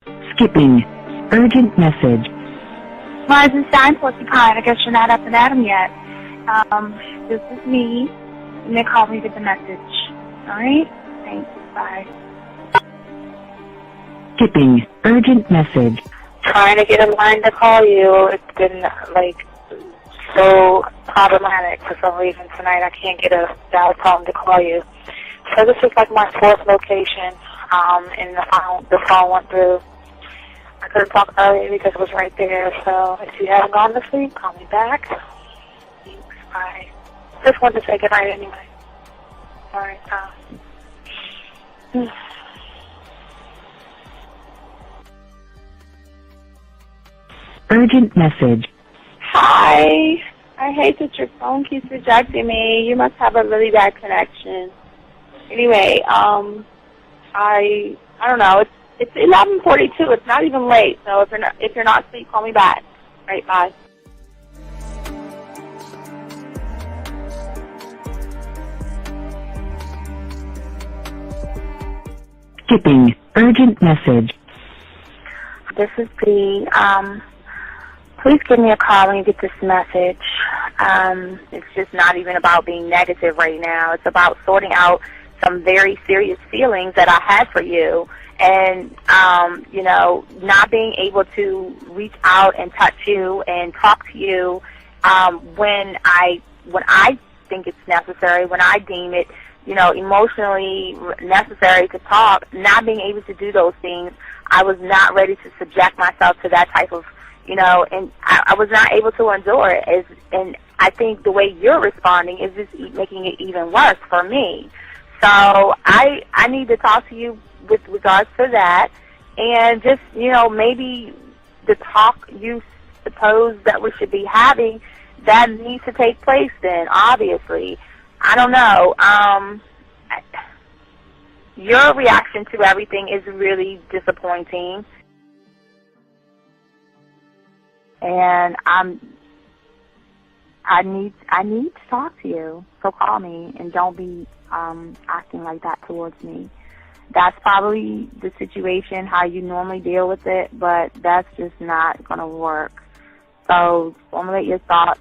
Skipping. Urgent message. Rising Stein Porcupine, I guess you're not up and at 'em yet. This is me. You may call me with the message. Alright? Thanks. Bye. Skipping. Urgent message. Trying to get a line to call you. It's been, so problematic for some reason tonight. I can't get a dial tone to call you. So this is my fourth location, and the phone went through. I couldn't talk earlier because it was right there, so if you haven't gone to sleep, call me back. Thanks, bye. Just wanted to say goodnight anyway. Alright, Urgent message. Hi. I hate that your phone keeps rejecting me. You must have a really bad connection. Anyway, I don't know. It's 11:42. It's not even late. So if you're not asleep, call me back. All right, bye. Skipping. Urgent message. This is B. Please give me a call when you get this message. It's just not even about being negative right now. It's about sorting out some very serious feelings that I had for you. And, not being able to reach out and touch you and talk to you when I think it's necessary, when I deem it, emotionally necessary to talk, not being able to do those things. I was not ready to subject myself to that type of, and I was not able to endure it. And I think the way you're responding is just making it even worse for me. So I need to talk to you with regards to that, and just, maybe the talk you suppose that we should be having, that needs to take place then, obviously. I don't know. Your reaction to everything is really disappointing, and I need to talk to you. So call me, and don't be acting like that towards me. That's probably the situation, how you normally deal with it, but that's just not going to work. So formulate your thoughts,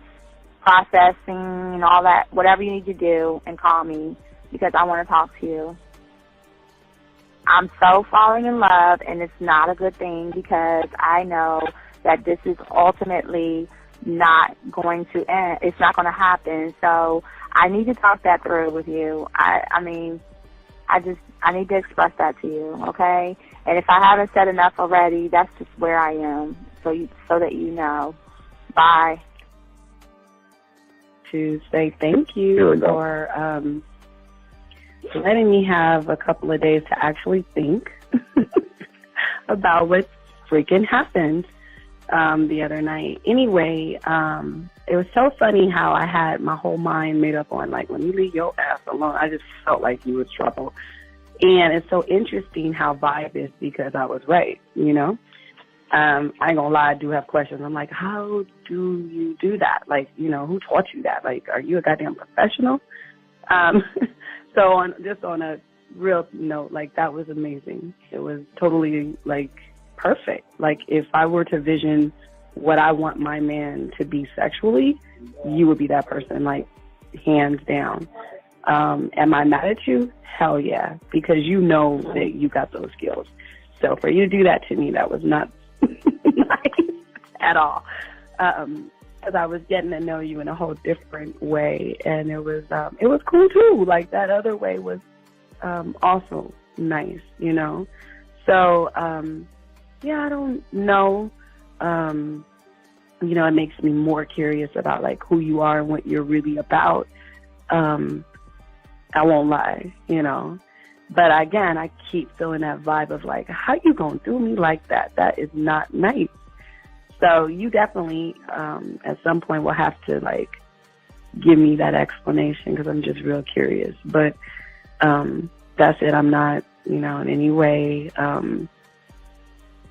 processing, and all that, whatever you need to do, and call me, because I want to talk to you. I'm so falling in love, and it's not a good thing, because I know that this is ultimately not going to end. It's not going to happen. So I need to talk that through with you. I need to express that to you, okay? And if I haven't said enough already, that's just where I am, so that you know. Bye. To say thank you for letting me have a couple of days to actually think about what freaking happened the other night. Anyway, it was so funny how I had my whole mind made up on, let me leave your ass alone. I just felt like you was trouble. And it's so interesting how vibe is, because I was right, I ain't gonna lie, I do have questions. I'm like, how do you do that? Who taught you that? Are you a goddamn professional? So on a real note, that was amazing. It was totally, perfect. If I were to vision what I want my man to be sexually, you would be that person, hands down. Am I mad at you? Hell yeah, because you know that you got those skills. So for you to do that to me, that was not nice at all. Because I was getting to know you in a whole different way, and it was cool too. That other way was also nice, So yeah, I don't know. It makes me more curious about who you are and what you're really about. I won't lie, But again, I keep feeling that vibe of how you gonna do me like that? That is not nice. So you definitely, at some point, will have to give me that explanation, because I'm just real curious. But that's it. I'm not, in any way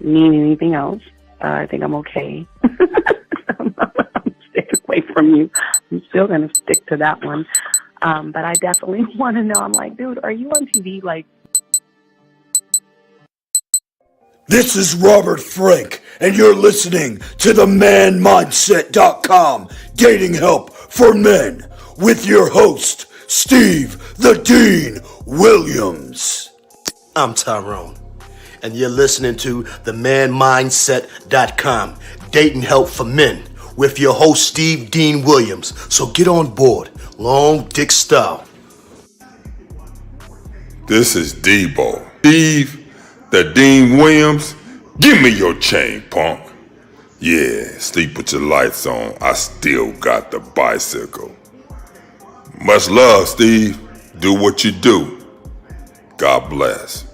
need anything else. I think I'm okay. I'm staying away from you. I'm still gonna stick to that one. But I definitely want to know. I'm dude, are you on TV? This is Robert Frank, and you're listening to the ManMindset.com Dating Help for Men with your host, Steve the Dean Williams. I'm Tyrone, and you're listening to the ManMindset.com Dating Help for Men with your host, Steve Dean Williams. So get on board, long dick style. This is Debo. Steve the Dean Williams, give me your chain, punk. Yeah, sleep with your lights on. I still got the bicycle. Much love, Steve. Do what you do. God bless.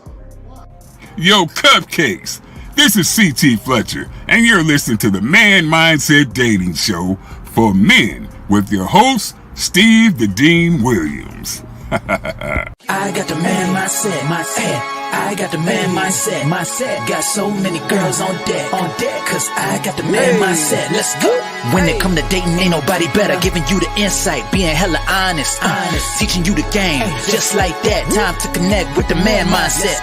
Yo, Cupcakes. This is C.T. Fletcher, and you're listening to the Man Mindset Dating Show for Men with your host, Steve the Dean Williams. I got the man mindset, I got the man mindset, got so many girls on deck, cause I got the man mindset, let's go. When it come to dating, ain't nobody better, giving you the insight, being hella honest, teaching you the game, just like that, time to connect with the man mindset,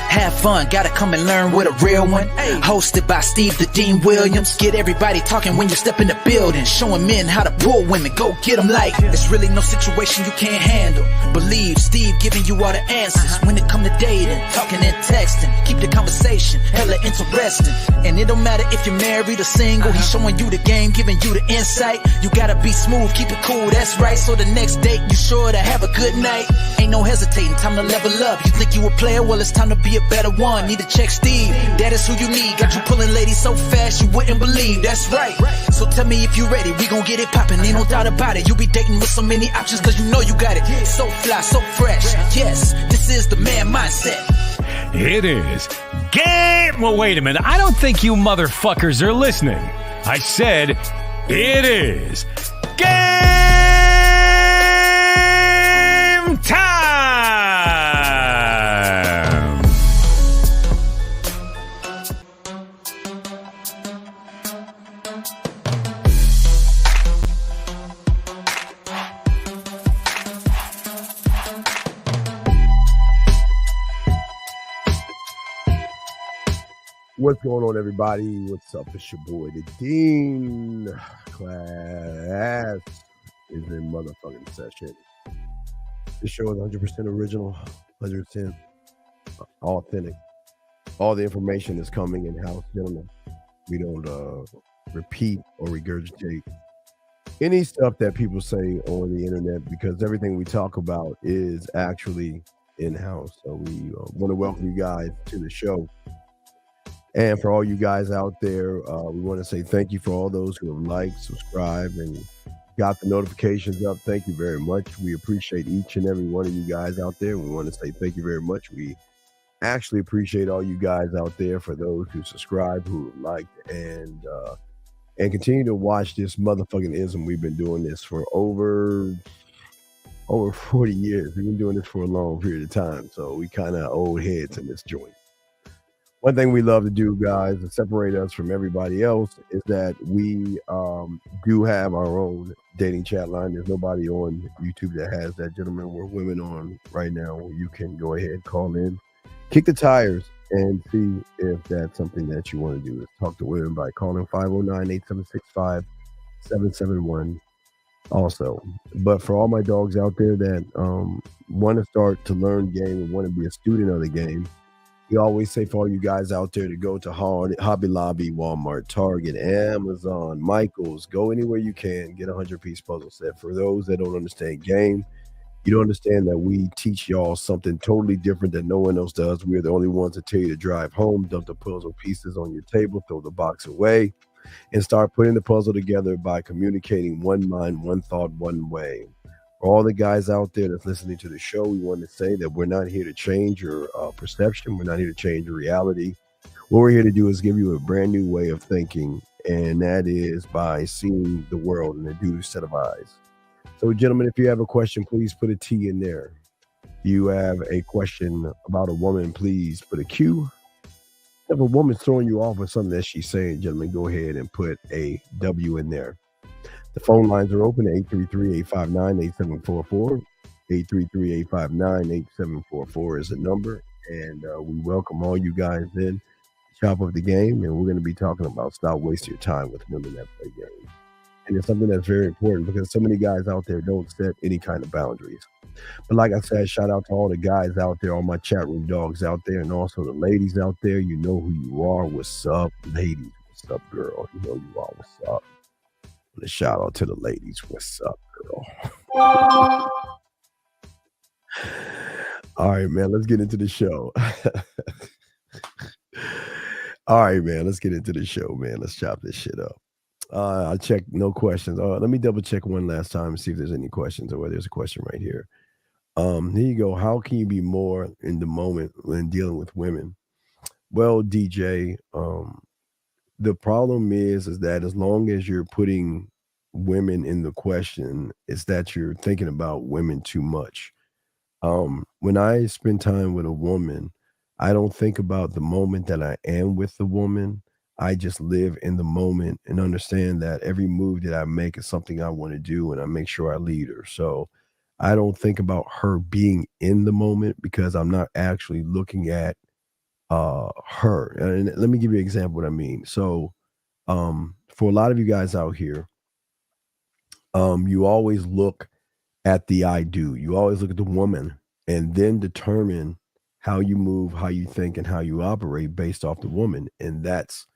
have fun, gotta come and learn with a real one, hosted by Steve the Dean Williams, get everybody talking when you step in the building, showing men how to pull women, go get them like, it's really no situation you can't handle, believe Steve giving you all the answers, when it come to dating, talking and texting, keep the conversation hella interesting, and it don't matter if you're married or single, he's showing you the game, giving you the insight, you gotta be smooth, keep it cool, that's right, so the next date you sure to have a good night, ain't no hesitating, time to level up, you think you a player, well it's time to be a better one, need to check Steve, that is who you need, got you pulling ladies so fast you wouldn't believe, that's right, so tell me if you ready, we gon' get it poppin', ain't no doubt about it, you be dating with so many options cause you know you got it, so fly, so fresh, yes, this is the man mindset. It is. Well, wait a minute. I don't think you motherfuckers are listening. I said it is game time. What's going on, everybody? What's up? It's your boy, the Dean. Class is in motherfucking session. This show is 100% original, 100% authentic. All the information is coming in-house, gentlemen. We don't repeat or regurgitate any stuff that people say on the internet because everything we talk about is actually in-house. So we want to welcome you guys to the show. And for all you guys out there, we want to say thank you for all those who have liked, subscribed, and got the notifications up. Thank you very much. We appreciate each and every one of you guys out there. We want to say thank you very much. We actually appreciate all you guys out there for those who subscribe, who liked, and continue to watch this motherfucking ism. We've been doing this for over 40 years. We've been doing this for a long period of time. So we kind of old heads in this joint. One thing we love to do, guys, to separate us from everybody else is that we do have our own dating chat line. There's nobody on YouTube that has that, gentlemen. We're women on right now. You can go ahead, call in, kick the tires, and see if that's something that you want to do. Is talk to women by calling 509-8765-771 also. But for all my dogs out there that want to start to learn game and want to be a student of the game, we always say for all you guys out there to go to Hobby Lobby, Walmart, Target, Amazon, Michael's, go anywhere you can, get a 100-piece puzzle set. For those that don't understand game, you don't understand that we teach y'all something totally different that no one else does. We're the only ones that tell you to drive home, dump the puzzle pieces on your table, throw the box away, and start putting the puzzle together by communicating one mind, one thought, one way. For all the guys out there that's listening to the show, we want to say that we're not here to change your perception. We're not here to change your reality. What we're here to do is give you a brand new way of thinking, and that is by seeing the world in a new set of eyes. So, gentlemen, if you have a question, please put a T in there. If you have a question about a woman, please put a Q. If a woman's throwing you off with something that she's saying, gentlemen, go ahead and put a W in there. The phone lines are open at 833-859-8744. 833-859-8744 is the number. And we welcome all you guys in. chop up the game, and we're going to be talking about stop wasting your time with women that play games. And it's something that's very important because so many guys out there don't set any kind of boundaries. But like I said, shout out to all the guys out there, all my chat room dogs out there, and also the ladies out there. You know who you are. What's up, ladies? What's up, girl? You know you are. What's up? And a shout out to the ladies. What's up, girl? All right, man. Let's get into the show. All right, man. Let's get into the show, man. Let's chop this shit up. I checked no questions. Let me double check one last time and see if there's any questions or whether there's a question right here. Here you go. How can you be more in the moment when dealing with women? Well, DJ, the problem is that as long as you're putting women in the question, it's that you're thinking about women too much. When I spend time with a woman, I don't think about the moment that I am with the woman. I just live in the moment and understand that every move that I make is something I want to do, and I make sure I lead her. So I don't think about her being in the moment because I'm not actually looking at her. And let me give you an example what I mean. So for a lot of you guys out here, you always look at the I do. You always look at the woman and then determine how you move, how you think, and how you operate based off the woman. And that's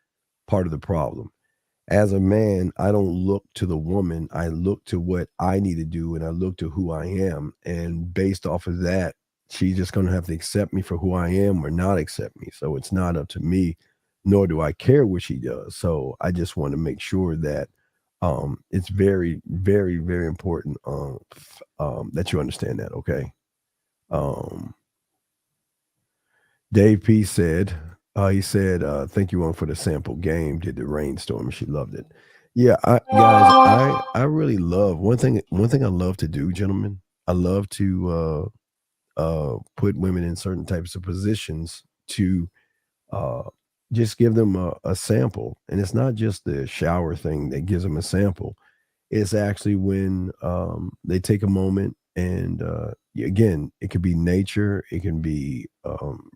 part of the problem. As a man, I don't look to the woman. I look to what I need to do, and I look to who I am. And based off of that, she's just going to have to accept me for who I am or not accept me. So it's not up to me, nor do I care what she does. So I just want to make sure that it's very, very, very important that you understand that, okay? Dave P said, he said, thank you, one, for the sample game. Did the rainstorm, and she loved it. Yeah, I really love one thing I love to do, gentlemen. I love to put women in certain types of positions to just give them a sample. And it's not just the shower thing that gives them a sample. It's actually when they take a moment and again, it could be nature, it can be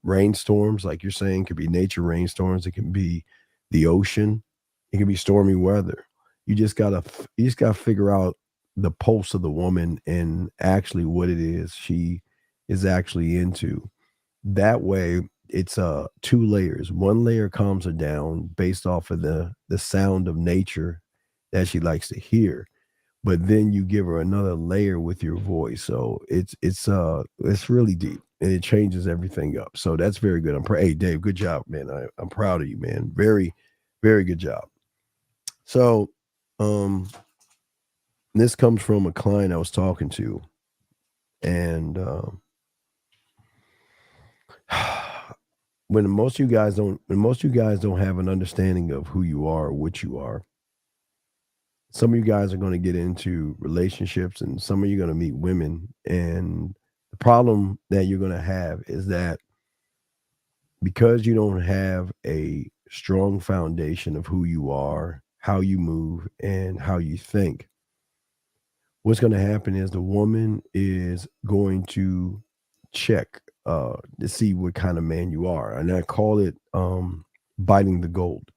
rainstorms, like you're saying, it could be nature rainstorms, it can be the ocean, it can be stormy weather. You just gotta figure out the pulse of the woman and actually what it is she is actually into. That way, it's two layers. One layer calms her down based off of the sound of nature that she likes to hear, but then you give her another layer with your voice. So it's really deep and it changes everything up. So that's very good. Hey, Dave, good job, man. I'm proud of you, man. Very, very good job. So this comes from a client I was talking to, and when most of you guys don't have an understanding of who you are or what you are, some of you guys are going to get into relationships and some of you are going to meet women. And the problem that you're going to have is that because you don't have a strong foundation of who you are, how you move, and how you think, what's going to happen is the woman is going to check to see what kind of man you are. And I call it biting the gold.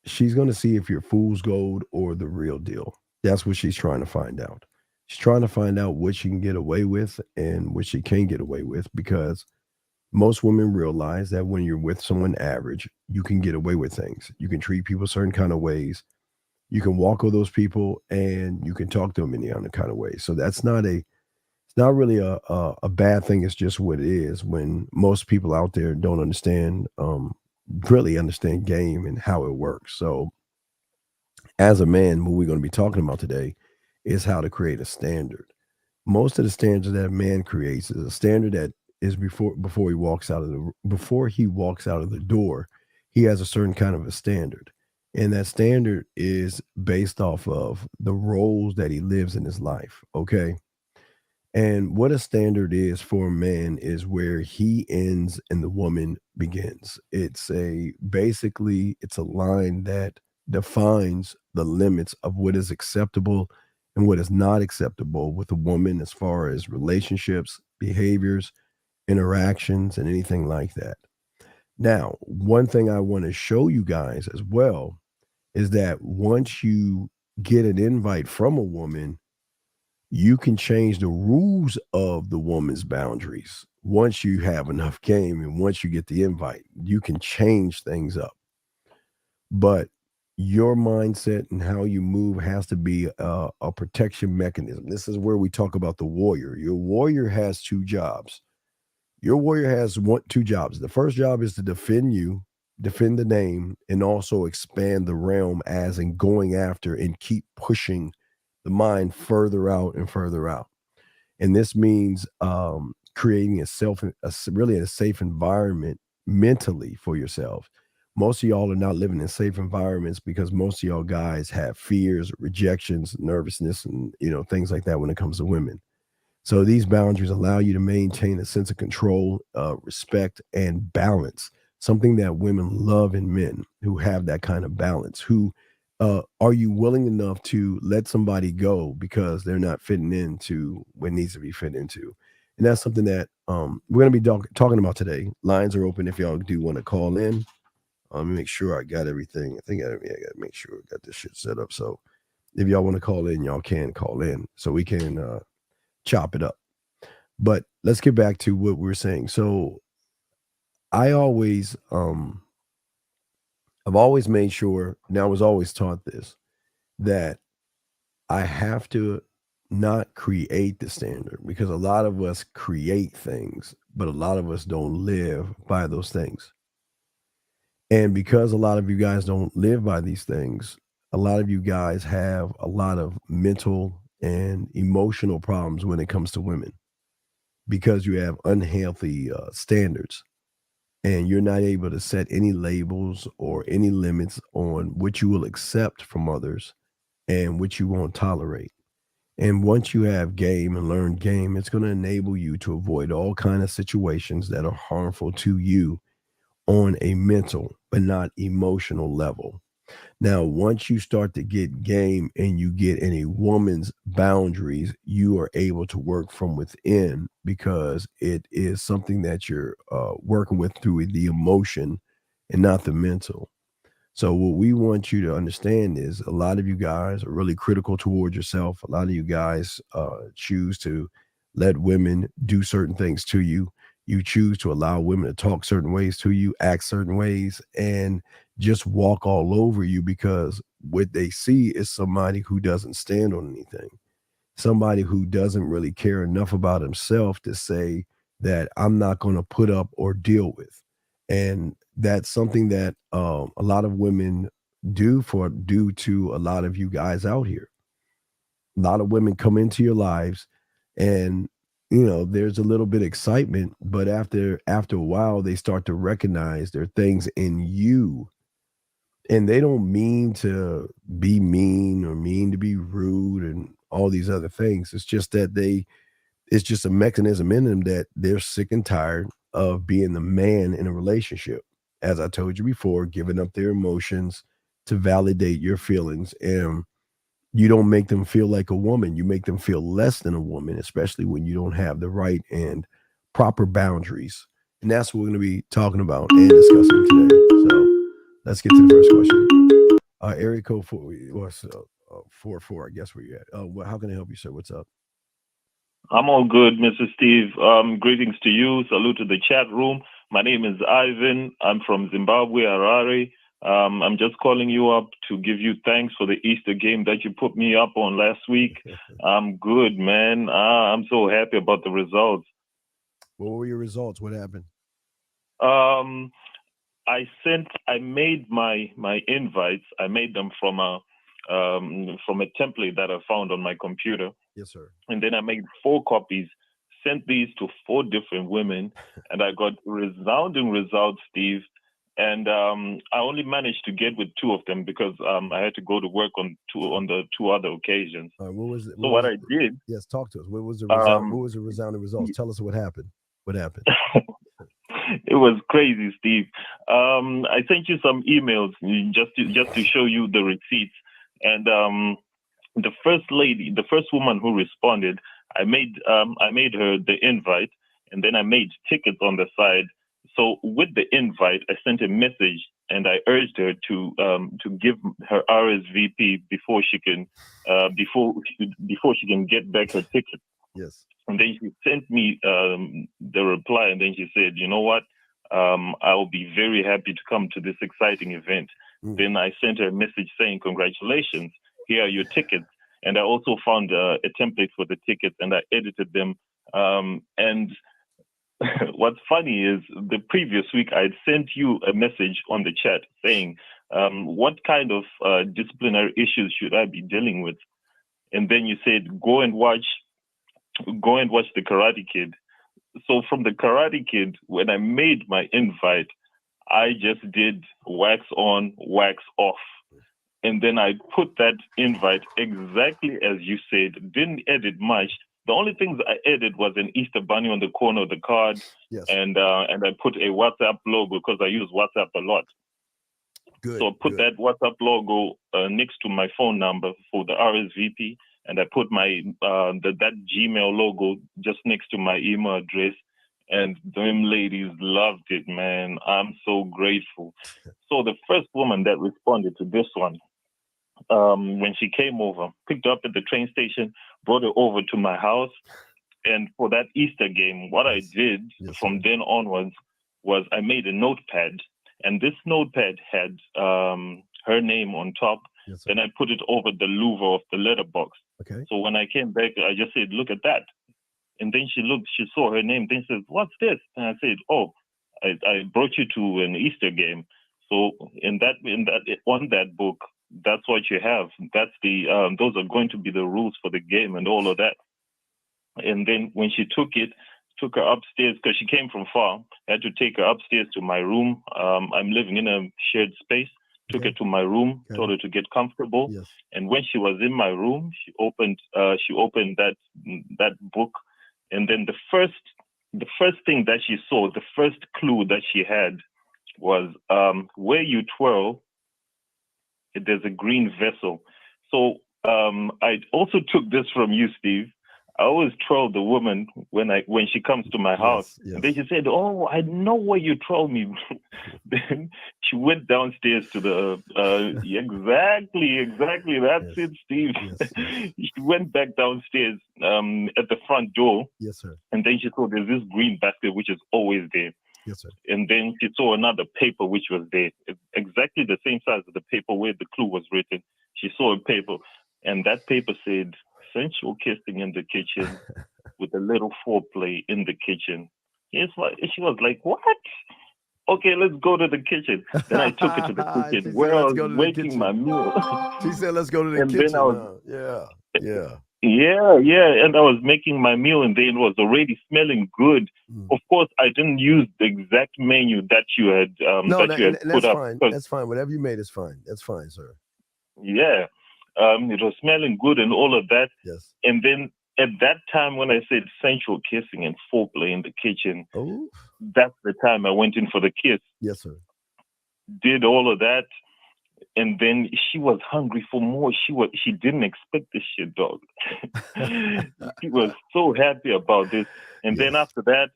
She's going to see if you're fool's gold or the real deal. That's what she's trying to find out. She's trying to find out what she can get away with and what she can't get away with, because most women realize that when you're with someone average, you can get away with things. You can treat people certain kind of ways. You can walk with those people and you can talk to them in the other kind of way. So that's not really a bad thing. It's just what it is when most people out there don't really understand game and how it works. So as a man, what we're going to be talking about today is how to create a standard. Most of the standards that a man creates is a standard that is before he walks out of the door, he has a certain kind of a standard. And that standard is based off of the roles that he lives in his life. Okay. And what a standard is for a man is where he ends and the woman begins. It's a line that defines the limits of what is acceptable and what is not acceptable with a woman as far as relationships, behaviors, interactions, and anything like that. Now, one thing I want to show you guys as well is that once you get an invite from a woman, you can change the rules of the woman's boundaries. Once you have enough game and once you get the invite, you can change things up. But your mindset and how you move has to be a protection mechanism. This is where we talk about the warrior. Your warrior has two jobs. Your warrior has two jobs. The first job is to defend you, defend the name, and also expand the realm as in going after and keep pushing the mind further out and further out. And this means creating really a safe environment mentally for yourself. Most of y'all are not living in safe environments because most of y'all guys have fears, rejections, nervousness, and things like that when it comes to women. So these boundaries allow you to maintain a sense of control, respect, and balance, something that women love in men who have that kind of balance. Who are you willing enough to let somebody go because they're not fitting into what needs to be fit into? And that's something that we're going to be talking about today. Lines are open if y'all do want to call in. Let me make sure I got everything. I think I got to make sure I got this shit set up. So if y'all want to call in, y'all can call in so we can chop it up. But let's get back to what we're saying. So I always, I've always made sure, and I was always taught this, that I have to not create the standard, because a lot of us create things, but a lot of us don't live by those things. And because a lot of you guys don't live by these things, a lot of you guys have a lot of mental and emotional problems when it comes to women, because you have unhealthy standards and you're not able to set any labels or any limits on what you will accept from others and what you won't tolerate. And once you have game and learn game, it's going to enable you to avoid all kinds of situations that are harmful to you on a mental but not emotional level. Now, once you start to get game and you get in a woman's boundaries, you are able to work from within, because it is something that you're working with through the emotion and not the mental. So what we want you to understand is a lot of you guys are really critical towards yourself. A lot of you guys choose to let women do certain things to you. You choose to allow women to talk certain ways to you, act certain ways, and just walk all over you, because what they see is somebody who doesn't stand on anything, somebody who doesn't really care enough about himself to say that I'm not going to put up or deal with. And that's something that a lot of women do to a lot of you guys out here. A lot of women come into your lives and there's a little bit of excitement, but after a while, they start to recognize there are things in you, and they don't mean to be mean or mean to be rude and all these other things. It's just that it's just a mechanism in them that they're sick and tired of being the man in a relationship. As I told you before, giving up their emotions to validate your feelings. And you don't make them feel like a woman. You make them feel less than a woman, especially when you don't have the right and proper boundaries. And that's what we're going to be talking about and discussing today. So let's get to the first question. Area code 44, I guess where you're at. How can I help you, sir? What's up? I'm all good, Mr. Steve. Greetings to you. Salute to the chat room. My name is Ivan. I'm from Zimbabwe, Harare. I'm just calling you up to give you thanks for the Easter game that you put me up on last week. I'm good, man. I'm so happy about the results. What were your results? What happened? I made my invites. I made them from a template that I found on my computer. Yes, sir. And then I made 4 copies, sent these to 4 different women, and I got resounding results, Steve. And I only managed to get with 2 of them because I had to go to work on the 2 other occasions. What I did? Yes, talk to us. What was the resounding results? Tell us what happened. What happened? It was crazy, Steve. I sent you some emails just to show you the receipts. And the first woman who responded, I made her the invite, and then I made tickets on the side So with the invite, I sent a message and I urged her to give her RSVP before she can get back her ticket. Yes. And then she sent me the reply, and then she said, "You know what? I'll be very happy to come to this exciting event." Then I sent her a message saying, "Congratulations, here are your tickets." And I also found a template for the tickets, and I edited them. And what's funny is the previous week I had sent you a message on the chat saying, "What kind of disciplinary issues should I be dealing with?" And then you said, "Go and watch the Karate Kid." So from the Karate Kid, when I made my invite, I just did wax on, wax off. And then I put that invite exactly as you said, didn't edit much. The only things I added was an Easter bunny on the corner of the card. Yes. And I put a WhatsApp logo because I use WhatsApp a lot. Good. So I put that WhatsApp logo next to my phone number for the RSVP. And I put my that Gmail logo just next to my email address, and them ladies loved it, man. I'm so grateful. So the first woman that responded to this one, when she came over, picked her up at the train station, brought her over to my house, and for that Easter game, what I did from then onwards was I made a notepad, and this notepad had her name on top. Then I put it over the louver of the letterbox. Okay. So when I came back, I just said, "Look at that." And then she looked, she saw her name, then said, "What's this?" And I said, "Oh, I brought you to an Easter game. So on that book, that's what you have. That's those are going to be the rules for the game and all of that." And then when she took her upstairs, because she came from far, I had to take her upstairs to my room. I'm living in a shared space. Took her to my room, told her to get comfortable. Yes. And when she was in my room, she opened that book, and then the first thing that she saw, the first clue that she had was where you twirl, there's a green vessel. So I also took this from you, Steve. I always twirl the woman when she comes to my house. Yes. And then she said, "Oh, I know where you twirl me." Then she went downstairs to the exactly. That's it, Steve. Yes. She went back downstairs at the front door. Yes, sir. And then she saw there's this green basket which is always there. Yes, sir. And then she saw another paper which was there, exactly the same size as the paper where the clue was written. She saw a paper, and that paper said, "Sensual kissing in the kitchen with a little foreplay in the kitchen." She was like, "What? Okay, let's go to the kitchen." Then I took her to the kitchen where I was making my meal. She said, "Let's go to the And kitchen." then I was, Yeah. Yeah. And I was making my meal, and then it was already smelling good. Of course, I didn't use the exact menu that you had put up. Fine. That's fine. Whatever you made is fine. That's fine, sir. Yeah. It was smelling good and all of that. Yes. And then at that time when I said sensual kissing and foreplay in the kitchen, that's the time I went in for the kiss. Yes, sir. Did all of that. And then she was hungry for more. She didn't expect this shit, dog. She was so happy about this. And then after that,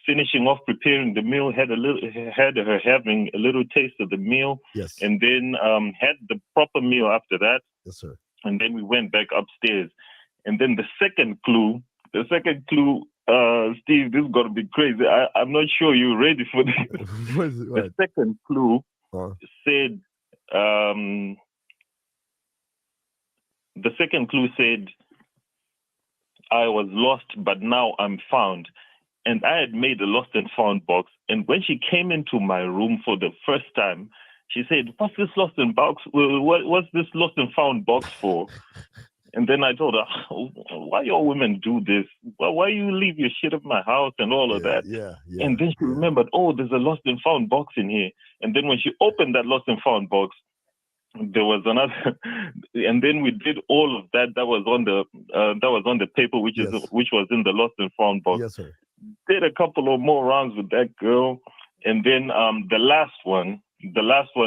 finishing off preparing the meal, had her having a little taste of the meal. Yes. And then had the proper meal after that. Yes, sir. And then we went back upstairs. And then the second clue, Steve, this is going to be crazy. I'm not sure you're ready for this. The second clue said, "I was lost, but now I'm found." And I had made a lost and found box. And when she came into my room for the first time, she said, "What's this lost and box? What's this lost and found box for?" And then I told her, "Why y'all women do this? Why you leave your shit at my house and all of that?" Yeah. And then she remembered, "Oh, there's a lost and found box in here." And then when she opened that lost and found box, there was another. And then we did all of that. That was on the paper, which was in the lost and found box. Yes, sir. Did a couple of more rounds with that girl, and then the last one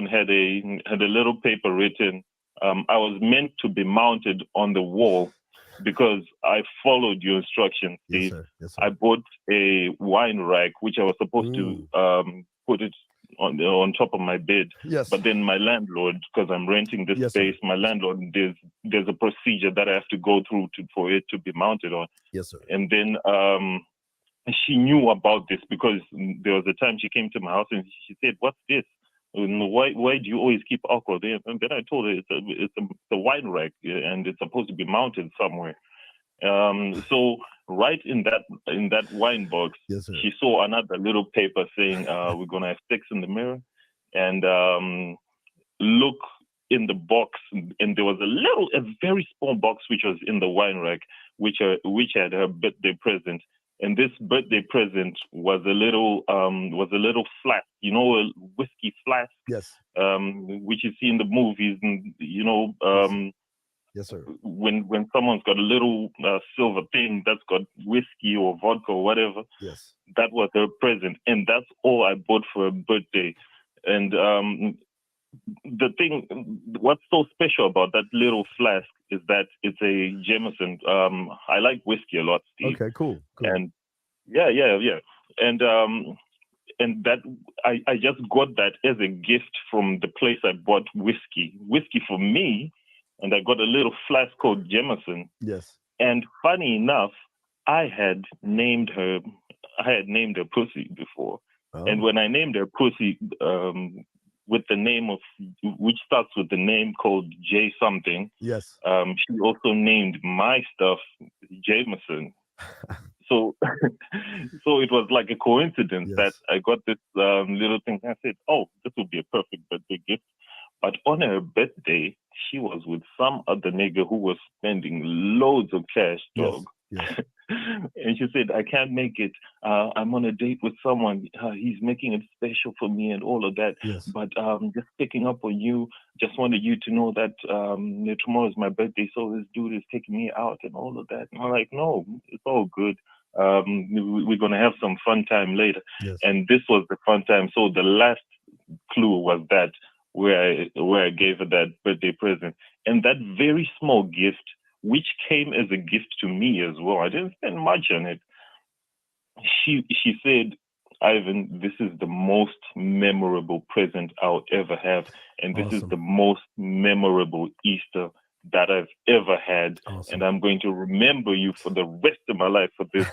had a little paper written. I was meant to be mounted on the wall because I followed your instructions, Steve. Yes, sir. Yes, sir. I bought a wine rack, which I was supposed to put it on top of my bed. Yes. But then my landlord, because I'm renting this Yes, sir. space, my landlord, there's a procedure that I have to go through for it to be mounted on. Yes, sir. And then she knew about this because there was a time she came to my house and she said, "What's this? Why do you always keep alcohol there?" And then I told her it's a wine rack and it's supposed to be mounted somewhere. So right in that wine box, yes, sir. she saw another little paper saying, "We're gonna have sex in the mirror," and look in the box, and there was a very small box which was in the wine rack, which had her birthday present. And this birthday present was a little flask, a whiskey flask, yes, which you see in the movies, and yes, sir. When someone's got a little silver thing that's got whiskey or vodka or whatever, yes, that was her present, and that's all I bought for her birthday. And the thing, what's so special about that little flask is that it's a Jameson. I like whiskey a lot, Steve. Okay, cool. And yeah. And that I just got that as a gift from the place I bought whiskey for me, and I got a little flask called Jameson. Yes. And funny enough, I had named her Pussy before, and when I named her Pussy, with the name which starts with the name called J something. Yes. She also named my stuff Jameson. So it was like a coincidence that I got this little thing. I said, "Oh, this would be a perfect birthday gift." But on her birthday, she was with some other nigga who was spending loads of cash, dog. Yes. And she said, "I can't make it. I'm on a date with someone. He's making it special for me and all of that. Yes. But just picking up on you, just wanted you to know that tomorrow is my birthday, so this dude is taking me out and all of that." And I'm like, "No, it's all good. We're going to have some fun time later." Yes. And this was the fun time. So the last clue was that where I gave her that birthday present. And that very small gift, which came as a gift to me as well. I didn't spend much on it. She said, "Ivan, this is the most memorable present I'll ever have. And this is the most memorable Easter that I've ever had. And I'm going to remember you for the rest of my life for this."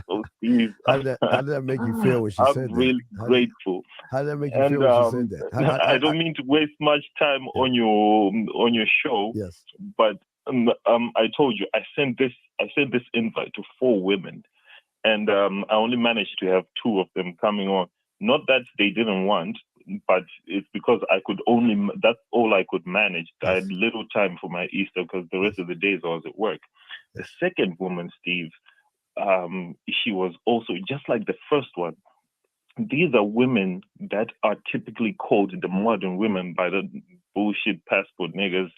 So, Steve, how did that make you feel when she said that? I'm really grateful. How did that make you feel when she said that? I don't mean to waste much time on your show. Yes. But I told you I sent this invite to 4 women, and I only managed to have 2 of them coming on. Not that they didn't want, but it's because that's all I could manage. I had little time for my Easter because the rest of the days I was at work. The second woman, Steve, she was also just like the first one. These are women that are typically called the modern women by the bullshit passport niggas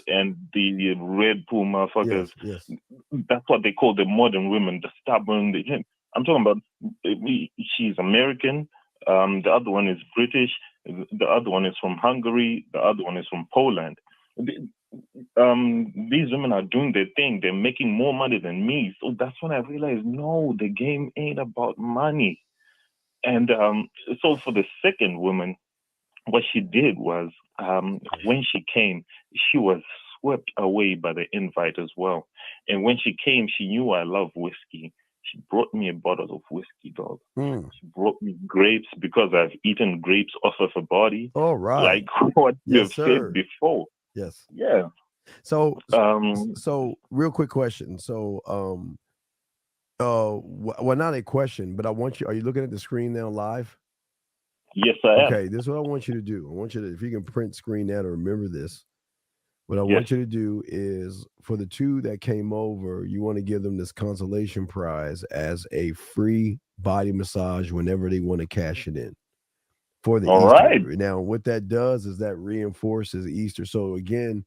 and the red pool motherfuckers. Yes. That's what they call the modern women, the stubborn. I'm talking about, she's American. The other one is British. The other one is from Hungary. The other one is from Poland. These women are doing their thing. They're making more money than me. So that's when I realized, no, the game ain't about money. And so for the second woman, what she did was, when she came, she was swept away by the invite as well. And when she came, she knew I love whiskey. She brought me a bottle of whiskey, dog. She brought me grapes because I've eaten grapes off of her body. All right. Like what you've said before. Yes. Yeah. So real quick question. So, well, not a question, but are you looking at the screen now live? Yes, I am. Okay, this is what I want you to do. I want you to, if you can print screen that or remember this, what I want you to do is for the 2 that came over, you want to give them this consolation prize as a free body massage whenever they want to cash it in for the Easter. Right. Now, what that does is that reinforces Easter. So again,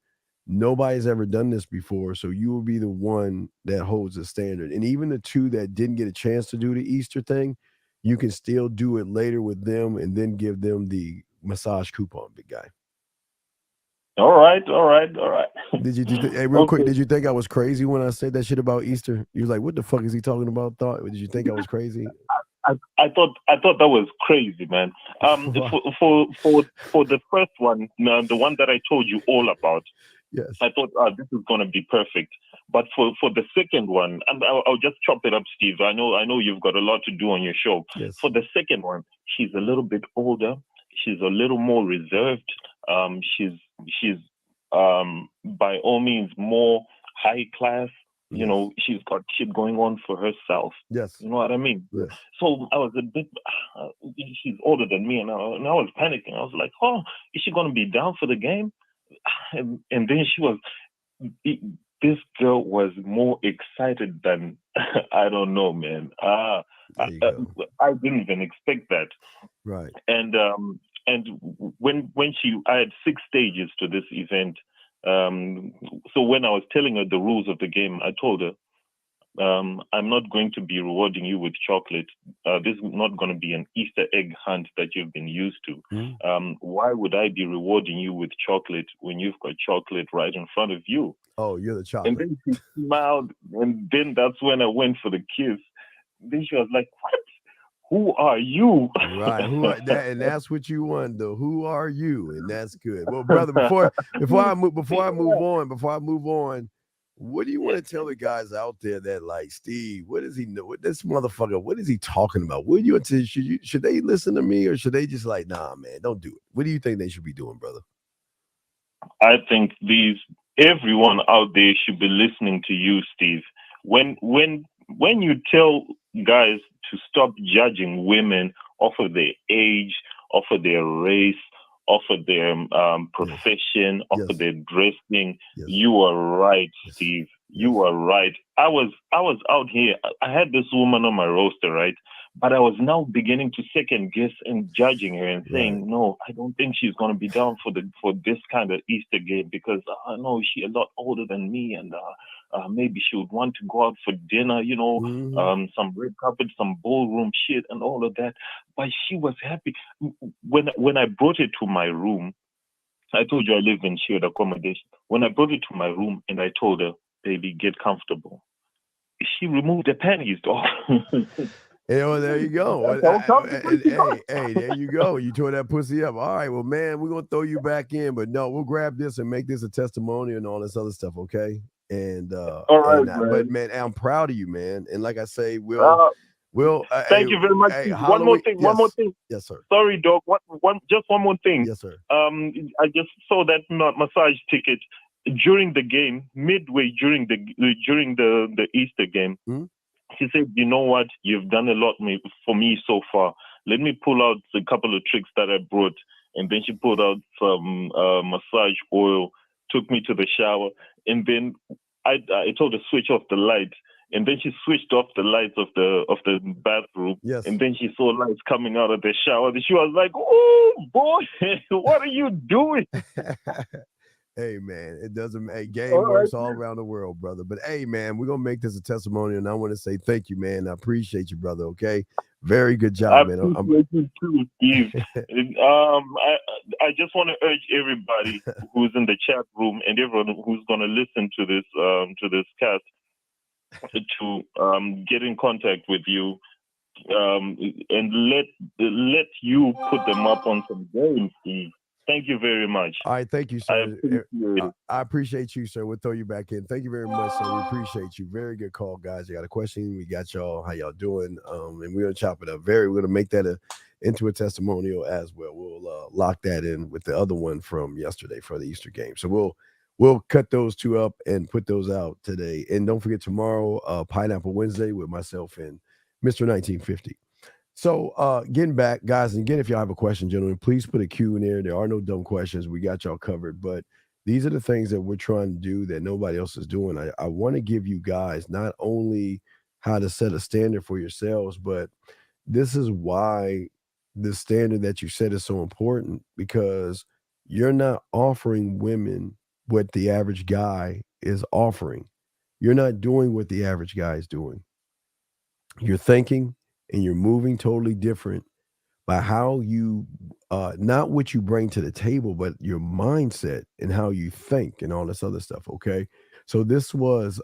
nobody's ever done this before, so you will be the one that holds the standard. And even the 2 that didn't get a chance to do the Easter thing, you can still do it later with them and then give them the massage coupon, big guy. All right. Did you hey, real quick? Okay. Did you think I was crazy when I said that shit about Easter? You was like, "What the fuck is he talking about?" Did you think I was crazy? I thought that was crazy, man. For the first one, the one that I told you all about, yes, I thought this is gonna be perfect. But for the second one, and I'll just chop it up, Steve. I know you've got a lot to do on your show. Yes. For the second one, she's a little bit older. She's a little more reserved. She's by all means more high class. You know, she's got shit going on for herself. Yes. You know what I mean? Yes. So I was a bit, she's older than me, and I was panicking. I was like, oh, is she going to be down for the game? And then she was, this girl was more excited than, I don't know, man. I didn't even expect that. Right. And when I had 6 stages to this event. So when I was telling her the rules of the game, I told her, I'm not going to be rewarding you with chocolate. This is not going to be an Easter egg hunt that you've been used to. Why would I be rewarding you with chocolate when you've got chocolate right in front of you? Oh, you're the chocolate. And then she smiled, and then that's when I went for the kiss. Then she was like, what? Who are you? Right. And that's what you want, though. Who are you? And that's good. Well, brother, before I move on, what do you want to tell the guys out there that like Steve? What does he know? What this motherfucker? What is he talking about? What do you want should they listen to me, or should they just like, nah, man, don't do it? What do you think they should be doing, brother? I think everyone out there should be listening to you, Steve. When you tell guys to stop judging women off of their age, off of their race, off of their profession, off of their dressing, you are right, Steve. You are right. I was out here. I had this woman on my roster, right? But I was now beginning to second guess and judging her and saying, no, I don't think she's going to be down for this kind of Easter game, because I know she's a lot older than me, and maybe she would want to go out for dinner, some red carpet, some ballroom shit and all of that. But she was happy. When I brought it to my room, I told you I live in shared accommodation. When I brought it to my room and I told her, baby, get comfortable, she removed the panties, dog. There you go. Hey, there you go. You tore that pussy up. All right, well, man, we're going to throw you back in, but no, we'll grab this and make this a testimonial and all this other stuff, okay? And all right, but man, I'm proud of you, man. And like I say, we'll thank you very much. One more thing. Yes, sir. Sorry, dog. Just one more thing. Yes, sir. I just saw that massage ticket during the game, midway during the Easter game. He said, you know what? You've done a lot for me so far. Let me pull out a couple of tricks that I brought. And then she pulled out some massage oil, took me to the shower, and then I told her to switch off the light. And then she switched off the lights of the bathroom. Yes. And then she saw lights coming out of the shower. And she was like, oh, boy, what are you doing? Hey, man, it doesn't make game works all around the world, brother. But hey, man, we're going to make this a testimonial. And I want to say thank you, man. I appreciate you, brother. Okay. Very good job, man. I appreciate you too, Steve. I just want to urge everybody who's in the chat room and everyone who's going to listen to this cast to get in contact with you and let you put them up on some games, Steve. Thank you very much. All right, thank you, sir. I appreciate you, sir. We'll throw you back in. Thank you very much, sir. We appreciate you. Very good call, guys. You got a question? We got y'all. How y'all doing? And we're gonna chop it up. We're gonna make that into a testimonial as well. We'll lock that in with the other one from yesterday for the Easter game. So we'll cut those two up and put those out today. And don't forget tomorrow, Pineapple Wednesday with myself and Mr. 1950. So getting back, guys, and again, if y'all have a question, gentlemen, please put a Q in there. There are no dumb questions. We got y'all covered. But these are the things that we're trying to do that nobody else is doing. I want to give you guys not only how to set a standard for yourselves, but this is why the standard that you set is so important, because you're not offering women what the average guy is offering. You're not doing what the average guy is doing. You're thinking and you're moving totally different by how you, not what you bring to the table, but your mindset and how you think and all this other stuff. Okay. So this was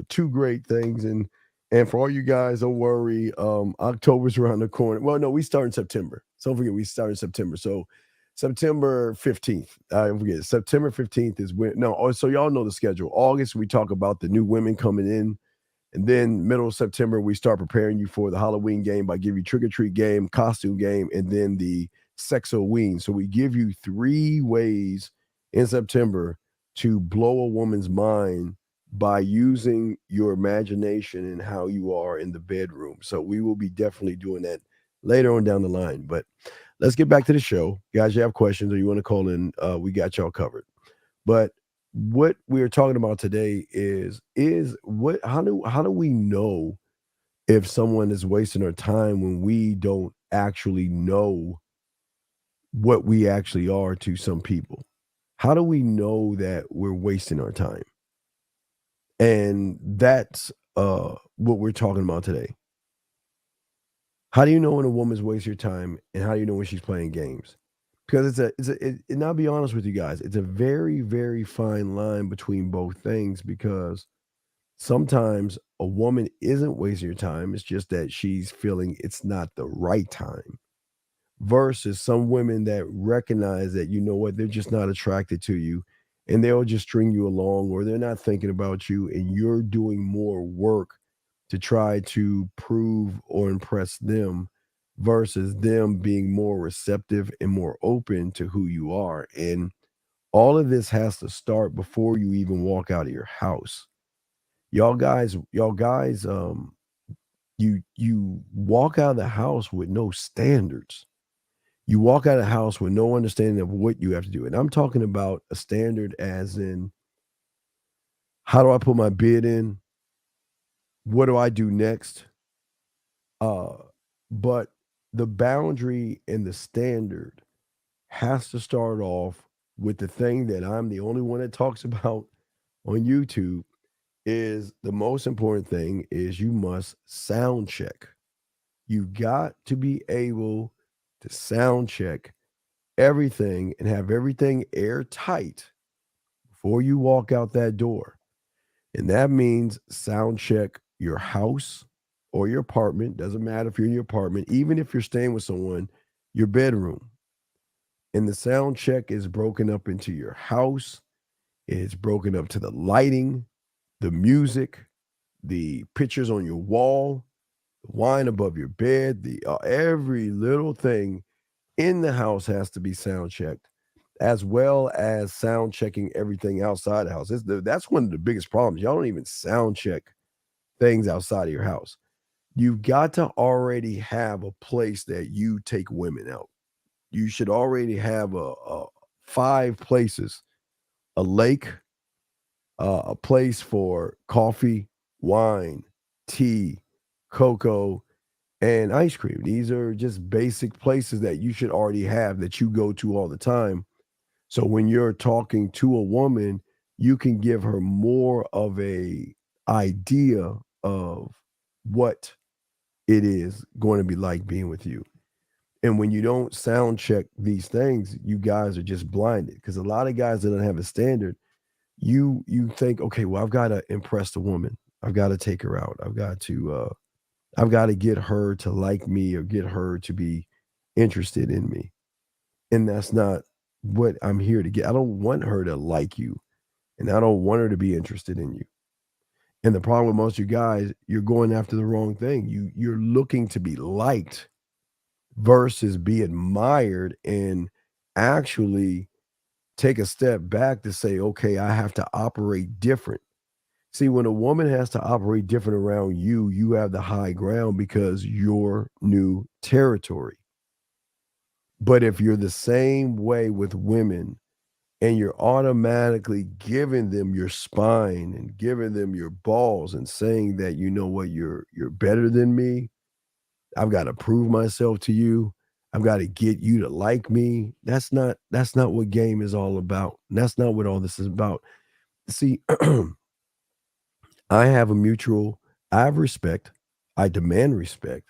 two great things. And for all you guys, don't worry. October's around the corner. Well, no, we start in September. So don't forget, we start in September. So September 15th. I forget. September 15th is when, no, so y'all know the schedule. August, we talk about the new women coming in. And then middle of September, we start preparing you for the Halloween game by giving you trick-or-treat game, costume game, and then the Sexoween. So we give you 3 ways in September to blow a woman's mind by using your imagination and how you are in the bedroom. So we will be definitely doing that later on down the line. But let's get back to the show. Guys, you have questions or you want to call in, we got y'all covered. But what we're talking about today is what how do we know if someone is wasting their time when we don't actually know what we actually are to some people? How do we know that we're wasting our time? And that's what we're talking about today. How do you know when a woman's wasting your time, and how do you know when she's playing games? Because and I'll be honest with you guys, it's a very, very fine line between both things, because sometimes a woman isn't wasting your time. It's just that she's feeling it's not the right time. Versus some women that recognize that, you know what, they're just not attracted to you and they'll just string you along, or they're not thinking about you and you're doing more work to try to prove or impress them, versus them being more receptive and more open to who you are. And all of this has to start before you even walk out of your house. Y'all guys, you walk out of the house with no standards. You walk out of the house with no understanding of what you have to do. And I'm talking about a standard as in, how do I put my bid in? What do I do next? But the boundary and the standard has to start off with the thing that I'm the only one that talks about on YouTube. Is the most important thing is you must sound check. You got to be able to sound check everything and have everything airtight before you walk out that door. And that means sound check your house or your apartment. Doesn't matter if you're in your apartment, even if you're staying with someone, your bedroom. And the sound check is broken up into your house. It's broken up to the lighting, the music, the pictures on your wall, the wine above your bed, the every little thing in the house has to be sound checked, as well as sound checking everything outside the house. That's one of the biggest problems. Y'all don't even sound check things outside of your house. You've got to already have a place that you take women out. You should already have a 5 places: a lake, a place for coffee, wine, tea, cocoa, and ice cream. These are just basic places that you should already have that you go to all the time. So when you're talking to a woman, you can give her more of a idea of what it is going to be like being with you. And when you don't sound check these things, you guys are just blinded, because a lot of guys that don't have a standard, you think, okay, well, I've got to impress the woman. I've got to take her out. I've got to get her to like me, or get her to be interested in me. And that's not what I'm here to get. I don't want her to like you, and I don't want her to be interested in you. And the problem with most of you guys, you're going after the wrong thing. You're looking to be liked versus be admired, and actually take a step back to say, okay, I have to operate different. See, when a woman has to operate different around you, you have the high ground because you're new territory. But if you're the same way with women, and you're automatically giving them your spine and giving them your balls and saying that, you know what, you're better than me, I've got to prove myself to you, I've got to get you to like me. That's not what game is all about. And that's not what all this is about. See, I have respect. I demand respect,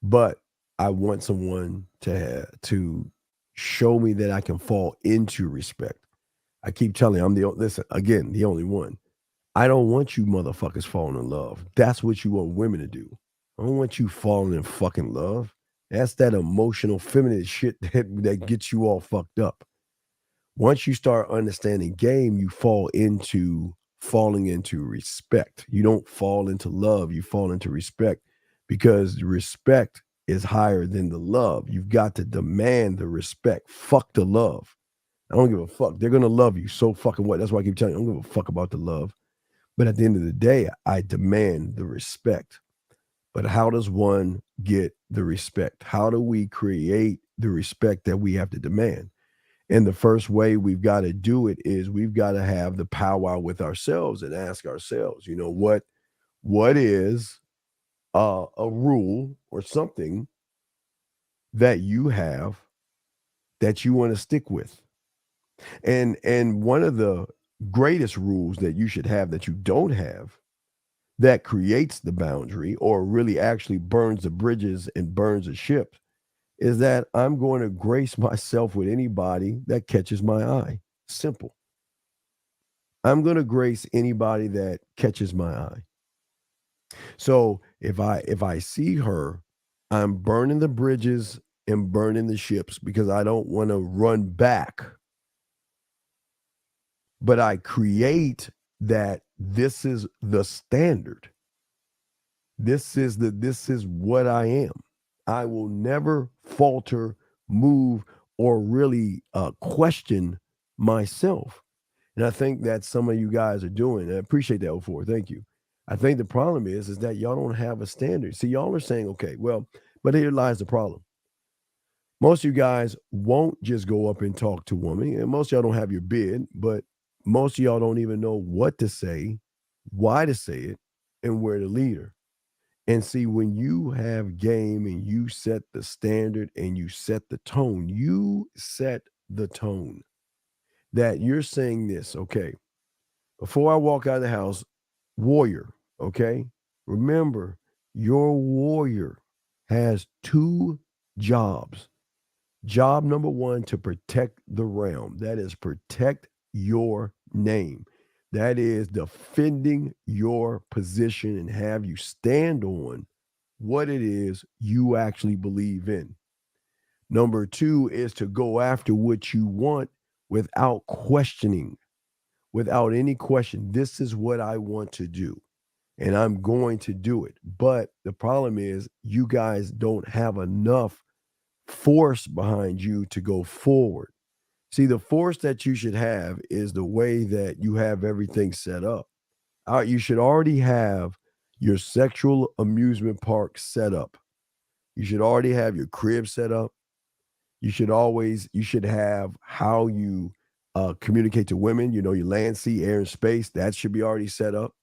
but I want someone to show me that I can fall into respect. I keep telling you, I'm the only one. I don't want you motherfuckers falling in love. That's what you want women to do. I don't want you falling in fucking love. That's that emotional, feminine shit that gets you all fucked up. Once you start understanding game, you fall into falling into respect. You don't fall into love, you fall into respect, because respect is higher than the love. You've got to demand the respect. Fuck the love. I don't give a fuck. They're going to love you so fucking what? That's why I keep telling you, I don't give a fuck about the love. But at the end of the day, I demand the respect. But how does one get the respect? How do we create the respect that we have to demand? And the first way we've got to do it is we've got to have the powwow with ourselves and ask ourselves, you know, what is a rule or something that you have that you want to stick with? And one of the greatest rules that you should have that you don't have that creates the boundary or really actually burns the bridges and burns the ship is that I'm going to grace myself with anybody that catches my eye. Simple. I'm going to grace anybody that catches my eye. So if I see her, I'm burning the bridges and burning the ships because I don't want to run back. But I create that this is the standard. This is what I am. I will never falter, move, or really question myself. And I think that some of you guys are doing. I appreciate that, 04. Thank you. I think the problem is that y'all don't have a standard. See, y'all are saying, okay, well, but here lies the problem. Most of you guys won't just go up and talk to a woman, and most of y'all don't have your bid, but most of y'all don't even know what to say, why to say it, and where to lead her. And see, when you have game and you set the standard and you set the tone, you set the tone that you're saying this, okay, before I walk out of the house, warrior, okay? Remember, your warrior has 2 jobs. Job number 1, to protect the realm. That is, protect your name. That is defending your position and have you stand on what it is you actually believe in. Number 2 is to go after what you want without questioning, without any question. This is what I want to do, and I'm going to do it. But the problem is you guys don't have enough force behind you to go forward. See, the force that you should have is the way that you have everything set up. You should already have your sexual amusement park set up. You should already have your crib set up. You should have how you communicate to women, you know, your land, sea, air, and space. That should be already set up.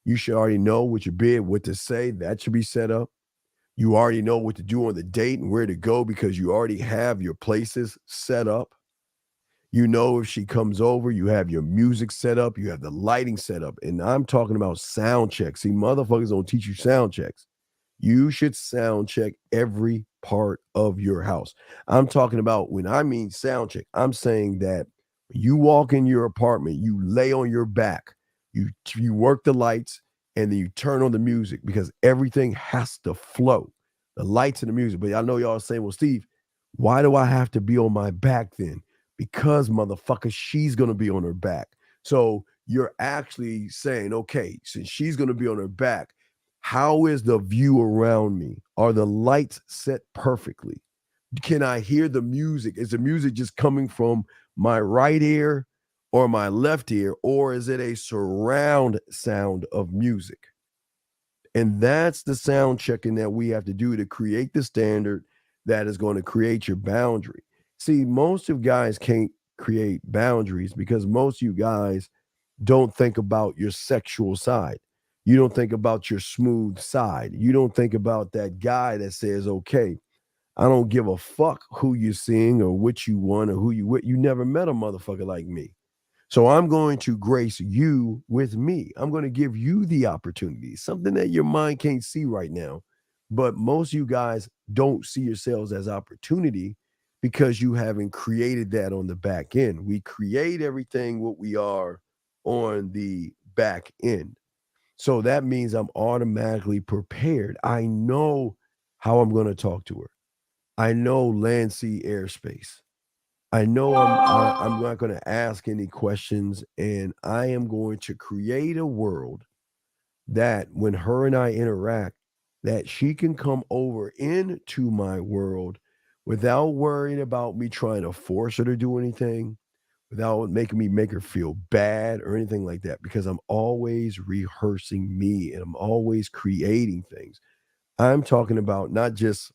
You should already know what your bid, what to say. That should be set up. You already know what to do on the date and where to go because you already have your places set up. You know, if she comes over, you have your music set up, you have the lighting set up. And I'm talking about sound checks. See, motherfuckers don't teach you sound checks. You should sound check every part of your house. I'm talking about, when I mean sound check, I'm saying that you walk in your apartment, you lay on your back, you work the lights, and then you turn on the music because everything has to flow. The lights and the music. But I know y'all saying, well, Steve, why do I have to be on my back then? Because, motherfucker, she's going to be on her back. So you're actually saying, okay, since she's going to be on her back, how is the view around me? Are the lights set perfectly? Can I hear the music? Is the music just coming from my right ear or my left ear, or is it a surround sound of music? And that's the sound checking that we have to do to create the standard that is going to create your boundary. See, most of guys can't create boundaries because most of you guys don't think about your sexual side. You don't think about your smooth side. You don't think about that guy that says, okay, I don't give a fuck who you're seeing or what you want or who you with. You never met a motherfucker like me. So I'm going to grace you with me. I'm going to give you the opportunity, something that your mind can't see right now. But most of you guys don't see yourselves as opportunity because you haven't created that on the back end. We create everything what we are on the back end. So that means I'm automatically prepared. I know how I'm going to talk to her. I know land, sea, airspace. I know I'm not going to ask any questions, and I am going to create a world that when her and I interact, that she can come over into my world without worrying about me trying to force her to do anything, without making me make her feel bad or anything like that, because I'm always rehearsing me and I'm always creating things. I'm talking about not just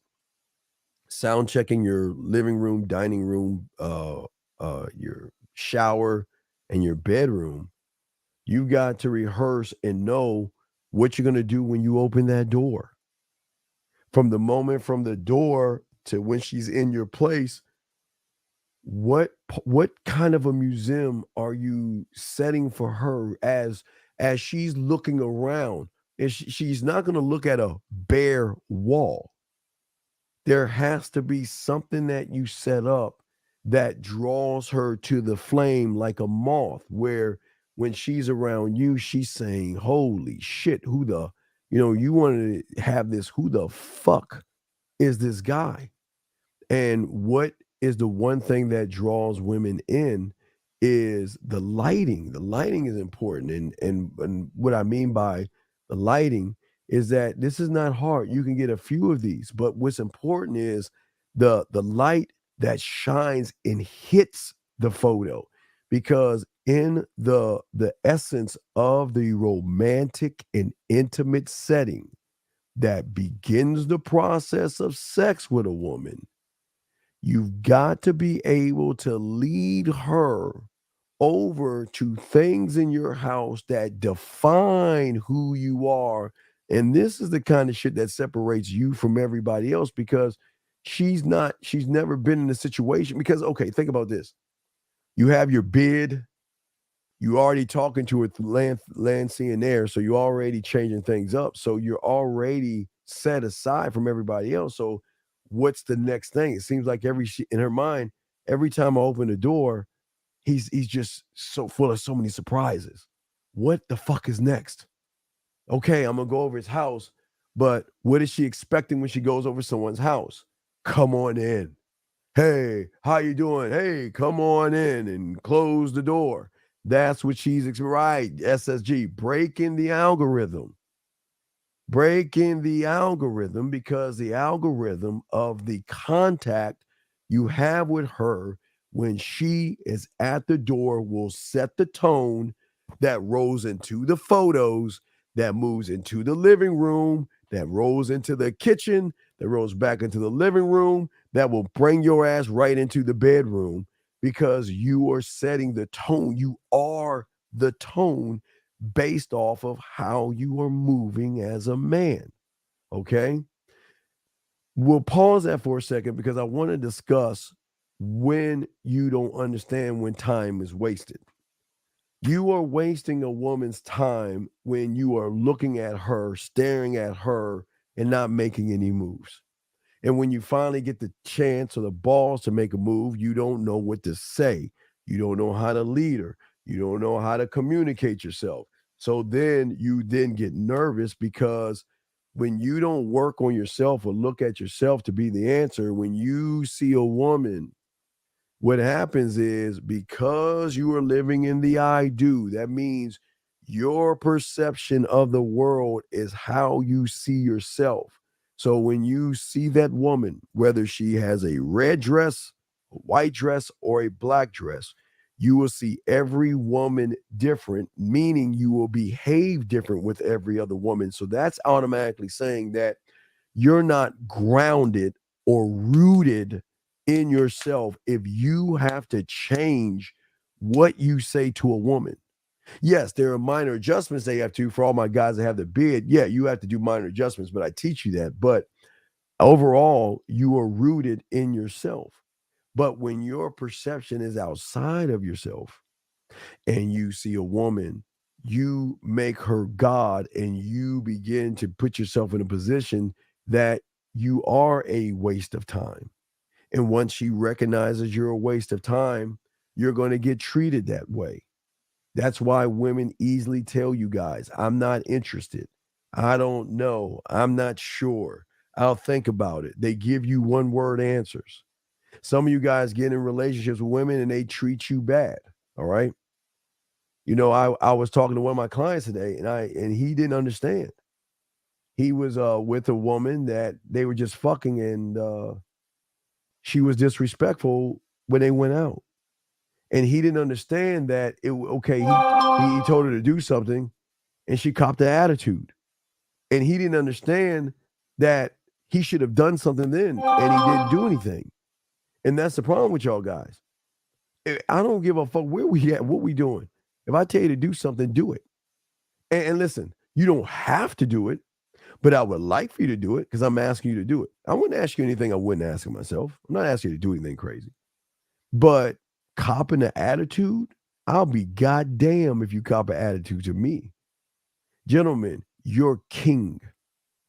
sound checking your living room, dining room, your shower, and your bedroom. You got to rehearse and know what you're going to do when you open that door. From the moment from the door to when she's in your place, what kind of a museum are you setting for her as she's looking around? And she's not going to look at a bare wall. There has to be something that you set up that draws her to the flame like a moth, where when she's around you, she's saying, holy shit, who the, you want to have this, who the fuck is this guy? And what is the one thing that draws women in is the lighting. The lighting is important. And what I mean by the lighting is that this is not hard. You can get a few of these, but what's important is the light that shines and hits the photo, because in the essence of the romantic and intimate setting that begins the process of sex with a woman, you've got to be able to lead her over to things in your house that define who you are. And this is the kind of shit that separates you from everybody else, because she's never been in a situation. Because, okay, think about this. You have your bid, you already talking to her through land, sea, and air. So you're already changing things up. So you're already set aside from everybody else. So what's the next thing? It seems like in her mind, every time I open the door, he's just so full of so many surprises. What the fuck is next? Okay, I'm gonna go over his house, but what is she expecting when she goes over someone's house? Come on in. Hey, how you doing? Hey, come on in and close the door. That's what she's right. SSG, breaking the algorithm. Breaking the algorithm, because the algorithm of the contact you have with her when she is at the door will set the tone that rolls into the photos, that moves into the living room, that rolls into the kitchen, that rolls back into the living room, that will bring your ass right into the bedroom, because you are setting the tone. You are the tone based off of how you are moving as a man. Okay? We'll pause that for a second, because I want to discuss when you don't understand when time is wasted. You are wasting a woman's time when you are looking at her, staring at her, and not making any moves. And when you finally get the chance or the balls to make a move, you don't know what to say. You don't know how to lead her. You don't know how to communicate yourself. So then you get nervous, because when you don't work on yourself or look at yourself to be the answer, when you see a woman, what happens is, because you are living in the I do, that means your perception of the world is how you see yourself. So when you see that woman, whether she has a red dress, a white dress, or a black dress, you will see every woman different, meaning you will behave different with every other woman. So that's automatically saying that you're not grounded or rooted in yourself if you have to change what you say to a woman. Yes, there are minor adjustments they have to. For all my guys that have the beard, yeah, you have to do minor adjustments, but I teach you that. But overall, you are rooted in yourself. But when your perception is outside of yourself and you see a woman, you make her God, and you begin to put yourself in a position that you are a waste of time. And once she recognizes you're a waste of time, you're going to get treated that way. That's why women easily tell you guys, I'm not interested. I don't know. I'm not sure. I'll think about it. They give you one word answers. Some of you guys get in relationships with women and they treat you bad. All right. You know, I was talking to one of my clients today and he didn't understand. He was with a woman that they were just fucking and she was disrespectful when they went out. And he didn't understand that he told her to do something and she copped the attitude. And he didn't understand that he should have done something then and he didn't do anything. And that's the problem with y'all guys. I don't give a fuck where we at, what we doing. If I tell you to do something, do it. And listen, you don't have to do it, but I would like for you to do it because I'm asking you to do it. I wouldn't ask you anything I wouldn't ask myself. I'm not asking you to do anything crazy. But copping the attitude, I'll be goddamn if you cop an attitude to me. Gentlemen, you're king,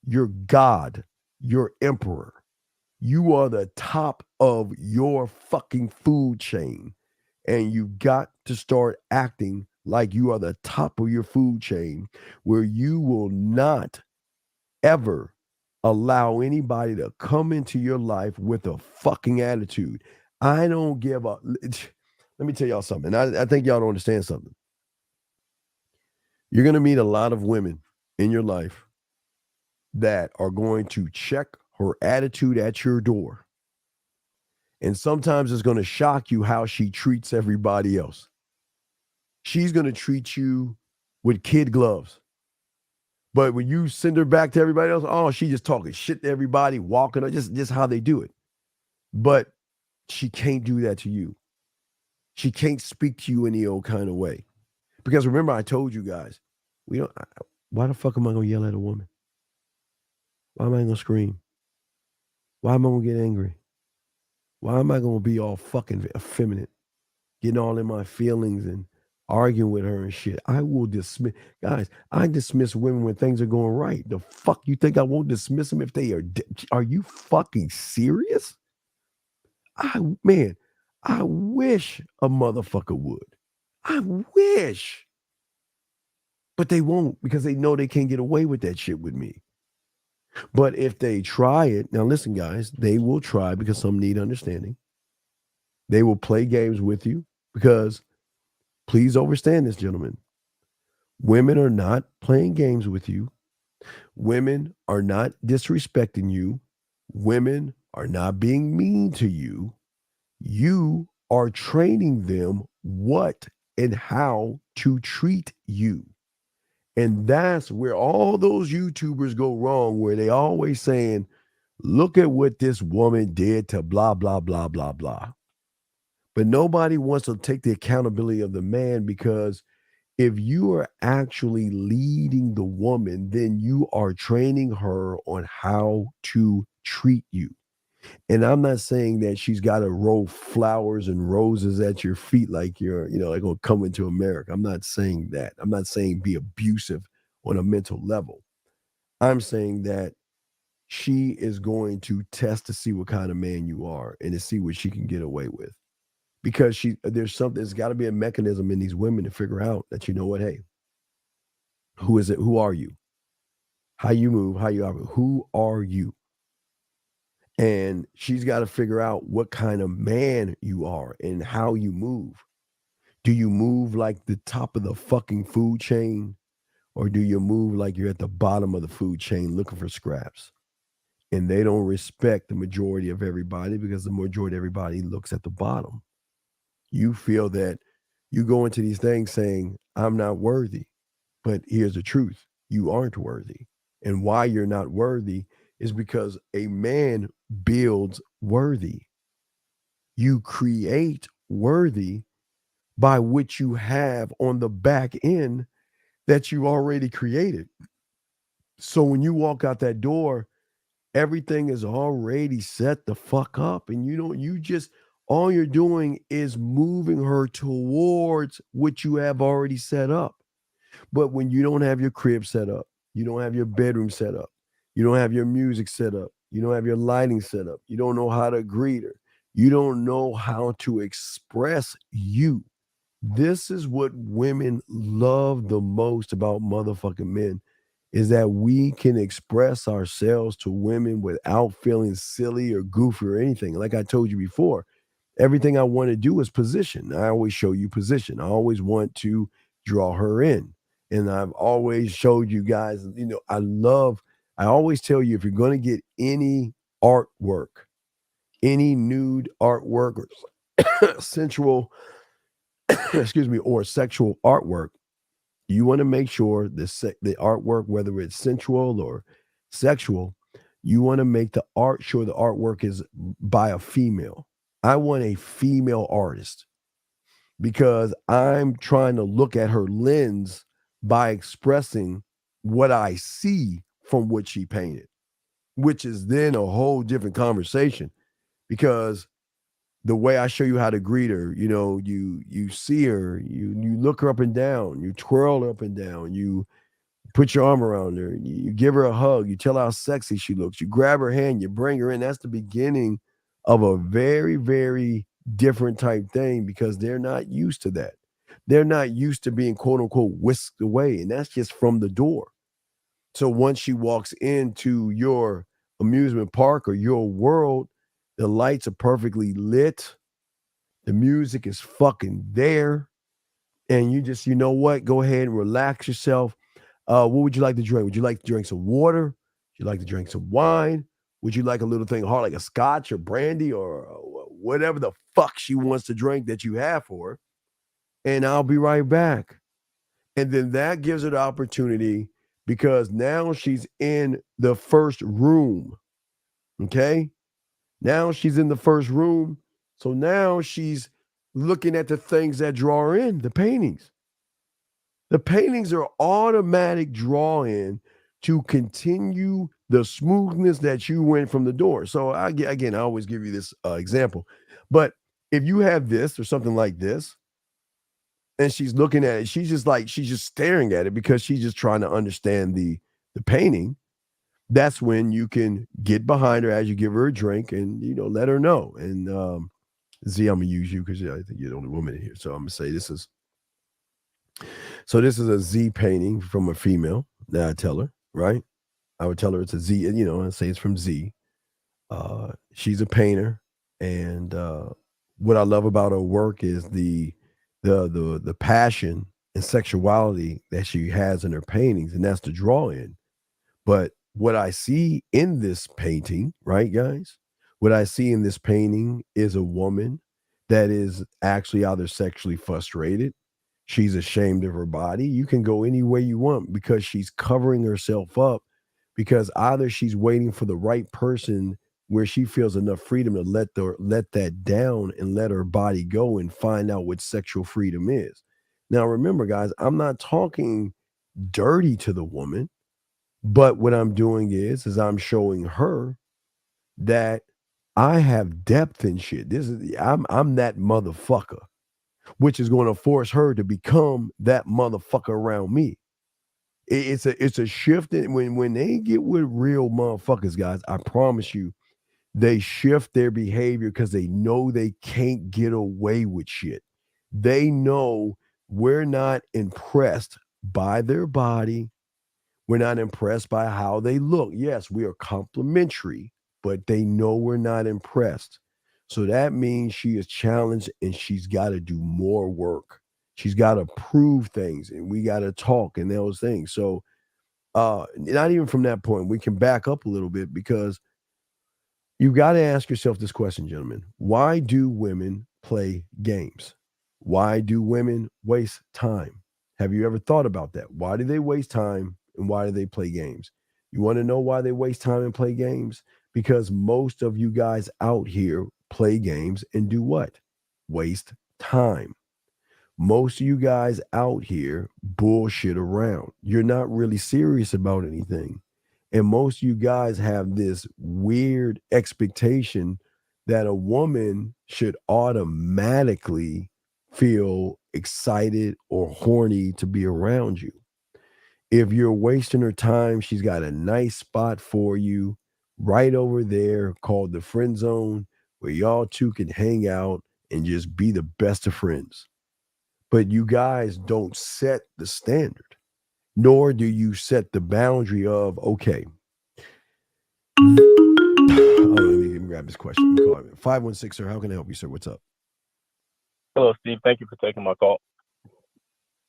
you're God, you're emperor. You are the top of your fucking food chain. And you got to start acting like you are the top of your food chain, where you will not ever allow anybody to come into your life with a fucking attitude. I don't give a... Let me tell y'all something. I think y'all don't understand something. You're going to meet a lot of women in your life that are going to check her attitude at your door. And sometimes it's going to shock you how she treats everybody else. She's going to treat you with kid gloves. But when you send her back to everybody else, oh, she just talking shit to everybody, walking, just how they do it. But she can't do that to you. She can't speak to you any old kind of way. Because remember, I told you guys, why the fuck am I going to yell at a woman? Why am I going to scream? Why am I going to get angry? Why am I going to be all fucking effeminate, getting all in my feelings and arguing with her and shit? I will dismiss, guys, I dismiss women when things are going right. The fuck you think I won't dismiss them if they are you fucking serious? I wish a motherfucker would. I wish. But they won't because they know they can't get away with that shit with me. But if they try it, now listen, guys, they will try because some need understanding. They will play games with you because, please understand this, gentlemen. Women are not playing games with you. Women are not disrespecting you. Women are not being mean to you. You are training them what and how to treat you. And that's where all those YouTubers go wrong, where they always saying, look at what this woman did to blah, blah, blah, blah, blah. But nobody wants to take the accountability of the man, because if you are actually leading the woman, then you are training her on how to treat you. And I'm not saying that she's got to roll flowers and roses at your feet like you're, like going to come into America. I'm not saying that. I'm not saying be abusive on a mental level. I'm saying that she is going to test to see what kind of man you are and to see what she can get away with. Because there's got to be a mechanism in these women to figure out that, you know what, hey, who is it? Who are you? How you move, how you operate. Who are you? And she's got to figure out what kind of man you are and how you move. Do you move like the top of the fucking food chain? Or do you move like you're at the bottom of the food chain looking for scraps? And they don't respect the majority of everybody because the majority of everybody looks at the bottom. You feel that you go into these things saying, I'm not worthy. But here's the truth. You aren't worthy. And why you're not worthy is because a man builds worthy. You create worthy by what you have on the back end that you already created. So when you walk out that door, everything is already set the fuck up. And all you're doing is moving her towards what you have already set up. But when you don't have your crib set up, you don't have your bedroom set up, You don't have your music set up. You don't have your lighting set up. You don't know how to greet her. You don't know how to express you. This is what women love the most about motherfucking men, is that we can express ourselves to women without feeling silly or goofy or anything. Like I told you before, everything I want to do is position. I always show you position. I always want to draw her in. And I've always showed you guys, I always tell you, if you're going to get any artwork, any nude artwork or sensual, or sexual artwork, you want to make sure the artwork, whether it's sensual or sexual, you want to make the artwork is by a female. I want a female artist because I'm trying to look at her lens by expressing what I see from what she painted, which is then a whole different conversation, because the way I show you how to greet her, you see her, you look her up and down, you twirl her up and down, you put your arm around her, you give her a hug, you tell her how sexy she looks, you grab her hand, you bring her in. That's the beginning of a very, very different type thing, because they're not used to that. They're not used to being quote unquote whisked away. And that's just from the door. So once she walks into your amusement park or your world, the lights are perfectly lit. The music is fucking there. And you just, go ahead and relax yourself. What would you like to drink? Would you like to drink some water? Would you like to drink some wine? Would you like a little thing hard, like a scotch or brandy or whatever the fuck she wants to drink that you have for her? And I'll be right back. And then that gives her the opportunity, because now she's in the first room. Okay? Now she's in the first room. So now she's looking at the things that draw her in, the paintings. The paintings are automatic draw in to continue the smoothness that you went from the door. So I always give you this example. But if you have this or something like this, and she's looking at it, she's just staring at it because she's just trying to understand the painting. That's when you can get behind her as you give her a drink and, let her know. And Z, I'm going to use you because I think you're the only woman in here. So I'm going to say this is a Z painting from a female that I tell her, right? I would tell her it's a Z, and, I say it's from Z. She's a painter. And what I love about her work is the passion and sexuality that she has in her paintings, and that's the draw in. But what I see in this painting, right, guys? What I see in this painting is a woman that is actually either sexually frustrated. She's ashamed of her body. You can go any way you want because she's covering herself up, because either she's waiting for the right person where she feels enough freedom to let that down and let her body go and find out what sexual freedom is. Now, remember, guys, I'm not talking dirty to the woman. But what I'm doing is I'm showing her that I have depth in shit. I'm that motherfucker, which is going to force her to become that motherfucker around me. It's a shift when they get with real motherfuckers, guys. I promise you, they shift their behavior because they know they can't get away with shit. They know we're not impressed by their body. We're not impressed by how they look. Yes, we are complimentary, but they know we're not impressed. So that means she is challenged and she's got to do more work. She's got to prove things, and we got to talk and those things. So not even from that point, we can back up a little bit, because you got to ask yourself this question, gentlemen. Why do women play games? Why do women waste time? Have you ever thought about that? Why do they waste time? And why do they play games? You want to know why they waste time and play games? Because most of you guys out here play games and do what? Waste time. Most of you guys out here bullshit around. You're not really serious about anything. And most of you guys have this weird expectation that a woman should automatically feel excited or horny to be around you. If you're wasting her time, she's got a nice spot for you right over there called the friend zone where y'all two can hang out and just be the best of friends. But you guys don't set the standard, nor do you set the boundary of, okay. Oh, let me grab this question. 516, sir. How can I help you, sir? What's up? Hello, Steve. Thank you for taking my call.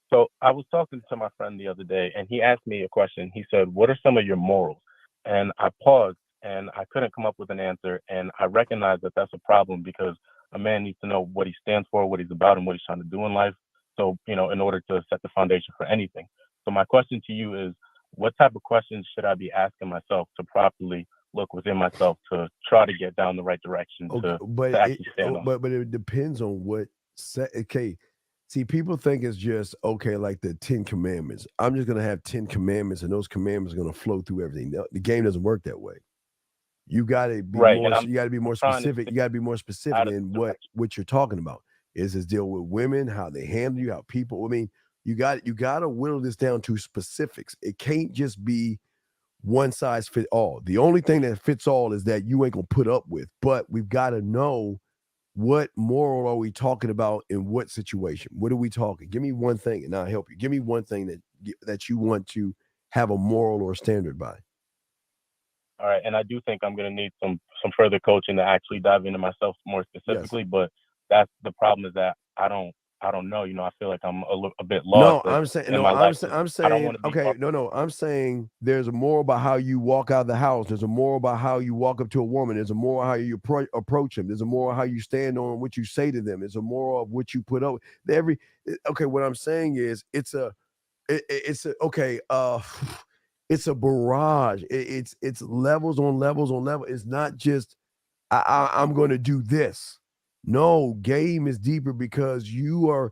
So I was talking to my friend the other day, and he asked me a question. He said, what are some of your morals? And I paused, and I couldn't come up with an answer. And I recognize that that's a problem because a man needs to know what he stands for, what he's about, and what he's trying to do in life. So, in order to set the foundation for anything. So my question to you is, what type of questions should I be asking myself to properly look within myself to try to get down the right direction to actually stand on? But it depends on what set. Okay, see, people think it's just okay, like the 10 Commandments. I'm just gonna have 10 commandments, and those commandments are gonna flow through everything. The game doesn't work that way. You gotta be more. You gotta be more specific. You gotta be more specific in what you're talking about. Is this deal with women, how they handle you, how people. I mean, you got to whittle this down to specifics. It can't just be one size fit all. The only thing that fits all is that you ain't gonna put up with. But we've got to know what moral are we talking about in what situation. What are we talking? Give me one thing, and I'll help you. Give me one thing that you want to have a moral or standard by. All right, and I do think I'm going to need some further coaching to actually dive into myself more specifically. Yes. But that's the problem is that I don't know. I feel like I'm a bit lost. I'm saying there's a moral about how you walk out of the house. There's a moral about how you walk up to a woman. There's a moral how you approach them. There's a moral how you stand on what you say to them. There's a moral of what you put up. What I'm saying is it's a barrage. It's levels on levels on levels. It's not just I'm going to do this. No, game is deeper because you are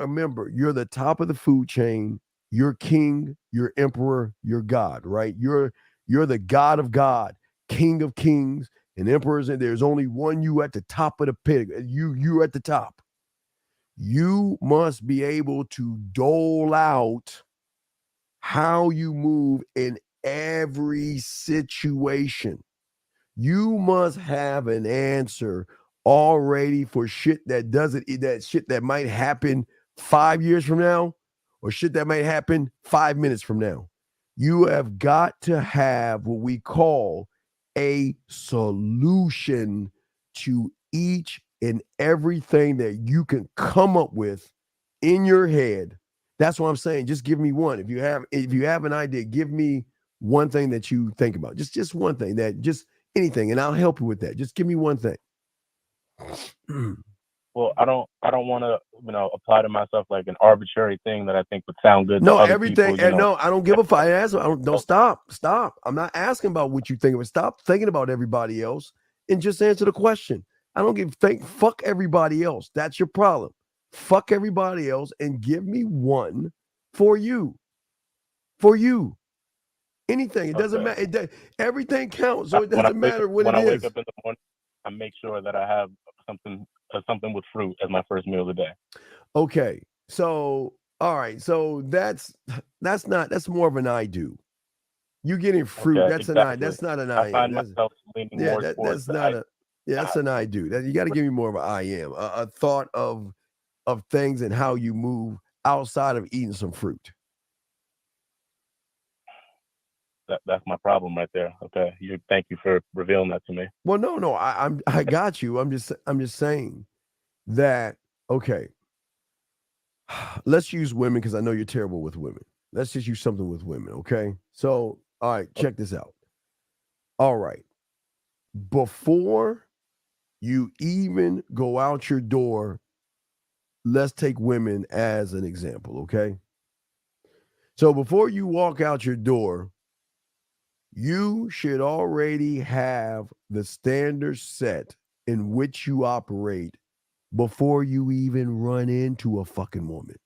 a member. You're the top of the food chain. You're king. You're emperor. You're God. Right? You're the God of God, King of kings, and emperors. And there's only one you at the top of the pig. You're at the top. You must be able to dole out how you move in every situation. You must have an answer already for shit that might happen 5 years from now or shit that might happen 5 minutes from now. You have got to have what we call a solution to each and everything that you can come up with in your head. That's what I'm saying. Just give me one. If you have an idea, give me one thing that you think about. Just one thing, just anything, and I'll help you with that. Just give me one thing. Well, I don't want to, apply to myself like an arbitrary thing that I think would sound good. No, to other everything. People, No, I don't give a fuck. Don't stop. I'm not asking about what you think of it. Stop thinking about everybody else and just answer the question. I don't fuck everybody else. That's your problem. Fuck everybody else and give me one for you. For you. Anything. It doesn't matter. Everything counts, so it doesn't matter what it is. When I wake up in the morning, I make sure that I have something with fruit as my first meal of the day. Okay. So, all right. So that's more of an I do. You getting fruit. Okay, that's exactly. an I. That's not an I. I find myself leaning more towards that's an I do. You got to give me more of an I am. A thought of things and how you move outside of eating some fruit. That's my problem right there. Okay, thank you for revealing that to me. Well, no, I got you. I'm just saying that. Okay, let's use women because I know you're terrible with women. Let's just use something with women. Okay, so all right, check this out. All right, before you even go out your door, let's take women as an example. Okay, so before you walk out your door, you should already have the standard set in which you operate before you even run into a fucking woman.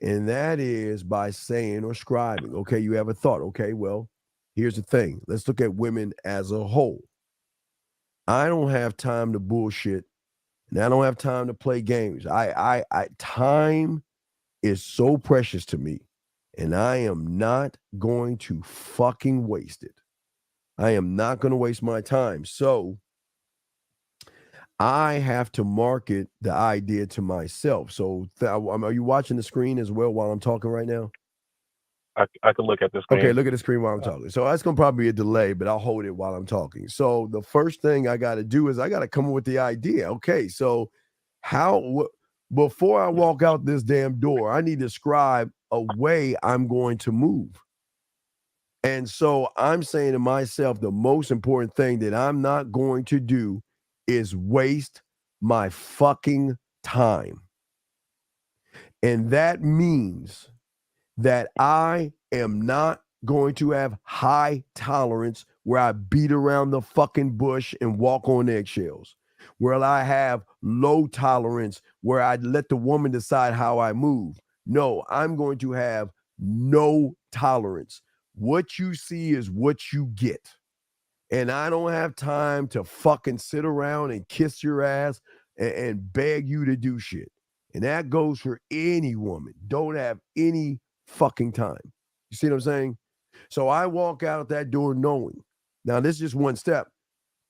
And that is by saying or scribing. Okay, you have a thought. Okay, well, here's the thing. Let's look at women as a whole. I don't have time to bullshit, and I don't have time to play games. Time is so precious to me. And I am not going to fucking waste it. I am not going to waste my time. So I have to market the idea to myself. So are you watching the screen as well while I'm talking right now? I can look at the screen. Okay, look at the screen while I'm talking. So that's going to probably be a delay, but I'll hold it while I'm talking. So the first thing I got to do is I got to come up with the idea. Okay, so before I walk out this damn door, I need to describe a way I'm going to move. And so I'm saying to myself, the most important thing that I'm not going to do is waste my fucking time. And that means that I am not going to have high tolerance where I beat around the fucking bush and walk on eggshells. Where I have low tolerance where I let the woman decide how I move. No, I'm going to have no tolerance. What you see is what you get. And I don't have time to fucking sit around and kiss your ass and beg you to do shit. And that goes for any woman. Don't have any fucking time. You see what I'm saying? So I walk out that door knowing. Now, this is just one step.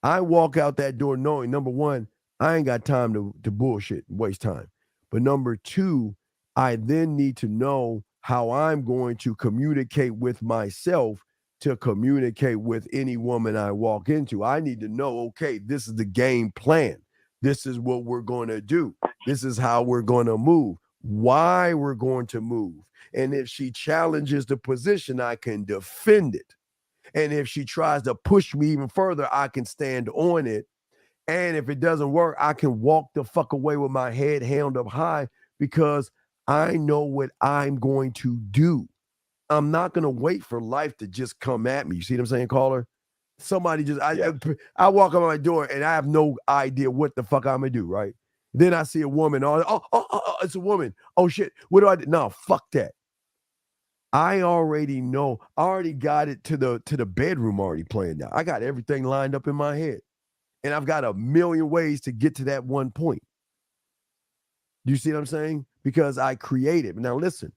I walk out that door knowing, number one, I ain't got time to bullshit and waste time. But number two, I then need to know how I'm going to communicate with myself to communicate with any woman I walk into. I need to know, okay, this is the game plan. This is what we're going to do. This is how we're going to move, why we're going to move. And if she challenges the position, I can defend it. And if she tries to push me even further, I can stand on it. And if it doesn't work, I can walk the fuck away with my head held up high because I know what I'm going to do. I'm not going to wait for life to just come at me. You see what I'm saying, caller? Somebody just, I walk out my door and I have no idea what the fuck I'm going to do, right? Then I see a woman. Oh, it's a woman. Oh, shit. What do I do? No, fuck that. I already know. I already got it to the bedroom already planned out. I got everything lined up in my head. And I've got a million ways to get to that one point. Do you see what I'm saying? Because I created. Now, listen,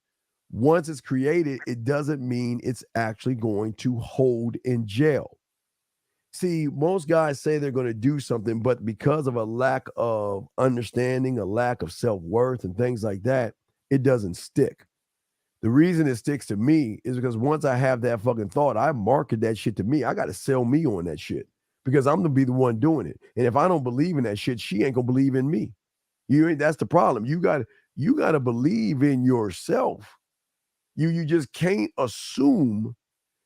once it's created, it doesn't mean it's actually going to hold in jail. See, most guys say they're going to do something, but because of a lack of understanding, a lack of self-worth and things like that, it doesn't stick. The reason it sticks to me is because once I have that fucking thought, I market that shit to me. I got to sell me on that shit because I'm going to be the one doing it. And if I don't believe in that shit, she ain't going to believe in me. That's the problem. You got to believe in yourself. You just can't assume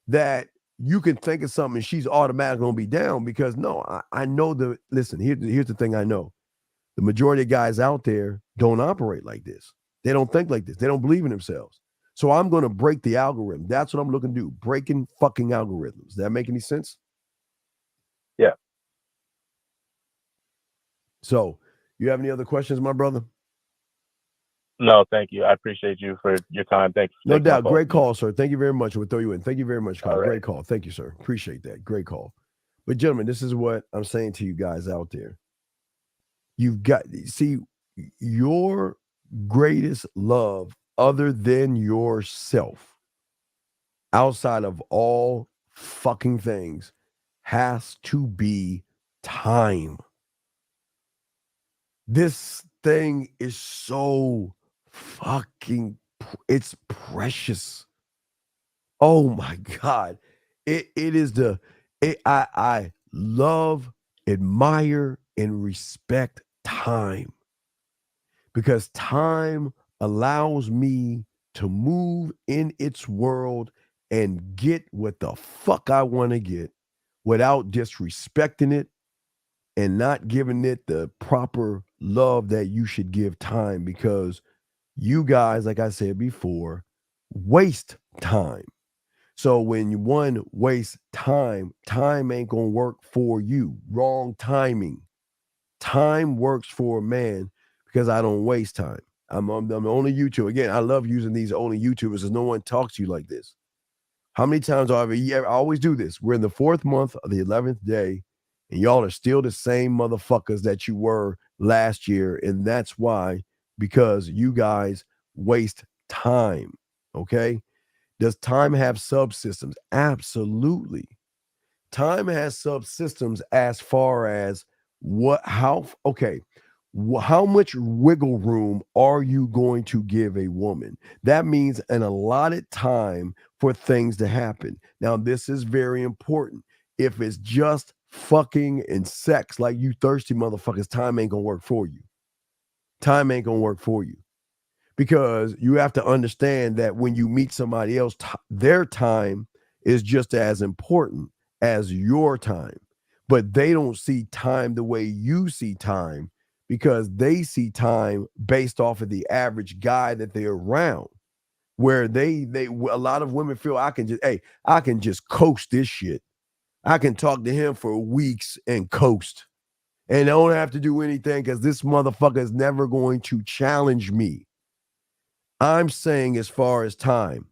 that you can think of something and she's automatically going to be down because no, I know listen, here's the thing I know. The majority of guys out there don't operate like this. They don't think like this. They don't believe in themselves. So I'm going to break the algorithm. That's what I'm looking to do. Breaking fucking algorithms. Does that make any sense? Yeah. So you have any other questions, my brother? No, thank you. I appreciate you for your time. Thanks. No doubt. Great call, sir. Thank you very much. We'll throw you in. Thank you very much, Carl. Right. Great call. Thank you, sir. Appreciate that. Great call. But gentlemen, this is what I'm saying to you guys out there. You've got, see, your greatest love other than yourself, outside of all fucking things, has to be time. This thing is so fucking, it's precious. Oh my God. I love, admire, and respect time because time allows me to move in its world and get what the fuck I want to get without disrespecting it and not giving it the proper love that you should give time because you guys, like I said before, waste time. So when one wastes time, time ain't going to work for you. Wrong timing. Time works for a man because I don't waste time. I'm only YouTuber. Again, I love using these only YouTubers because no one talks to you like this. How many times I always do this? We're in the 4th month of the 11th day, and y'all are still the same motherfuckers that you were last year. And that's why, because you guys waste time. Okay. Does time have subsystems? Absolutely. Time has subsystems as far as how much wiggle room are you going to give a woman? That means an allotted time for things to happen. Now, this is very important. If it's just fucking and sex, like you thirsty motherfuckers, time ain't gonna work for you. Time ain't gonna work for you. Because you have to understand that when you meet somebody else, their time is just as important as your time. But they don't see time the way you see time, because they see time based off of the average guy that they're around, where they a lot of women feel I can just coast this shit. I can talk to him for weeks and coast, and I don't have to do anything because this motherfucker is never going to challenge me. I'm saying, as far as time,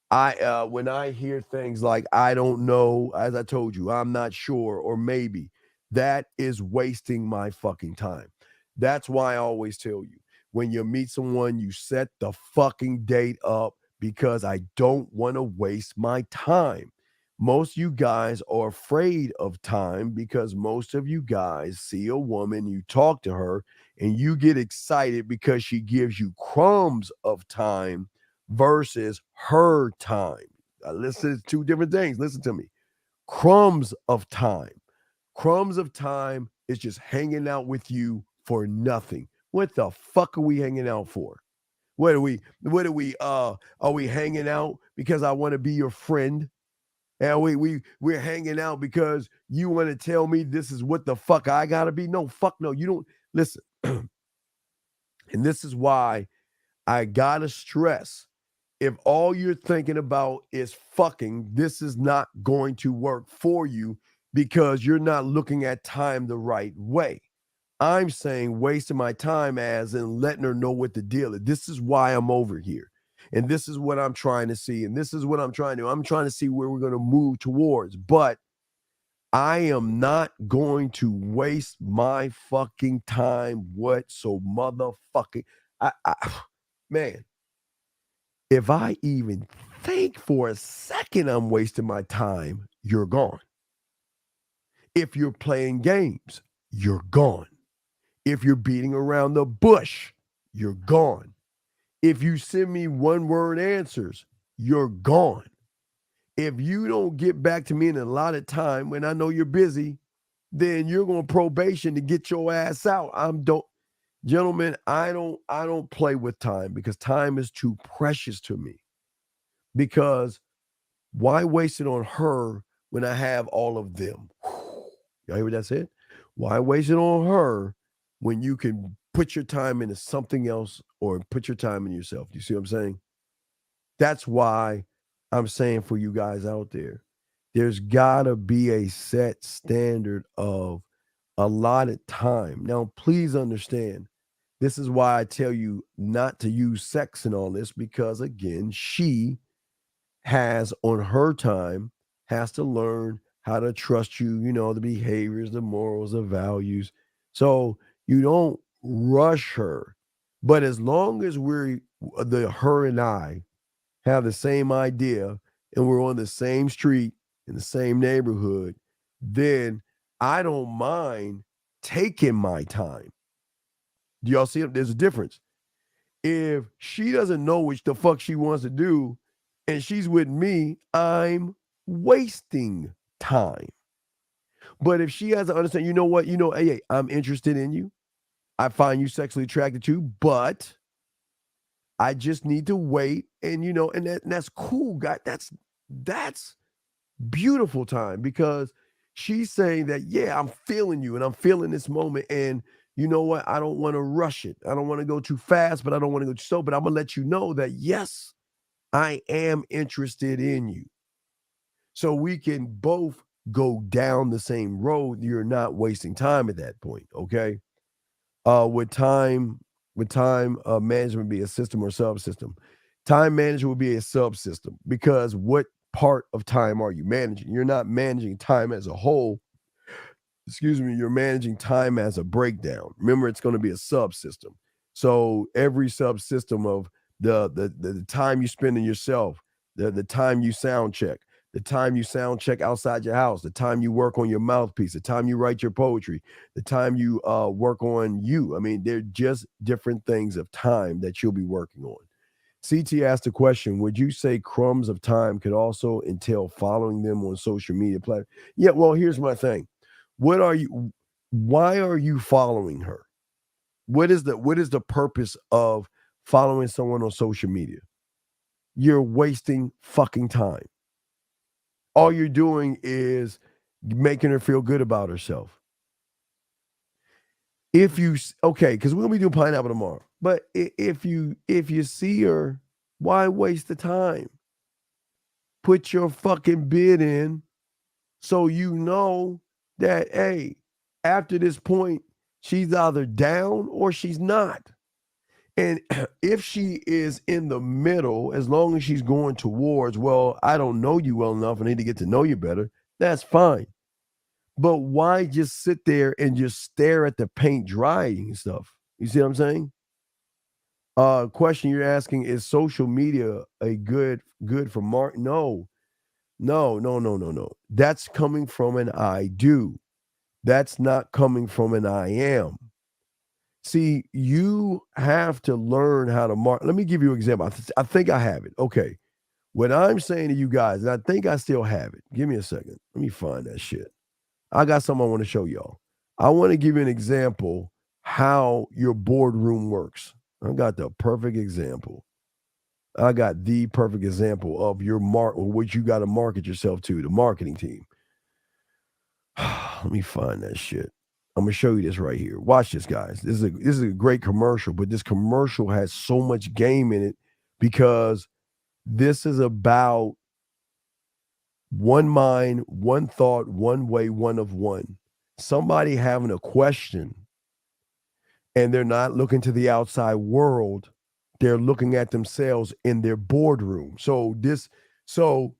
when I hear things like I don't know, as I told you, I'm not sure, or maybe, that is wasting my fucking time. That's why I always tell you, when you meet someone, you set the fucking date up, because I don't want to waste my time. Most of you guys are afraid of time because most of you guys see a woman, you talk to her, and you get excited because she gives you crumbs of time versus her time. Listen, it's two different things. Listen to me. Crumbs of time. Crumbs of time is just hanging out with you for nothing. What the fuck are we hanging out for? Are we hanging out because I want to be your friend? And we're hanging out because you want to tell me this is what the fuck I gotta be? No, fuck no. You don't listen. And this is why I gotta stress, if all you're thinking about is fucking, this is not going to work for you, because you're not looking at time the right way. I'm saying wasting my time as in letting her know what the deal is. This is why I'm over here. And this is what I'm trying to see. And this is what I'm trying to see where we're going to move towards. But I am not going to waste my fucking time. Motherfucking, man, if I even think for a second I'm wasting my time, you're gone. If you're playing games, you're gone. If you're beating around the bush, you're gone. If you send me one-word answers, you're gone. If you don't get back to me in a lot of time when I know you're busy, then you're going probation to get your ass out. Gentlemen, I don't play with time, because time is too precious to me. Because why waste it on her when I have all of them? Y'all hear what that said? Why waste it on her when you can put your time into something else, or put your time in yourself? You see what I'm saying? That's why I'm saying, for you guys out there, there's gotta be a set standard of allotted time. Now, please understand, this is why I tell you not to use sex in all this, because again, she has on her time, has to learn how to trust you, the behaviors, the morals, the values. So you don't rush her. But as long as her and I have the same idea, and we're on the same street in the same neighborhood, then I don't mind taking my time. Do y'all see? There's a difference. If she doesn't know what the fuck she wants to do and she's with me, I'm wasting time. But if she has to understand, you know what? Hey, I'm interested in you. I find you sexually attracted to, but I just need to wait. And, and that's cool, guy. That's beautiful time, because she's saying that, yeah, I'm feeling you and I'm feeling this moment. And you know what? I don't want to rush it. I don't want to go too fast, but I don't want to go too slow. But I'm going to let you know that, yes, I am interested in you. So we can both go down the same road. You're not wasting time at that point, okay? Would time management be a system or subsystem? Time management would be a subsystem, because what part of time are you managing? You're not managing time as a whole. Excuse me, you're managing time as a breakdown. Remember, it's going to be a subsystem. So every subsystem of the time you spend in yourself, The time you sound check, the time you sound check outside your house, the time you work on your mouthpiece, the time you write your poetry, the time you work on you. I mean, they're just different things of time that you'll be working on. CT asked a question, would you say crumbs of time could also entail following them on social media platforms? Yeah, well, here's my thing. Why are you following her? What is the purpose of following someone on social media? You're wasting fucking time. All you're doing is making her feel good about herself. Because we're gonna be doing pineapple tomorrow. But if you see her, why waste the time? Put your fucking bid in so you know that, hey, after this point, she's either down or she's not. And if she is in the middle, as long as she's going towards, well, I don't know you well enough, I need to get to know you better, that's fine. But why just sit there and just stare at the paint drying and stuff? You see what I'm saying? Question you're asking, is social media a good for Mark? No. That's coming from an I do. That's not coming from an I am. See, you have to learn how to mark. Let me give you an example. I think I have it. Okay. What I'm saying to you guys, and I think I still have it. Give me a second. Let me find that shit. I got something I want to show y'all. I want to give you an example how your boardroom works. I got the perfect example. I got the perfect example of your what you got to market yourself to, the marketing team. Let me find that shit. I'm gonna show you this right here. Watch this, guys. This is a great commercial, but this commercial has so much game in it because this is about one mind, one thought, one way, one of one. Somebody having a question and they're not looking to the outside world. They're looking at themselves in their boardroom. So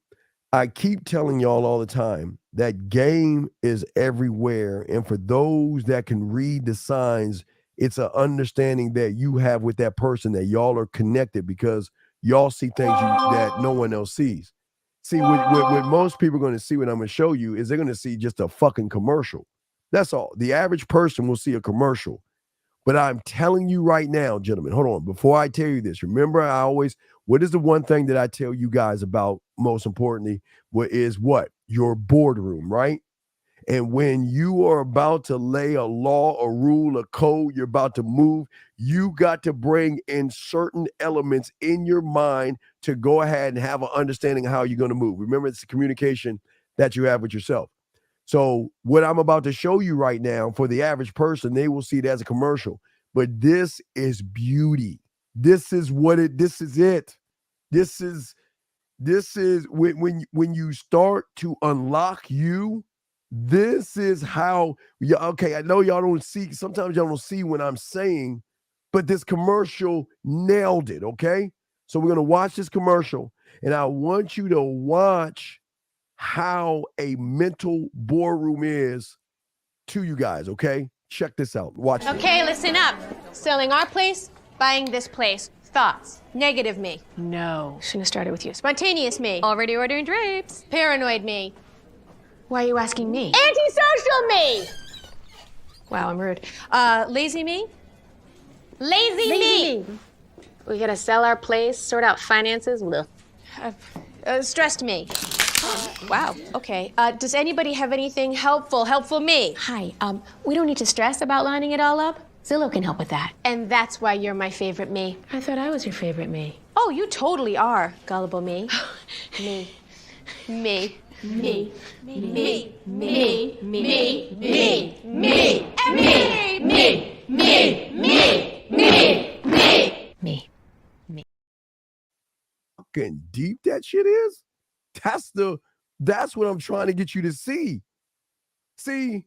I keep telling y'all all the time that game is everywhere. And for those that can read the signs, it's an understanding that you have with that person that y'all are connected because y'all see things that no one else sees. See, what most people are going to see, what I'm going to show you, is they're going to see just a fucking commercial. That's all. The average person will see a commercial. But I'm telling you right now, gentlemen, hold on. Before I tell you this, remember, what is the one thing that I tell you guys about, most importantly, what? Your boardroom, right? And when you are about to lay a law, a rule, a code, you're about to move, you got to bring in certain elements in your mind to go ahead and have an understanding of how you're going to move. Remember, it's the communication that you have with yourself. So what I'm about to show you right now, for the average person, they will see it as a commercial. But this is beauty. This is it. This is when you start to unlock you. This is how, okay, I know y'all don't see, sometimes y'all don't see what I'm saying, but this commercial nailed it, okay? So we're going to watch this commercial, and I want you to watch how a mental boardroom is to you guys, okay? Check this out. Watch this. Okay, listen up. Selling our place, buying this place. Thoughts. Negative me. No. Shouldn't have started with you. Spontaneous me. Already ordering drapes. Paranoid me. Why are you asking me? Antisocial me! Wow, I'm rude. Lazy me? Lazy me! We gotta sell our place, sort out finances. Stressed me. Wow, okay. Does anybody have anything helpful me? Hi, we don't need to stress about lining it all up. Zillow can help with that. And that's why you're my favorite me. I thought I was your favorite me. Oh, you totally are. Gullible me. Me. Me. Me. Me. Me. Me. Me. Me. Me. Me. Me. Me. Me. Me. Me. Me. Fucking deep that shit is. That's what I'm trying to get you to see. See,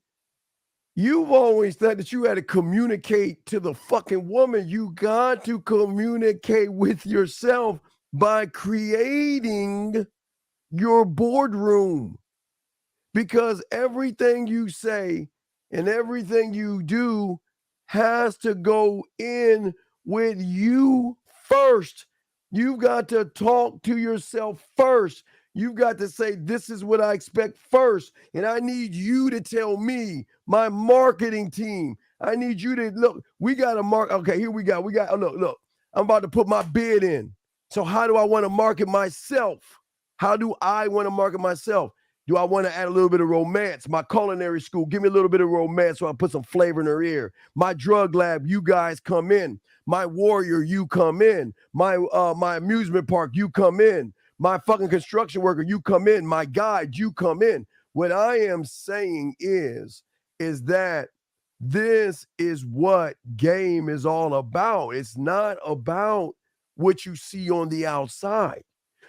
you've always thought that you had to communicate to the fucking woman. You got to communicate with yourself by creating your boardroom. Because everything you say and everything you do has to go in with you first. You've got to talk to yourself first. You've got to say, this is what I expect first. And I need you to tell me, my marketing team. I need you to look. We got a mark. Okay, here we go. Look. I'm about to put my bid in. So how do I want to market myself? How do I want to market myself? Do I want to add a little bit of romance? My culinary school, give me a little bit of romance so I put some flavor in her ear. My drug lab, you guys come in. My warrior, you come in. My amusement park, you come in. My fucking construction worker, you come in. My guide, you come in. What I am saying is that this is what game is all about. It's not about what you see on the outside.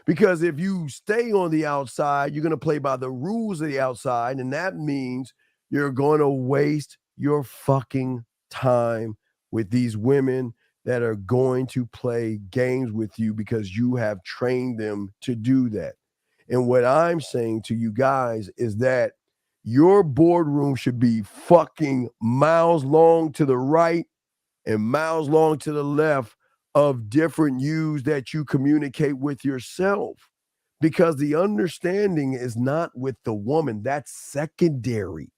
Because if you stay on the outside, you're going to play by the rules of the outside. And that means you're going to waste your fucking time with these women that are going to play games with you because you have trained them to do that. And what I'm saying to you guys is that your boardroom should be fucking miles long to the right and miles long to the left of different yous that you communicate with yourself, because the understanding is not with the woman. That's secondary.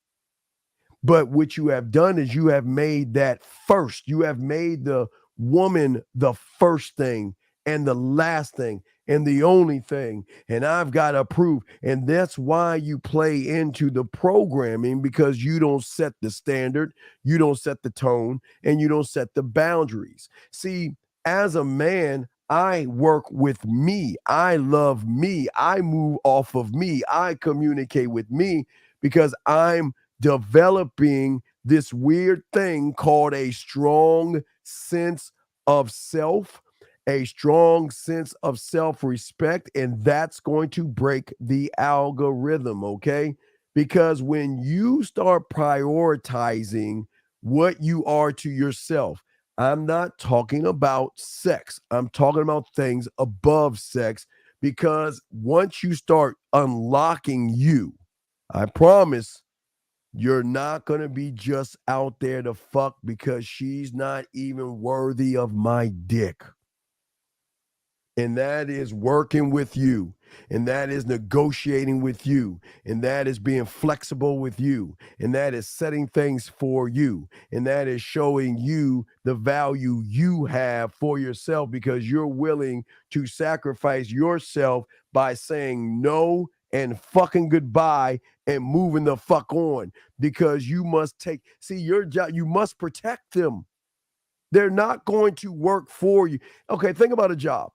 But what you have done is you have made that first. You have made the woman the first thing and the last thing and the only thing. And I've got to prove. And that's why you play into the programming, because you don't set the standard, you don't set the tone, and you don't set the boundaries. See, as a man, I work with me. I love me. I move off of me. I communicate with me because I'm developing this weird thing called a strong sense of self, a strong sense of self-respect, and that's going to break the algorithm, okay? Because when you start prioritizing what you are to yourself, I'm not talking about sex. I'm talking about things above sex, because once you start unlocking you, I promise you're not going to be just out there to fuck because she's not even worthy of my dick. And that is working with you. And that is negotiating with you. And that is being flexible with you. And that is setting things for you. And that is showing you the value you have for yourself, because you're willing to sacrifice yourself by saying no and fucking goodbye and moving the fuck on, because you must your job. You must protect them. They're not going to work for you. Okay, think about a job.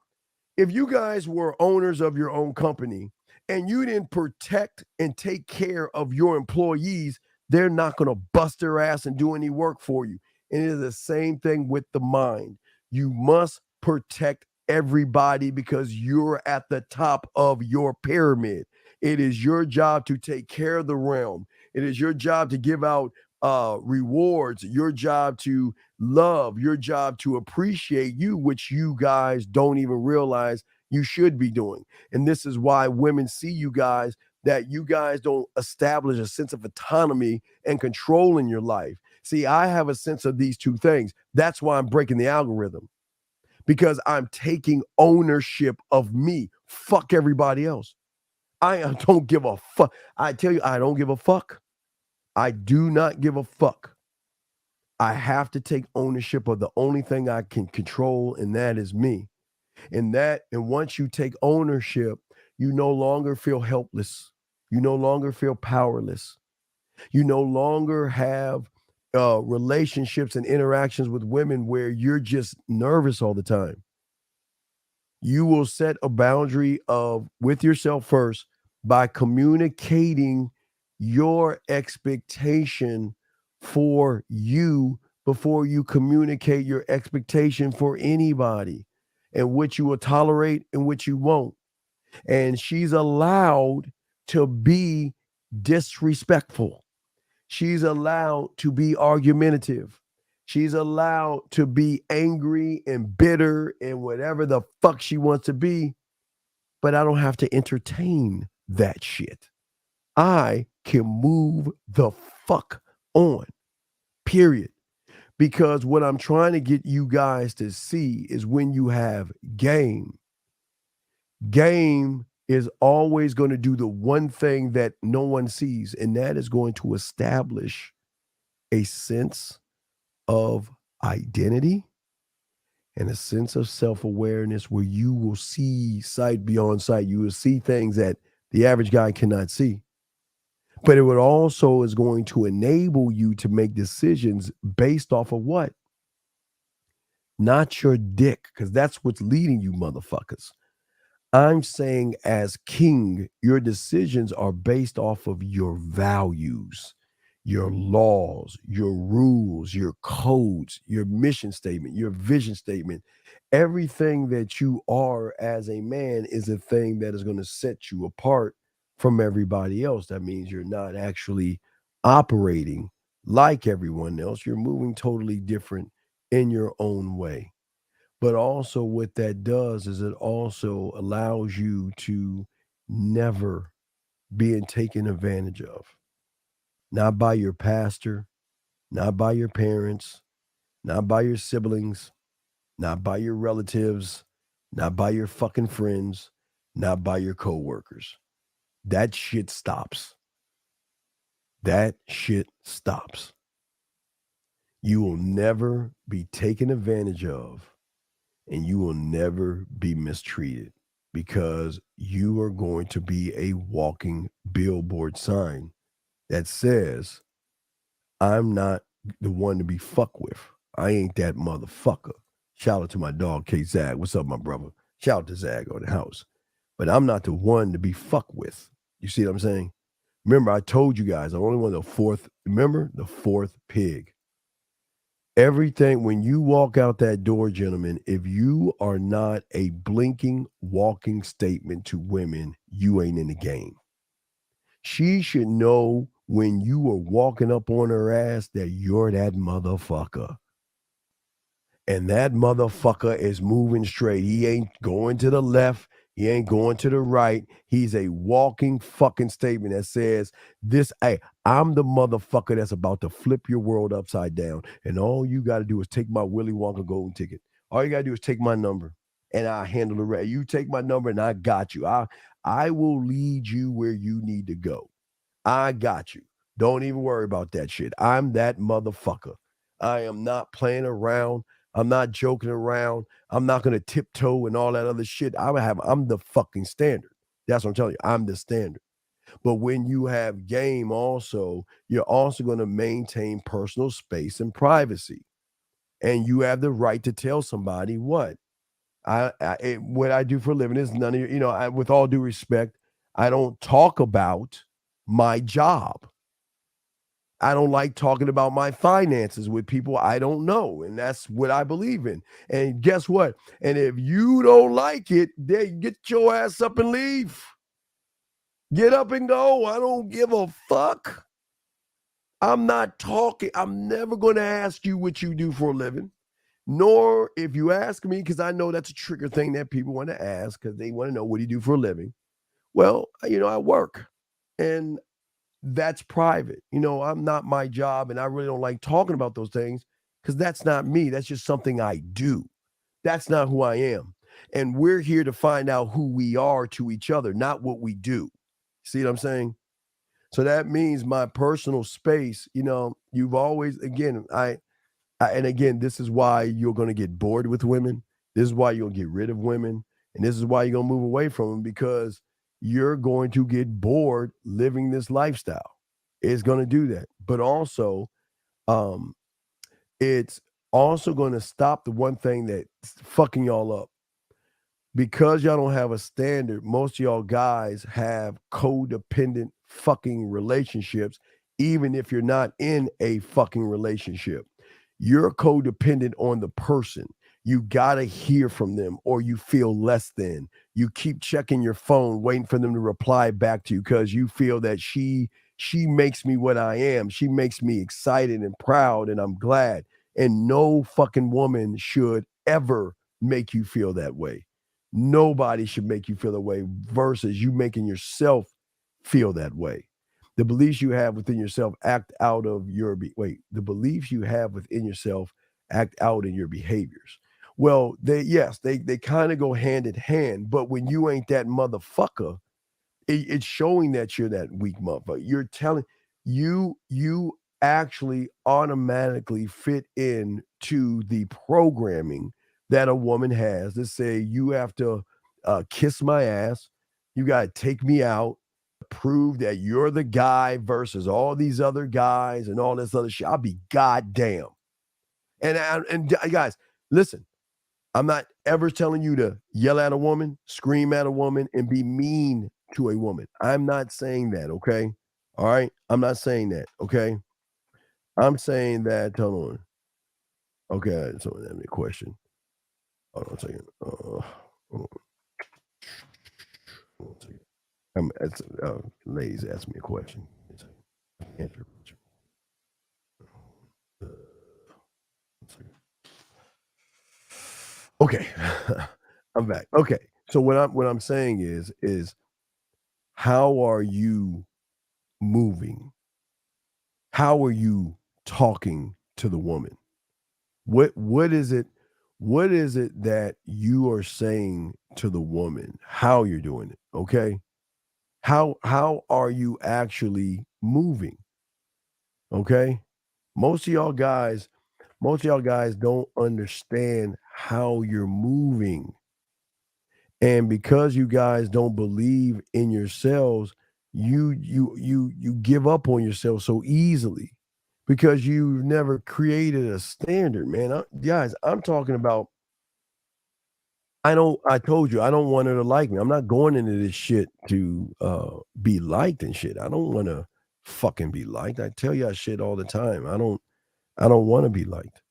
If you guys were owners of your own company and you didn't protect and take care of your employees, they're not going to bust their ass and do any work for you. And it is the same thing with the mind. You must protect everybody because you're at the top of your pyramid. It is your job to take care of the realm. It is your job to give out rewards, your job to love, your job to appreciate you, which you guys don't even realize you should be doing. And this is why women see you guys, that you guys don't establish a sense of autonomy and control in your life. See, I have a sense of these two things. That's why I'm breaking the algorithm, because I'm taking ownership of me. Fuck everybody else. I don't give a fuck. I tell you, I don't give a fuck. I do not give a fuck. I have to take ownership of the only thing I can control, and that is me. And once you take ownership, you no longer feel helpless. You no longer feel powerless. You no longer have relationships and interactions with women where you're just nervous all the time. You will set a boundary with yourself first by communicating your expectation for you before you communicate your expectation for anybody, and what you will tolerate and what you won't. And she's allowed to be disrespectful. She's allowed to be argumentative. She's allowed to be angry and bitter and whatever the fuck she wants to be. But I don't have to entertain that shit. I can move the fuck on, period. Because what I'm trying to get you guys to see is when you have game, Game is always going to do the one thing that no one sees, and that is going to establish a sense of identity and a sense of self-awareness where you will see sight beyond sight. You will see things that the average guy cannot see. But it would also is going to enable you to make decisions based off of what? Not your dick, because that's what's leading you motherfuckers. I'm saying as king, your decisions are based off of your values, your laws, your rules, your codes, your mission statement, your vision statement. Everything that you are as a man is a thing that is going to set you apart from everybody else. That means you're not actually operating like everyone else. You're moving totally different in your own way. But also what that does is it also allows you to never be taken advantage of. Not by your pastor, not by your parents, not by your siblings, not by your relatives, not by your fucking friends, not by your coworkers. That shit stops. That shit stops. You will never be taken advantage of, and you will never be mistreated, because you are going to be a walking billboard sign that says, I'm not the one to be fucked with. I ain't that motherfucker. Shout out to my dog, K Zag. What's up, my brother? Shout out to Zag on the house. But I'm not the one to be fucked with. You see what I'm saying? Remember, I told you guys, I'm only one of the fourth. Remember, the fourth pig. Everything, when you walk out that door, gentlemen, if you are not a blinking, walking statement to women, you ain't in the game. She should know when you are walking up on her ass that you're that motherfucker. And that motherfucker is moving straight. He ain't going to the left. He ain't going to the right. He's a walking fucking statement that says, hey, I'm the motherfucker that's about to flip your world upside down. And all you got to do is take my Willy Wonka golden ticket. All you got to do is take my number and I'll handle the rest. You take my number and I got you. I will lead you where you need to go. I got you. Don't even worry about that shit. I'm that motherfucker. I am not playing around. I'm not joking around. I'm not going to tiptoe and all that other shit. I'm the fucking standard. That's what I'm telling you. I'm the standard. But when you have game also, you're also going to maintain personal space and privacy. And you have the right to tell somebody what I do for a living is none of your, with all due respect, I don't talk about my job. I don't like talking about my finances with people I don't know. And that's what I believe in. And guess what? And if you don't like it, then get your ass up and leave. Get up and go. I don't give a fuck. I'm not talking. I'm never going to ask you what you do for a living. Nor if you ask me, because I know that's a trigger thing that people want to ask because they want to know what do you do for a living. Well, I work. And that's private. I'm not my job, and I really don't like talking about those things because that's not me. That's just something I do. That's not who I am. And we're here to find out who we are to each other, not what we do. See what I'm saying? So that means my personal space, you've always, again, and again, this is why you're going to get bored with women. This is why you'll get rid of women. And this is why you're going to move away from them, because you're going to get bored living this lifestyle. It's going to do that. But also, it's also going to stop the one thing that's fucking y'all up. Because y'all don't have a standard, most of y'all guys have codependent fucking relationships, even if you're not in a fucking relationship. You're codependent on the person. You got to hear from them or you feel less than. You keep checking your phone, waiting for them to reply back to you because you feel that she makes me what I am. She makes me excited and proud, and I'm glad. And no fucking woman should ever make you feel that way. Nobody should make you feel that way versus you making yourself feel that way. The beliefs you have within yourself act out of your the beliefs you have within yourself act out in your behaviors. Well, they kind of go hand in hand, but when you ain't that motherfucker, it's showing that you're that weak motherfucker. You're telling you actually automatically fit in to the programming that a woman has to say you have to kiss my ass, you got to take me out, prove that you're the guy versus all these other guys and all this other shit. I'll be goddamn. And guys, listen, I'm not ever telling you to yell at a woman, scream at a woman, and be mean to a woman. I'm not saying that, okay? All right? I'm not saying that, okay? I'm saying that, hold on. Okay, someone had me a question. Hold on a second. Hold on. Hold on a second. Ladies asked me a question. Okay, I'm back. Okay, so what I'm saying is how are you moving? How are you talking to the woman? What is it that you are saying to the woman? How you're doing it? Okay, how are you actually moving? Okay, most of y'all guys don't understand how you're moving. And because you guys don't believe in yourselves, you give up on yourself so easily because you've never created a standard, man. Guys, I'm talking about I told you I don't want her to like me. I'm not going into this shit to be liked and shit. I don't want to fucking be liked. I tell y'all shit all the time. I don't want to be liked.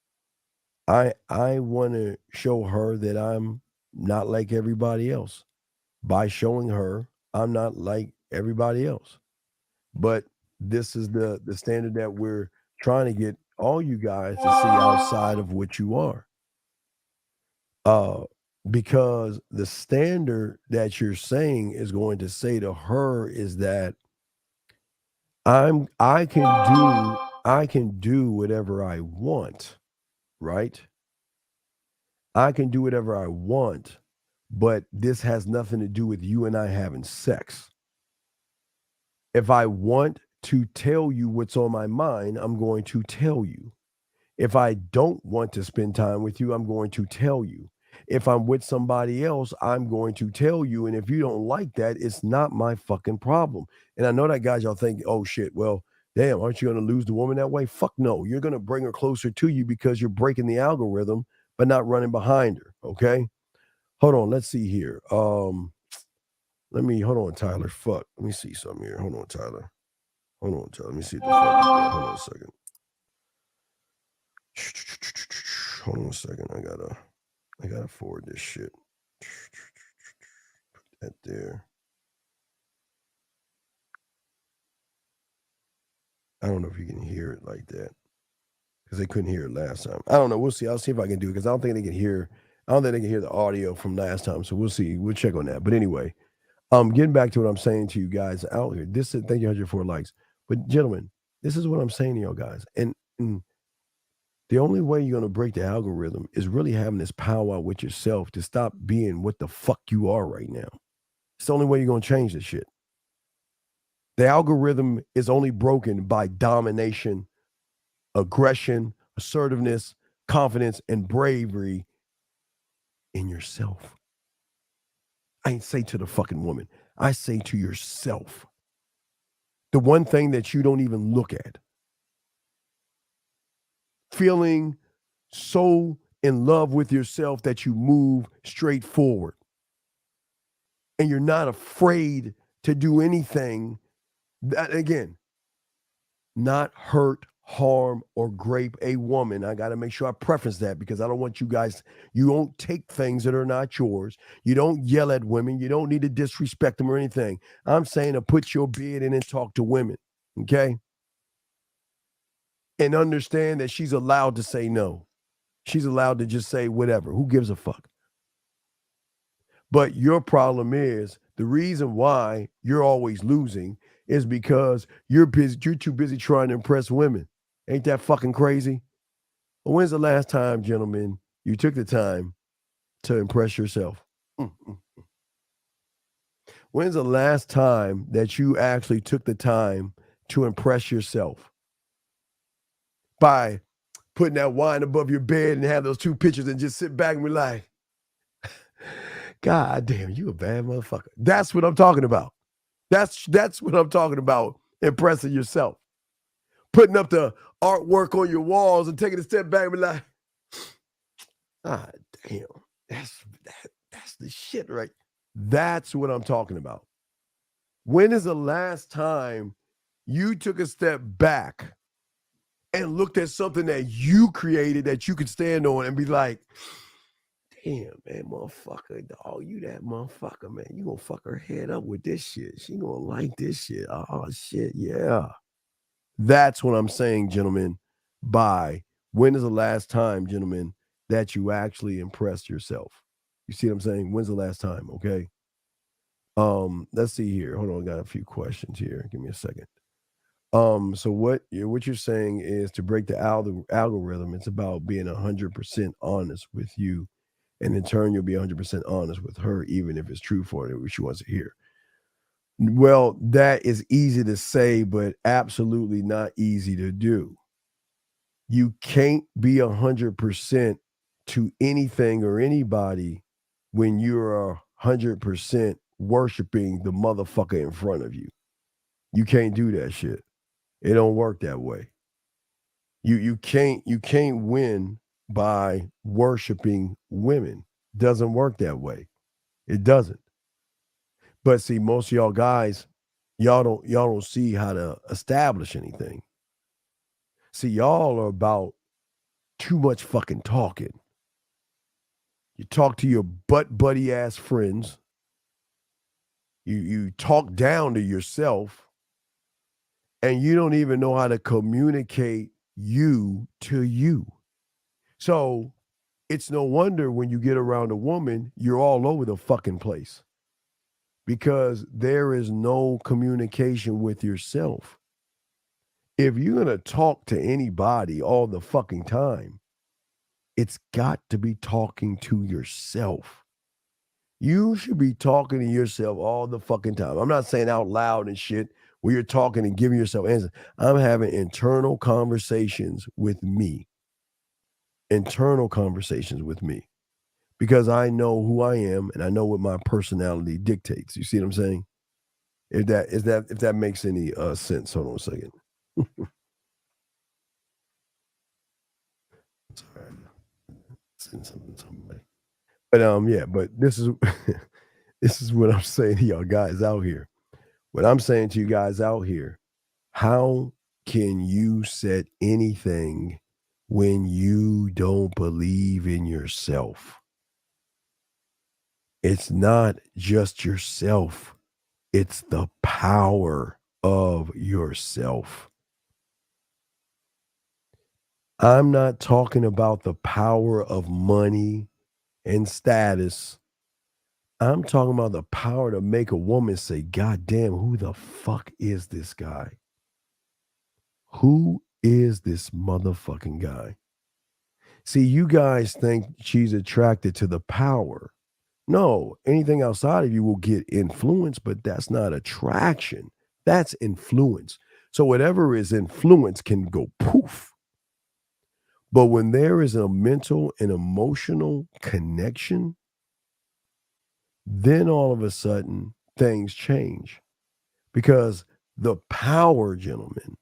I want to show her that I'm not like everybody else by showing her I'm not like everybody else. But this is the standard that we're trying to get all you guys to see outside of what you are. Because the standard that you're saying is going to say to her is that I can do whatever I want, right? I can do whatever I want, but this has nothing to do with you and I having sex. If I want to tell you what's on my mind, I'm going to tell you. If I don't want to spend time with you, I'm going to tell you. If I'm with somebody else, I'm going to tell you. And if you don't like that, it's not my fucking problem. And I know that guys, y'all think, oh shit, well, damn, aren't you going to lose the woman that way? Fuck no. You're going to bring her closer to you because you're breaking the algorithm, but not running behind her. Okay. Hold on. Let's see here. Hold on, Tyler. Fuck. Let me see something here. Hold on, Tyler. Let me see what the fuck is going. Hold on a second. Hold on a second. I gotta forward this shit. Put that there. I don't know if you can hear it like that because they couldn't hear it last time. I don't know. We'll see. I'll see if I can do it because I don't think they can hear the audio from last time. So we'll see. We'll check on that. But anyway, getting back to what I'm saying to you guys out here. Thank you 104 likes. But gentlemen, this is what I'm saying to y'all guys. And the only way you're going to break the algorithm is really having this powwow with yourself to stop being what the fuck you are right now. It's the only way you're going to change this shit. The algorithm is only broken by domination, aggression, assertiveness, confidence, and bravery in yourself. I ain't say to the fucking woman. I say to yourself. The one thing that you don't even look at. Feeling so in love with yourself that you move straight forward. And you're not afraid to do anything that, again, not hurt, harm, or grape a woman. I got to make sure I preface that because I don't want you guys, you don't take things that are not yours. You don't yell at women. You don't need to disrespect them or anything. I'm saying to put your beard in and talk to women, okay? And understand that she's allowed to say no. She's allowed to just say whatever. Who gives a fuck? But your problem is the reason why you're always losing is because you're too busy trying to impress women. Ain't that fucking crazy? When's the last time, gentlemen, You took the time to impress yourself. When's the last time that you actually took the time to impress yourself? By putting that wine above your bed and have those two pictures and just sit back and be like, God damn, you a bad motherfucker. That's what I'm talking about. That's what I'm talking about, impressing yourself. Putting up the artwork on your walls and taking a step back and be like, ah, damn, that's the shit, right? That's what I'm talking about. When is the last time you took a step back and looked at something that you created that you could stand on and be like, damn, man, motherfucker, dog, you that motherfucker, man. You gonna fuck her head up with this shit. She gonna like this shit. Oh, shit, yeah. That's what I'm saying, gentlemen, by when is the last time, gentlemen, that you actually impressed yourself? You see what I'm saying? When's the last time, okay? Let's see here. Hold on, I got a few questions here. Give me a second. So what you're saying is to break the algorithm, it's about being 100% honest with you. And in turn, you'll be 100% honest with her, even if it's true for her, what she wants to hear. Well, that is easy to say, but absolutely not easy to do. You can't be 100% to anything or anybody when you're 100% worshiping the motherfucker in front of you. You can't do that shit. It don't work that way. You can't win by worshiping women. Doesn't work that way. It doesn't. But see, most of y'all guys, y'all don't see how to establish anything. See, y'all are about too much fucking talking. You talk to your butt buddy ass friends. You talk down to yourself, and you don't even know how to communicate you to you. So it's no wonder when you get around a woman, you're all over the fucking place. Because there is no communication with yourself. If you're going to talk to anybody all the fucking time, it's got to be talking to yourself. You should be talking to yourself all the fucking time. I'm not saying out loud and shit where you're talking and giving yourself answers. I'm having internal conversations with me. Internal conversations with me. Because I know who I am and I know what my personality dictates. You see what I'm saying? If that makes any sense. Hold on a second. Sorry. Send something to somebody. But yeah, but this is this is what I'm saying to y'all guys out here. What I'm saying to you guys out here, how can you set anything when you don't believe in yourself? It's not just yourself. It's the power of yourself. I'm not talking about the power of money and status. I'm talking about the power to make a woman say, God damn, who the fuck is this guy? Who is this motherfucking guy? See, you guys think she's attracted to the power. No, anything outside of you will get influence, but that's not attraction. That's influence. So whatever is influence can go poof. But when there is a mental and emotional connection, then all of a sudden things change. Because the power, gentlemen,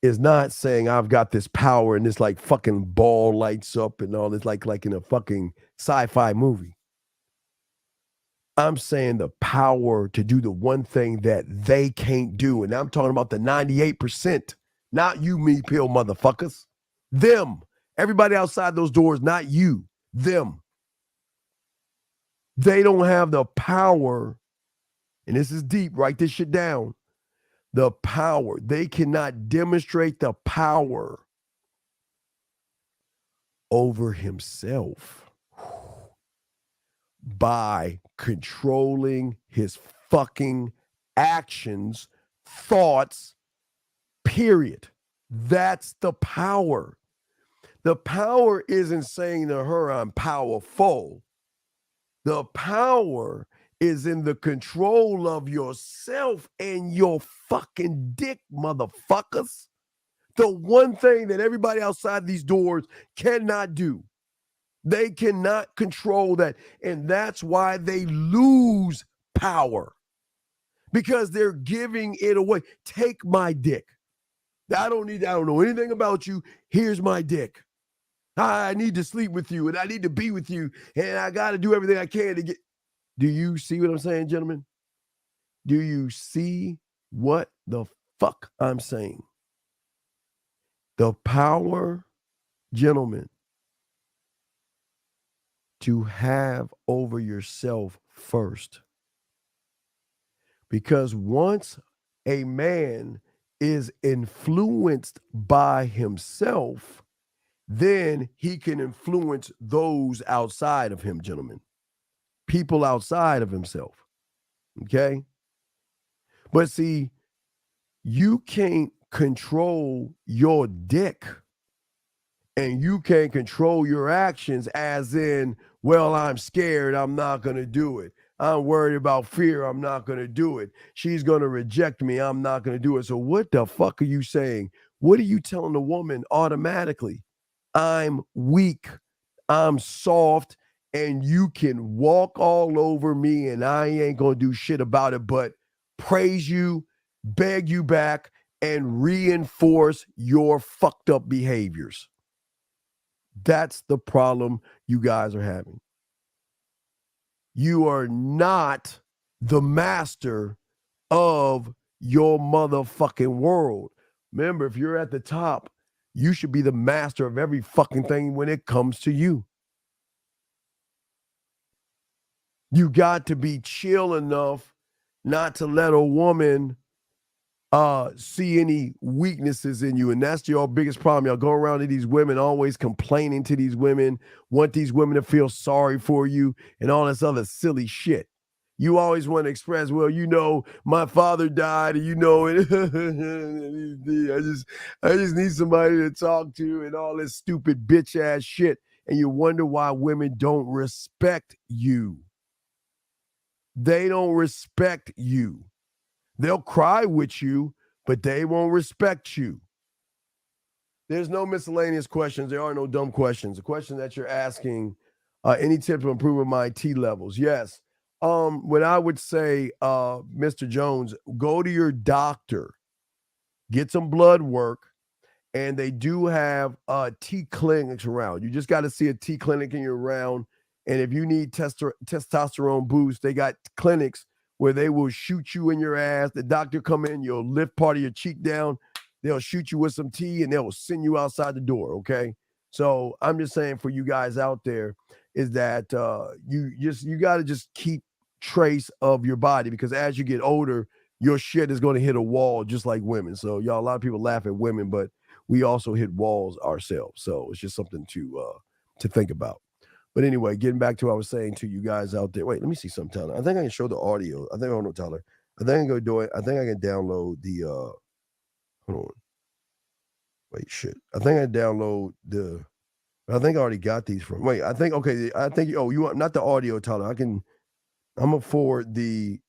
is not saying I've got this power and this like fucking ball lights up and all this like in a fucking sci-fi movie. I'm saying the power to do the one thing that they can't do. And I'm talking about the 98%, not you, me, pill motherfuckers. Them. Everybody outside those doors, not you. Them. They don't have the power, and this is deep, write this shit down. The power. They cannot demonstrate the power over himself by controlling his fucking actions, thoughts, period. That's the power. The power isn't saying to her, I'm powerful. The power is in the control of yourself and your fucking dick, motherfuckers. The one thing that everybody outside these doors cannot do. They cannot control that. And that's why they lose power. Because they're giving it away. Take my dick. I don't know anything about you. Here's my dick. I need to sleep with you and I need to be with you. And I got to do everything I can to get. Do you see what I'm saying, gentlemen? Do you see what the fuck I'm saying? The power, gentlemen, to have over yourself first. Because once a man is influenced by himself, then he can influence those outside of him, gentlemen. People outside of himself. Okay? But see, you can't control your dick and you can't control your actions as in, well, I'm scared, I'm not going to do it. I'm worried about fear, I'm not going to do it. She's going to reject me, I'm not going to do it. So what the fuck are you saying? What are you telling the woman automatically? I'm weak, I'm soft, and you can walk all over me and I ain't going to do shit about it but praise you, beg you back, and reinforce your fucked up behaviors. That's the problem you guys are having. You are not the master of your motherfucking world. Remember, if you're at the top, you should be the master of every fucking thing when it comes to you. You got to be chill enough not to let a woman see any weaknesses in you. And that's your biggest problem. Y'all go around to these women, always complaining to these women, want these women to feel sorry for you and all this other silly shit. You always want to express, well, you know, my father died and you know it. I just need somebody to talk to and all this stupid bitch ass shit. And you wonder why women don't respect you. They don't respect you. They'll cry with you, but they won't respect you. There's no miscellaneous questions. There are no dumb questions. The question that you're asking, any tips for improving my T levels? Yes. What I would say, Mr. Jones, go to your doctor, get some blood work, and they do have T clinics around. You just got to see a T clinic in your round. And if you need testosterone boost, they got clinics where they will shoot you in your ass. The doctor come in, you'll lift part of your cheek down. They'll shoot you with some tea and they'll send you outside the door, okay? So I'm just saying for you guys out there is that you got to just keep trace of your body because as you get older, your shit is going to hit a wall just like women. So y'all, a lot of people laugh at women, but we also hit walls ourselves. So it's just something to think about. But anyway, getting back to what I was saying to you guys out there. Wait, let me see something, Tyler. I think I can show the audio. I don't know, Tyler. I think I can go do it. I think I can download the hold on. Wait, shit. I think I download the I think I already got these from. Wait, I think you want not the audio, Tyler. I'm gonna forward the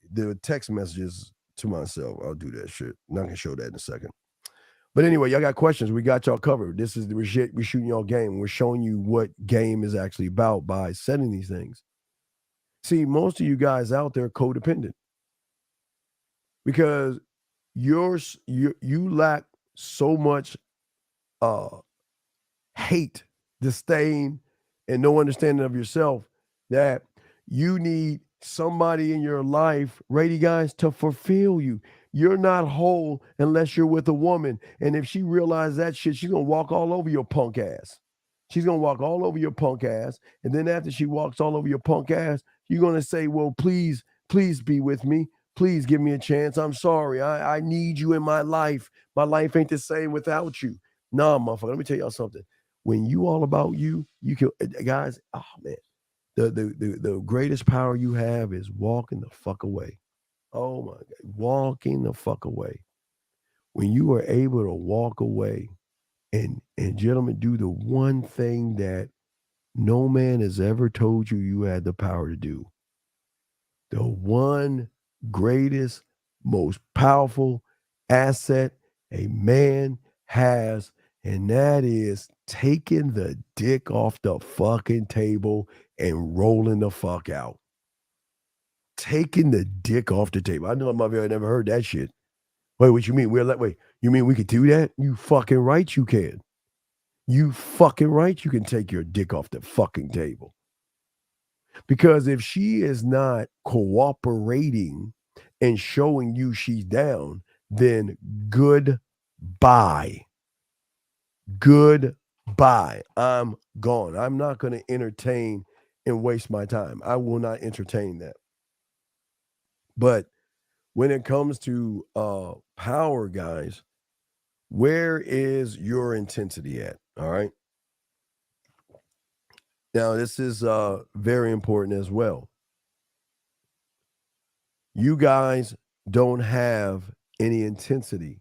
text messages to myself. I'll do that shit. And I can show that in a second. But anyway, y'all got questions. We got y'all covered. This is we're shooting y'all game. We're showing you what game is actually about by setting these things. See, most of you guys out there are codependent because you lack so much hate, disdain, and no understanding of yourself that you need somebody in your life, ready guys, to fulfill you. You're not whole unless you're with a woman. And if she realizes that shit, she's going to walk all over your punk ass. She's going to walk all over your punk ass. And then after she walks all over your punk ass, you're going to say, well, please be with me. Please give me a chance. I'm sorry. I need you in my life. My life ain't the same without you. Nah, motherfucker. Let me tell y'all something. When you all about you, you can, guys, oh man, the greatest power you have is walking the fuck away. Oh my God, walking the fuck away. When you are able to walk away And gentlemen, do the one thing that no man has ever told you you had the power to do. The one greatest, most powerful asset a man has, and that is taking the dick off the fucking table and rolling the fuck out. Taking the dick off the table. I know my I never heard that shit. Wait, what you mean? Wait, you mean we could do that? You fucking right you can. You fucking right you can take your dick off the fucking table. Because if she is not cooperating and showing you she's down, then goodbye. Goodbye. I'm gone. I'm not going to entertain and waste my time. I will not entertain that. But when it comes to power, guys, where is your intensity at? All right. Now, this is very important as well. You guys don't have any intensity.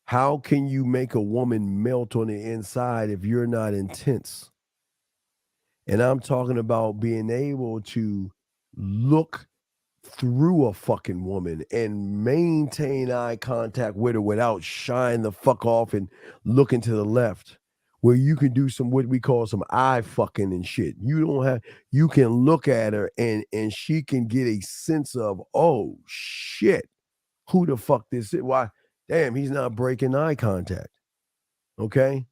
How can you make a woman melt on the inside if you're not intense? And I'm talking about being able to look through a fucking woman and maintain eye contact with her without shying the fuck off and looking to the left, where you can do some what we call some eye fucking and shit. You can look at her and she can get a sense of, oh shit, who the fuck this is? Why, damn, he's not breaking eye contact. Okay.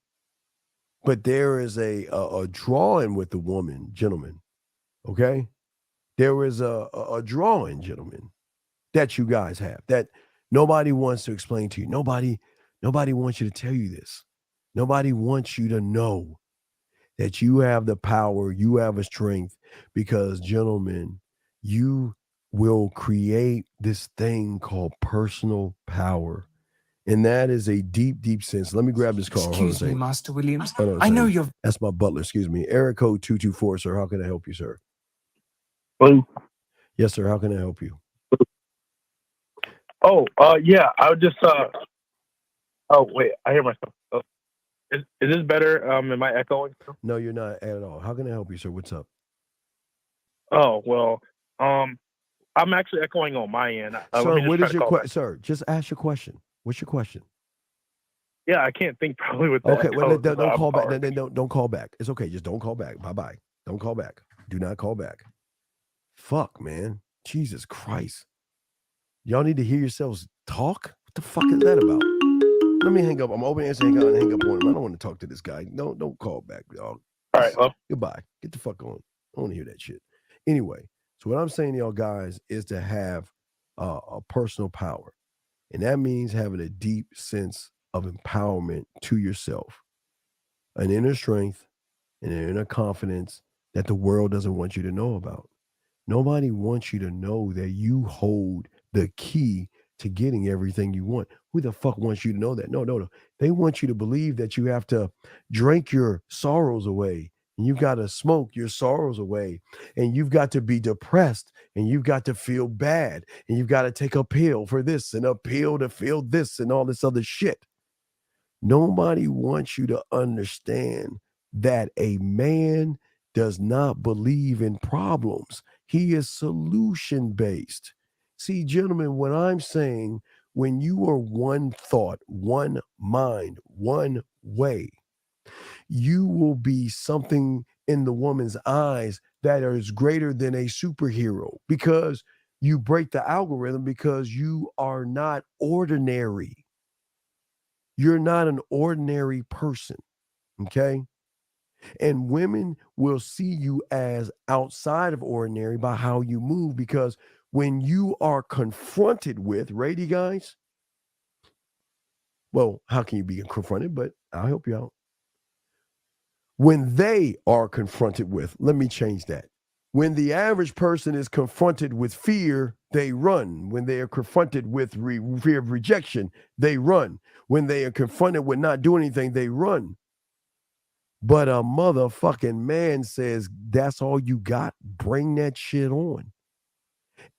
But there is a drawing with the woman, gentlemen. Okay. There is a drawing, gentlemen, that you guys have that nobody wants to explain to you. Nobody wants you to tell you this. Nobody wants you to know that you have the power, you have a strength, because, gentlemen, you will create this thing called personal power. And that is a deep, deep sense. Let me grab this call. Excuse me, Master Williams. I know you're... That's my butler. Excuse me. Area code 224, sir. How can I help you, sir? Hello? Yes, sir. How can I help you? Oh, yeah. I would just, oh, wait. I hear myself. Is this better? Am I echoing? No, you're not at all. How can I help you, sir? What's up? Oh, well, I'm actually echoing on my end. Sir, what is your question? Sir, just ask your question. What's your question? Yeah, I can't think probably with that. Okay, well, don't call back. Don't call back. It's okay. Just don't call back. Bye-bye. Don't call back. Do not call back. Fuck, man. Jesus Christ. Y'all need to hear yourselves talk? What the fuck is that about? Let me hang up. I'm opening and hang up and hang up on him. I don't want to talk to this guy. Don't call back, dog. All right. Well. Goodbye. Get the fuck on. I don't want to hear that shit. Anyway, so what I'm saying to y'all guys is to have a personal power. And that means having a deep sense of empowerment to yourself, an inner strength and an inner confidence that the world doesn't want you to know about. Nobody wants you to know that you hold the key to getting everything you want. Who the fuck wants you to know that? No. They want you to believe that you have to drink your sorrows away, and you've got to smoke your sorrows away, and you've got to be depressed, and you've got to feel bad, and you've got to take a pill for this and a pill to feel this and all this other shit. Nobody wants you to understand that a man does not believe in problems. He is solution-based. See, gentlemen, what I'm saying, when you are one thought, one mind, one way, you will be something in the woman's eyes that is greater than a superhero, because you break the algorithm, because you are not ordinary. You're not an ordinary person, okay? And women will see you as outside of ordinary by how you move, because when you are confronted with, ready, guys? Well, how can you be confronted? But I'll help you out. When they are confronted with, let me change that. When the average person is confronted with fear, they run. When they are confronted with fear of rejection, they run. When they are confronted with not doing anything, they run. But a motherfucking man says, that's all you got? Bring that shit on.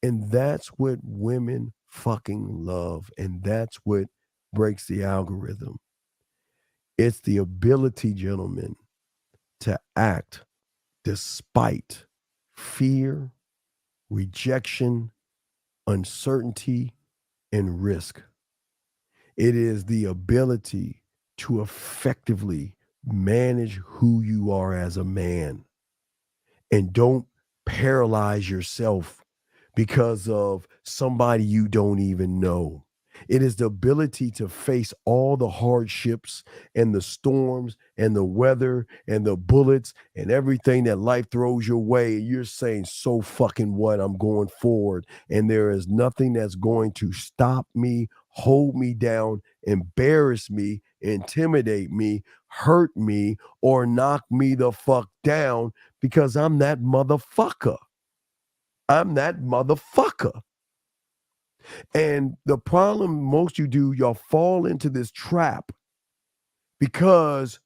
And that's what women fucking love. And that's what breaks the algorithm. It's the ability, gentlemen, to act despite fear, rejection, uncertainty, and risk. It is the ability to effectively manage who you are as a man. And don't paralyze yourself because of somebody you don't even know. It is the ability to face all the hardships and the storms and the weather and the bullets and everything that life throws your way. And you're saying, so fucking what? I'm going forward. And there is nothing that's going to stop me, hold me down, embarrass me, intimidate me, hurt me, or knock me the fuck down because I'm that motherfucker. I'm that motherfucker. And the problem most you do, y'all fall into this trap because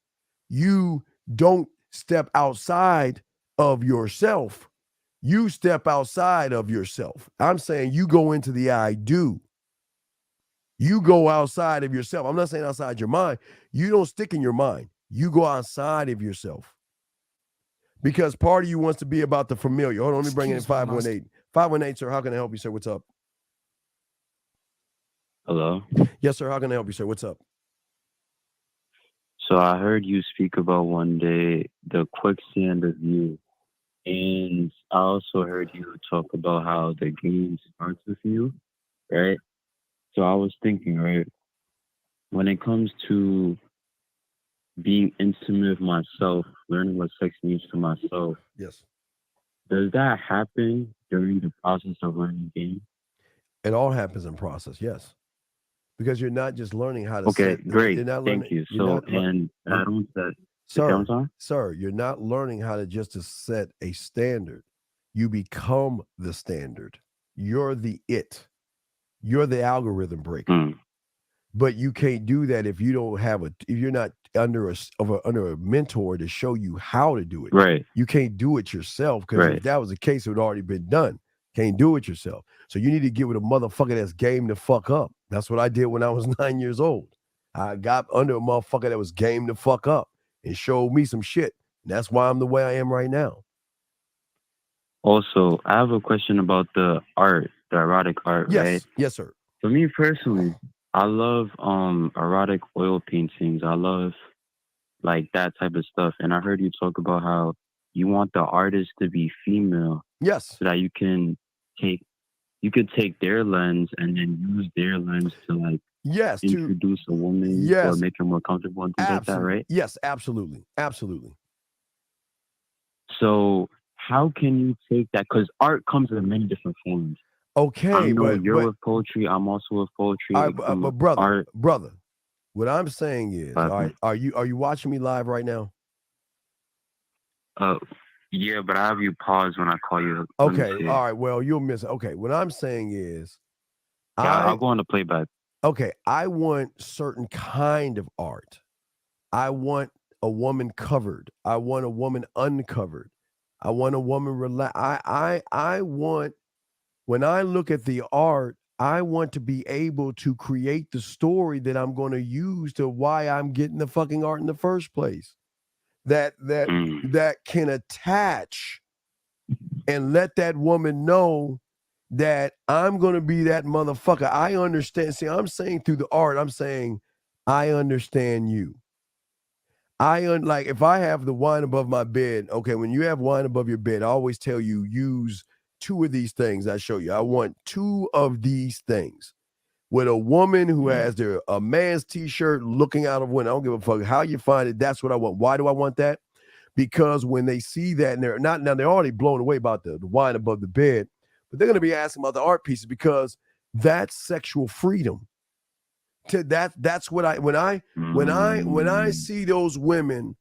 you don't step outside of yourself. You step outside of yourself. I'm saying you go into the I do. You go outside of yourself. I'm not saying outside your mind. You don't stick in your mind. You go outside of yourself. Because part of you wants to be about the familiar. Hold on, let me bring in 518. 518, sir, how can I help you, sir? What's up? Hello. Yes, sir. How can I help you, sir? What's up? So I heard you speak about one day the quicksand of you. And I also heard you talk about how the game starts with you, right? So I was thinking, right, when it comes to being intimate with myself, learning what sex means to myself, yes, does that happen during the process of learning the game? It all happens in process, yes. Because you're not just learning how to Okay, set, great. You're not Thank learning, you. you're So, not lear- and I don't that. Sir, you're not learning how to just to set a standard. You become the standard. You're the it. You're the algorithm breaker. But you can't do that if you don't have if you're not under a mentor to show you how to do it. Right. You can't do it yourself because Right. if that was the case, it would already been done. Can't do it yourself. So you need to get with a motherfucker that's game to fuck up. That's what I did when I was 9 years old. I got under a motherfucker that was game to fuck up and showed me some shit. And that's why I'm the way I am right now. Also, I have a question about the art, the erotic art, Yes. right? Yes, sir. For me personally, I love erotic oil paintings. I love like that type of stuff. And I heard you talk about how you want the artist to be female. Yes. So that you could take their lens and then use their lens to like introduce a woman or make her more comfortable and things like that, right? Yes, absolutely. Absolutely. So how can you take that? Because art comes in many different forms. Okay, I know but you're with poetry. I'm also with poetry. but brother, what I'm saying is, all right, are you watching me live right now? Yeah, but I have you pause when I call you. Let me Okay, see. all right. Well, you'll miss it. Okay, what I'm saying is, Yeah, I'll go on the playback. Okay, I want certain kind of art. I want a woman covered. I want a woman uncovered. I want a woman relax. I want, when I look at the art, I want to be able to create the story that I'm going to use to why I'm getting the fucking art in the first place. That can attach and let that woman know that I'm going to be that motherfucker. I understand. See, I'm saying through the art, I'm saying, I understand you. Like if I have the wine above my bed, okay, when you have wine above your bed, I always tell you use 2 of these things I show you. I want 2 of these things. With a woman who has a man's t-shirt looking out of window, I don't give a fuck how you find it. That's what I want. Why do I want that? Because when they see that, and they're already blown away about the wine above the bed, but they're going to be asking about the art pieces because that's sexual freedom. That's what when I see those women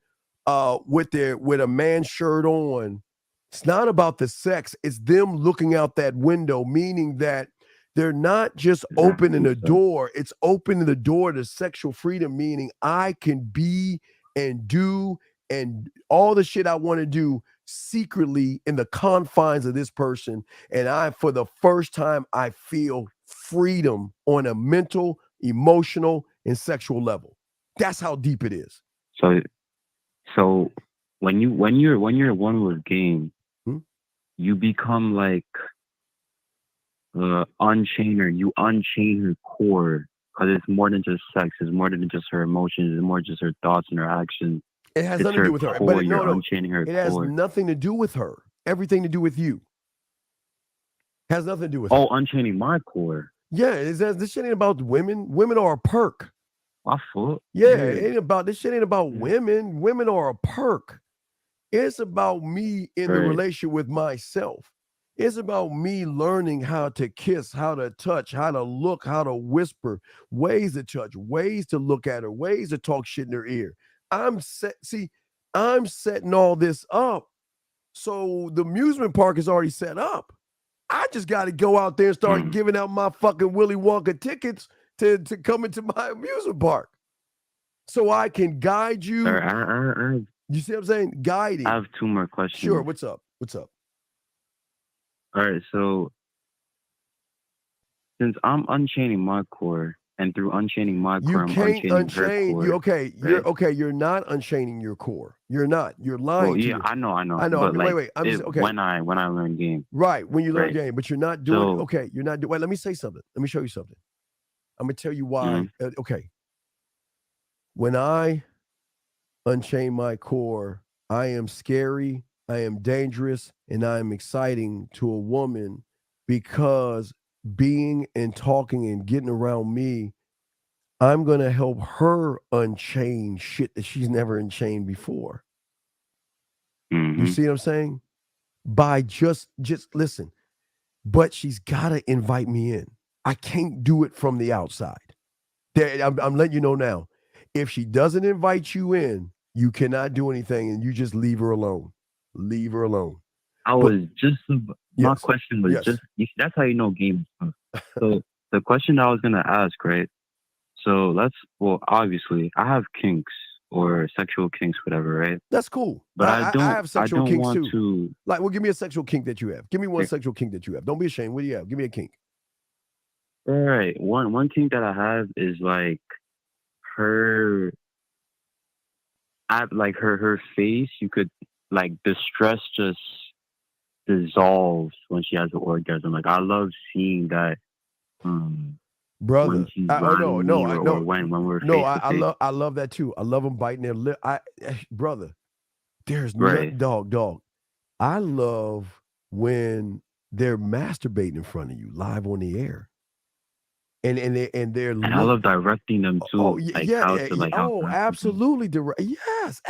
with a man's shirt on, it's not about the sex. It's them looking out that window, meaning that they're not just opening the door. It's opening the door to sexual freedom, meaning I can be and do and all the shit I want to do secretly in the confines of this person. And for the first time, I feel freedom on a mental, emotional, and sexual level. That's how deep it is. So when you're one with game, you become like unchainer. You unchain her core because it's more than just sex. It's more than just her emotions. It's more just her thoughts and her actions. It has It's nothing to do with her. core. But You're no, unchaining her it has core. nothing to do with her. Everything to do with you. Has nothing to do with her. Unchaining my core. Yeah, this shit ain't about women. Women are a perk. My fault. Yeah, it ain't about this shit ain't about women. Women are a perk. It's about me in the Right. relationship with myself. It's about me learning how to kiss, how to touch, how to look, how to whisper, ways to touch, ways to look at her, ways to talk shit in her ear. I'm setting all this up. So the amusement park is already set up. I just got to go out there and start giving out my fucking Willy Wonka tickets to come into my amusement park. So I can guide you. You see what I'm saying? Guiding. I have 2 more questions. Sure. What's up? All right, so since I'm unchaining my core, and through unchaining my core, I'm can't unchaining her unchain. core. You're not unchaining your core. You're not. You're lying. Well, to yeah, your- I know. But But wait. I'm just okay. When I learn game, Right, when you learn Right. game, but you're not doing So- okay. You're not doing. Wait, let me say something. Let me show you something. I'm gonna tell you why. Okay. When I unchain my core, I am scary, I am dangerous, and I am exciting to a woman because being and talking and getting around me, I'm gonna help her unchain shit that she's never unchained before. You see what I'm saying? By just listen, but she's gotta invite me in. I can't do it from the outside. I'm letting you know now. If she doesn't invite you in, you cannot do anything, and you just leave her alone. Leave her alone. My question was that's how you know game is tough. So the question I was gonna ask, right? So obviously I have kinks or sexual kinks, whatever, right? That's cool. But I don't have sexual kinks want too. to. Like, well, give me a sexual kink that you have. Give me one sexual kink that you have. Don't be ashamed. What do you have? Give me a kink. All right. One kink that I have is like her. Her face. You could like the stress just dissolves when she has an orgasm. Like I love seeing that. Brother, when she's no, or when we're face to face. I love that too. I love them biting their lip. Brother, there's Right. dog. I love when they're masturbating in front of you live on the air, and I love directing them too. Absolutely direct. Yes,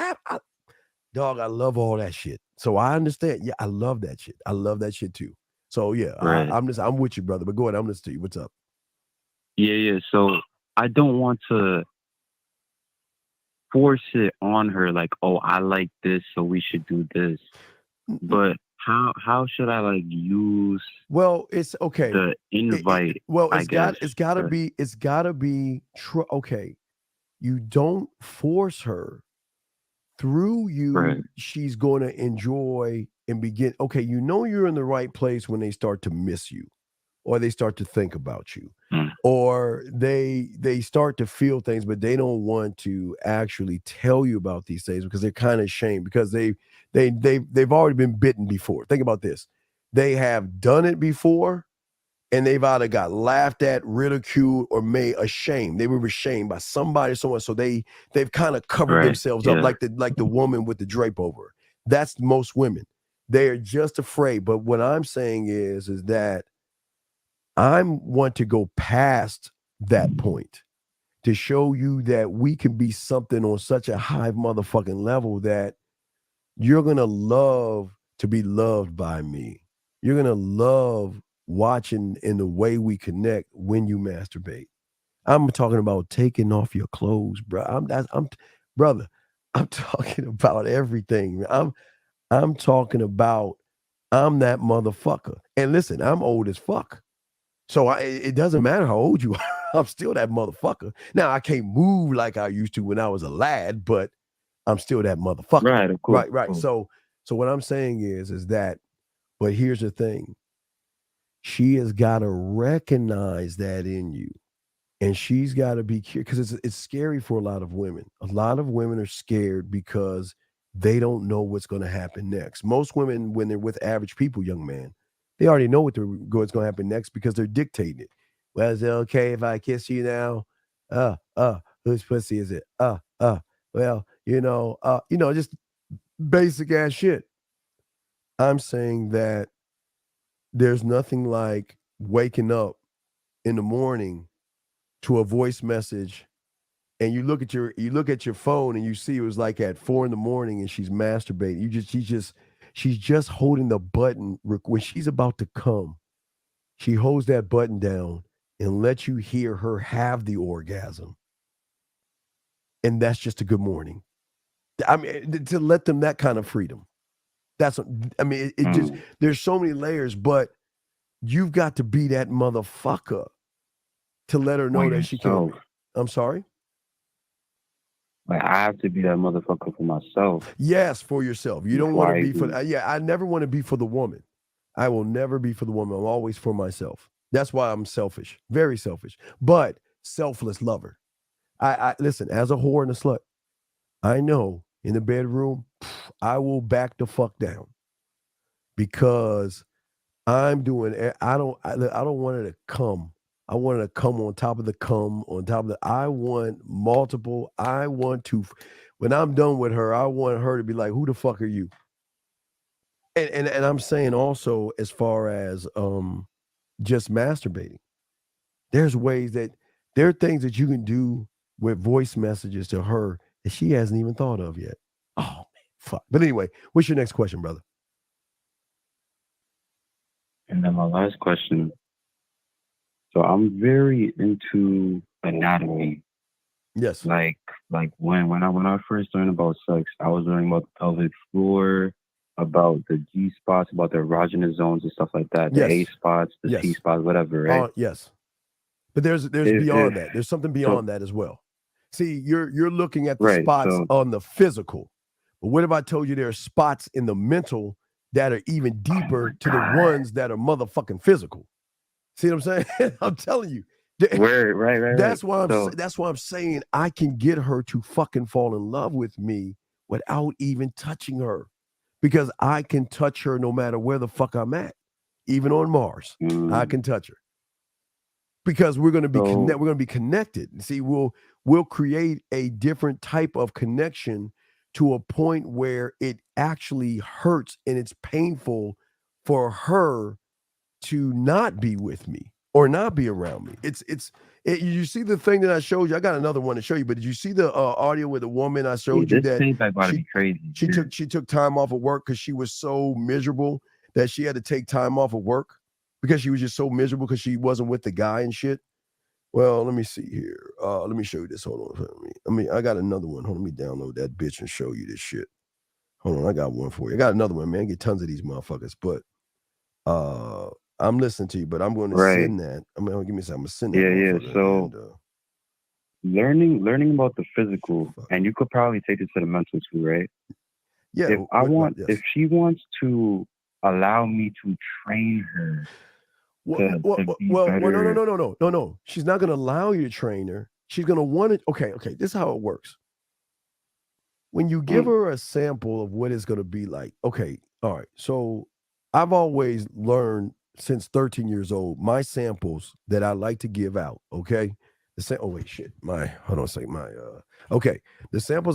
dog. I love all that shit. So I understand. Yeah, I love that shit. I love that shit too. So yeah, Right. I'm with you, brother. But go ahead. I'm listening to you. What's up? Yeah. So I don't want to force it on her like, oh, I like this, so we should do this. But how should I like use? Well, it's okay. The invite. It's gotta be true. Okay, you don't force her. Through you, Right. she's going to enjoy and begin. Okay, you know you're in the right place when they start to miss you, or they start to think about you, or they start to feel things, but they don't want to actually tell you about these things because they're kind of ashamed because they've already been bitten before. Think about this: they have done it before, and they've either got laughed at, ridiculed, or made ashamed. They were ashamed by somebody, someone. So they've kind of covered themselves up like the woman with the drape over her. That's most women. They are just afraid. But what I'm saying is that I want to go past that point to show you that we can be something on such a high motherfucking level that you're gonna love to be loved by me. You're gonna love watching in the way we connect when you masturbate. I'm talking about taking off your clothes, bro. Brother, I'm talking about everything. I'm talking about I'm that motherfucker. And listen, I'm old as fuck. So it doesn't matter how old you are. I'm still that motherfucker. Now I can't move like I used to when I was a lad, but I'm still that motherfucker. Right, of course. Right. So what I'm saying is that, but here's the thing. She has got to recognize that in you. And she's got to be curious because it's scary for a lot of women. A lot of women are scared because they don't know what's going to happen next. Most women, when they're with average people, young man, they already know what's going to happen next because they're dictating it. Well, is it okay if I kiss you now? Whose pussy is it? Well, just basic ass shit. I'm saying that there's nothing like waking up in the morning to a voice message, and you look at your phone and you see it was like at 4 a.m. and she's masturbating. She's just holding the button when she's about to come. She holds that button down and lets you hear her have the orgasm, and that's just a good morning. I mean, to let them that kind of freedom. It just, there's so many layers, but you've got to be that motherfucker to let her know that she can. I'm sorry? Like, I have to be that motherfucker for myself. Yes, for yourself. You don't want to be for, I never want to be for the woman. I will never be for the woman. I'm always for myself. That's why I'm selfish, very selfish, but selfless lover. I listen, as a whore and a slut, I know in the bedroom, I will back the fuck down because I'm doing, I don't want her to come. I want her to come on top of the cum, I want multiple. I want to, when I'm done with her, I want her to be like, who the fuck are you? And I'm saying also, as far as just masturbating, there are things that you can do with voice messages to her that she hasn't even thought of yet. Oh, man, fuck. But anyway, what's your next question, brother? And then my last question. So I'm very into anatomy. Yes. Like when I first learned about sex, I was learning about the pelvic floor, about the G spots, about the erogenous zones and stuff like that. The A spots, the C spots, whatever, right? Yes. But there's beyond that. There's something beyond that as well. See, you're looking at the spots on the physical. But what if I told you there are spots in the mental that are even deeper to the ones that are motherfucking physical? See what I'm saying? I'm telling you. Right. That's why I'm saying I can get her to fucking fall in love with me without even touching her. Because I can touch her no matter where the fuck I'm at. Even on Mars, I can touch her. Because we're going to be we're going to be connected. See, we'll create a different type of connection to a point where it actually hurts and it's painful for her to not be with me or not be around me. You see the thing that I showed you. I got another one to show you, but did you see the audio with the woman I showed you that she took time off of work because she was so miserable that she had to take time off of work because she was just so miserable because she wasn't with the guy and shit? Well, let me see here. Let me show you this. Hold on. I got another one. Hold on, let me download that bitch and show you this shit. Hold on, I got one for you. I got another one, man. I get tons of these motherfuckers, but I'm listening to you, but I'm going to send that. I'm going to give me some. I'm going to send that. Yeah. So learning about the physical, and you could probably take it to the mental too, right? Yeah. If she wants to allow me to train her. No. She's not going to allow you to train her. She's going to want it. Okay. This is how it works. When you give her a sample of what it's going to be like. Okay. All right. So I've always learned since 13 years old, my samples that I like to give out. Okay. The samples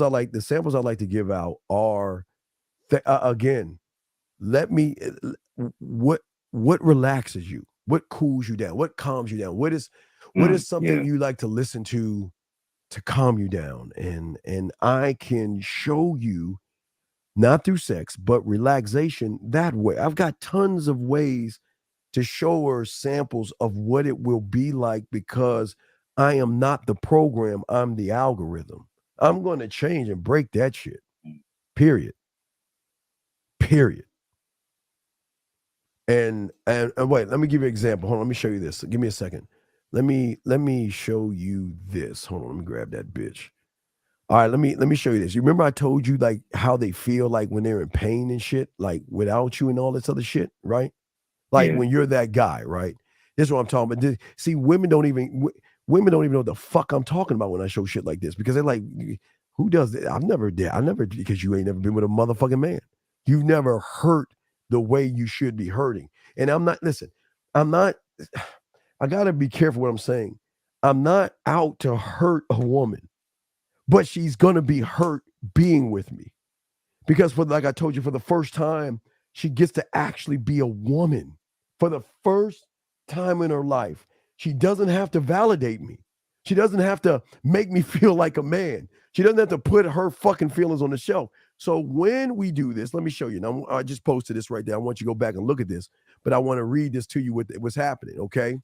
I like to give out are again, what relaxes you? What cools you down? What calms you down? What is something you like to listen to calm you down? And I can show you, not through sex, but relaxation that way. I've got tons of ways to show her samples of what it will be like because I am not the program, I'm the algorithm. I'm going to change and break that shit. Period. And wait, let me give you an example. Hold on, let me show you this. Give me a second. Let me show you this. Hold on, let me grab that bitch. All right, let me show you this. You remember I told you like how they feel like when they're in pain and shit, like without you and all this other shit, right? Like when you're that guy, right? This is what I'm talking about. See, women don't even Women don't even know what the fuck I'm talking about when I show shit like this because they're like, who does that? I've never did. I never, because you ain't never been with a motherfucking man. You've never hurt the way you should be hurting. And I'm not, listen, I got to be careful what I'm saying. I'm not out to hurt a woman, but she's going to be hurt being with me. Because like I told you, for the first time, she gets to actually be a woman. For the first time in her life, she doesn't have to validate me. She doesn't have to make me feel like a man. She doesn't have to put her fucking feelings on the shelf. So when we do this, let me show you. Now, I just posted this right there. I want you to go back and look at this, but I want to read this to you what's happening, okay?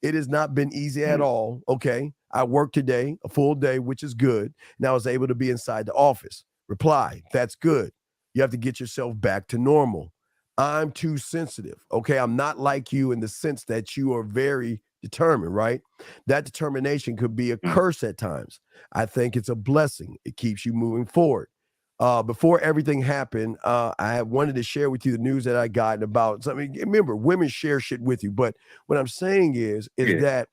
It has not been easy at all, okay? I worked today, a full day, which is good. Now I was able to be inside the office. Reply, that's good. You have to get yourself back to normal. I'm too sensitive, okay? I'm not like you in the sense that you are very determined, right? That determination could be a curse at times. I think it's a blessing. It keeps you moving forward. Before everything happened, I wanted to share with you the news that I got about something. Remember, women share shit with you, but what I'm saying is that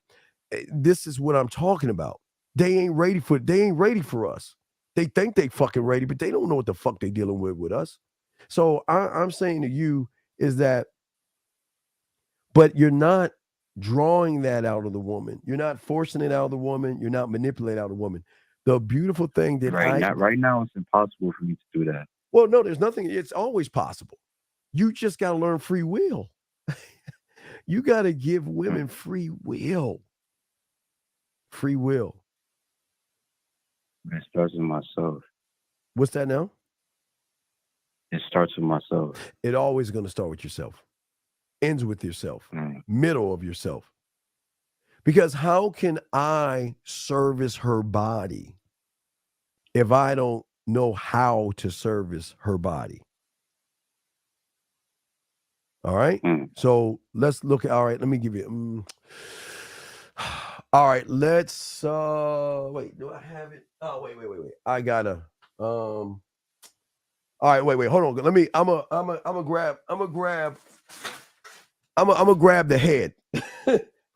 this is what I'm talking about. They ain't ready for us. They think they fucking ready, but they don't know what the fuck they dealing with us. So I'm saying to you is that, but you're not drawing that out of the woman. You're not forcing it out of the woman. You're not manipulating out of the woman. The beautiful thing that right now it's impossible for me to do that. Well, no, there's nothing. It's always possible. You just got to learn free will. You got to give women free will. Free will. It starts with myself. What's that now? It starts with myself. It always going to start with yourself. Ends with yourself. Middle of yourself. Because how can I service her body if I don't know how to service her body? All right. So let's look at, all right, let me give you, all right, let's, wait, do I have it? Oh, wait. I gotta, all right, wait, hold on. Let me, I'm gonna grab the head.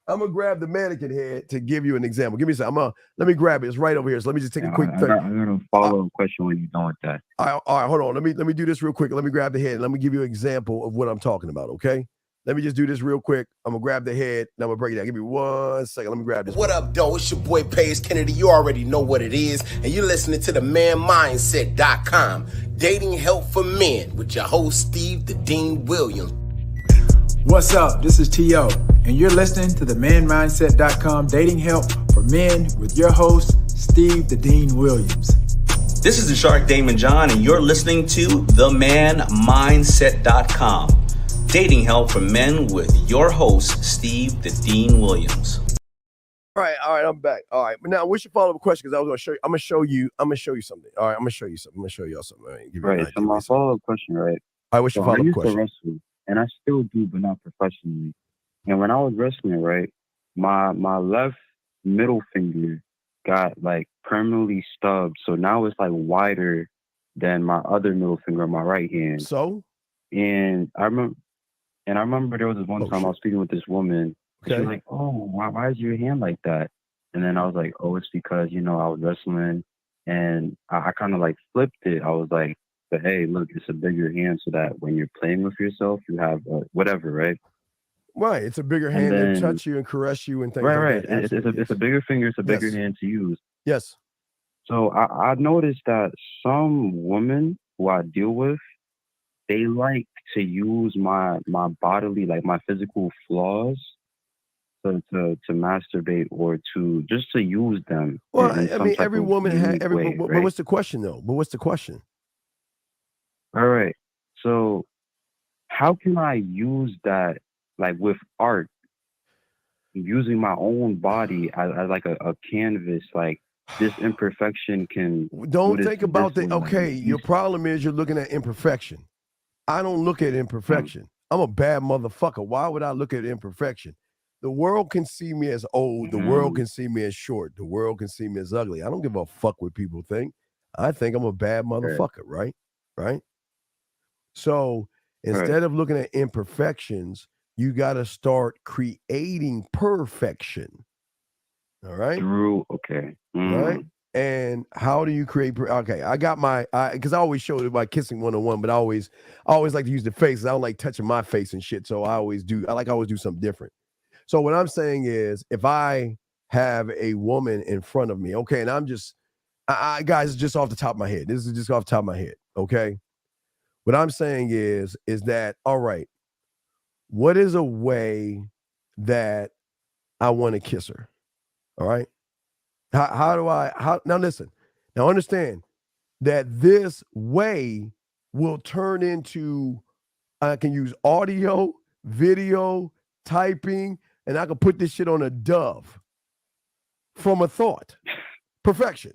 I'm gonna grab the mannequin head to give you an example. Give me a second. Let me grab it. It's right over here. So let me just take a quick thing. I got a follow-up question when you're done with that. All right, hold on. Let me do this real quick. Let me grab the head. Let me give you an example of what I'm talking about, okay? Let me just do this real quick. I'm gonna grab the head and I'm gonna break it down. Give me 1 second. Let me grab this. What up, though? It's your boy Paige Kennedy. You already know what it is, and you're listening to the manmindset.com, dating help for men, with your host Steve the Dean Williams. What's up? This is T.O., and you're listening to the manmindset.com, dating help for men, with your host Steve the Dean Williams. This is the Shark Damon John, and you're listening to themanmindset.com, dating help for men, with your host Steve the Dean Williams. All right, I'm back. All right, but now what's your follow-up question? Because I was gonna show you. I'm gonna show you something. All right, I'm gonna show you something. I'm gonna show y'all something. Right. So my follow-up question, right? All right, what's your follow-up question? I used to wrestle, and I still do, but not professionally. And when I was wrestling, right, my left middle finger got like permanently stubbed, so now it's like wider than my other middle finger on my right hand. So, and I remember there was this one time I was speaking with this woman. Okay. She was like, "Oh, why is your hand like that?" And then I was like, "Oh, it's because I was wrestling, and I kind of like flipped it. I was like, but hey, look, it's a bigger hand, so that when you're playing with yourself, you have whatever, right?" Right, it's a bigger hand to touch you and caress you and things right, like that. It's a bigger finger, it's a bigger hand to use. Yes. So I noticed that some women who I deal with, they like to use my bodily, like my physical flaws, to masturbate or to use them. Well, I mean, every woman has but what's the question though? But what's the question? All right. So how can I use that, like with art, using my own body as like a canvas, like this imperfection can... Don't think about the... Okay, your problem is you're looking at imperfection. I don't look at imperfection. I'm a bad motherfucker. Why would I look at imperfection? The world can see me as old. The world can see me as short. The world can see me as ugly. I don't give a fuck what people think. I think I'm a bad motherfucker, right? So instead of looking at imperfections, you got to start creating perfection. All right. Okay. Right. And how do you create? Okay, I got my because I always show it by kissing 101, but I always like to use the face. I don't like touching my face and shit, so I always do something different. So what I'm saying is, if I have a woman in front of me, okay, and I'm just, guys, just off the top of my head. This is just off the top of my head, okay. What I'm saying is that, all right, what is a way that I want to kiss her? All right. Now listen, now understand that this way will turn into, I can use audio, video, typing, and I can put this shit on a dove from a thought. Perfection.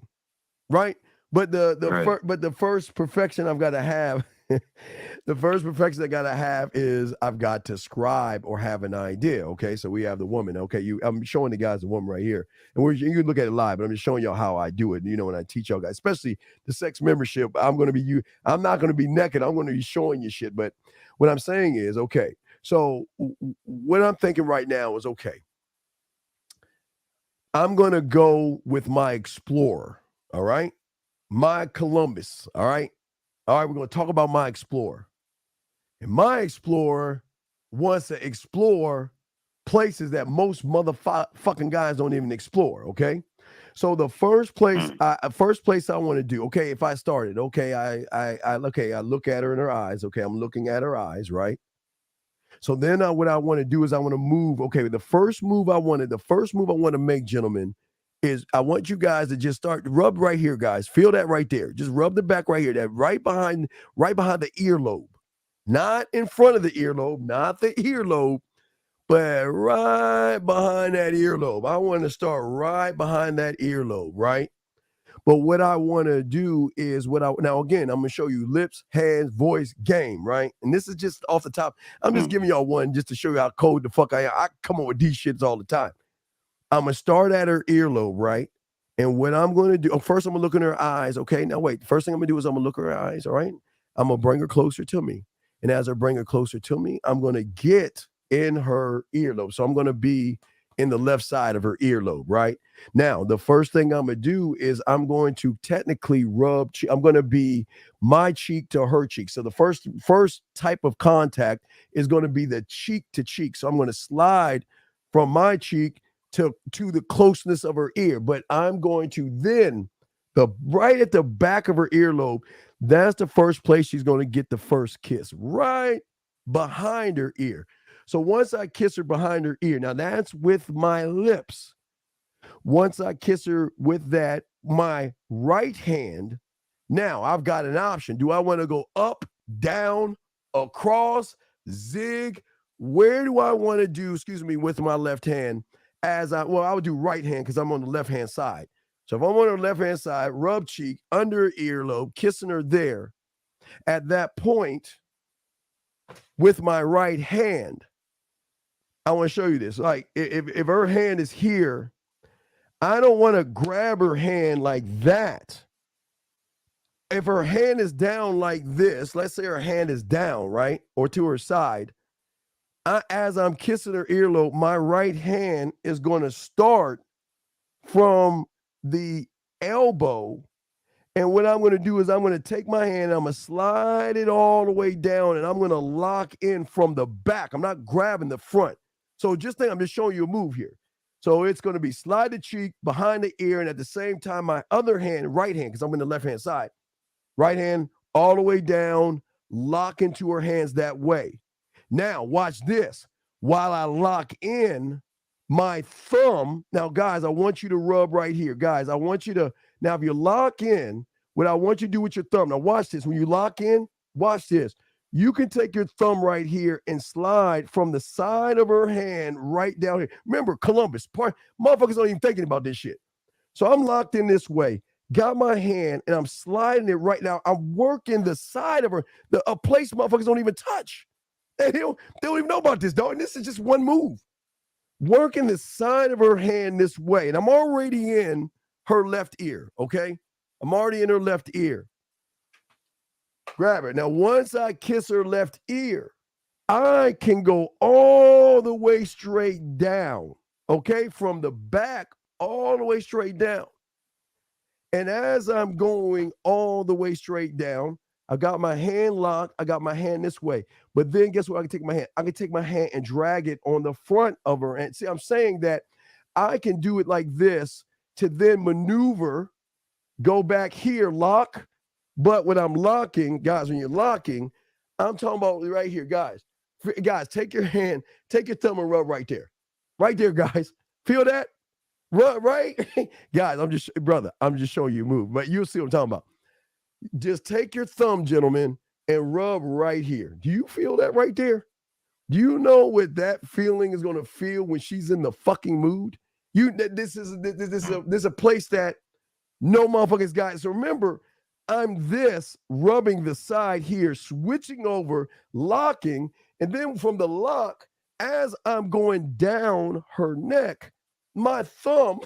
Right? But the first perfection I've got to have, the first perfection I got to have is I've got to scribe or have an idea. Okay, so we have the woman. Okay, I'm showing the guys the woman right here, and you can look at it live, but I'm just showing y'all how I do it. You know, when I teach y'all guys, especially the sex membership, I'm not going to be naked. I'm going to be showing you shit. But what I'm saying is, okay, so what I'm thinking right now is, okay, I'm going to go with my Explorer. All right, my Columbus. All right, we're going to talk about my Explorer. And my Explorer wants to explore places that most motherfucking guys don't even explore, okay? So the first place I want to do, okay, if I started, okay, I look at her in her eyes, okay, I'm looking at her eyes, right? So then what I want to do is I want to move, okay, the first move I want to make, gentlemen, is I want you guys to just start rub right here, guys. Feel that right there. Just rub the back right here, that right behind the earlobe. Not in front of the earlobe, not the earlobe, but right behind that earlobe. I want to start right behind that earlobe, right? But what I want to do is now again, I'm going to show you lips, hands, voice, game, right? And this is just off the top. I'm just giving y'all one just to show you how cold the fuck I am. I come up with these shits all the time. I'm going to start at her earlobe, right? And what I'm going to do, first I'm going to look in her eyes, okay? Now wait, first thing I'm going to do is I'm going to look in her eyes, all right? I'm going to bring her closer to me. And as I bring her closer to me, I'm going to get in her earlobe. So I'm going to be in the left side of her earlobe, right? Now, the first thing I'm going to do is I'm going to technically rub, I'm going to be my cheek to her cheek. So the first type of contact is going to be the cheek to cheek. So I'm going to slide from my cheek to the closeness of her ear, but I'm going to then right at the back of her earlobe, that's the first place she's going to get the first kiss, right behind her ear. So once I kiss her behind her ear, now that's with my lips. Once I kiss her with that, my right hand, now I've got an option. Do I want to go up, down, across, zig? Where do I want to do, with my left hand? I would do right hand because I'm on the left hand side. So if I'm on her left hand side, rub cheek, under her earlobe, kissing her there. At that point, with my right hand, I want to show you this. Like if her hand is here, I don't want to grab her hand like that. If her hand is down like this, let's say her hand is down, right? Or to her side. As I'm kissing her earlobe, my right hand is going to start from the elbow. And what I'm going to do is I'm going to take my hand, I'm going to slide it all the way down, and I'm going to lock in from the back. I'm not grabbing the front. So just think, I'm just showing you a move here. So it's going to be slide the cheek behind the ear, and at the same time, my other hand, right hand, because I'm in the left-hand side, right hand all the way down, lock into her hands that way. Now, watch this. While I lock in my thumb, now, guys, I want you to rub right here. Guys, I want you to, now, if you lock in, what I want you to do with your thumb, now watch this. When you lock in, watch this. You can take your thumb right here and slide from the side of her hand right down here. Remember, Columbus, motherfuckers don't even thinking about this shit. So I'm locked in this way. Got my hand and I'm sliding it right now. I'm working the side of her, a place motherfuckers don't even touch. They don't even know about this, dog. And this is just one move. Working the side of her hand this way. And I'm already in her left ear, okay? I'm already in her left ear. Grab her. Now, once I kiss her left ear, I can go all the way straight down, okay? From the back all the way straight down. And as I'm going all the way straight down, I got my hand locked. I got my hand this way. But then guess what? I can take my hand. I can take my hand and drag it on the front of her. And see, I'm saying that I can do it like this to then maneuver, go back here, lock. But when I'm locking, guys, when you're locking, I'm talking about right here, guys. Guys, take your hand, take your thumb and rub right there. Right there, guys. Feel that? Rub, right? Guys, I'm just showing you a move, but you'll see what I'm talking about. Just take your thumb, gentlemen, and rub right here. Do you feel that right there? Do you know what that feeling is going to feel when she's in the fucking mood? This is a place that no motherfuckers got. So remember, I'm rubbing the side here, switching over, locking, and then from the lock, as I'm going down her neck, my thumb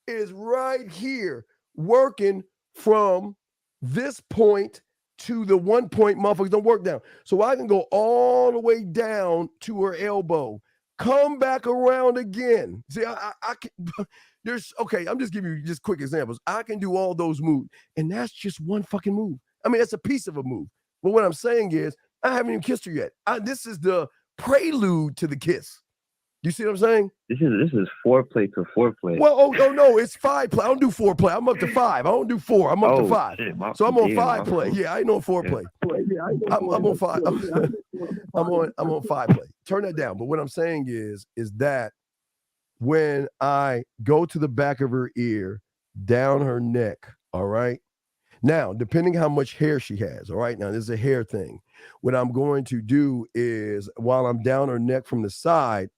is right here, working from this point to the 1 point motherfuckers don't work down. So I can go all the way down to her elbow, come back around again. See, I can, I'm just giving you just quick examples. I can do all those moves, and that's just one fucking move. I mean, that's a piece of a move. But what I'm saying is, I haven't even kissed her yet. This is the prelude to the kiss. You see what I'm saying? This is foreplay to foreplay. Well, oh no, it's 5 play. I don't do 4 play. I'm up to 5. I don't do 4. I'm up to 5. Shit, so I'm on 5 play. Yeah, I ain't on 4 play. I'm on 5. I'm on 5 play. Turn that down. But what I'm saying is that when I go to the back of her ear, down her neck, all right? Now, depending how much hair she has, all right? Now, this is a hair thing. What I'm going to do is, while I'm down her neck from the side,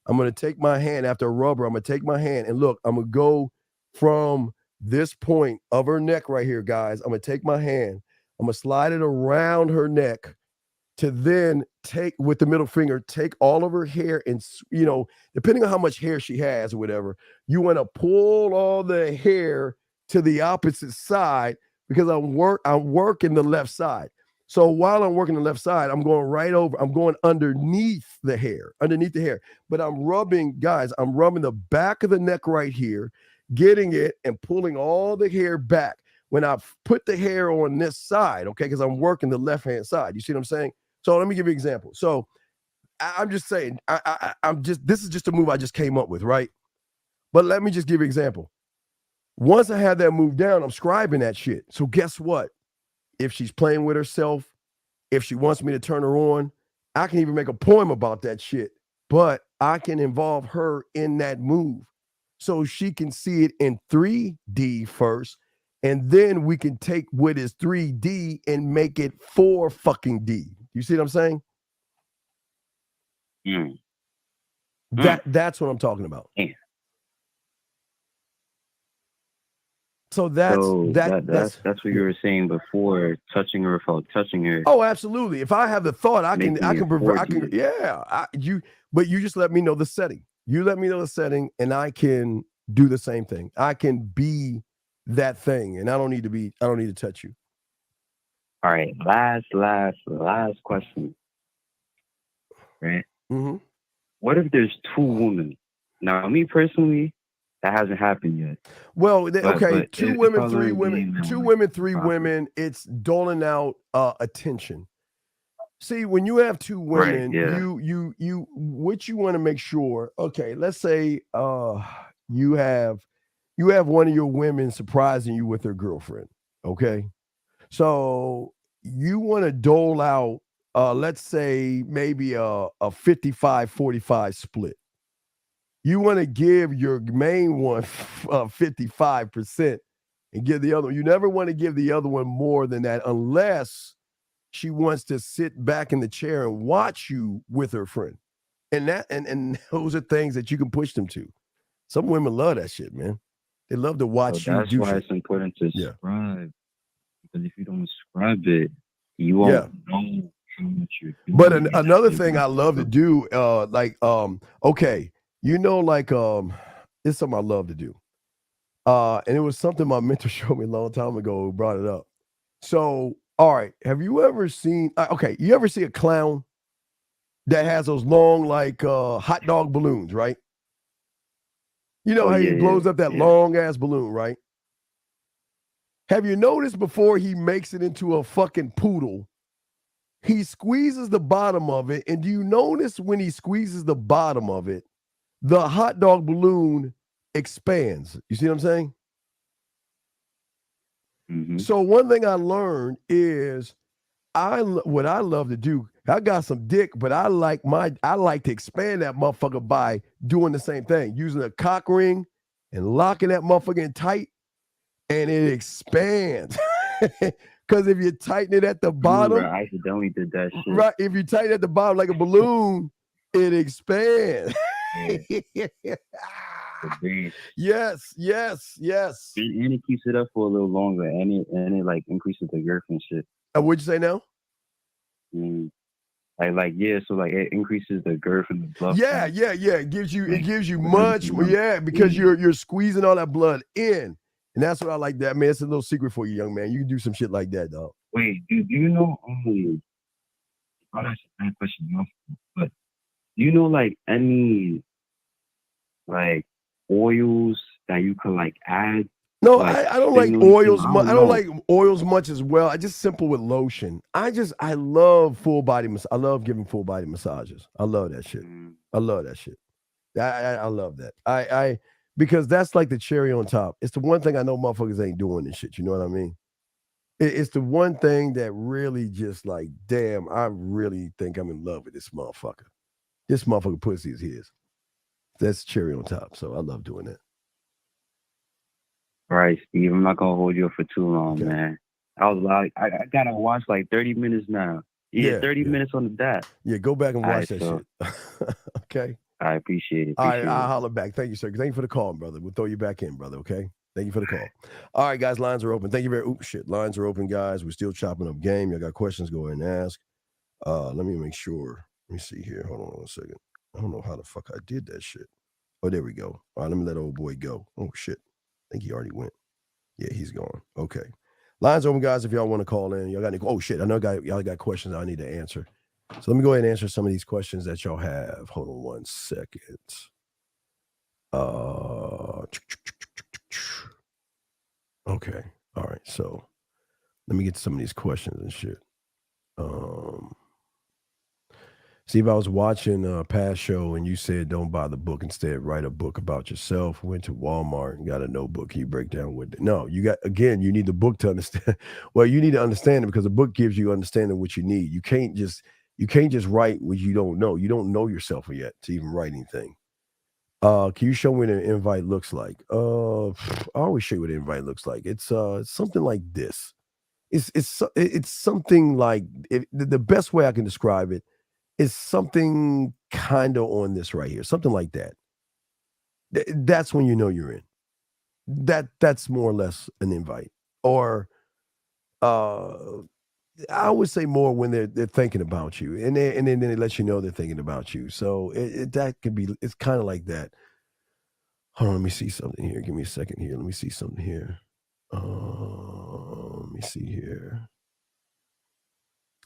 I'm going to take my hand after a rubber. I'm going to take my hand and look, I'm going to go from this point of her neck right here, guys. I'm going to take my hand. I'm going to slide it around her neck to then take with the middle finger, take all of her hair and, depending on how much hair she has or whatever, you want to pull all the hair to the opposite side because I'm working the left side. So while I'm working the left side, I'm going right over, I'm going underneath the hair. But I'm rubbing the back of the neck right here, getting it and pulling all the hair back. When I put the hair on this side, okay, because I'm working the left-hand side. You see what I'm saying? So let me give you an example. So I'm just saying, this is just a move I just came up with, right? But let me just give you an example. Once I have that move down, I'm scribing that shit. So guess what? If she's playing with herself, if she wants me to turn her on, I can even make a poem about that shit. But I can involve her in that move so she can see it in 3D first. And then we can take what is 3D and make it 4 fucking D. You see what I'm saying? That's what I'm talking about. So that's what you were saying before, touching her without touching her. Oh, absolutely. If I have the thought, but you just let me know the setting. You let me know the setting, and I can do the same thing. I can be that thing, and I don't need to touch you. All right, last question. Right? Mm-hmm. What if there's 2 women? Now, me personally, that hasn't happened yet. Well, but 2 women, 3 women, 2 women, 3 women. It's doling out attention. See, when you have 2 women, you what you want to make sure. Okay, let's say you have one of your women surprising you with her girlfriend. Okay, so you want to dole out, let's say maybe a 55-45 split. You want to give your main one 55% and give the other one. You never want to give the other one more than that unless she wants to sit back in the chair and watch you with her friend. And those are things that you can push them to. Some women love that shit, man. They love to watch you do shit. That's why it's important to subscribe. Because if you don't subscribe it, you won't know how much you're doing. But another thing I love to do, okay. It's something I love to do. And it was something my mentor showed me a long time ago who brought it up. So, all right, have you ever seen, you ever see a clown that has those long, hot dog balloons, right? You know Oh, how he yeah, blows yeah, up that yeah. long ass balloon, right? Have you noticed before he makes it into a fucking poodle, he squeezes the bottom of it, and do you notice when he squeezes the bottom of it, the hot dog balloon expands? You see what I'm saying? Mm-hmm. So one thing I learned is what I love to do. I got some dick, but I like to expand that motherfucker by doing the same thing, using a cock ring and locking that motherfucker in tight, and it expands. Because if you tighten it at the bottom, I accidentally did that shit. right? If you tighten at the bottom like a balloon, it expands. Yes. And it keeps it up for a little longer, and it like increases the girth and shit. What'd you say now? So like it increases the girth and the blood. Yeah. It gives you much more. Yeah, because you're squeezing all that blood in, and that's what I like. That man, it's a little secret for you, young man. You can do some shit like that, dog. Wait, do you know? Oh, that's a bad question, but do you know like any like oils that you could like add? No, like, I don't like oils. I don't like oils much as well. I just simple with lotion. I love full body massage. I love giving full body massages. I love that shit. I love that shit. I love that. I because that's like the cherry on top. It's the one thing I know motherfuckers ain't doing this shit. You know what I mean? It's the one thing that really just like, damn, I really think I'm in love with this motherfucker. This motherfucker pussy is his. That's cherry on top. So I love doing that. All right, Steve, I'm not gonna hold you up for too long, man. I was like, I gotta watch like 30 minutes now. Yeah, 30 minutes on the dot. Yeah, go back and watch that so, shit. Okay. I appreciate it. All right, I'll holler back. Thank you, sir. Thank you for the call, brother. We'll throw you back in, brother. Okay. Thank you for the call. All right, guys, lines are open. Thank you very lines are open, guys. We're still chopping up game. Y'all got questions, go ahead and ask. Let me make sure. Let me see here. Hold on 1 second. I don't know how the fuck I did that shit. Oh, there we go. All right, let me let old boy go. Oh shit. I think he already went. Yeah, he's gone. Okay. Lines open, guys, if y'all want to call in. Y'all got any I know y'all got questions I need to answer. So let me go ahead and answer some of these questions that y'all have. Hold on 1 second. Okay. All right. So let me get to some of these questions and shit. Steve, I was watching a past show and you said don't buy the book, instead write a book about yourself. Went to Walmart and got a notebook. Can you break down what no, you need the book to understand. Well, you need to understand it because the book gives you understanding what you need. You can't just write what you don't know. You don't know yourself yet to even write anything. Can you show me what an invite looks like? I always show you what an invite looks like. It's something like this. It's something like the best way I can describe it is something kind of on this right here, something like that. That's when you know you're in. That's more or less an invite. Or I would say more when they're thinking about you, and then they let you know they're thinking about you. So that could be. It's kind of like that. Hold on, let me see something here. Give me a second here. Let me see something here. Let me see here.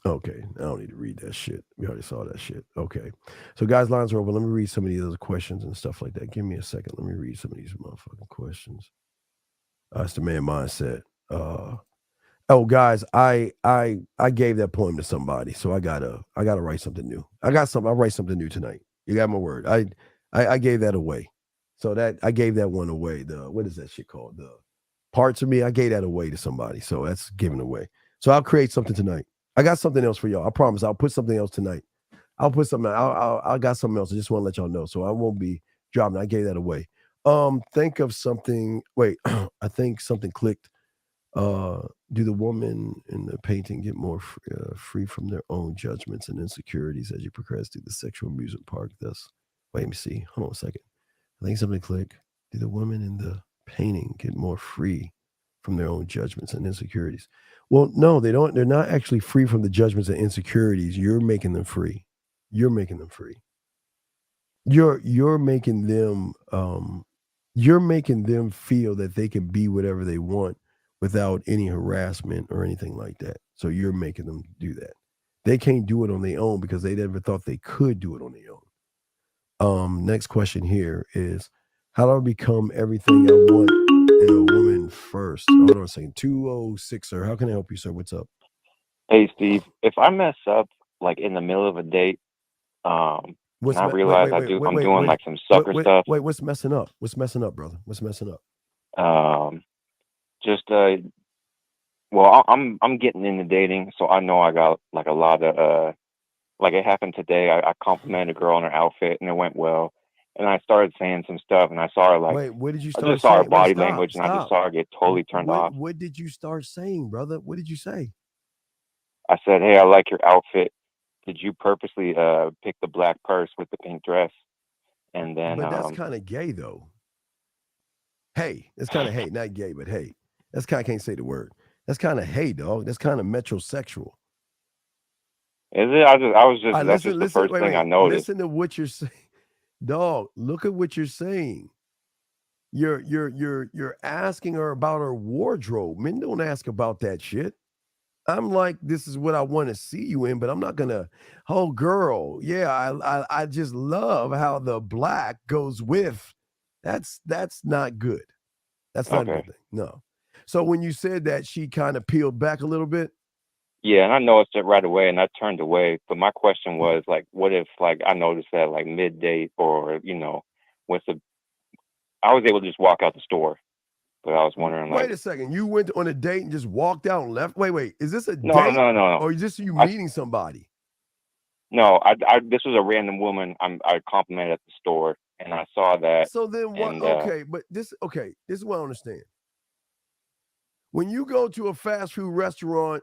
Okay, I don't need to read that shit. We already saw that shit. Okay. So guys, lines are open. Let me read some of these other questions and stuff like that. Give me a second. Let me read some of these motherfucking questions. It's the man mindset. Oh, guys, I gave that poem to somebody, so I gotta write something new. I'll write something new tonight. You got my word. I gave that away. So that I gave that one away. What is that shit called? The Parts of Me. I gave that away to somebody. So that's given away. So I'll create something tonight. I got something else for y'all. I promise. I'll put something else tonight. I'll put something. I got something else. I just want to let y'all know. So I won't be dropping. I gave that away. Think of something. Wait, I think something clicked. Do the woman in the painting get more free from their own judgments and insecurities as you progress through the sexual amusement park? Thus, wait, let me see. Hold on a second. I think something clicked. Do the women in the painting get more free from their own judgments and insecurities? Well, no, they don't. They're not actually free from the judgments and insecurities. You're making them free. You're making them free. You're making them. You're making them feel that they can be whatever they want without any harassment or anything like that. So you're making them do that. They can't do it on their own because they never thought they could do it on their own. Next question here is, How do I become everything I want in a woman first? Hold on a second. 206, sir. How can I help you, sir? What's up? Hey, Steve. If I mess up like in the middle of a date, and I realize I'm doing like some sucker stuff. Wait, what's messing up? What's messing up, brother? What's messing up? Just well, I'm getting into dating, so I know I got like a lot of like it happened today. I complimented a girl on her outfit, and it went well. And I started saying some stuff, and I saw her like, Wait, what did you I start just saw her saying? body Wait, stop, language, and I just stop. saw her get totally turned off. What did you start saying, brother? What did you say? I said, "Hey, I like your outfit. Did you purposely pick the black purse with the pink dress?" And then, But that's kind of gay, though. Hey, that's kind of hey, not gay, but hey, that's kind of can't say the word. That's kind of hey, dog. That's kind of metrosexual. is it? I was just All right, that's just the first thing I noticed. Listen to what you're saying, dog. Look at what you're saying. You're asking her about her wardrobe. Men don't ask about that shit. I'm like, this is what I want to see you in, but I'm not gonna. Oh, girl, yeah, I just love how the black goes with. That's not good. That's not a Okay. good thing. No. So when you said that, she kind of peeled back a little bit. Yeah, and I noticed it right away, and I turned away. But my question was like, what if like I noticed that like mid date, or with the I was able to just walk out the store, but I was wondering Wait like, a second. You went on a date and just walked out and left. Wait. Is this a no, date no. or is this you I- meeting somebody? No, this was a random woman I complimented at the store, and I saw that. So then what? And, This is what I understand. When you go to a fast food restaurant,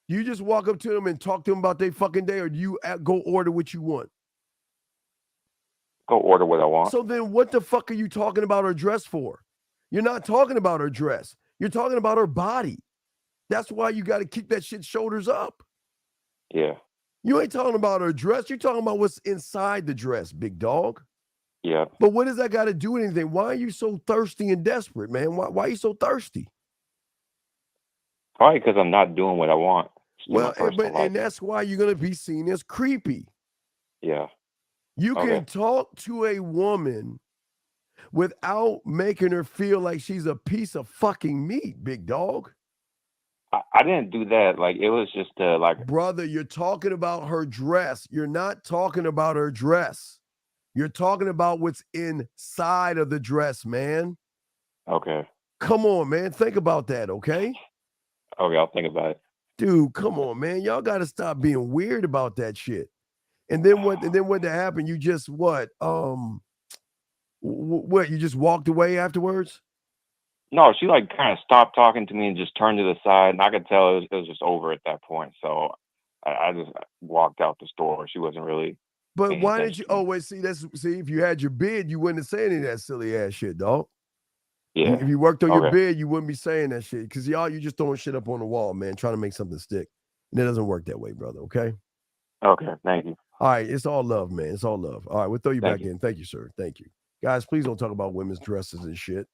you just walk up to them and talk to them about their fucking day, or do you go order what you want? Go order what I want. So then what the fuck are you talking about her dress for? You're not talking about her dress. You're talking about her body. That's why you got to keep that shit shoulders up. Yeah, You ain't talking about her dress. You're talking about what's inside the dress, big dog. yeah. But what does that got to do with anything? Why are you so thirsty and desperate, man? Why are you so thirsty? Probably because I'm not doing what I want. Just in my Well, personal life. and that's why you're gonna be seen as creepy. Yeah. You Okay. can talk to a woman without making her feel like she's a piece of fucking meat, big dog. I didn't do that. Like it was just like Brother, you're talking about her dress. You're not talking about her dress. You're talking about what's inside of the dress, man. okay. Come on, man. Think about that, okay? Okay, I'll think about it. Dude, come on, man. Y'all got to stop being weird about that shit. And then what that happened? You just what? What? You just walked away afterwards? No, she like kind of stopped talking to me and just turned to the side, and I could tell it was just over at that point. So I just walked out the store. She wasn't really. But paying why did attention you? to me. Oh, wait. See, if you had your bid, you wouldn't have said any of that silly ass shit, dog. Yeah. If you worked on your Okay. bid, you wouldn't be saying that shit. Because y'all, you just throwing shit up on the wall, man, trying to make something stick. And it doesn't work that way, brother. Okay. Okay. Thank you. All right. It's all love, man. It's all love. All right. We'll throw you Thank back in. Thank you, sir. Thank you. Guys, please don't talk about women's dresses and shit.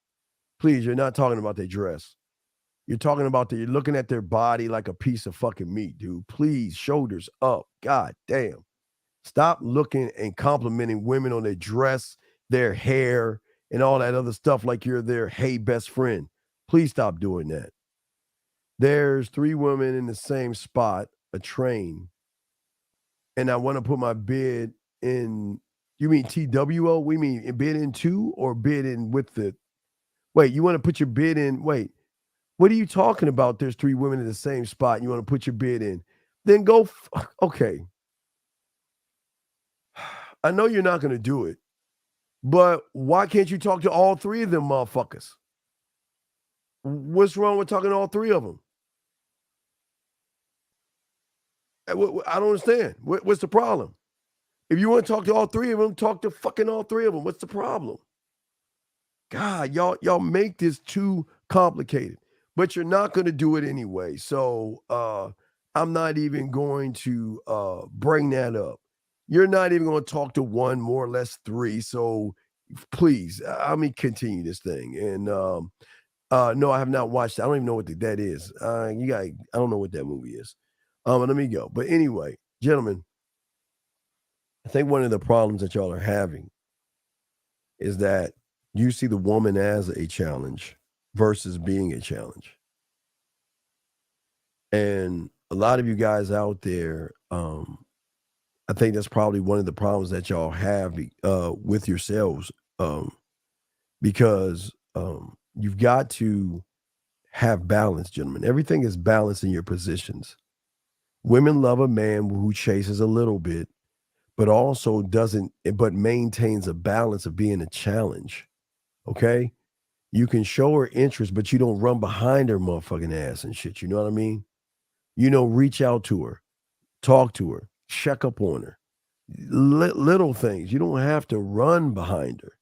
Please, you're not talking about their dress. You're talking about you're looking at their body like a piece of fucking meat, dude. Please, shoulders up. God damn. Stop looking and complimenting women on their dress, their hair, and all that other stuff like you're their hey best friend. Please stop doing that. There's 3 women in the same spot, a train, and I want to put my bid in. You mean TWO? We mean bid in 2 or bid in with the. Wait, you want to put your bid in? Wait, what are you talking about? There's 3 women in the same spot. And you want to put your bid in? Then go. Okay. I know you're not going to do it, but why can't you talk to all 3 of them motherfuckers? What's wrong with talking to all 3 of them? I don't understand. What's the problem? If you want to talk to all 3 of them, talk to fucking all 3 of them. What's the problem? God, y'all make this too complicated, but you're not going to do it anyway. So I'm not even going to bring that up. You're not even going to talk to 1, more or less 3. So please, let me continue this thing. And no, I have not watched. I don't even know what that is. I don't know what that movie is. Let me go. But anyway, gentlemen, I think one of the problems that y'all are having is that You see the woman as a challenge versus being a challenge. And a lot of you guys out there, I think that's probably one of the problems that y'all have with yourselves, because you've got to have balance, gentlemen. Everything is balance in your positions. Women love a man who chases a little bit, but also but maintains a balance of being a challenge. Okay? You can show her interest, but you don't run behind her motherfucking ass and shit. You know what I mean? Reach out to her, talk to her, check up on her. Little things. You don't have to run behind her.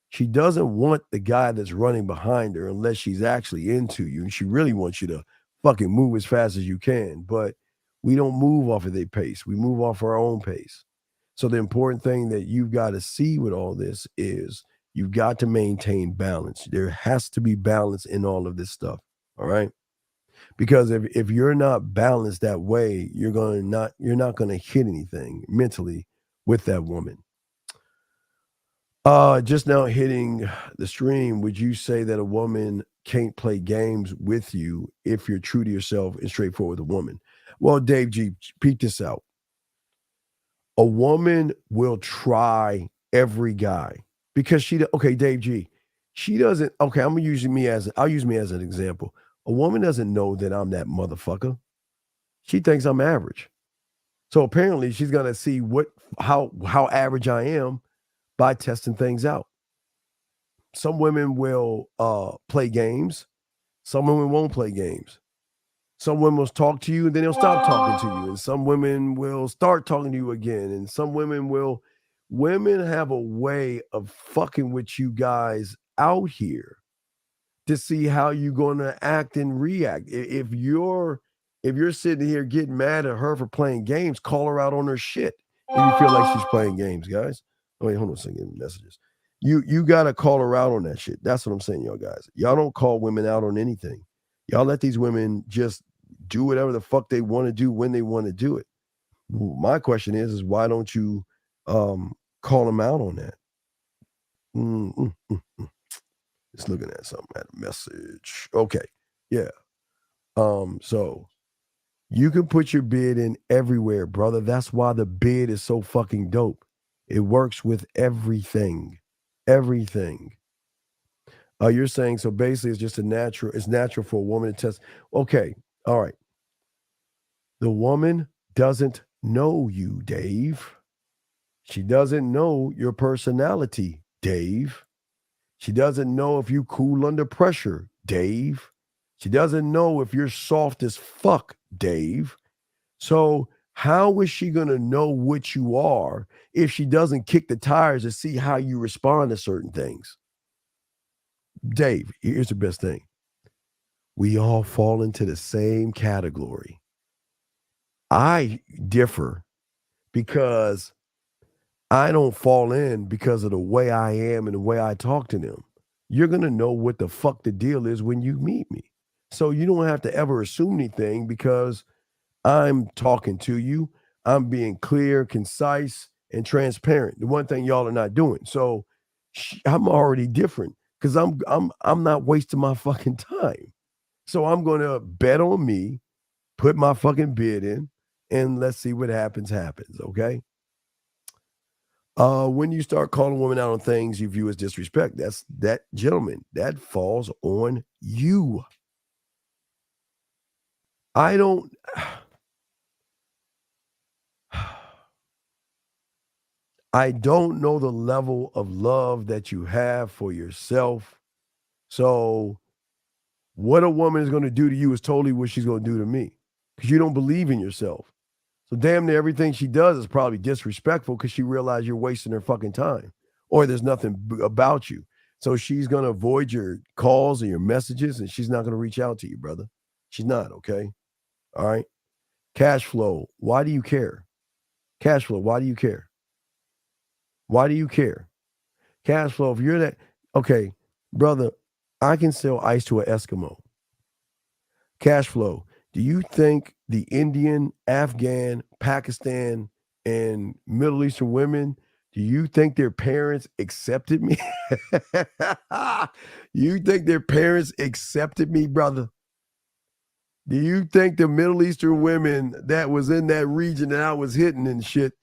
She doesn't want the guy that's running behind her unless she's actually into you. And she really wants you to fucking move as fast as you can. But we don't move off of their pace. We move off our own pace. So the important thing that you've got to see with all this is you've got to maintain balance. There has to be balance in all of this stuff. All right. Because if you're not balanced that way, you're not going to hit anything mentally with that woman. Just now hitting the stream, would you say that a woman can't play games with you if you're true to yourself and straightforward with a woman? Well, Dave G, peek this out. A woman will try every guy because Dave G, she doesn't, I'll use me as an example. A woman doesn't know that I'm that motherfucker. She thinks I'm average. So apparently she's going to see how average I am by testing things out. Some women will play games. Some women won't play games. Some women will talk to you and then they'll stop talking to you. And some women will start talking to you again. And some women have a way of fucking with you guys out here to see how you're going to act and react. If you're sitting here getting mad at her for playing games, call her out on her shit. If you feel like she's playing games, guys. Oh, wait, hold on a second. Messages. You got to call her out on that shit. That's what I'm saying, y'all guys. Y'all don't call women out on anything. Y'all let these women just do whatever the fuck they want to do when they want to do it. My question is why don't you call them out on that? Just looking at something, at a message. Okay. Yeah. So you can put your bid in everywhere, brother. That's why the bid is so fucking dope. It works with everything. Everything. You're saying, so basically it's natural for a woman to test. Okay. All right. The woman doesn't know you, Dave. She doesn't know your personality, Dave. She doesn't know if you cool under pressure, Dave. She doesn't know if you're soft as fuck, Dave. So how is she going to know what you are if she doesn't kick the tires to see how you respond to certain things? Dave, here's the best thing. We all fall into the same category. I differ because I don't fall in because of the way I am and the way I talk to them. You're going to know what the fuck the deal is when you meet me. So you don't have to ever assume anything because I'm talking to you. I'm being clear, concise, and transparent. The one thing y'all are not doing. So I'm already different because I'm not wasting my fucking time. So I'm going to bet on me, put my fucking bid in, and let's see what happens, okay? When you start calling women out on things you view as disrespect, gentlemen, that falls on you. I don't know the level of love that you have for yourself. So what a woman is going to do to you is totally what she's going to do to me because you don't believe in yourself. So damn near everything she does is probably disrespectful because she realized you're wasting her fucking time or there's nothing about you. So she's going to avoid your calls and your messages and she's not going to reach out to you, brother. She's not, okay? All right? Cash flow. Why do you care? Cash flow. Why do you care? Why do you care? Cash flow. If you're that, okay, brother, I can sell ice to an Eskimo. Cash flow. Do you think the Indian, Afghan, Pakistan, and Middle Eastern women, Do you think their parents accepted me? You think their parents accepted me, brother? Do you think the Middle Eastern women that was in that region that I was hitting and shit,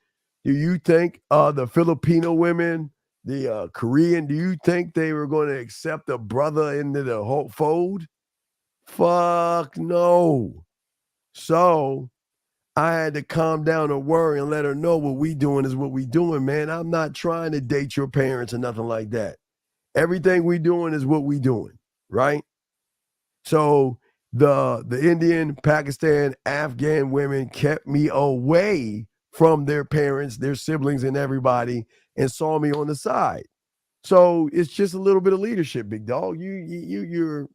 do you think the Filipino women, the Korean, do you think they were going to accept a brother into the whole fold? Fuck no. So I had to calm down and worry and let her know what we doing is what we doing, man. I'm not trying to date your parents or nothing like that. Everything we doing is what we doing, right? So the Indian, Pakistan, Afghan women kept me away from their parents, their siblings, and everybody, and saw me on the side. So it's just a little bit of leadership, big dog. You're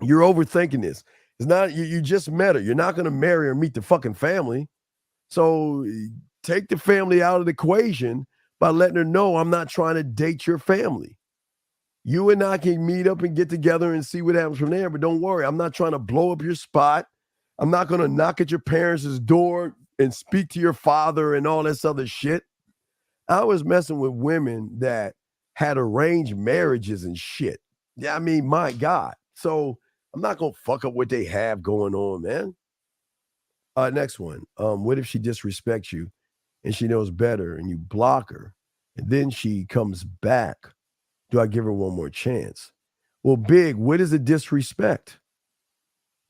overthinking this. It's not you just met her. You're not going to marry or meet the fucking family. So take the family out of the equation by letting her know I'm not trying to date your family. You and I can meet up and get together and see what happens from there. But don't worry, I'm not trying to blow up your spot. I'm not going to knock at your parents' door and speak to your father and all this other shit. I was messing with women that had arranged marriages and shit. Yeah, I mean, my God. So I'm not going to fuck up what they have going on, man. Next one. What if she disrespects you and she knows better and you block her and then she comes back? Do I give her one more chance? Well, Big, what is a disrespect?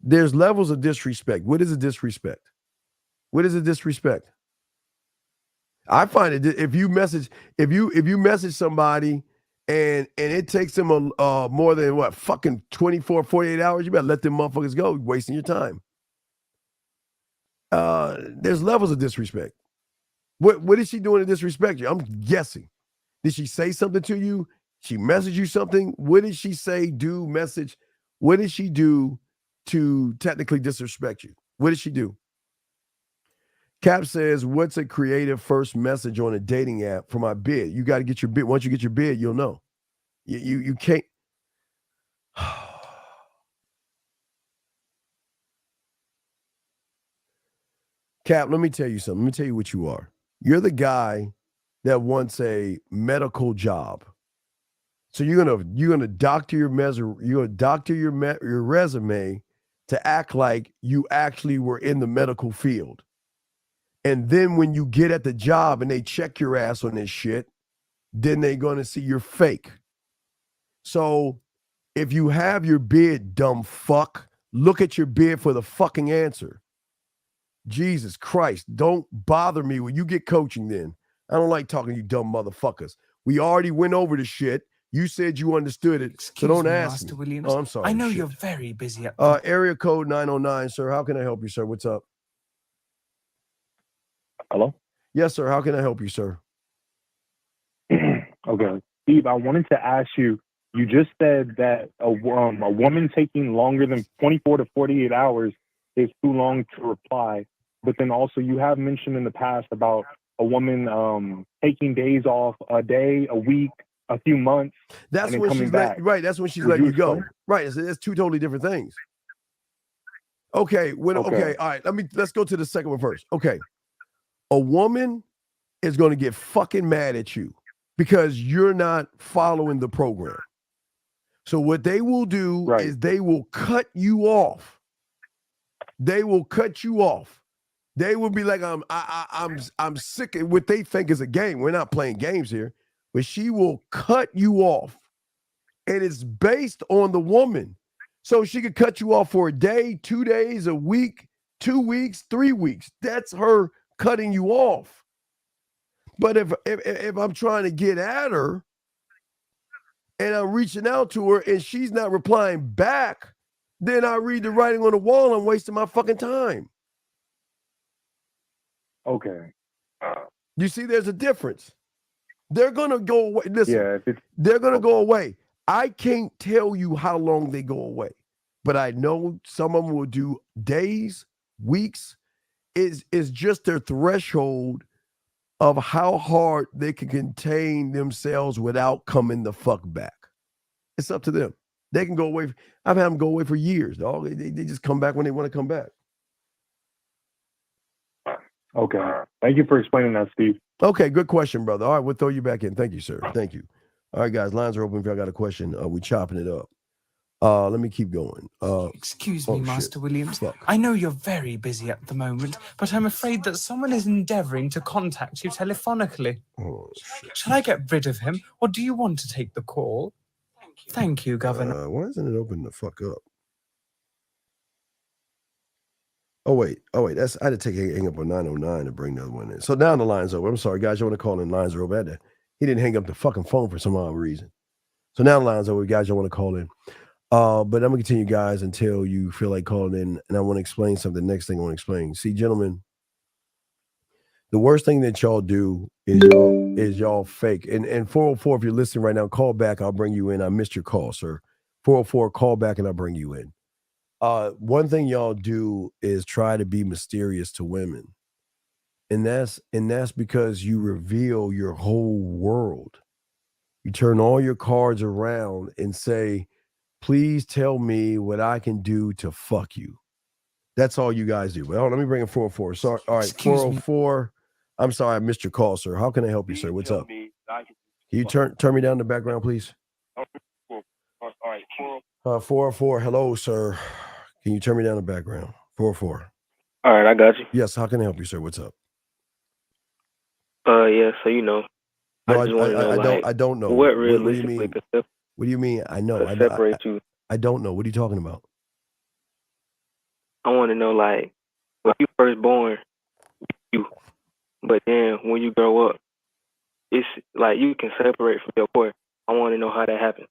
There's levels of disrespect. What is a disrespect? What is a disrespect? I find it if you message somebody and it takes them more than what fucking 24, 48 hours, you better let them motherfuckers go. You're wasting your time. There's levels of disrespect. What is she doing to disrespect you? I'm guessing. Did she say something to you? She messaged you something? What did she say, do, message? What did she do to technically disrespect you? What did she do? Cap says, what's a creative first message on a dating app for my bid? You got to get your bid. Once you get your bid, you'll know. You can't. Cap, let me tell you something. Let me tell you what you are. You're the guy that wants a medical job. So you're gonna doctor your your resume to act like you actually were in the medical field. And then when you get at the job and they check your ass on this shit, then they're gonna see you're fake. So if you have your bid, dumb fuck, look at your bid for the fucking answer. Jesus Christ, don't bother me when you get coaching then. I don't like talking to you dumb motherfuckers. We already went over the shit. You said you understood it, so don't ask me. Williams. Oh, I'm sorry. I know shit. you're very busy. Area code 909, sir. How can I help you, sir? What's up? Hello? Yes, sir. How can I help you, sir? Okay. Steve, I wanted to ask you, you just said that a woman taking longer than 24 to 48 hours is too long to reply. But then also you have mentioned in the past about a woman taking days off, a day, a week, a few months. That's and when coming she's back. right. That's when she's Would letting you you go. explain? Right. It's two totally different things. Okay. Okay. All right. Let's go to the second one first. Okay. A woman is going to get fucking mad at you because you're not following the program. So what they will do is they will cut you off. They will cut you off. They will be like, I'm sick of what they think is a game. We're not playing games here. But she will cut you off. And it's based on the woman. So she could cut you off for a day, 2 days, a week, 2 weeks, 3 weeks. That's her cutting you off. But if I'm trying to get at her and I'm reaching out to her and she's not replying back, then I read the writing on the wall. I'm wasting my fucking time. Okay. You see, there's a difference. They're going to go away. Listen, Yeah, they're going to go away. I can't tell you how long they go away, but I know some of them will do days, weeks. Is just their threshold of how hard they can contain themselves without coming the fuck back. It's up to them. They can go away. I've had them go away for years, dog. They just come back when they want to come back. Okay. Thank you for explaining that, Steve. Okay, good question, brother. All right, we'll throw you back in. Thank you, sir. Thank you. All right, guys, lines are open if y'all got a question. We chopping it up. Let me keep going. Excuse me, Master Williams. Fuck. I know you're very busy at the moment, but I'm afraid that someone is endeavoring to contact you telephonically. Oh, shit. Shall I get rid of him, or do you want to take the call? Thank you, Governor. Why isn't it open the fuck up? Oh wait. That's I had to hang up on 909 to bring the other one in. So now the line's over. I'm sorry, guys. You want to call in? Lines are over. He didn't hang up the fucking phone for some odd reason. So now the line's over, guys. You want to call in? But I'm gonna continue, guys, until you feel like calling in, and I want to explain something. Next thing I want to explain. See, gentlemen, the worst thing that y'all do is y'all fake. And 404, if you're listening right now, call back. I'll bring you in. I missed your call, sir. 404, call back, and I'll bring you in. One thing y'all do is try to be mysterious to women, and that's because you reveal your whole world. You turn all your cards around and say, please tell me what I can do to fuck you. That's all you guys do. Well, let me bring in 404. Sorry. All right, 404. I'm sorry, I missed your call, sir. How can I help you, sir? What's up? Can you turn me down in the background, please? 404. Hello, sir. Can you turn me down in the background? 404. All right, I got you. Yes, how can I help you, sir? What's up? Yeah, so No, I just want to know, I don't know. what What do you realistically mean? could What do you mean? I know. separate you. I don't know. What are you talking about? I want to know, like, when you first born, but then when you grow up, it's like you can separate from your core. I want to know how that happened.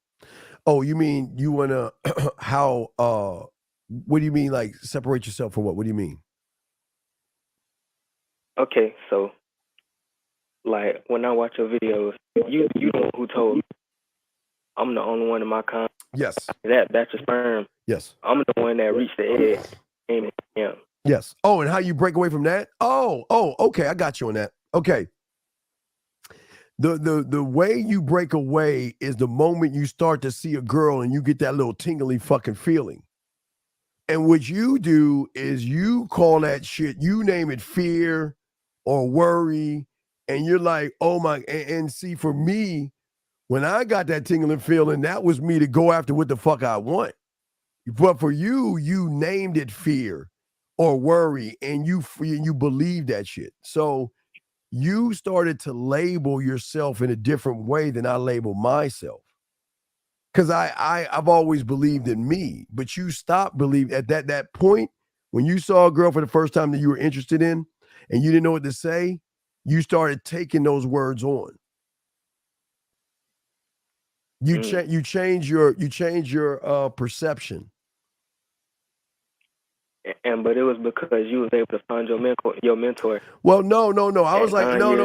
Oh, you mean you want to how what do you mean, like, separate yourself from what? What do you mean? Okay, so like when I watch your videos, you the one who told me I'm the only one in my kind. Yes. That batch of sperm. Yes. I'm the one that reached the egg. And yeah. Yes. Oh, and how you break away from that? Oh, okay. I got you on that. Okay. The way you break away is the moment you start to see a girl and you get that little tingly fucking feeling. And what you do is you call that shit, you name it fear or worry, and you're like, oh my, and see, for me, when I got that tingling feeling, that was me to go after what the fuck I want. But for you, you named it fear or worry, and you believe that shit. So you started to label yourself in a different way than I label myself. Because I've always believed in me, but you stopped believing at that point when you saw a girl for the first time that you were interested in and you didn't know what to say, you started taking those words on. You change your perception. But it was because you was able to find your mentor. Well, no. I was like, no.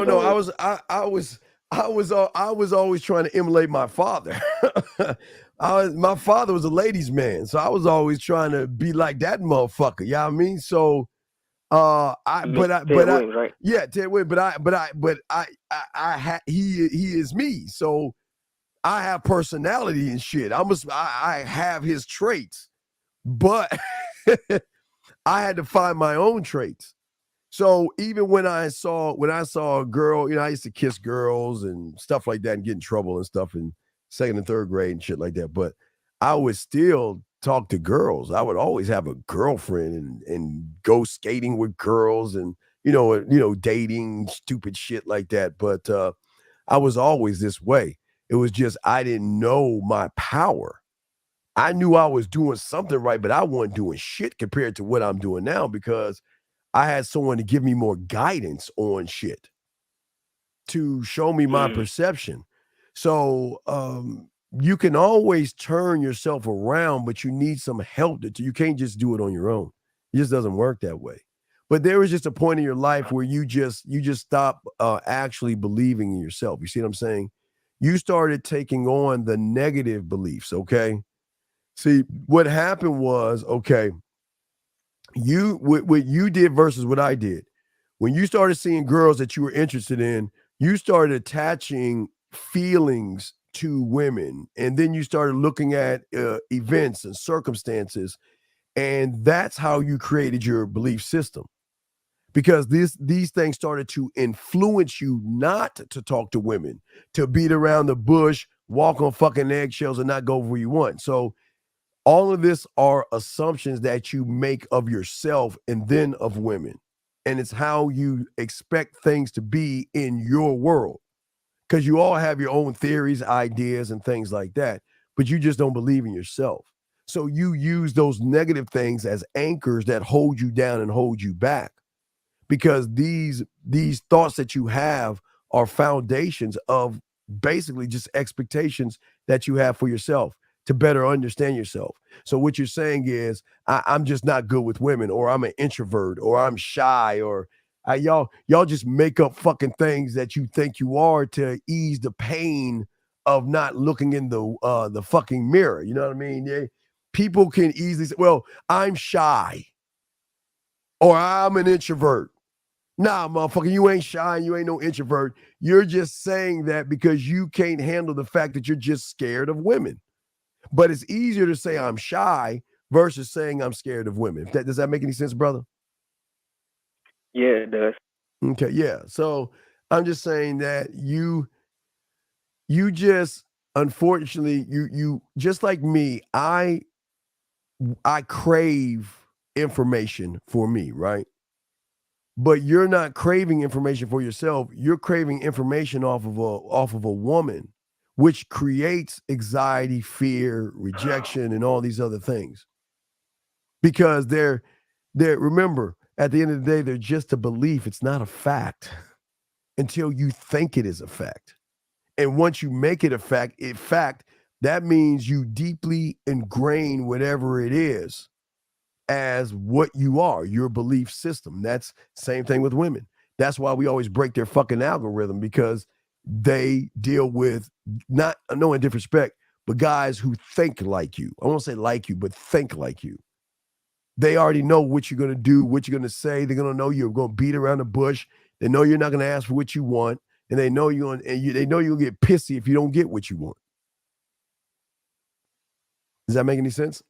I was always trying to emulate my father. My father was a ladies' man, so I was always trying to be like that motherfucker. You know what I mean? So, Ted Williams, right? Yeah, Ted Williams. He is me. So I have personality and shit. I have his traits, but I had to find my own traits. So even when I saw a girl, I used to kiss girls and stuff like that and get in trouble and stuff in second and third grade and shit like that. But I would still talk to girls. I would always have a girlfriend and go skating with girls and dating, stupid shit like that. But I was always this way. It was just I didn't know my power. I knew I was doing something right, but I wasn't doing shit compared to what I'm doing now because I had someone to give me more guidance on shit to show me my perception. So you can always turn yourself around, but you need some help. You can't just do it on your own. It just doesn't work that way. But there was just a point in your life where you just stop actually believing in yourself. You see what I'm saying? You started taking on the negative beliefs, okay? See, what happened was, okay, what you did versus what I did. When you started seeing girls that you were interested in, you started attaching feelings to women, and then you started looking at events and circumstances, and that's how you created your belief system. because these things started to influence you not to talk to women, to beat around the bush, walk on fucking eggshells, and not go where you want. So all of this are assumptions that you make of yourself and then of women. And it's how you expect things to be in your world. Because you all have your own theories, ideas, and things like that, but you just don't believe in yourself. So you use those negative things as anchors that hold you down and hold you back. Because these thoughts that you have are foundations of basically just expectations that you have for yourself to better understand yourself. So what you're saying is, I'm just not good with women, or I'm an introvert, or I'm shy, or y'all just make up fucking things that you think you are to ease the pain of not looking in the fucking mirror. You know what I mean? People can easily say, well, I'm shy, or I'm an introvert. Nah, motherfucker, you ain't shy and you ain't no introvert. You're just saying that because you can't handle the fact that you're just scared of women. But it's easier to say I'm shy versus saying I'm scared of women. Does that make any sense, brother? Yeah, it does. Okay, yeah. So I'm just saying that you just, unfortunately, you just like me, I crave information for me, right? But you're not craving information for yourself. You're craving information off of a woman, which creates anxiety, fear, rejection, and all these other things. Because they're remember, at the end of the day, they're just a belief. It's not a fact until you think it is a fact. And once you make it a fact, that means you deeply ingrain whatever it is as what you are, your belief system. That's same thing with women. That's why we always break their fucking algorithm, because they deal with, not no in disrespect, but guys who think like you. I won't say like you, but think like you. They already know what you're going to do, what you're going to say. They're going to know you're going to beat around the bush. They know you're not going to ask for what you want, and they know they know you'll get pissy if you don't get what you want. Does that make any sense?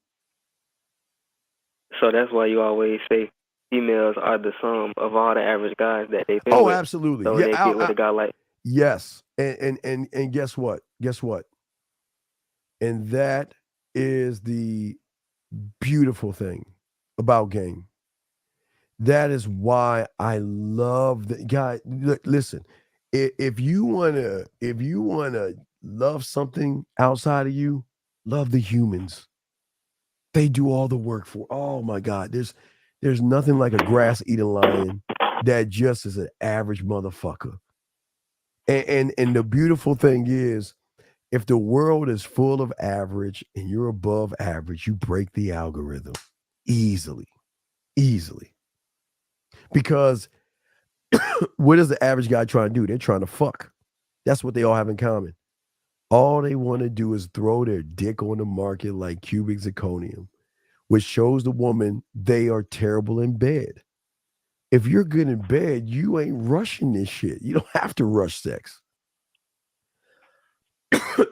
So that's why you always say females are the sum of all the average guys that they've been with. Oh, absolutely. So they get with a guy like. Yes. And guess what? Guess what? And that is the beautiful thing about game. That is why I love the guy. Look, listen, if you wanna love something outside of you, love the humans. They do all the work for. Oh my God, there's nothing like a grass-eating lion that just is an average motherfucker. And the beautiful thing is, if the world is full of average and you're above average, you break the algorithm easily. Because what is the average guy trying to do? They're trying to fuck. That's what they all have in common. All they want to do is throw their dick on the market like cubic zirconium, which shows the woman they are terrible in bed. If you're good in bed, you ain't rushing this shit. You don't have to rush sex.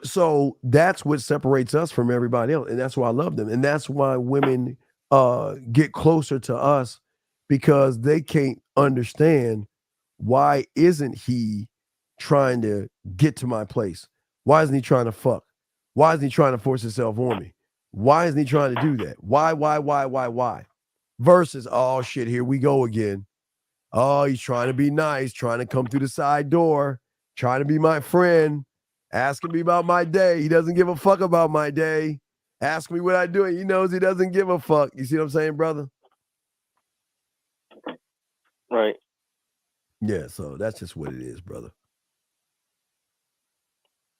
So that's what separates us from everybody else. And that's why I love them. And that's why women get closer to us, because they can't understand, why isn't he trying to get to my place? Why isn't he trying to fuck? Why isn't he trying to force himself on me? Why isn't he trying to do that? Why? Versus, oh shit, here we go again. Oh, he's trying to be nice, trying to come through the side door, trying to be my friend, asking me about my day. He doesn't give a fuck about my day. Ask me what I do. He knows he doesn't give a fuck. You see what I'm saying, brother? Right. Yeah, so that's just what it is, brother.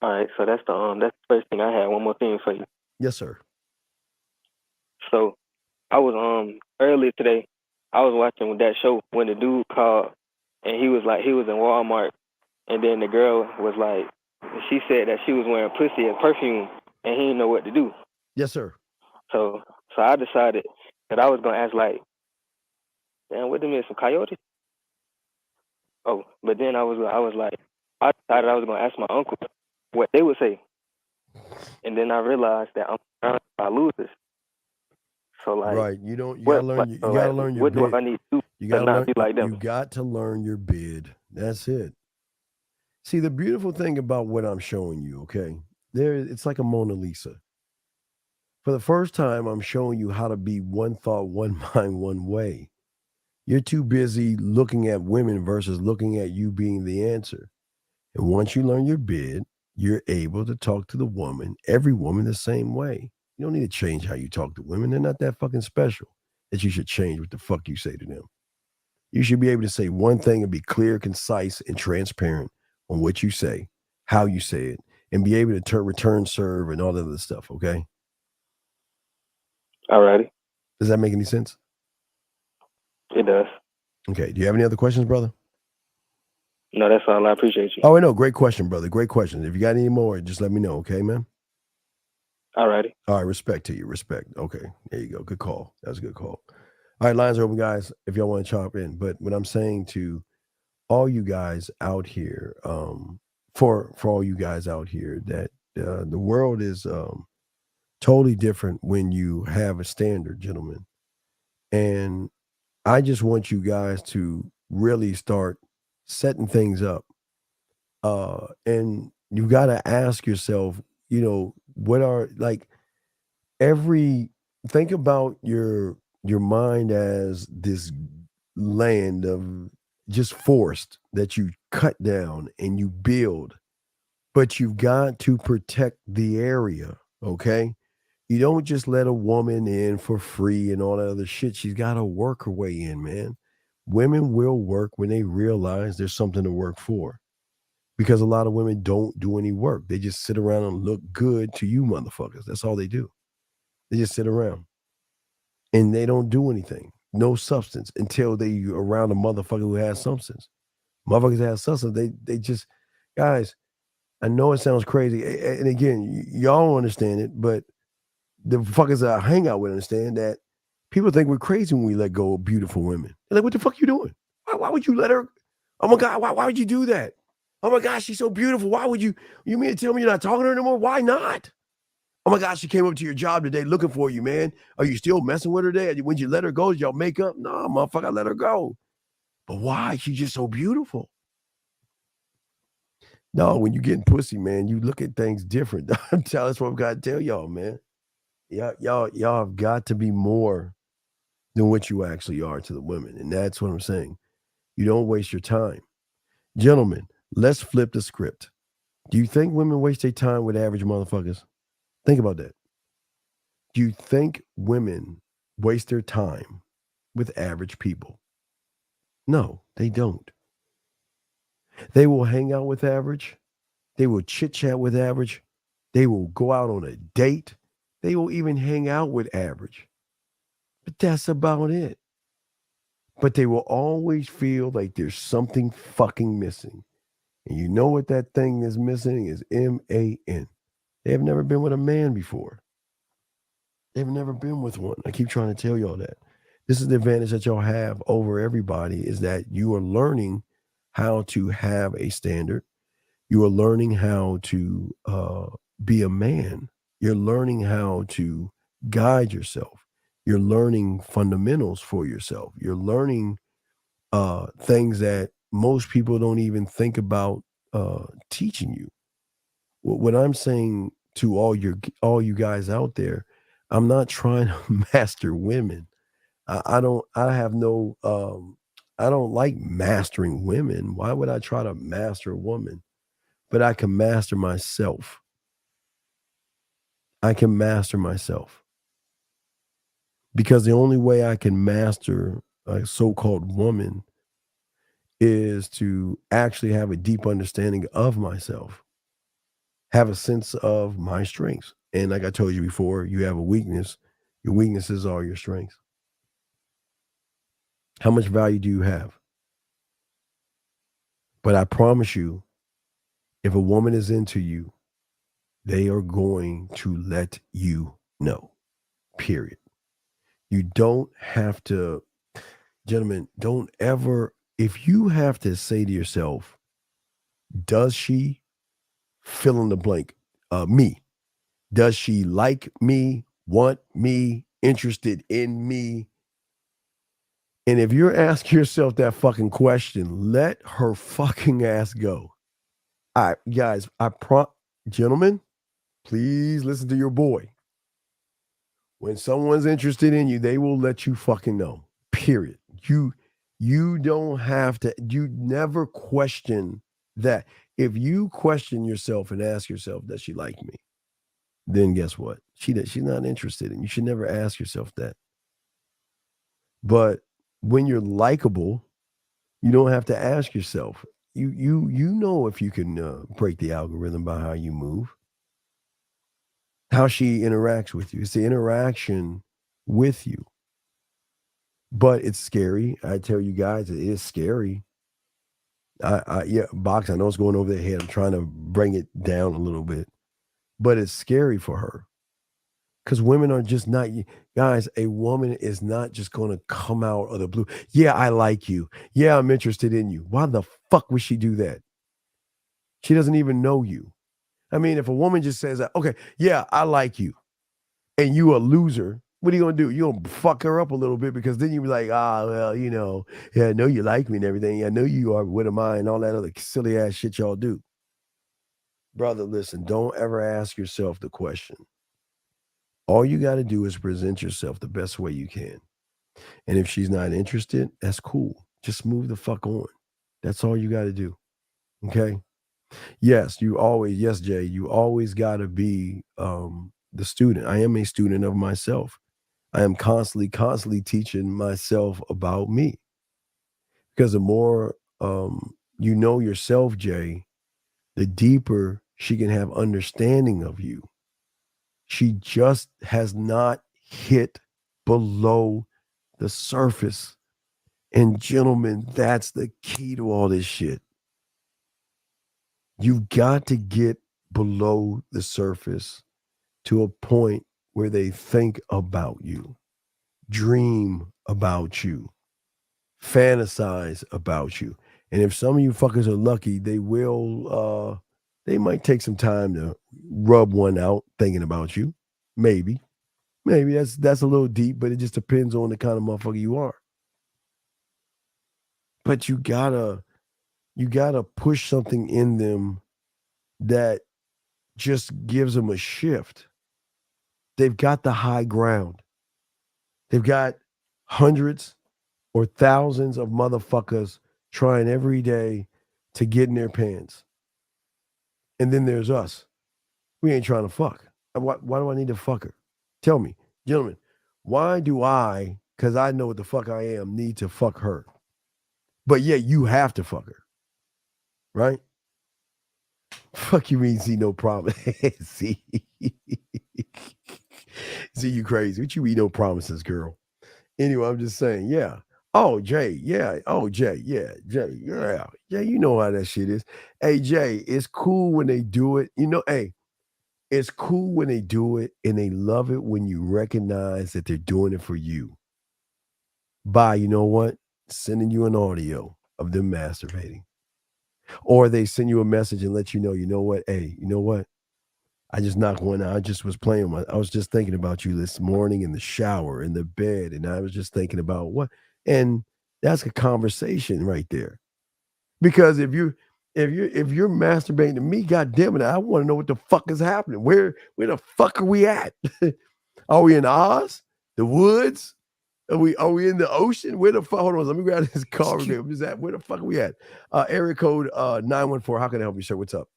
All right, so that's the first thing I had. One more thing for you. Yes, sir. So I was earlier today, I was watching that show when the dude called, and he was in Walmart, and then the girl was like, she said that she was wearing pussy as perfume, and he didn't know what to do. Yes, sir. So I decided that I was gonna ask, like, damn, what them is, some coyotes? Oh, but then I was like, I decided I was gonna ask my uncle what they would say, and then I realized that I'm surrounded by losers. So like, right. You gotta learn. You gotta learn your what bid. do I need to do You to gotta not learn. be like them? You got to learn your bid. That's it. See, the beautiful thing about what I'm showing you, okay, it's like a Mona Lisa. For the first time, I'm showing you how to be one thought, one mind, one way. You're too busy looking at women versus looking at you being the answer. And once you learn your bid, you're able to talk to the woman, every woman, the same way. You don't need to change how you talk to women. They're not that fucking special that you should change what the fuck you say to them. You should be able to say one thing and be clear, concise, and transparent on what you say, how you say it, and be able to return serve and all that other stuff, okay? All righty. Does that make any sense? It does. Okay. Do you have any other questions, brother? No, that's all. I appreciate you. Oh, I know. Great question, brother. Great question. If you got any more, just let me know, okay, man? All righty. All right. Respect to you. Respect. Okay. There you go. Good call. That was a good call. All right. Lines are open, guys, if y'all want to chop in. But what I'm saying to all you guys out here, for all you guys out here, that the world is totally different when you have a standard, gentlemen. And I just want you guys to really start setting things up. And you got to ask yourself, what are think about your mind as this land of just forest that you cut down and you build, but you've got to protect the area. Okay. You don't just let a woman in for free and all that other shit. She's got to work her way in, man. Women will work when they realize there's something to work for. Because a lot of women don't do any work. They just sit around and look good to you motherfuckers. That's all they do. They just sit around. And they don't do anything. No substance until they around a motherfucker who has substance. Motherfuckers have substance. They just, guys, I know it sounds crazy. And again, y'all don't understand it, but the fuckers that I hang out with understand that people think we're crazy when we let go of beautiful women. They're like, what the fuck you doing? Why would you let her? Oh my God, why would you do that? Oh my gosh, she's so beautiful. Why would you mean to tell me you're not talking to her anymore? Why not? Oh my gosh, she came up to your job today looking for you, man. Are you still messing with her today? When you let her go, did y'all make up? No, motherfucker, I let her go. But why? She's just so beautiful. No, when you getting pussy, man, you look at things different. That's what I've got to tell y'all, man. Y'all have got to be more than what you actually are to the women. And that's what I'm saying. You don't waste your time. Gentlemen, let's flip the script. Do you think women waste their time with average motherfuckers? Think about that. Do you think women waste their time with average people? No, they don't. They will hang out with average. They will chit-chat with average. They will go out on a date. They will even hang out with average. But that's about it. But they will always feel like there's something fucking missing. And you know what that thing is missing is M-A-N. They have never been with a man before. They've never been with one. I keep trying to tell y'all that. This is the advantage that y'all have over everybody, is that you are learning how to have a standard. You are learning how to be a man. You're learning how to guide yourself. You're learning fundamentals for yourself. You're learning things that most people don't even think about teaching you. What I'm saying to all you guys out there, I'm not trying to master women. I don't like mastering women. Why would I try to master a woman? But I can master myself. I can master myself. Because the only way I can master a so-called woman is to actually have a deep understanding of myself. Have a sense of my strengths. And like I told you before, you have a weakness. Your weaknesses are your strengths. How much value do you have? But I promise you, if a woman is into you, they are going to let you know. Period. You don't have to, gentlemen, don't ever, if you have to say to yourself, does she fill in the blank? Me. Does she like me, want me, interested in me? And if you're asking yourself that fucking question, let her fucking ass go. All right, guys, gentlemen, please listen to your boy. When someone's interested in you, they will let you fucking know. Period. You don't have to, you never question that. If you question yourself and ask yourself, does she like me? Then guess what? She's not interested in you. You should never ask yourself that. But when you're likable, you don't have to ask yourself. You know if you can break the algorithm by how you move, how she interacts with you. It's the interaction with you. But it's scary. I tell you guys, it is scary. Box, I know it's going over their head. I'm trying to bring it down a little bit. But it's scary for her. Because women are just not, guys, a woman is not just going to come out of the blue. Yeah, I like you. Yeah, I'm interested in you. Why the fuck would she do that? She doesn't even know you. I mean, if a woman just says, okay, yeah, I like you, and you a loser, what are you going to do? You're going to fuck her up a little bit, because then you'll be like, well, yeah, I know you like me and everything. I know you are, what am I, and all that other silly ass shit y'all do. Brother, listen, don't ever ask yourself the question. All you got to do is present yourself the best way you can. And if she's not interested, that's cool. Just move the fuck on. That's all you got to do. Okay? Yes, Jay, you always got to be the student. I am a student of myself. I am constantly teaching myself about me. Because the more you know yourself, Jay, the deeper she can have understanding of you. She just has not hit below the surface. And gentlemen, that's the key to all this shit. You've got to get below the surface to a point where they think about you, dream about you, fantasize about you. And if some of you fuckers are lucky, they will, they might take some time to rub one out thinking about you. Maybe that's a little deep, but it just depends on the kind of motherfucker you are. But you gotta push something in them that just gives them a shift. They've got the high ground. They've got hundreds or thousands of motherfuckers trying every day to get in their pants. And then there's us. We ain't trying to fuck. Why do I need to fuck her? Tell me, gentlemen, why do I, because I know what the fuck I am, need to fuck her? But yeah, you have to fuck her. Right? Fuck you mean see no problem. See, you crazy. What you mean no promises, girl? Anyway, I'm just saying, yeah. Oh, Jay, yeah. Oh, Jay, yeah. Jay, yeah. Jay, you know how that shit is. Hey, Jay, it's cool when they do it. Hey, it's cool when they do it, and they love it when you recognize that they're doing it for you. By, you know what? Sending you an audio of them masturbating. Or they send you a message and let you know what? Hey, you know what? I just knocked one out. I just was playing I was just thinking about you this morning in the shower, in the bed, and I was just thinking about what. And that's a conversation right there. Because if you're masturbating to me, goddamn it, I want to know what the fuck is happening. Where the fuck are we at? Are we in Oz? The woods? Are we in the ocean? Where the fuck? Hold on, let me grab this car. Where the fuck are we at? Area code 914. How can I help you, sir? What's up?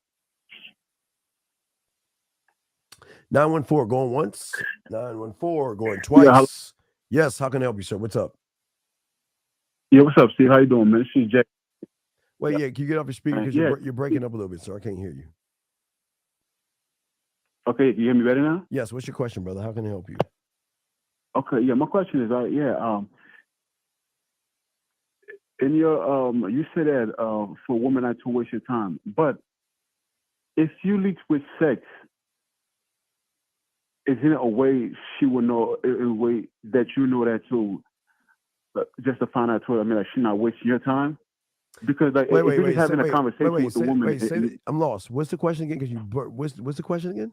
914 going once. 914 going twice. Yes, how can I help you, sir? What's up? Yeah, what's up, Steve? How you doing, man? This is Jay. Wait, yeah, can you get off your speaker because you're breaking up a little bit, sir? I can't hear you. Okay, you hear me better now? Yes. What's your question, brother? How can I help you? Okay, yeah, my question is, in your, you said that for a woman not to waste your time, but if you lead with sex, isn't it a way she will know, a way that you know that too, just to find out, like she's not wasting your time? Because if you're just having a conversation with the woman, I'm lost. What's the question again? Because what's the question again?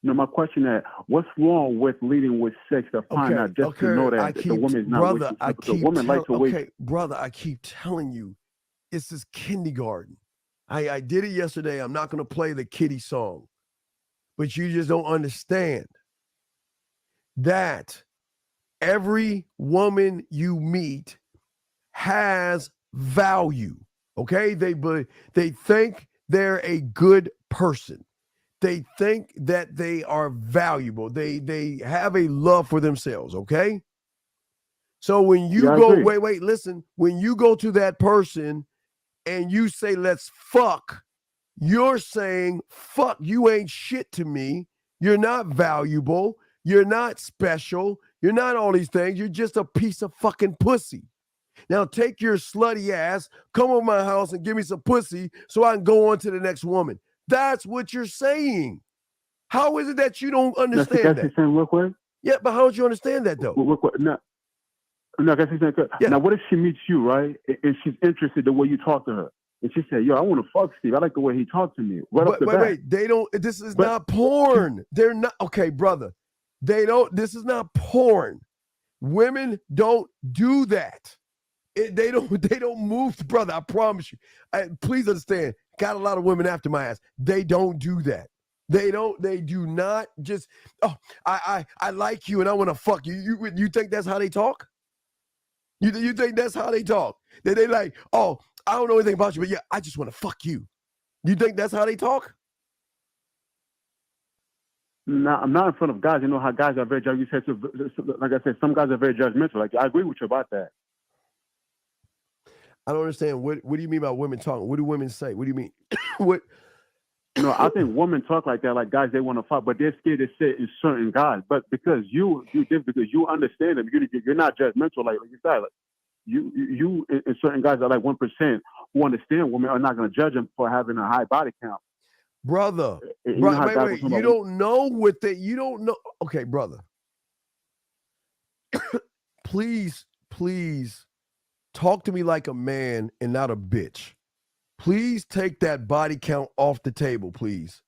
No, my question is, what's wrong with leading with sex to find out just to know that the woman's not brother, wasting I time? The keep woman likes to wait. okay, brother, I keep telling you, this is kindergarten. I did it yesterday. I'm not going to play the kiddie song, but you just don't understand that every woman you meet has value. Okay, they think they're a good person. They think that they are valuable. They have a love for themselves. Okay, so when you go, wait, listen. When you go to that person and you say, "Let's fuck," you're saying, "Fuck, you ain't shit to me. You're not valuable. You're not special. You're not all these things. You're just a piece of fucking pussy. Now take your slutty ass, come over my house and give me some pussy so I can go on to the next woman." That's what you're saying. How is it that you don't understand that? Real quick. Yeah, but how don't you understand that though? Now, now, what if she meets you, right? And she's interested the way you talk to her, and she said, "Yo, I want to fuck Steve. I like the way he talked to me." Wait. They don't. This is not porn. They're not. Okay, brother. They don't. This is not porn. Women don't do that. They don't move, brother. I promise you. Please understand. Got a lot of women after my ass. They don't do that. They do not just, oh, I like you and I want to fuck you. You think that's how they talk? You think that's how they talk? They like, oh, I don't know anything about you, but yeah, I just want to fuck you. You think that's how they talk? No, I'm not in front of guys. You know how guys are very judgmental. Like I said, some guys are very judgmental. Like, I agree with you about that. I don't understand. What do you mean by women talking? What do women say? What do you mean? What? No, I think women talk like that, like guys they want to fuck, but they're scared to sit in certain guys. But because you understand them, you're not judgmental, like you said. Like you and certain guys are like 1% who understand women are not going to judge them for having a high body count. Brother, wait, you don't know what they. You don't know. Okay, brother. Please. Talk to me like a man and not a bitch. Please take that body count off the table, please.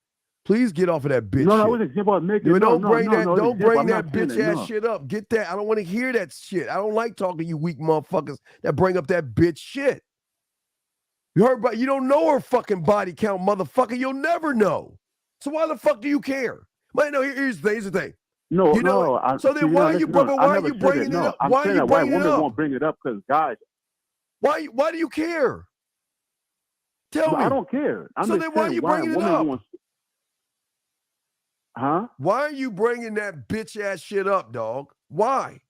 Please get off of that bitch. No, shit. that was an example I'm making. Don't bring that bitch ass shit up. Get that. I don't want to hear that shit. I don't like talking to you weak motherfuckers that bring up that bitch shit. You heard, but you don't know her fucking body count, motherfucker. You'll never know. So why the fuck do you care? But no, here's the thing. No, you know no. So then why are you bringing it up? Why are you bringing it up? Won't bring it up because guys. Why do you care? Tell me. I don't care. So then why are you bringing it up? Huh? Why are you bringing that bitch ass shit up, dog? Why?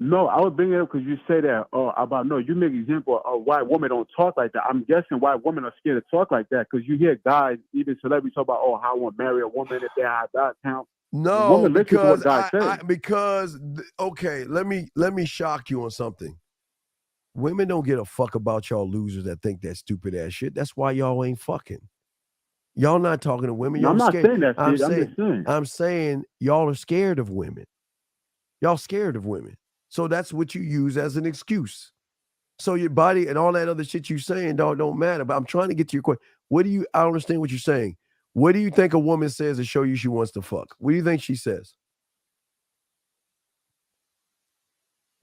No, I would bring it up because you say that you make an example of why women don't talk like that. I'm guessing why women are scared to talk like that because you hear guys, even celebrities, talk about how I want to marry a woman if they have that count. No, because okay, let me shock you on something. Women don't give a fuck about y'all losers that think that stupid ass shit. That's why y'all ain't fucking. Y'all not talking to women. Y'all I'm not scared. saying that. I'm just saying. I'm saying y'all are scared of women. Y'all scared of women. So that's what you use as an excuse. So your body and all that other shit you saying don't matter. But I'm trying to get to your question. I don't understand what you're saying. What do you think a woman says to show you she wants to fuck? What do you think she says?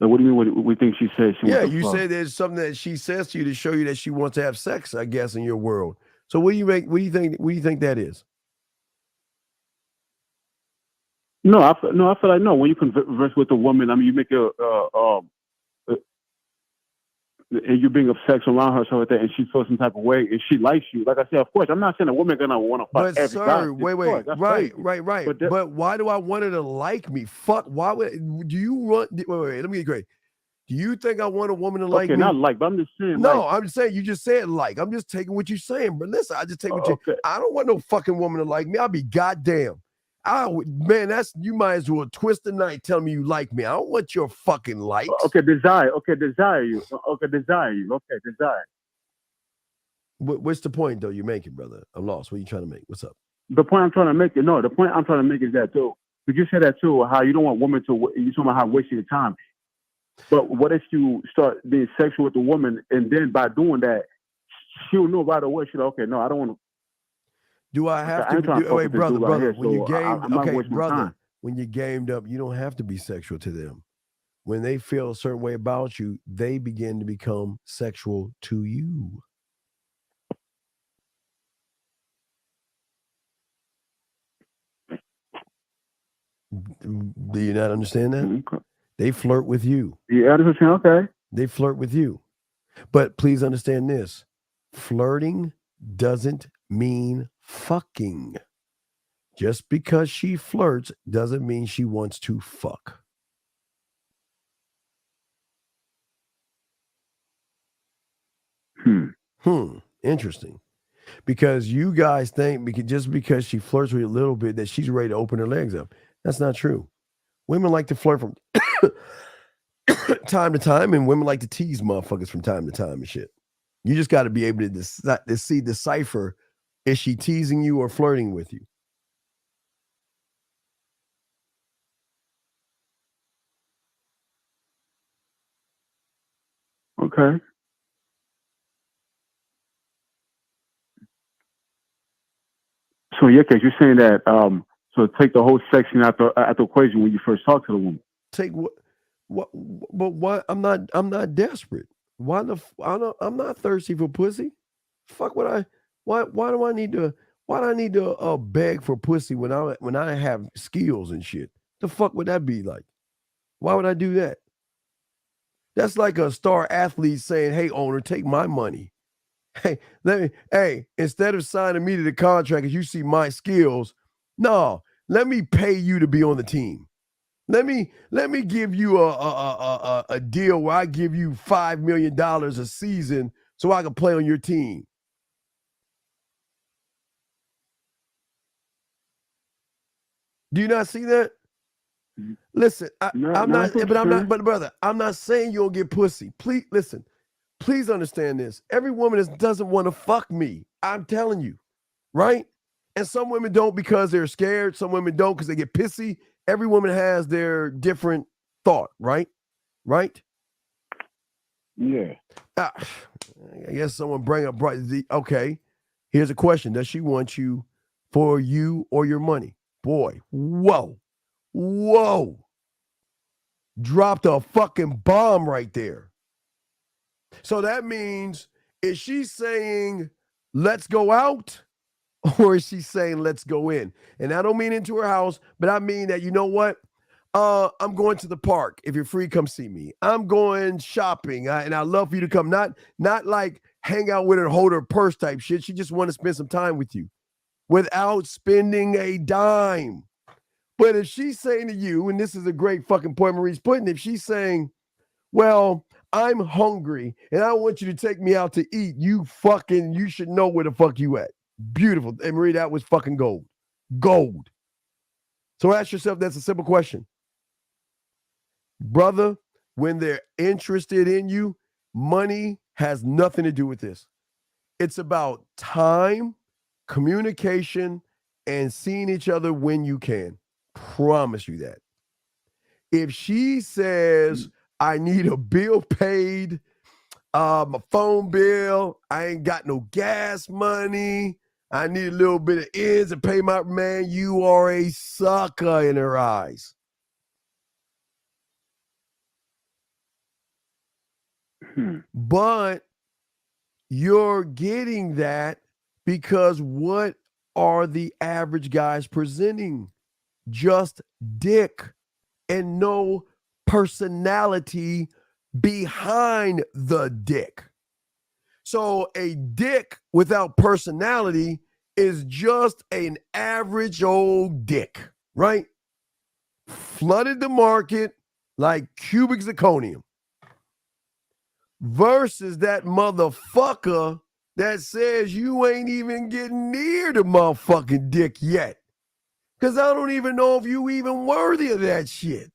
So what do you mean? What we think she says? You said there's something that she says to you to show you that she wants to have sex, I guess, in your world. So what do you think that is? No, I feel like no. When you converse with a woman, I mean, you make and you bring up sex around her, so like that, and she feels some type of way, and she likes you. Like I said, of course, I'm not saying a woman gonna want to fuck every guy. Right. But why do I want her to like me? Fuck. Why would do you want? Wait. Let me get great. Do you think I want a woman to like me? Okay, not like, but I'm just saying. No, I'm just saying. You just said like. I'm just taking what you're saying. But listen, I just take what you. I don't want no fucking woman to like me. I'll be goddamn. You might as well twist the night telling me you like me. I don't want your fucking likes. Okay, desire you. Okay, desire. What's the point though you're making, brother? I'm lost. What are you trying to make? What's up? The point I'm trying to make is that too. But you said that too, how you don't want women to. You talking about how wasting your time. But what if you start being sexual with a woman, and then by doing that, she'll know right away. She'll okay, no, I don't want to. Do I have I ain't to? trying to fuck Wait, with this brother, dude right brother. here, When you so game, I'm not okay, wasting my brother. time. When you gamed up, you don't have to be sexual to them. When they feel a certain way about you, they begin to become sexual to you. Do you not understand that? Okay. They flirt with you. Yeah, that's okay. They flirt with you. But please understand this. Flirting doesn't mean fucking. Just because she flirts doesn't mean she wants to fuck. Interesting. Because you guys think just because she flirts with you a little bit that she's ready to open her legs up. That's not true. Women like to flirt from time to time, and women like to tease motherfuckers from time to time and shit. You just got to be able to decipher, is she teasing you or flirting with you? Okay. So in your case, you're saying that so take the whole section out the equation when you first talk to the woman. Take what? But why? I'm not desperate. Why I'm not thirsty for pussy. Fuck what I. Why do I need to? Why do I need to beg for pussy when I have skills and shit? The fuck would that be like? Why would I do that? That's like a star athlete saying, "Hey, owner, take my money. Hey, instead of signing me to the contract because you see my skills, no, let me pay you to be on the team. Let me give you a deal where I give you $5 million a season so I can play on your team." Do you not see that? Listen, but brother, I'm not saying you don't get pussy. Please listen. Please understand this. Every woman doesn't want to fuck me. I'm telling you, right? And some women don't because they're scared. Some women don't because they get pissy. Every woman has their different thought, right? Right? Yeah. I guess someone bring up okay. Here's a question: does she want you for you or your money? Boy, whoa. Dropped a fucking bomb right there. So that means, is she saying, let's go out? Or is she saying, let's go in? And I don't mean into her house, but I mean that, you know what? I'm going to the park. If you're free, come see me. I'm going shopping, and I'd love for you to come. Not like hang out with her, hold her purse type shit. She just want to spend some time with you without spending a dime. But if she's saying to you, and this is a great fucking point Marie's putting, if she's saying, well, I'm hungry and I want you to take me out to eat, you should know where the fuck you at. Beautiful. And Marie, that was fucking gold. Gold. So ask yourself, that's a simple question. Brother, when they're interested in you, money has nothing to do with this. It's about time, communication, and seeing each other when you can. Promise you that. If she says, I need a bill paid, my phone bill, I ain't got no gas money, I need a little bit of ends to pay my man, you are a sucker in her eyes. But you're getting that because what are the average guys presenting? Just dick and no personality behind the dick. So a dick without personality is just an average old dick, right? Flooded the market like cubic zirconium. Versus that motherfucker that says you ain't even getting near the motherfucking dick yet. Because I don't even know if you even worthy of that shit.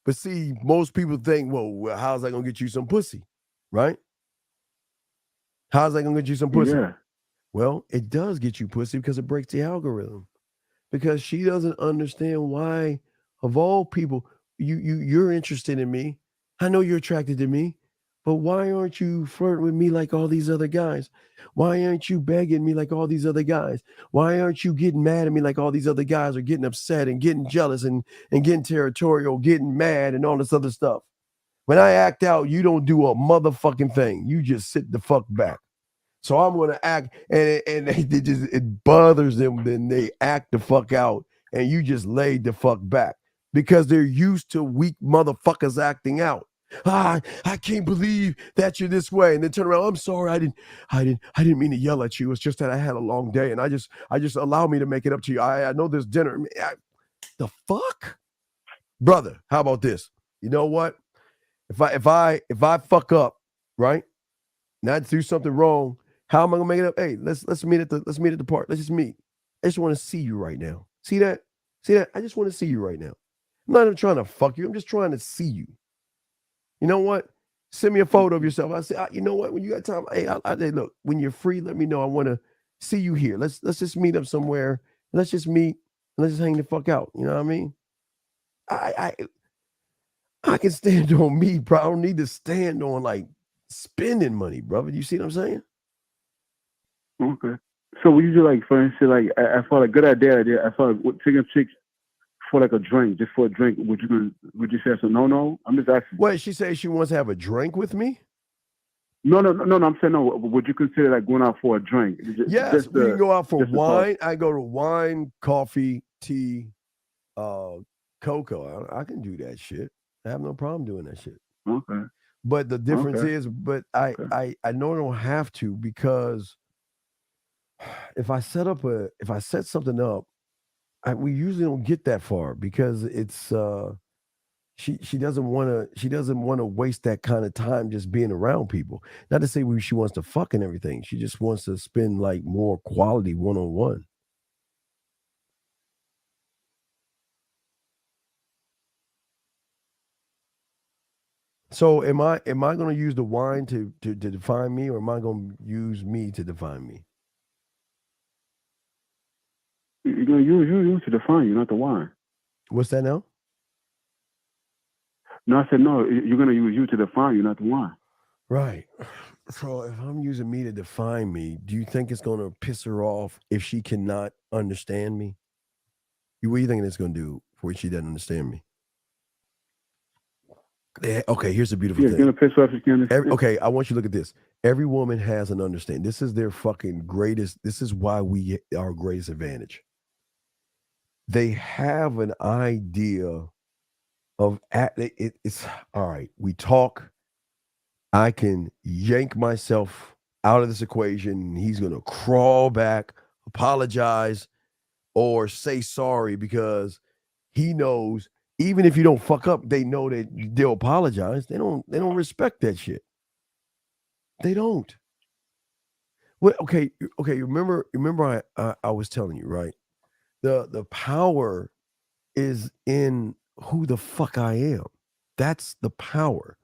But see, most people think, well, how's that going to get you some pussy? Right? How's that going to get you some pussy? Yeah. Well, it does get you pussy because it breaks the algorithm. Because she doesn't understand why, of all people, you're interested in me. I know you're attracted to me. But why aren't you flirting with me like all these other guys? Why aren't you begging me like all these other guys? Why aren't you getting mad at me like all these other guys are getting upset and getting jealous and getting territorial, getting mad and all this other stuff? When I act out, you don't do a motherfucking thing. You just sit the fuck back. So I'm gonna act, and it bothers them. Then they act the fuck out, and you just laid the fuck back because they're used to weak motherfuckers acting out. I can't believe that you're this way, and then turn around. I'm sorry, I didn't mean to yell at you. It's just that I had a long day, and I just allow me to make it up to you. I know there's dinner. The fuck, brother? How about this? You know what? If I fuck up, right, and I do something wrong, how am I gonna make it up? Hey, let's meet at the park. Let's just meet. I just want to see you right now. See that? I just want to see you right now. I'm not even trying to fuck you. I'm just trying to see you. You know what? Send me a photo of yourself. I say, you know what? When you got time, hey, look. When you're free, let me know. I want to see you here. Let's just meet up somewhere. Let's just meet. Let's just hang the fuck out. You know what I mean? I can stand on me, bro. I don't need to stand on like spending money, brother. You see what I'm saying? Okay. So would you do like, for instance, like I thought a good idea. I thought taking chicks for like a drink, just for a drink. Would you say that's a no? I'm just asking. What, she says she wants to have a drink with me? No. I'm saying no. Would you consider like going out for a drink? Yes, we can go out for wine. I go to wine, coffee, tea, cocoa. I can do that shit. I have no problem doing that shit. Okay. But the difference is, I know I don't have to, because if I set something up, we usually don't get that far, because it's she doesn't want to waste that kind of time just being around people. Not to say she wants to fuck and everything. She just wants to spend like more quality one-on-one. So am I going to use the wine to define me, or am I going to use me to define me? You're gonna use to define you, not the wine. What's that now? No, I said no. You're gonna use you to define you, not the wine. Right. So if I'm using me to define me, do you think it's going to piss her off if she cannot understand me? What do you think it's going to do for when she doesn't understand me? Okay, here's the beautiful thing. It's gonna piss her off if she can't understand. Okay, I want you to look at this. Every woman has an understanding. This is their fucking greatest. This is why our greatest advantage. They have an idea of it's all right. We talk. I can yank myself out of this equation. He's gonna crawl back, apologize, or say sorry, because he knows even if you don't fuck up, they know that they'll apologize. They don't respect that shit. They don't. Well, okay. Remember I was telling you, right? The power is in who the fuck I am. That's the power.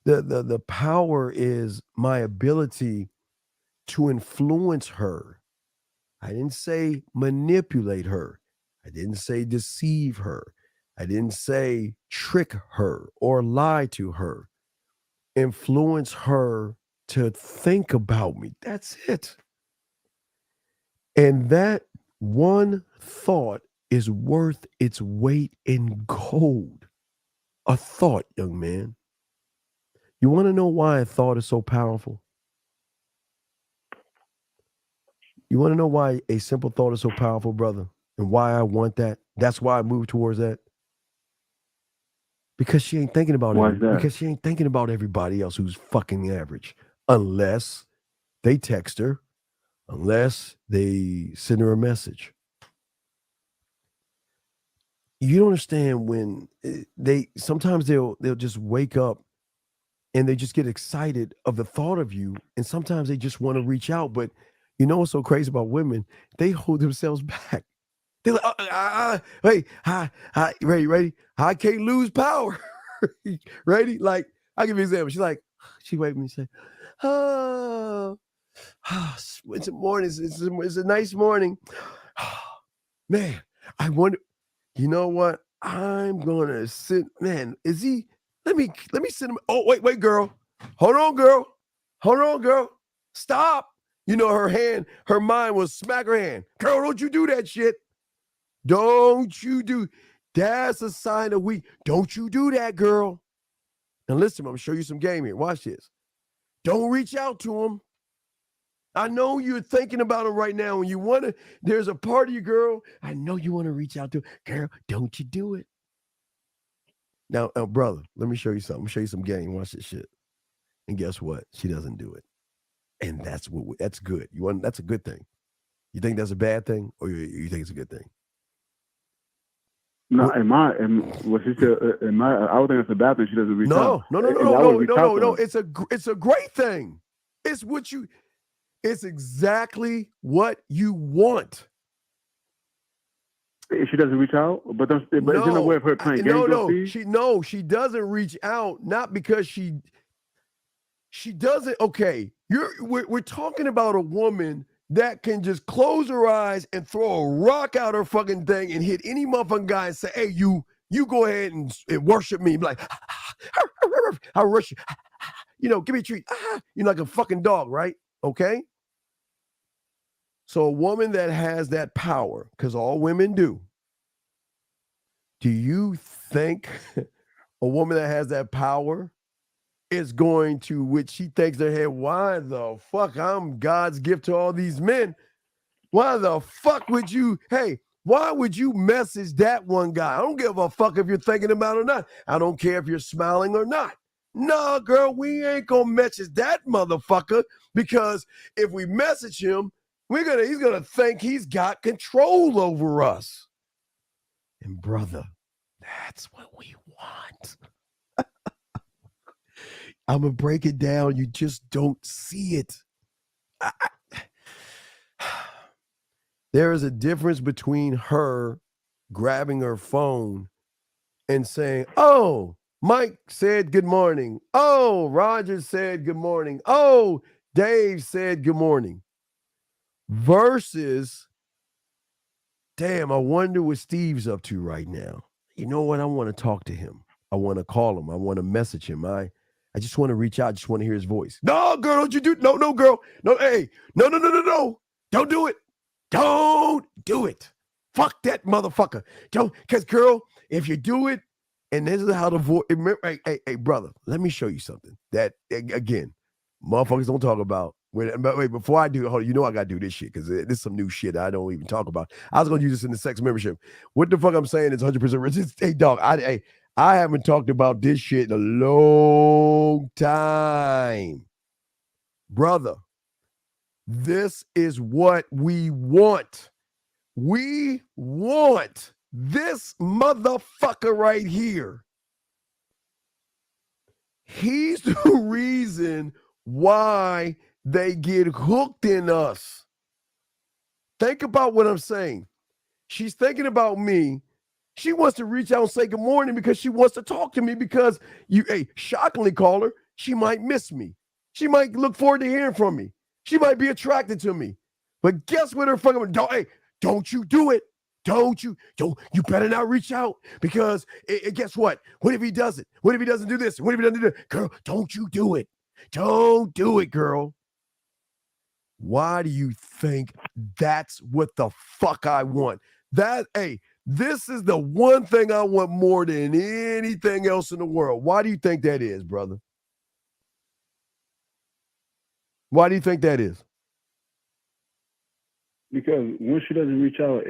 The power is my ability to influence her. I didn't say manipulate her. I didn't say deceive her. I didn't say trick her or lie to her. Influence her to think about me. That's it. And that one thought is worth its weight in gold. A thought, young man. You want to know why a thought is so powerful? You want to know why a simple thought is so powerful, brother? And why I want that? That's why I move towards that. Because she ain't thinking about it. Because she ain't thinking about everybody else who's fucking average. Unless they text her. Unless they send her a message. You don't understand when sometimes they'll just wake up and they just get excited of the thought of you. And sometimes they just want to reach out. But you know what's so crazy about women? They hold themselves back. They're like, hey, hi, ready? I can't lose power. Ready? Like, I'll give you an example. She wake me and say, oh, it's a morning. It's a nice morning. Man, I wonder, you know what? I'm going to sit, man, is he Let me send him. Oh, wait, girl. Hold on, girl. Stop. You know, her mind was smack her hand. Girl, don't you do that shit. Don't you do. That's a sign of weak. Don't you do that, girl. Now listen, I'm going to show you some game here. Watch this. Don't reach out to him. I know you're thinking about him right now, and you want to, there's a part of you, girl, I know you want to reach out to him. Girl, don't you do it. Now, brother, let me show you something. I'm show you some game. Watch this shit. And guess what? She doesn't do it. And that's good. That's a good thing. You think that's a bad thing, or you think it's a good thing? No, I would think it's a bad thing. She doesn't reach out. No. It's a great thing. It's exactly what you want. She doesn't reach out, but it's in a way of her playing games. She doesn't reach out, not because she doesn't. Okay, we're talking about a woman that can just close her eyes and throw a rock out her fucking thing and hit any motherfucking guy and say, hey, you go ahead and worship me. Be like, I worship you. Give me a treat. You're like a fucking dog, right? Okay. So a woman that has that power, because all women do you think a woman that has that power is going to, which she thinks in her head, why the fuck I'm God's gift to all these men? Why the fuck would you, why would you message that one guy? I don't give a fuck if you're thinking about it or not. I don't care if you're smiling or not. No, girl, we ain't gonna message that motherfucker, because if we message him, he's gonna think he's got control over us. And brother, that's what we want. I'm gonna break it down. You just don't see it. There is a difference between her grabbing her phone and saying, oh, Mike said good morning. Oh, Roger said good morning. Oh, Dave said good morning. Versus, damn, I wonder what Steve's up to right now. You know what? I want to talk to him. I want to call him. I want to message him. I just want to reach out. I just want to hear his voice. No, girl, don't you do? No, girl. No, hey, no. Don't do it. Don't do it. Fuck that motherfucker. Don't, because girl, if you do it, and this is how the voice. Hey, brother, let me show you something that again, motherfuckers don't talk about. Wait, before I do, hold on, I gotta do this shit because this is some new shit I don't even talk about. I was gonna use this in the sex membership. What the fuck I'm saying is 100% rich. Hey, dog, I haven't talked about this shit in a long time, brother. This is what we want. We want this motherfucker right here. He's the reason why they get hooked in us. Think about what I'm saying. She's thinking about me. She wants to reach out and say good morning because she wants to talk to me because shockingly call her. She might miss me. She might look forward to hearing from me. She might be attracted to me. But guess what her fucking, don't you do it. You better not reach out because guess what? What if he does it? What if he doesn't do this? What if he doesn't do that? Girl, don't you do it. Don't do it, girl. Why do you think that's what the fuck I want? This is the one thing I want more than anything else in the world. Why do you think that is, brother? Why do you think that is? Because when she doesn't reach out,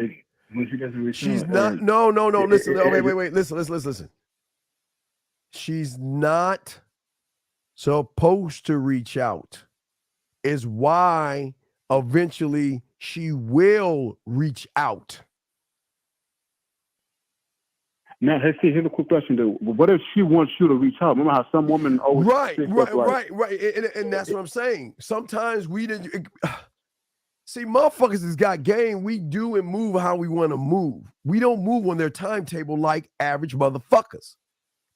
she's not. No. Listen. Wait. Listen. She's not supposed to reach out. Is why eventually she will reach out. Now, here's a quick question though. What if she wants you to reach out? Remember how some women always right. And that's what I'm saying. Sometimes we didn't see motherfuckers has got game. We do and move how we want to move. We don't move on their timetable like average motherfuckers.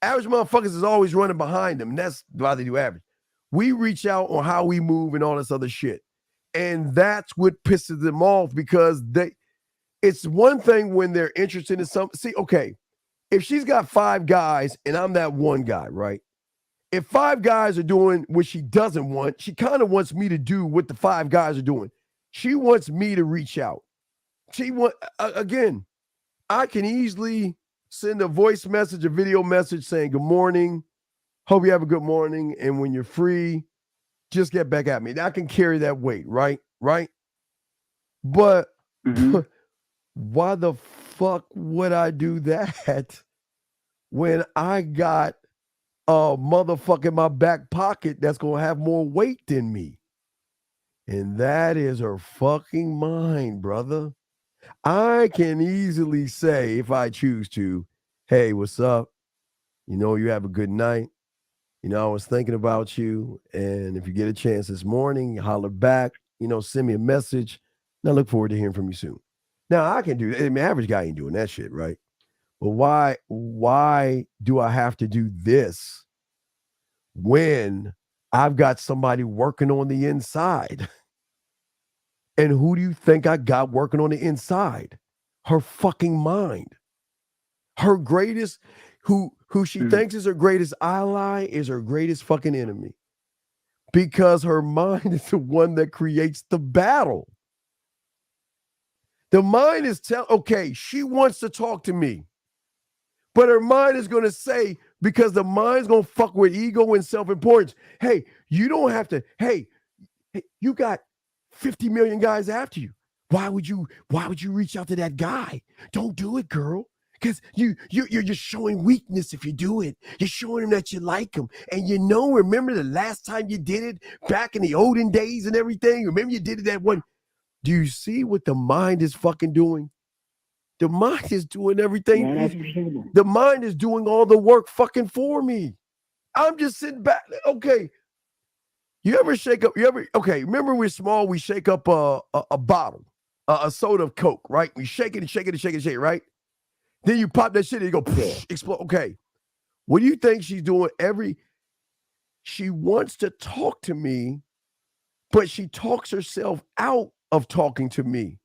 Average motherfuckers is always running behind them. And that's why they do average. We reach out on how we move and all this other shit. And that's what pisses them off because it's one thing when they're interested in something. See, okay, if she's got 5 guys and I'm that one guy, right? If 5 guys are doing what she doesn't want, she kind of wants me to do what the 5 guys are doing. She wants me to reach out. Again, I can easily send a voice message, a video message saying, good morning. Hope you have a good morning. And when you're free, just get back at me. I can carry that weight, right? Right? But why the fuck would I do that when I got a motherfucker in my back pocket that's going to have more weight than me? And that is her fucking mind, brother. I can easily say, if I choose to, hey, what's up? You have a good night. I was thinking about you. And if you get a chance this morning, holler back, send me a message. And I look forward to hearing from you soon. Now, I can do that. I mean, average guy ain't doing that shit, right? But why do I have to do this when I've got somebody working on the inside? And who do you think I got working on the inside? Her fucking mind. Her greatest, who she thinks is her greatest ally is her greatest fucking enemy. Because her mind is the one that creates the battle. The mind is okay, she wants to talk to me. But her mind is going to say, because the mind's going to fuck with ego and self-importance. Hey, you don't have to, hey, you got 50 million guys after you. Why would you reach out to that guy? Don't do it, girl. Because you're just showing weakness if you do it. You're showing him that you like him. And remember the last time you did it back in the olden days and everything? Remember you did it that one? Do you see what the mind is fucking doing? The mind is doing everything. The mind is doing all the work fucking for me. I'm just sitting back. Okay. You ever shake up? Remember we're small, we shake up a bottle, a soda of Coke, right? We shake it and shake it and shake it and shake it, right? Then you pop that shit and you go, explode. Okay. What do you think she's doing? She wants to talk to me, but she talks herself out of talking to me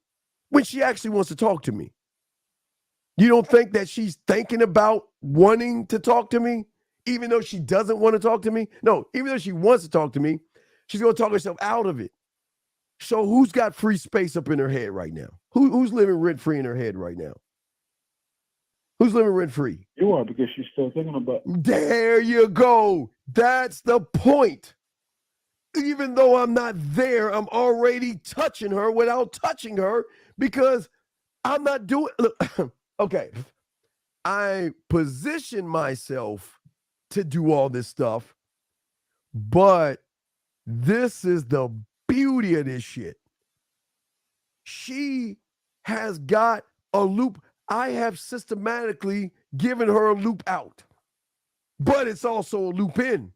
when she actually wants to talk to me. You don't think that she's thinking about wanting to talk to me, even though she doesn't want to talk to me? No, even though she wants to talk to me, she's going to talk herself out of it. So who's got free space up in her head right now? Who's living rent-free in her head right now? Who's living rent-free? You are, because she's still thinking about. There you go. That's the point. Even though I'm not there, I'm already touching her without touching her because I'm not doing. Look, okay. I position myself to do all this stuff, but this is the beauty of this shit. She has got a loop. I have systematically given her a loop out, but it's also a loop in.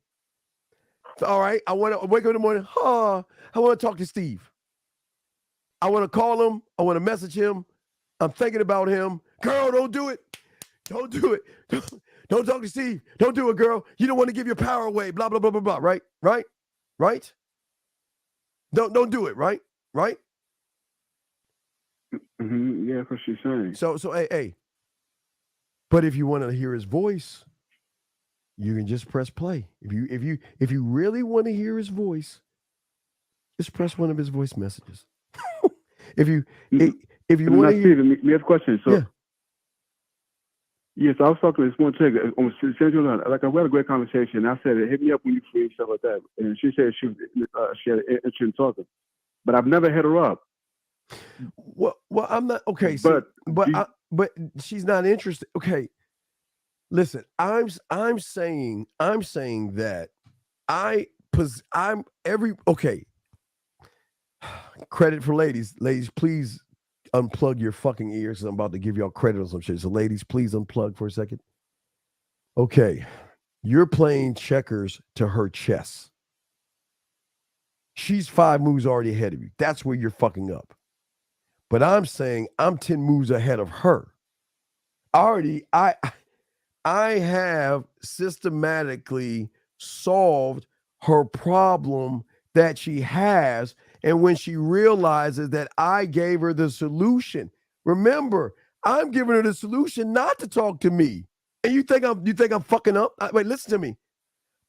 All right, I want to wake up in the morning. I want to talk to Steve. I want to call him. I want to message him. I'm thinking about him. Girl, don't do it. Don't do it. Don't talk to Steve. Don't do it, girl. You don't want to give your power away. Blah, blah, blah, blah, blah. Right? Right? Right? Don't do it. Right? Right? Mm-hmm. Yeah, that's what she's saying. So, hey. But if you want to hear his voice, you can just press play. If you really want to hear his voice, just press one of his voice messages. if you want to hear, me have a question. So, yes, I was talking to this one chick on Central. Like I had a great conversation. I said, "Hit me up when you free," and stuff like that. And she said she had an interest in talking, but I've never hit her up. Well, I'm not okay. So, but she's not interested. Okay. Listen, I'm saying that okay. Credit for ladies. Ladies, please unplug your fucking ears. I'm about to give y'all credit on some shit. So ladies, please unplug for a second. Okay. You're playing checkers to her chess. She's 5 moves already ahead of you. That's where you're fucking up. But I'm saying I'm 10 moves ahead of her. I have systematically solved her problem that she has. And when she realizes that I gave her the solution, remember, I'm giving her the solution not to talk to me. And you think I'm fucking up? Wait, listen to me.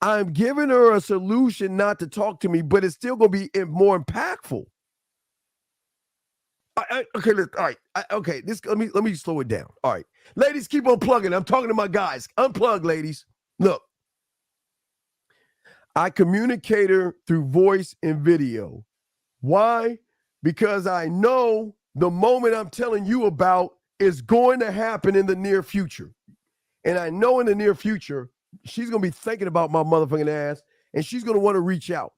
I'm giving her a solution not to talk to me, but it's still gonna be more impactful. Okay, all right. Okay, let me slow it down. All right, ladies, keep on plugging. I'm talking to my guys. Unplug, ladies. Look, I communicate her through voice and video. Why? Because I know the moment I'm telling you about is going to happen in the near future, and I know in the near future she's gonna be thinking about my motherfucking ass, and she's gonna want to reach out,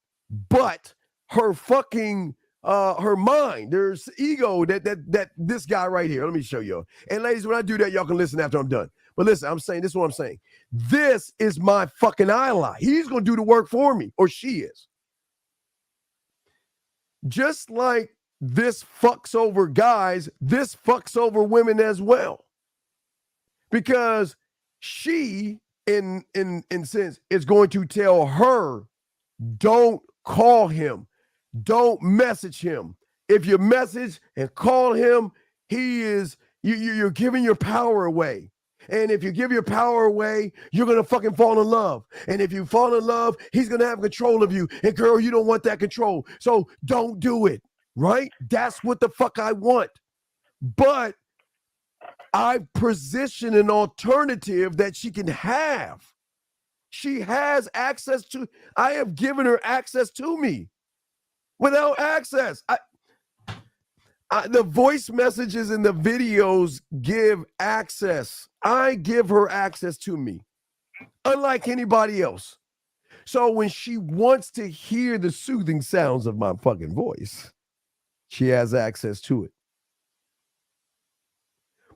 but her fucking her mind, there's ego that this guy right here. Let me show you. And ladies, when I do that, y'all can listen after I'm done. But listen, I'm saying this is what I'm saying. This is my fucking ally. He's gonna do the work for me, or she is. Just like this fucks over guys, this fucks over women as well. Because she, in sense, is going to tell her, don't call him. Don't message him. If you message and call him, he is you're giving your power away. And if you give your power away, you're gonna fucking fall in love. And if you fall in love, he's gonna have control of you. And girl, you don't want that control. So don't do it. Right? That's what the fuck I want. But I position an alternative that she can have. She has access to, I have given her access to me. Without access, the voice messages and the videos give access. I give her access to me, unlike anybody else. So when she wants to hear the soothing sounds of my fucking voice, she has access to it.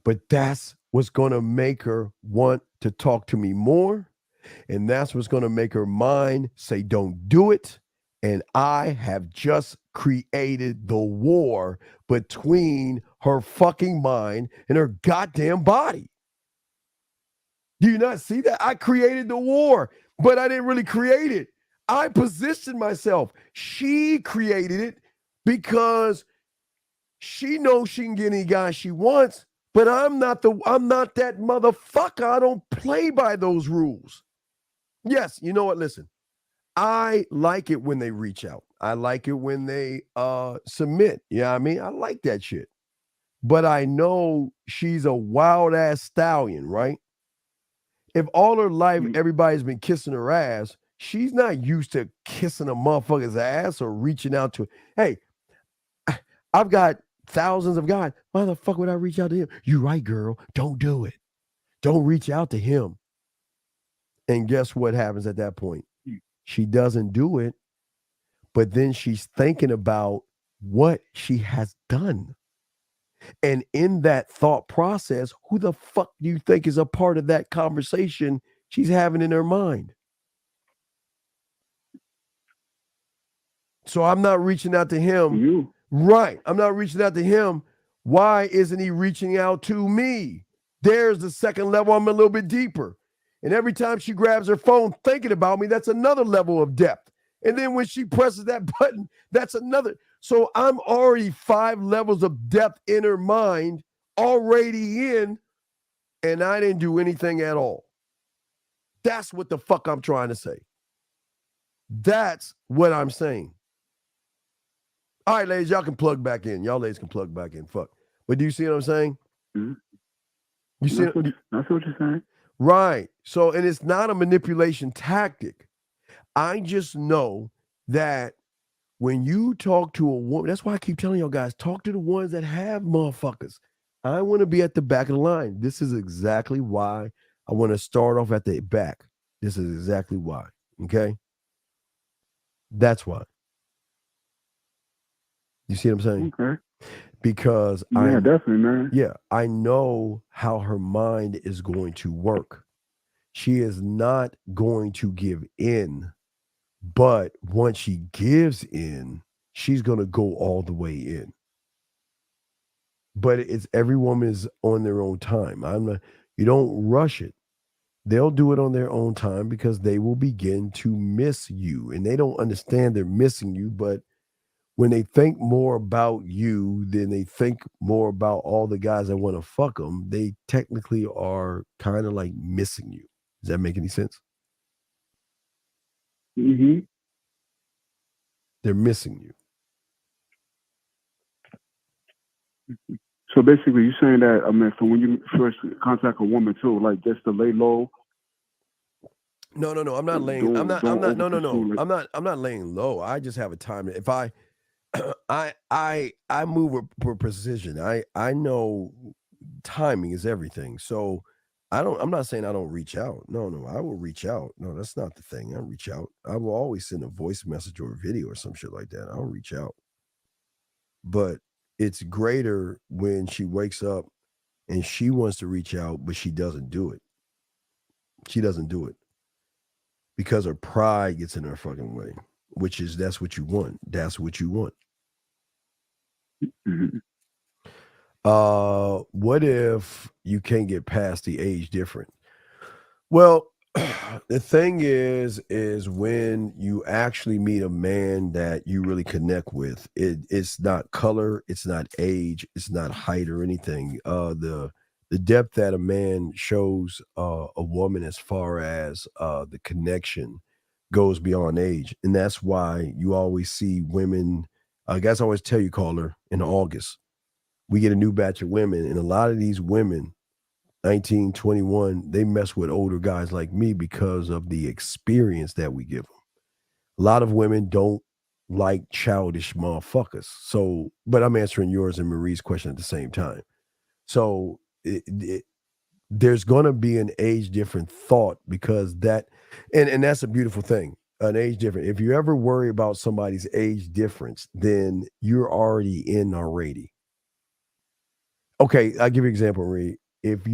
But that's what's going to make her want to talk to me more. And that's what's going to make her mind say, don't do it. And I have just created the war between her fucking mind and her goddamn body. Do you not see that? I created the war, but I didn't really create it. I positioned myself. She created it because she knows she can get any guy she wants, but I'm not that motherfucker. I don't play by those rules. Yes, you know what? Listen. I like it when they reach out. I like it when they submit. You know what I mean? I like that shit. But I know she's a wild ass stallion, right? If all her life everybody's been kissing her ass, she's not used to kissing a motherfucker's ass or reaching out to. Hey, I've got thousands of guys. Why the fuck would I reach out to him? You right, girl. Don't do it. Don't reach out to him. And guess what happens at that point? She doesn't do it, but then she's thinking about what she has done. And in that thought process, who the fuck do you think is a part of that conversation she's having in her mind? So I'm not reaching out to him. Right. I'm not reaching out to him. Why isn't he reaching out to me? There's the second level. I'm a little bit deeper. And every time she grabs her phone thinking about me, that's another level of depth. And then when she presses that button, that's another. So I'm already 5 levels of depth in her mind already in, and I didn't do anything at all. That's what the fuck I'm trying to say. That's what I'm saying. All right, ladies, y'all can plug back in. Y'all ladies can plug back in. Fuck. But do you see what I'm saying? Mm-hmm. You see? That's what you're saying. Right. So, and it's not a manipulation tactic. I just know that when you talk to a woman, that's why I keep telling y'all guys, talk to the ones that have motherfuckers. I want to be at the back of the line. This is exactly why I want to start off at the back. This is exactly why. Okay. That's why. You see what I'm saying? Okay. Because definitely, man. Yeah, I know how her mind is going to work. She is not going to give in, but once she gives in, she's going to go all the way in. But it's every woman is on their own time. You don't rush it. They'll do it on their own time because they will begin to miss you, and they don't understand they're missing you, but when they think more about you than they think more about all the guys that want to fuck them, they technically are kind of like missing you. Does that make any sense? Mm-hmm. They're missing you. So basically, you're saying that, I mean, for when you first contact a woman too, like just to lay low. No. I'm not laying. Don't- I'm not. don't I'm not. No. overpursue, like- I'm not laying low. I just have a time. If I move with precision. I know timing is everything. So I'm not saying I don't reach out. No, I will reach out. No, that's not the thing. I reach out. I will always send a voice message or a video or some shit like that. I'll reach out. But it's greater when she wakes up and she wants to reach out, but she doesn't do it. She doesn't do it because her pride gets in her fucking way, which is that's what you want. That's what you want. Mm-hmm. What if you can't get past the age difference? Well, the thing is when you actually meet a man that you really connect with, it's not color, it's not age, it's not height or anything. The depth that a man shows a woman as far as the connection goes beyond age. And that's why you always see women, guys always tell you, caller, in August, we get a new batch of women, and a lot of these women, 19, 21, they mess with older guys like me because of the experience that we give them. A lot of women don't like childish motherfuckers. So, but I'm answering yours and Marie's question at the same time. So there's going to be an age different thought because that, and that's a beautiful thing, an age different. If you ever worry about somebody's age difference, then you're already in already. Okay, I'll give you an example, Marie. If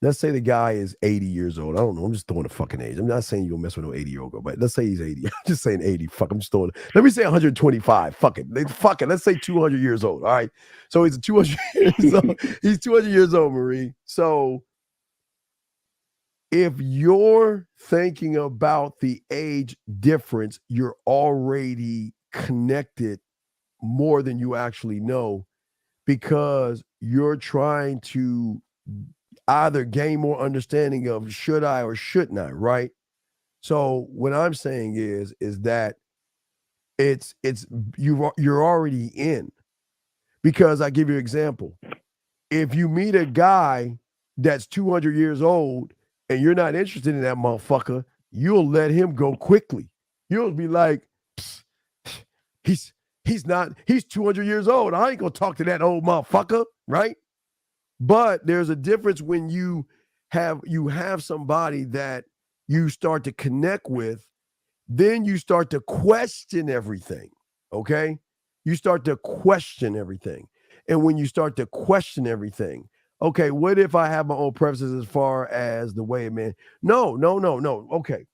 let's say the guy is 80 years old. I don't know. I'm just throwing a fucking age. I'm not saying you're going to mess with no 80-year-old girl, but let's say he's 80. I'm just saying 80. Fuck, I'm just throwing it. Let me say 125. Fuck it. Let's say 200 years old. All right. So he's 200 years old. He's 200 years old, Marie. So if you're thinking about the age difference, you're already connected more than you actually know because you're trying to either gain more understanding of should I or shouldn't I, right? So what I'm saying is that you're already in. Because I give you an example. If you meet a guy that's 200 years old and you're not interested in that motherfucker, you'll let him go quickly. You'll be like, he's 200 years old. I ain't gonna talk to that old motherfucker, right? But there's a difference when you have somebody that you start to connect with, then you start to question everything, okay? You start to question everything. And when you start to question everything, okay, what if I have my own preferences as far as the way a man? No. Okay.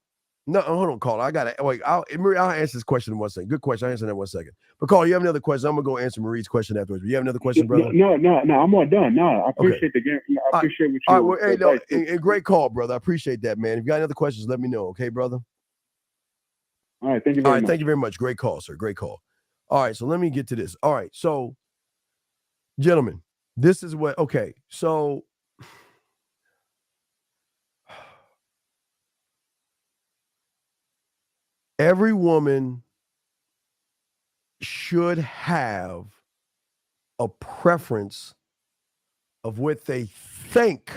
No, hold on, caller. I gotta wait. I'll answer this question in 1 second. Good question. I'll answer that in 1 second. But caller, you have another question. I'm gonna go answer Marie's question afterwards. You have another question, brother? No, I'm all done. No, I appreciate the game. I appreciate what you. All right, well, hey, no, and great call, brother. I appreciate that, man. If you got any other questions, let me know, okay, brother? All right, thank you very much. Thank you very much. Great call, sir. Great call. All right, so let me get to this. All right, so, gentlemen, this is what. Okay, so. Every woman should have a preference of what they think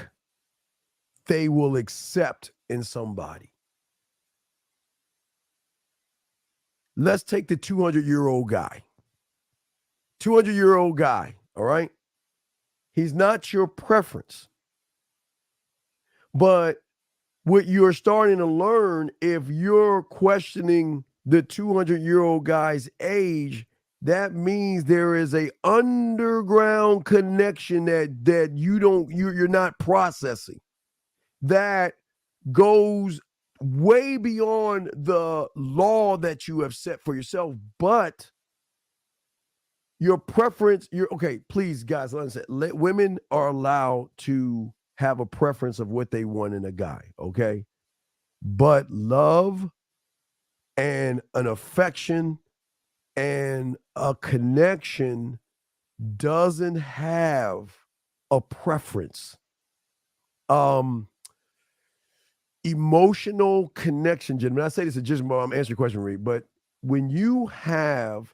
they will accept in somebody. Let's take the 200-year-old guy. 200-year-old guy, all right? He's not your preference. But what you're starting to learn, if you're questioning the 200-year-old guy's age, that means there is a underground connection that you're not processing. That goes way beyond the law that you have set for yourself, but your preference, okay, please guys, listen, women are allowed to have a preference of what they want in a guy, okay? But love and an affection And a connection doesn't have a preference. Emotional connection, gentlemen. I say this just I'm answering your question, Reed, but when you have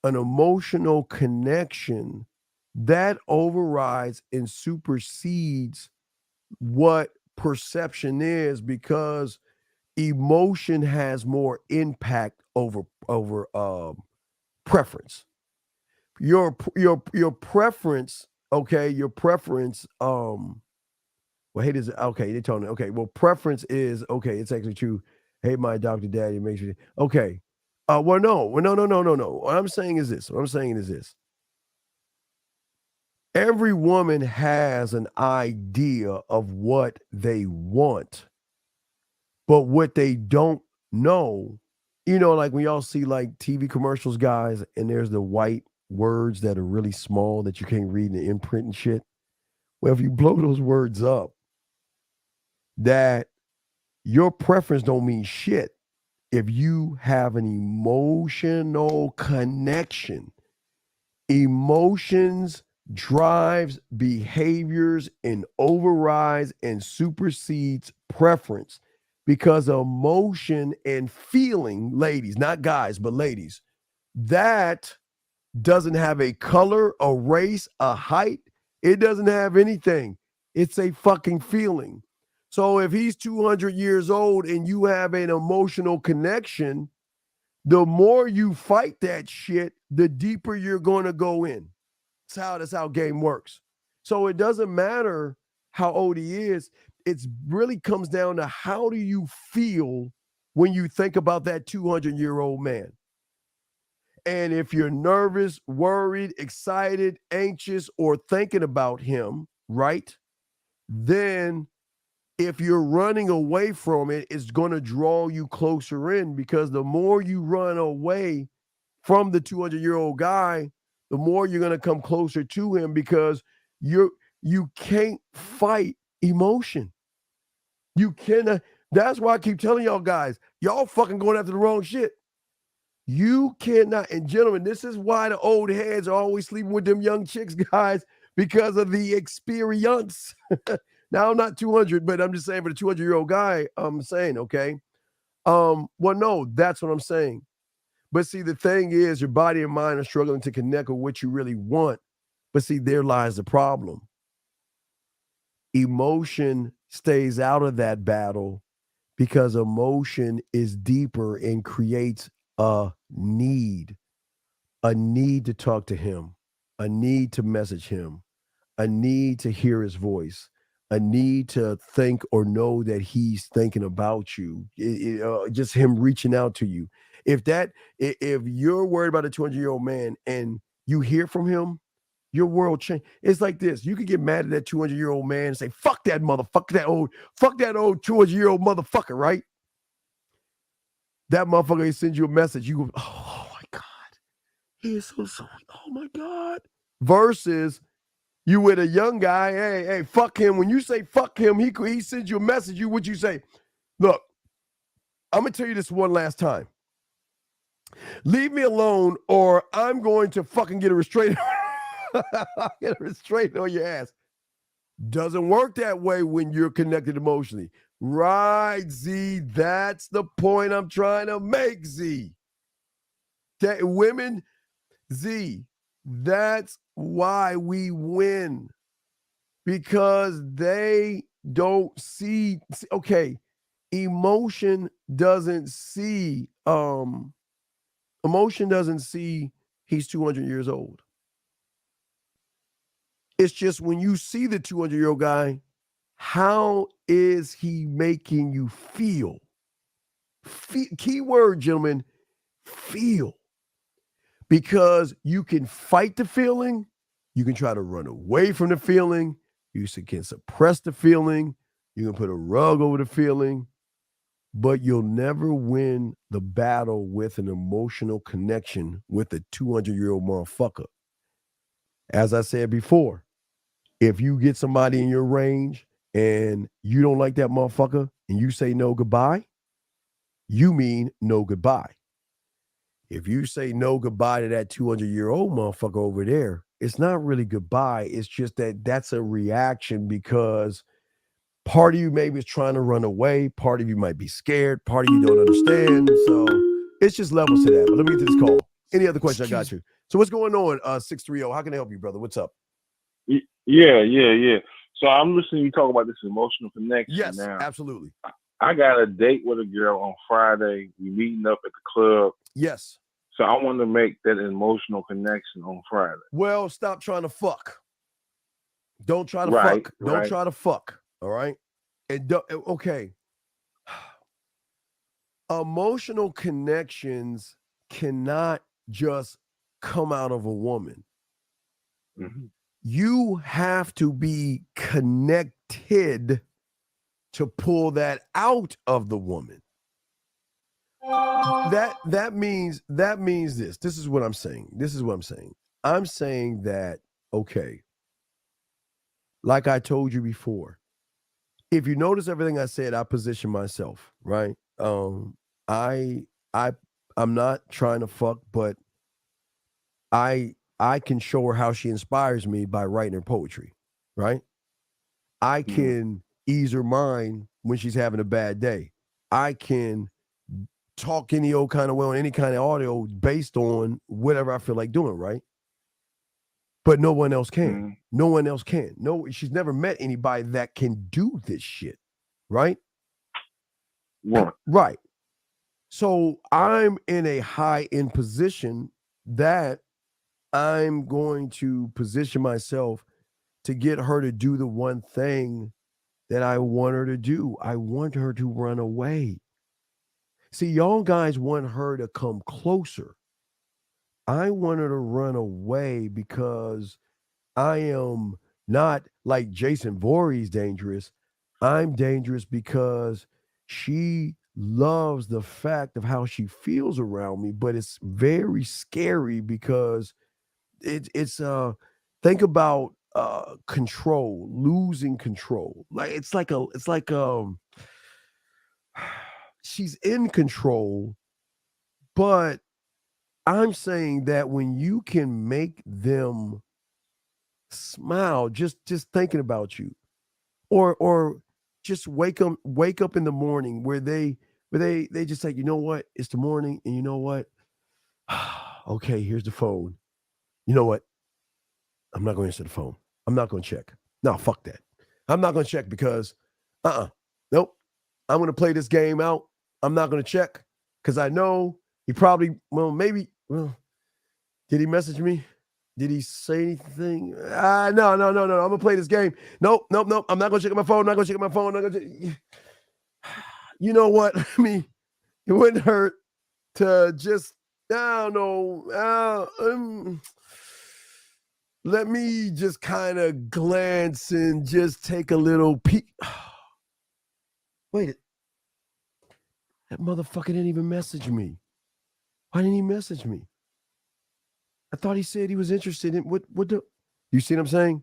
an emotional connection, that overrides and supersedes what perception is, because emotion has more impact over preference. Your preference, okay, your preference, well, hate is okay, they told me, okay, well, preference is okay, it's actually true. Hate my adopted daddy makes you okay. No. What I'm saying is this. Every woman has an idea of what they want, but what they don't know, like when y'all see like TV commercials, guys, and there's the white words that are really small that you can't read in the imprint and shit. Well, if you blow those words up, that your preference don't mean shit if you have an emotional connection. Emotions drives behaviors and overrides and supersedes preference, because emotion and feeling, ladies, not guys, but ladies, that doesn't have a color, a race, a height. It doesn't have anything. It's a fucking feeling. So if he's 200 years old and you have an emotional connection, the more you fight that shit, the deeper you're going to go in. That's how game works. So it doesn't matter how old he is. It really comes down to how do you feel when you think about that 200-year-old man. And if you're nervous, worried, excited, anxious, or thinking about him, right? Then if you're running away from it, it's going to draw you closer in, because the more you run away from the 200-year-old guy, the more you're going to come closer to him, because you can't fight emotion. You cannot. That's why I keep telling y'all guys, y'all fucking going after the wrong shit. You cannot. And gentlemen, this is why the old heads are always sleeping with them young chicks, guys, because of the experience. Now, I'm not 200, but I'm just saying for the 200-year-old guy, I'm saying, okay. Well, no, that's what I'm saying. But see, the thing is, your body and mind are struggling to connect with what you really want. But see, there lies the problem. Emotion stays out of that battle because emotion is deeper and creates a need to talk to him, a need to message him, a need to hear his voice, a need to think or know that he's thinking about you, just him reaching out to you. If you're worried about a 200-year-old man and you hear from him, your world change. It's like this. You could get mad at that 200-year-old man and say, fuck that motherfucker, fuck that old 200-year-old motherfucker, right? That motherfucker, he sends you a message. You go, oh my God, he is so sorry. Oh my God. Versus you with a young guy, hey, fuck him. When you say fuck him, he sends you a message. What you say? Look, I'm going to tell you this one last time. Leave me alone or I'm going to fucking get a restraining get a restraining on your ass. Doesn't work that way when you're connected emotionally. Right, Z. That's the point I'm trying to make, Z. That women, Z, that's why we win. Because they don't see, okay, emotion doesn't see he's 200 years old. It's just when you see the 200-year-old guy, how is he making you feel? Key word, gentlemen, feel. Because you can fight the feeling, you can try to run away from the feeling, you can suppress the feeling, you can put a rug over the feeling, but you'll never win the battle with an emotional connection with a 200-year-old motherfucker. As I said before, if you get somebody in your range and you don't like that motherfucker and you say no goodbye, you mean no goodbye. If you say no goodbye to that 200-year-old motherfucker over there, it's not really goodbye. It's just that's a reaction because part of you maybe is trying to run away. Part of you might be scared. Part of you don't understand. So it's just levels to that. But let me get to this call. Any other question? I got you. So what's going on, 630? How can I help you, brother? What's up? Yeah. So I'm listening to you talk about this emotional connection. Yes, now. absolutely. I got a date with a girl on Friday. We meeting up at the club. Yes. So I want to make that emotional connection on Friday. Well, stop trying to fuck. Don't try to Right, fuck. Don't right. try to fuck. All right. And okay. Emotional connections cannot just come out of a woman. Mhm. You have to be connected to pull that out of the woman. That means this. This is what I'm saying. I'm saying that, okay, like I told you before, if you notice everything I said, I position myself, right? I'm not trying to fuck, but I can show her how she inspires me by writing her poetry, right? I can ease her mind when she's having a bad day. I can talk any old kind of way on any kind of audio based on whatever I feel like doing, right? But no one else can. No one else can. No, she's never met anybody that can do this shit, right? Right. So I'm in a high-end position that I'm going to position myself to get her to do the one thing that I want her to do. I want her to run away. See, y'all guys want her to come closer. I want her to run away because I am not like Jason Voorhees dangerous. I'm dangerous because she loves the fact of how she feels around me, but it's very scary because it's think about control, losing control. Like it's like she's in control, but I'm saying that when you can make them smile just thinking about you, or just wake up in the morning where they just like, you know what, it's the morning, and you know what, okay, here's the phone. You know what, I'm not going to answer the phone. I'm not going to check. No, fuck that. I'm not going to check because nope, I'm going to play this game out. I'm not going to check because I know he probably, did he message me? Did he say anything? No. I'm going to play this game. Nope. I'm not going to check my phone. You know what? I mean, it wouldn't hurt to just, I don't know. Let me just kind of glance and just take a little peek. Wait, that motherfucker didn't even message me. Why didn't he message me? I thought he said he was interested in what the, you see what I'm saying?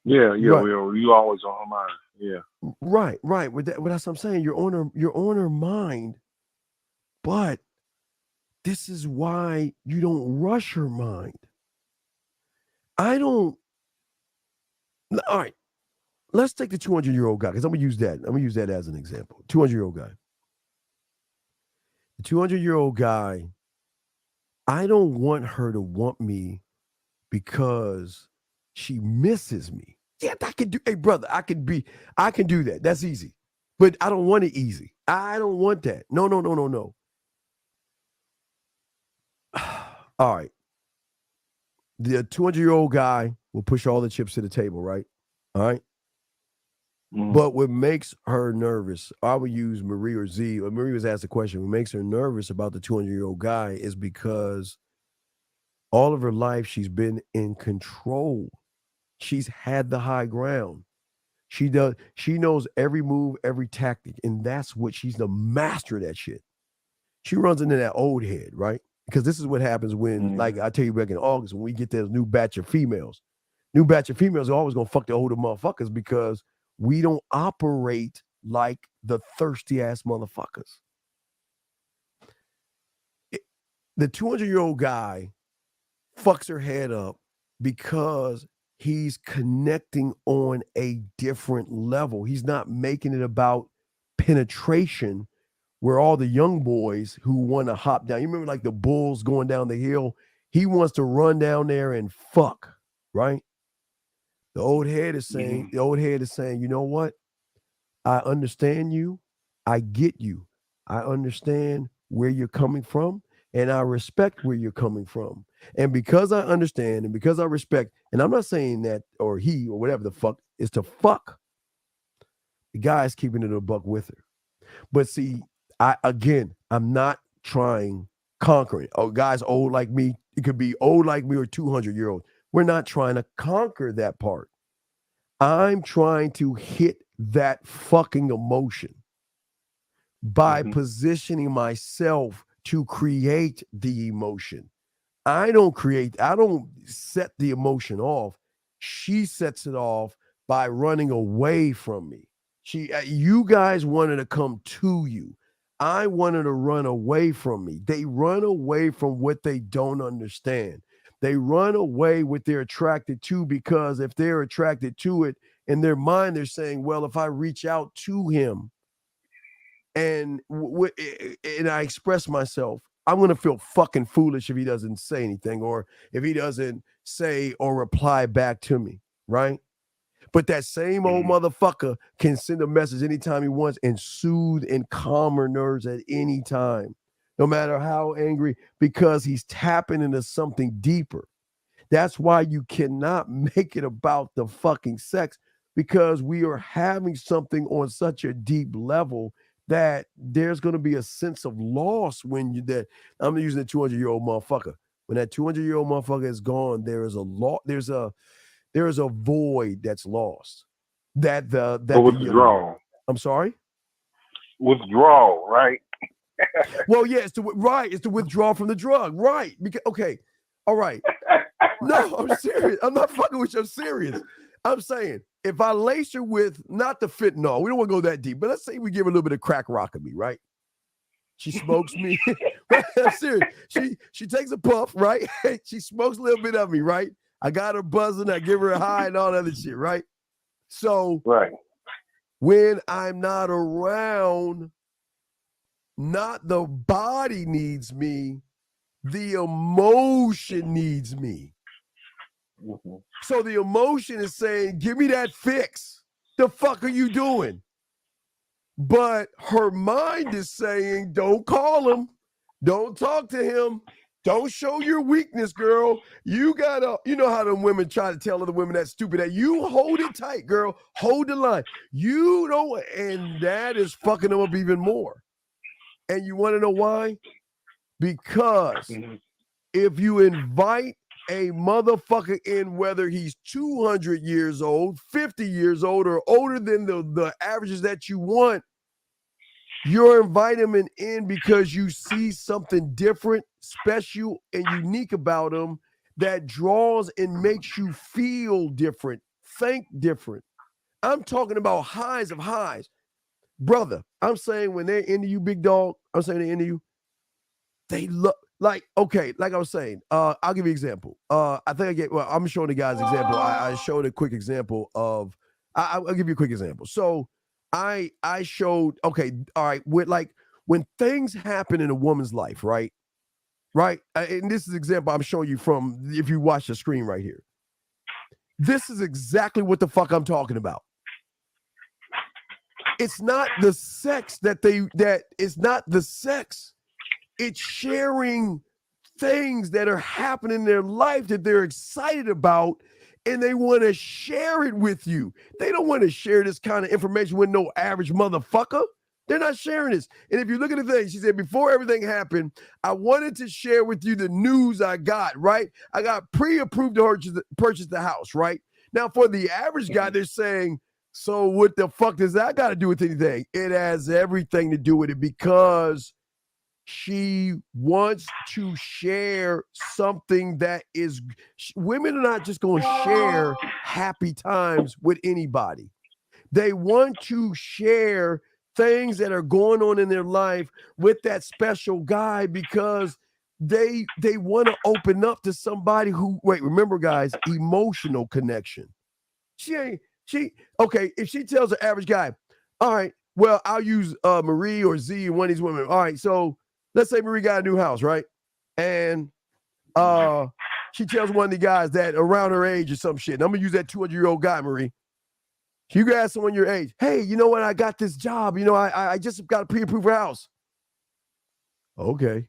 Yeah. Right. You always on her mind. Yeah. Right. With that's what I'm saying. You're on her mind, but this is why you don't rush her mind. All right. Let's take the 200-year-old guy because I'm gonna use that as an example. 200-year-old guy. The 200-year-old guy, I don't want her to want me because she misses me. Yeah, I can do. Hey, brother, I can do that. That's easy. But I don't want it easy. I don't want that. No. All right. The 200-year-old guy will push all the chips to the table, right? All right. But what makes her nervous, I would use Marie or Z, or Marie was asked the question, what makes her nervous about the 200-year-old guy is because all of her life she's been in control. She's had the high ground. She knows every move, every tactic, and that's what she's the master of that shit. She runs into that old head, right? Because this is what happens when, like I tell you back in August, when we get this new batch of females are always gonna fuck the older motherfuckers because we don't operate like the thirsty ass motherfuckers. The 200-year-old guy fucks her head up because he's connecting on a different level. He's not making it about penetration where all the young boys who want to hop down. You remember like the bulls going down the hill? He wants to run down there and fuck, right? The old head is saying, you know what? I understand you. I get you. I understand where you're coming from, and I respect where you're coming from. And because I understand and because I respect, and I'm not saying that, or he, or whatever the fuck, is to fuck, the guy's keeping it a buck with her. But see, I'm not trying conquering. Oh, guys old like me, it could be old like me or 200-year-old. We're not trying to conquer that part. I'm trying to hit that fucking emotion by positioning myself to create the emotion. I don't set the emotion off. She sets it off by running away from me. You guys wanted to come to you. I wanted to run away from me. They run away from what they don't understand. They run away what they're attracted to, because if they're attracted to it, in their mind, they're saying, well, if I reach out to him and I express myself, I'm going to feel fucking foolish if he doesn't say anything, or if he doesn't say or reply back to me, right? But that same old motherfucker can send a message anytime he wants and soothe and calm her nerves at any time, no matter how angry, because he's tapping into something deeper. That's why you cannot make it about the fucking sex, because we are having something on such a deep level that there's going to be a sense of loss when I'm using a 200-year-old motherfucker. When that 200-year-old motherfucker is gone, there is a void that's lost. Withdrawal. I'm sorry? Withdrawal, right? Well, yeah, it's to withdraw from the drug, right? Because, okay, all right. No, I'm serious. I'm not fucking with you. I'm serious. I'm saying, if I lace her with not the fentanyl, we don't want to go that deep, but let's say we give her a little bit of crack rockabye, right? She smokes me. I'm serious. She takes a puff, right? She smokes a little bit of me, right? I got her buzzing. I give her a high and all that other shit, right? So when I'm not around, not the body needs me, the emotion needs me. So the emotion is saying, give me that fix. The fuck are you doing? But her mind is saying, don't call him. Don't talk to him. Don't show your weakness, girl. You know how them women try to tell other women that's stupid, that you hold it tight, girl. Hold the line. You don't, and that is fucking them up even more. And you want to know why? Because if you invite a motherfucker in, whether he's 200 years old, 50 years old, or older than the averages that you want, you're inviting him in because you see something different, special, and unique about him that draws and makes you feel different, think different. I'm talking about highs of highs. Brother, I'm saying when they're into you, big dog, I'm saying they're into you, they look like, okay, like I was saying, I'll give you an example. I'm showing the guys example. I showed a quick example of, I'll give you a quick example. So I showed, okay, all right, with like when things happen in a woman's life, right? And this is an example I'm showing you from, if you watch the screen right here. This is exactly what the fuck I'm talking about. It's not the sex it's not the sex. It's sharing things that are happening in their life that they're excited about, and they want to share it with you. They don't want to share this kind of information with no average motherfucker. They're not sharing this. And if you look at the thing, she said, before everything happened, I wanted to share with you the news I got, right? I got pre-approved to purchase the house, right? Now, for the average guy, they're saying, so what the fuck does that got to do with anything? It has everything to do with it, because she wants to share something that is, women are not just going to share happy times with anybody. They want to share things that are going on in their life with that special guy, because they want to open up to somebody who, remember guys, emotional connection. Okay, if she tells the average guy, all right, well, I'll use Marie or Z and one of these women. All right, so let's say Marie got a new house, right? And she tells one of the guys that around her age or some shit. And I'm gonna use that 200-year-old guy, Marie. You can ask someone your age, hey, you know what? I got this job. You know, I just got a pre-approved house. Okay.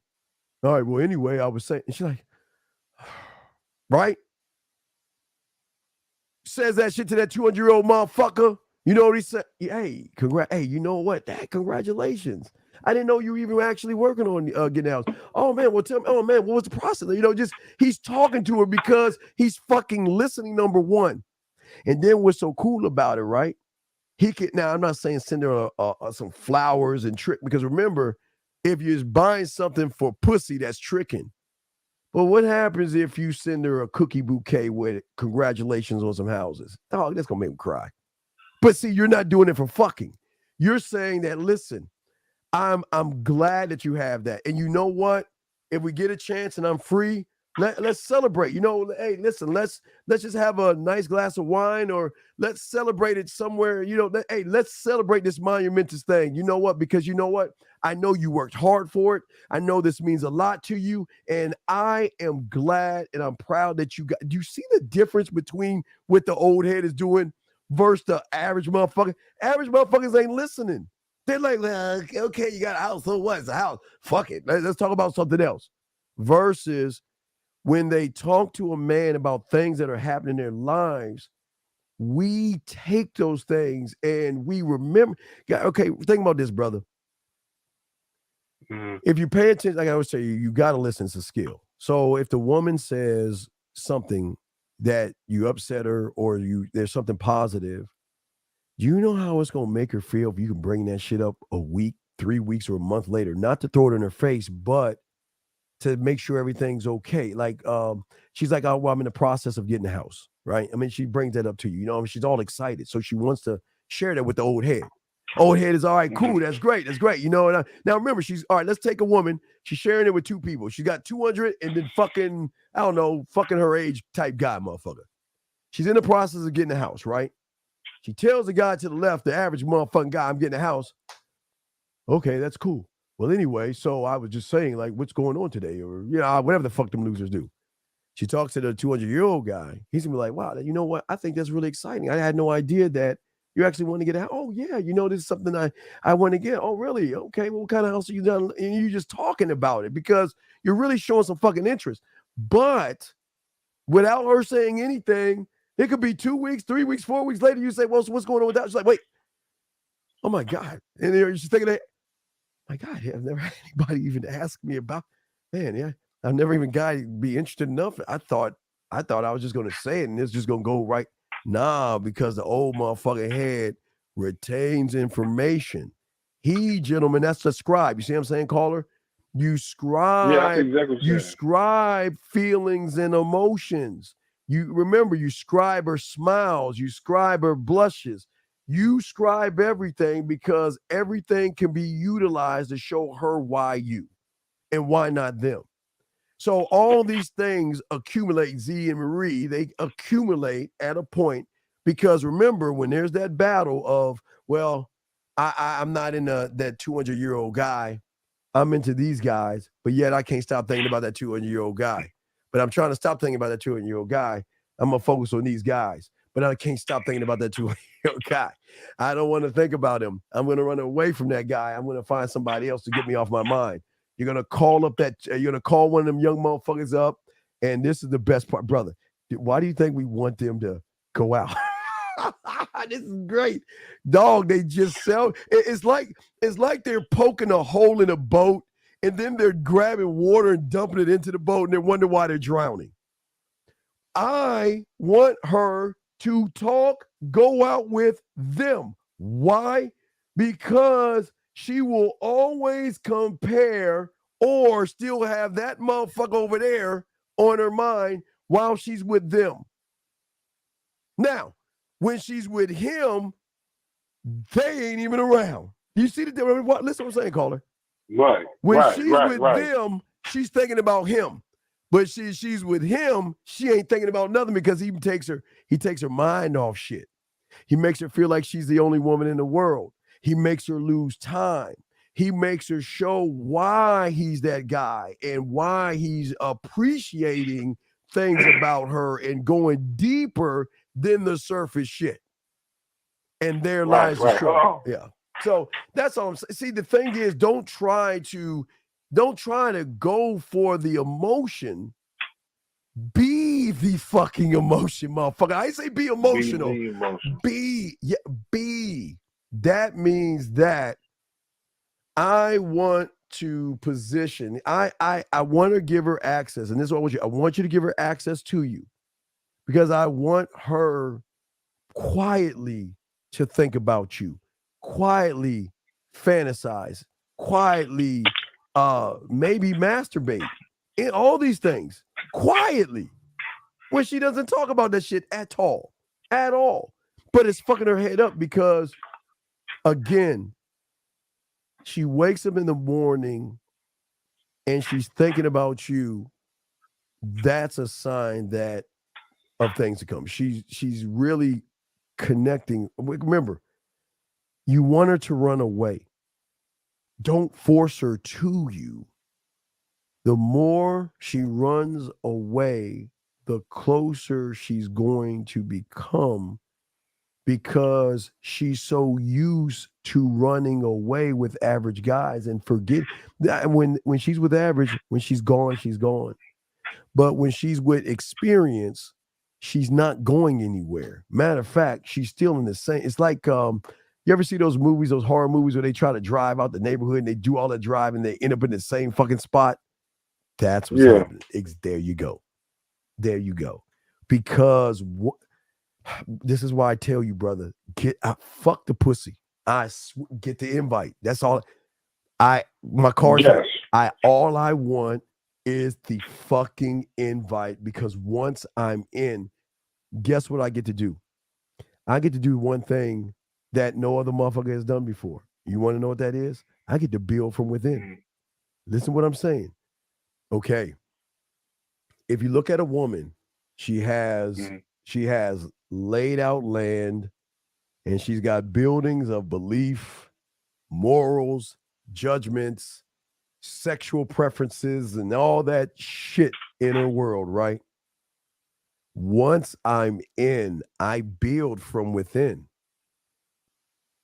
All right, well, anyway, I was saying, and she's like, right? Says that shit to that 200-year-old motherfucker. You know what he said? Hey, hey, you know what? Congratulations. I didn't know you were even actually working on getting out. Oh, man, well, tell me, oh, man, what was the process? You know, just he's talking to her because he's fucking listening, number one. And then what's so cool about it, right? He could, now, I'm not saying send her some flowers and trick, because remember, if you're buying something for pussy, that's tricking. But what happens if you send her a cookie bouquet with congratulations on some houses? Oh, that's going to make him cry. But see, you're not doing it for fucking. You're saying that, listen, I'm glad that you have that. And you know what? If we get a chance and I'm free, let's celebrate. You know, hey, listen, let's just have a nice glass of wine, or let's celebrate it somewhere. You know, hey, let's celebrate this monumentous thing. You know what? Because you know what? I know you worked hard for it. I know this means a lot to you. And I am glad and I'm proud that you got. Do you see the difference between what the old head is doing versus the average motherfucker? Average motherfuckers ain't listening. They're like, well, okay, you got a house. So what? It's a house. Fuck it. Let's talk about something else. Versus when they talk to a man about things that are happening in their lives, we take those things and we remember. Okay, think about this, brother. If you pay attention, like I always tell you, you got to listen. It's a skill. So if the woman says something that you upset her, or there's something positive, do you know how it's going to make her feel if you can bring that shit up a week, 3 weeks, or a month later? Not to throw it in her face, but to make sure everything's okay. Like, she's like, oh, well, I'm in the process of getting a house, right? I mean, she brings that up to you. You know, I mean, she's all excited. So she wants to share that with the old head. Old head is, all right, cool. That's great. That's great. You know, and now remember, she's, all right, let's take a woman. She's sharing it with two people. She got 200 and then fucking, I don't know, fucking her age type guy, motherfucker. She's in the process of getting a house, right? She tells the guy to the left, the average motherfucking guy, I'm getting a house. Okay, that's cool. Well, anyway, so I was just saying, like, what's going on today? Or, you know, whatever the fuck them losers do. She talks to the 200-year-old guy. He's going to be like, wow, you know what? I think that's really exciting. I had no idea that you actually want to get a house. Oh, yeah, you know, this is something I want to get. Oh, really? Okay, well, what kind of house are you done? And you're just talking about it because you're really showing some fucking interest. But without her saying anything, it could be 2 weeks, 3 weeks, 4 weeks later, you say, well, so what's going on with that? She's like, wait, oh, my God. And she's thinking that, my God, I've never had anybody even ask me about, man, yeah, I've never even got to be interested enough. I thought I was just going to say it and it's just going to go right. Nah, because the old motherfucking head retains information. Gentlemen, that's the scribe. You see what I'm saying, caller? You scribe, yeah, that's exactly what you scribe feelings and emotions. You remember, you scribe her smiles, you scribe her blushes. You scribe everything because everything can be utilized to show her why you and why not them. So all these things accumulate, Z and Marie, they accumulate at a point because remember, when there's that battle of, well, I'm not in that 200-year-old guy. I'm into these guys, but yet I can't stop thinking about that 200-year-old guy. But I'm trying to stop thinking about that 200-year-old guy. I'm going to focus on these guys. But I can't stop thinking about that 200-year-old guy. I don't want to think about him. I'm going to run away from that guy. I'm going to find somebody else to get me off my mind. You're going to call up you're going to call one of them young motherfuckers up. And this is the best part, brother. Why do you think we want them to go out? This is great. Dog, they just sell. It's like they're poking a hole in a boat and then they're grabbing water and dumping it into the boat and they wonder why they're drowning. I want her to go out with them. Why? Because she will always compare or still have that motherfucker over there on her mind while she's with them. Now, when she's with him, they ain't even around. You see the difference? Listen to what I'm saying, caller. Right. When right, she's right, with right. them, she's thinking about him. But she's with him, she ain't thinking about nothing because he takes her mind off shit. He makes her feel like she's the only woman in the world. He makes her lose time. He makes her show why he's that guy and why he's appreciating things about her and going deeper than the surface shit. And there lies the trouble. Yeah. So that's all I'm saying. See, the thing is, don't try to go for the emotion. Be the fucking emotion, motherfucker. I say be emotional. Be. That means that I want to position. I want to give her access, and this is what I want you. I want you to give her access to you because I want her quietly to think about you, quietly fantasize, quietly maybe masturbate, and all these things quietly when she doesn't talk about that shit at all. But it's fucking her head up because, again, she wakes up in the morning and she's thinking about you. That's a sign that of things to come. She's really connecting. Remember, you want her to run away. Don't force her to you. The more she runs away, the closer she's going to become because she's so used to running away with average guys and forget that when she's with average, when she's gone, she's gone. But when she's with experience, she's not going anywhere. Matter of fact, she's still in the same. It's like, you ever see those movies, those horror movies where they try to drive out the neighborhood and they do all the drive and they end up in the same fucking spot? That's what's happening. There you go. Because this is why I tell you, brother, fuck the pussy. Get the invite. That's all. My card. Yes. All I want is the fucking invite because once I'm in, guess what I get to do? I get to do one thing that no other motherfucker has done before. You want to know what that is? I get to build from within. Listen to what I'm saying. Okay. If you look at a woman, she has laid out land and she's got buildings of belief, morals, judgments, sexual preferences, and all that shit in her world, right? Once I'm in, I build from within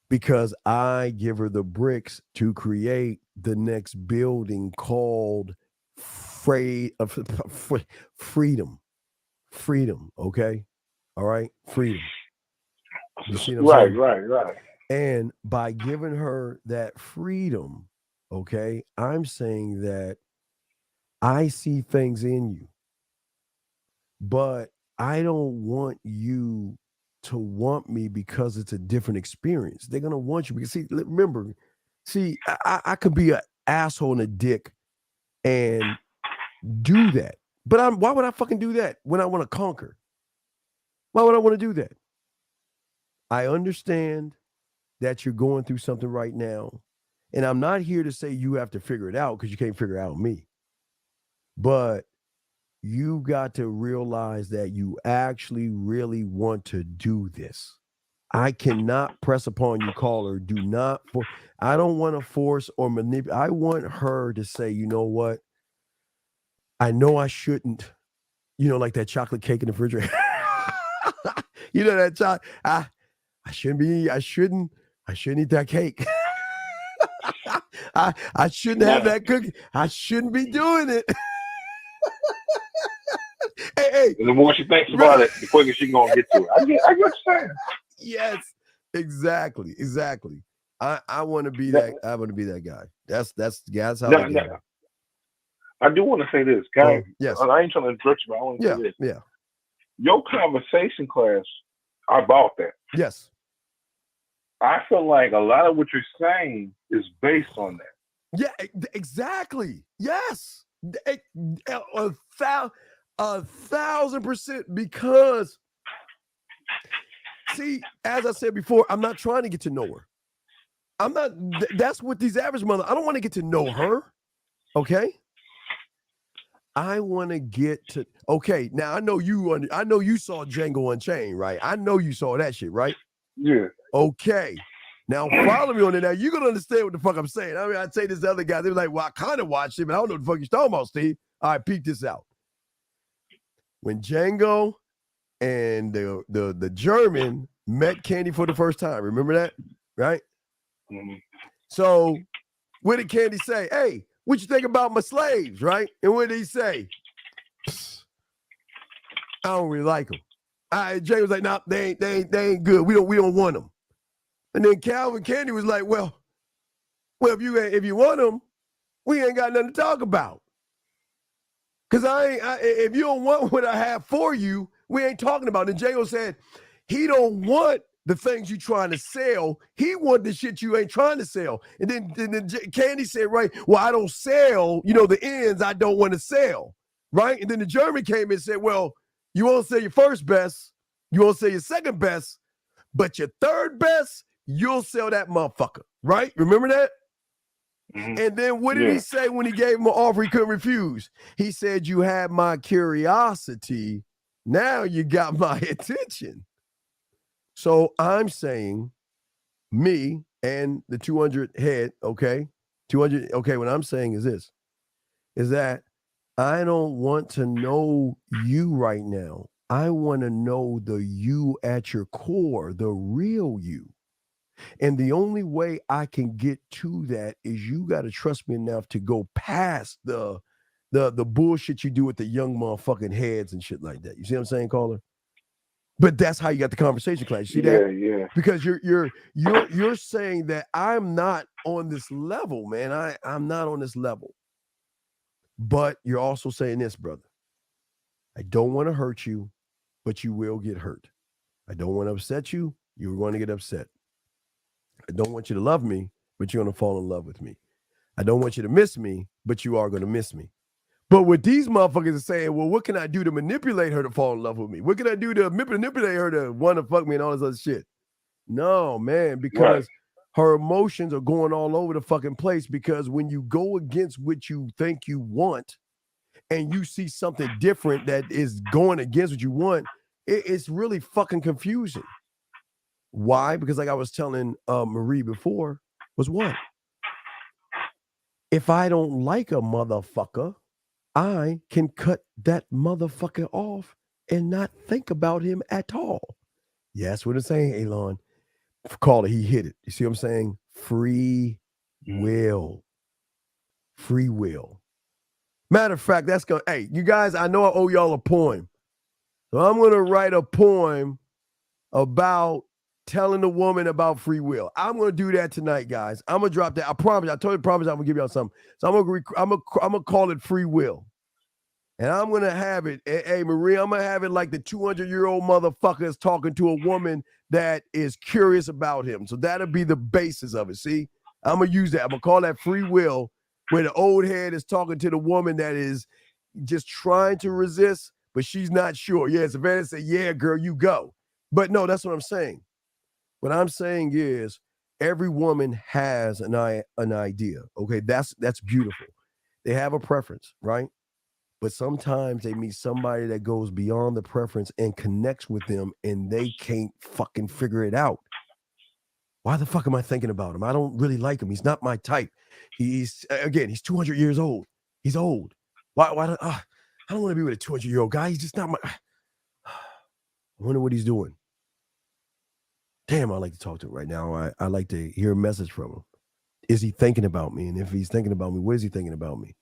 because I give her the bricks to create the next building called freedom. Okay. All right. Freedom. You see what I'm saying? Right. And by giving her that freedom, okay, I'm saying that I see things in you, but I don't want you to want me because it's a different experience. They're going to want you because remember, I could be an asshole and a dick and do that. But why would I fucking do that when I want to conquer? Why would I want to do that? I understand that you're going through something right now. And I'm not here to say you have to figure it out because you can't figure out me. But you got to realize that you actually really want to do this. I cannot press upon you, caller. I don't want to force or manipulate. I want her to say, you know what? I know I shouldn't, like that chocolate cake in the refrigerator. That chocolate. I shouldn't eat that cake. I shouldn't have that cookie. I shouldn't be doing it. hey. And the more she thinks about it, the quicker she's gonna get to it. I get what you're saying. Yes, exactly. I want to be that. I want to be that guy. That's how I get it. I do want to say this, guys. Yes. I ain't trying to interrupt you, but I want to say this. Yeah. Your conversation class, I bought that. Yes. I feel like a lot of what you're saying is based on that. Yeah, exactly. Yes. 1,000%. Because, see, as I said before, I'm not trying to get to know her. That's what these average mothers, I don't want to get to know her. Okay? I want to get to. Okay, now I know you saw Django Unchained, right? I know you saw that shit, right? Yeah. Okay. Now follow me on it. Now you're gonna understand what the fuck I'm saying. I mean, I say this to other guys, they're like, well, I kind of watched it, but I don't know what the fuck you're talking about, Steve. All right, peek this out. When Django and the German met Candy for the first time, remember that? Right? Mm-hmm. So what did Candy say? Hey, what you think about my slaves, right? And what did he say? I don't really like them. Jay was like, nah, they ain't good. We don't want them. And then Calvin Candy was like, well, if you want them, we ain't got nothing to talk about. Cause if you don't want what I have for you, we ain't talking about it. And Django said he don't want the things you trying to sell. He want the shit you ain't trying to sell. And then Candy said, right, well, I don't sell, the ends I don't want to sell, right? And then the German came and said, well, you won't sell your first best, you won't sell your second best, but your third best, you'll sell that motherfucker, right? Remember that? Mm-hmm. And then what did he say when he gave him an offer he couldn't refuse? He said, you had my curiosity, now you got my attention. So I'm saying me and the 200 head, okay? 200, okay, what I'm saying is this, is that I don't want to know you right now. I want to know the you at your core, the real you. And the only way I can get to that is you got to trust me enough to go past the bullshit you do with the young motherfucking heads and shit like that. You see what I'm saying, caller? But that's how you got the conversation, class. You see that? Yeah. Because you're saying that I'm not on this level, man. I'm not on this level. But you're also saying this, brother. I don't want to hurt you, but you will get hurt. I don't want to upset you. You're going to get upset. I don't want you to love me, but you're going to fall in love with me. I don't want you to miss me, but you are going to miss me. But what these motherfuckers are saying, well, what can I do to manipulate her to fall in love with me? What can I do to manipulate her to want to fuck me and all this other shit? No, man, because her emotions are going all over the fucking place, because when you go against what you think you want and you see something different that is going against what you want, it's really fucking confusing. Why? Because like I was telling Marie before, was what? If I don't like a motherfucker, I can cut that motherfucker off and not think about him at all. Yeah, that's what it's saying, Elon. Caller, he hit it. You see what I'm saying? Free will. Free will. Matter of fact, that's going to, hey, you guys, I know I owe y'all a poem. So I'm going to write a poem about telling a woman about free will. I'm going to do that tonight, guys. I'm going to drop that. I promise. I promise I'm going to give y'all something. So I'm going to call it Free Will. And I'm going to have it. Hey, Maria, I'm going to have it like the 200-year-old motherfucker is talking to a woman that is curious about him. So that'll be the basis of it. See, I'm going to use that. I'm going to call that Free Will, where the old head is talking to the woman that is just trying to resist, but she's not sure. Yeah, Savannah said, yeah, girl, you go. But no, that's what I'm saying. What I'm saying is every woman has an idea. Okay, that's beautiful. They have a preference, right? But sometimes they meet somebody that goes beyond the preference and connects with them, and they can't fucking figure it out. Why the fuck am I thinking about him? I don't really like him. He's not my type. He's 200 years old. He's old. Why I don't want to be with a 200-year-old guy. He's just not my. I wonder what he's doing. Damn, I like to talk to him right now. I like to hear a message from him. Is he thinking about me? And if he's thinking about me, what is he thinking about me?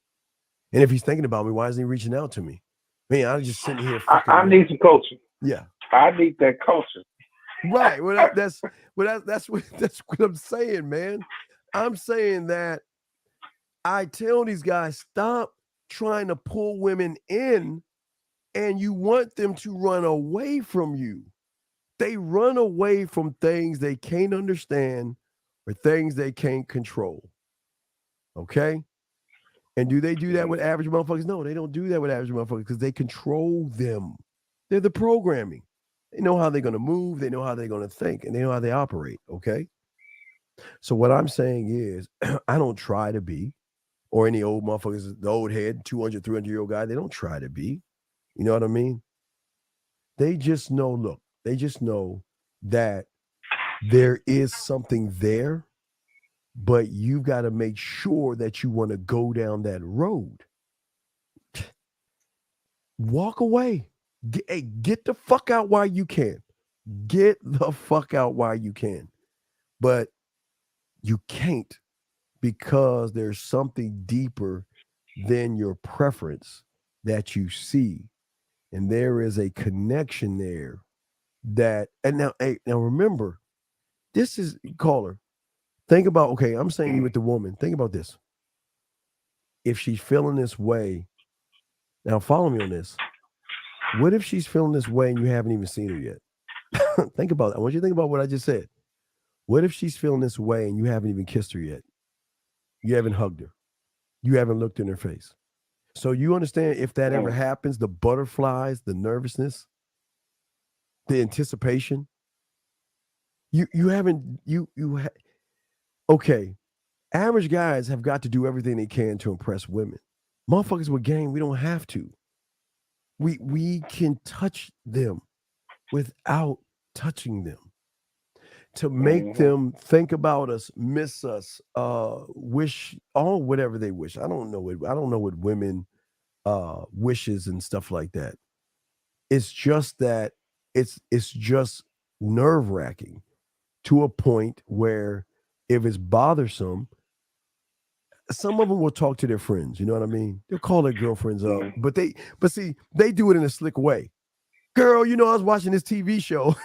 And if he's thinking about me, why isn't he reaching out to me? Man, I'm just sitting here. I need some coaching. Yeah, I need that coaching. Right. Well, that's what I'm saying, man. I'm saying that I tell these guys, stop trying to pull women in, and you want them to run away from you. They run away from things they can't understand or things they can't control. Okay? And do they do that with average motherfuckers? No, they don't do that with average motherfuckers because they control them. They're the programming. They know how they're going to move. They know how they're going to think, and they know how they operate. Okay? So what I'm saying is I don't try to be, or any old motherfuckers, the old head, 200, 300-year-old guy. They don't try to be. You know what I mean? They just know, look, they just know that there is something there, but you've got to make sure that you want to go down that road. Walk away. Get the fuck out while you can. Get the fuck out while you can. But you can't, because there's something deeper than your preference that you see. And there is a connection there that, and now remember, this is, caller, think about, okay, I'm saying you with the woman. Think about this. If she's feeling this way, now follow me on this. What if she's feeling this way and you haven't even seen her yet? Think about it. I want you to think about what I just said. What if she's feeling this way and you haven't even kissed her yet? You haven't hugged her. You haven't looked in her face. So you understand, if that ever happens, the butterflies, the nervousness, the anticipation. Okay. Average guys have got to do everything they can to impress women. Motherfuckers with game, we don't have to. We can touch them without touching them. To make them think about us, miss us, wish, whatever they wish. I don't know what women wishes and stuff like that. It's just that it's just nerve-wracking to a point where if it's bothersome, some of them will talk to their friends. You know what I mean? They'll call their girlfriends up, but see, they do it in a slick way. Girl, I was watching this TV show.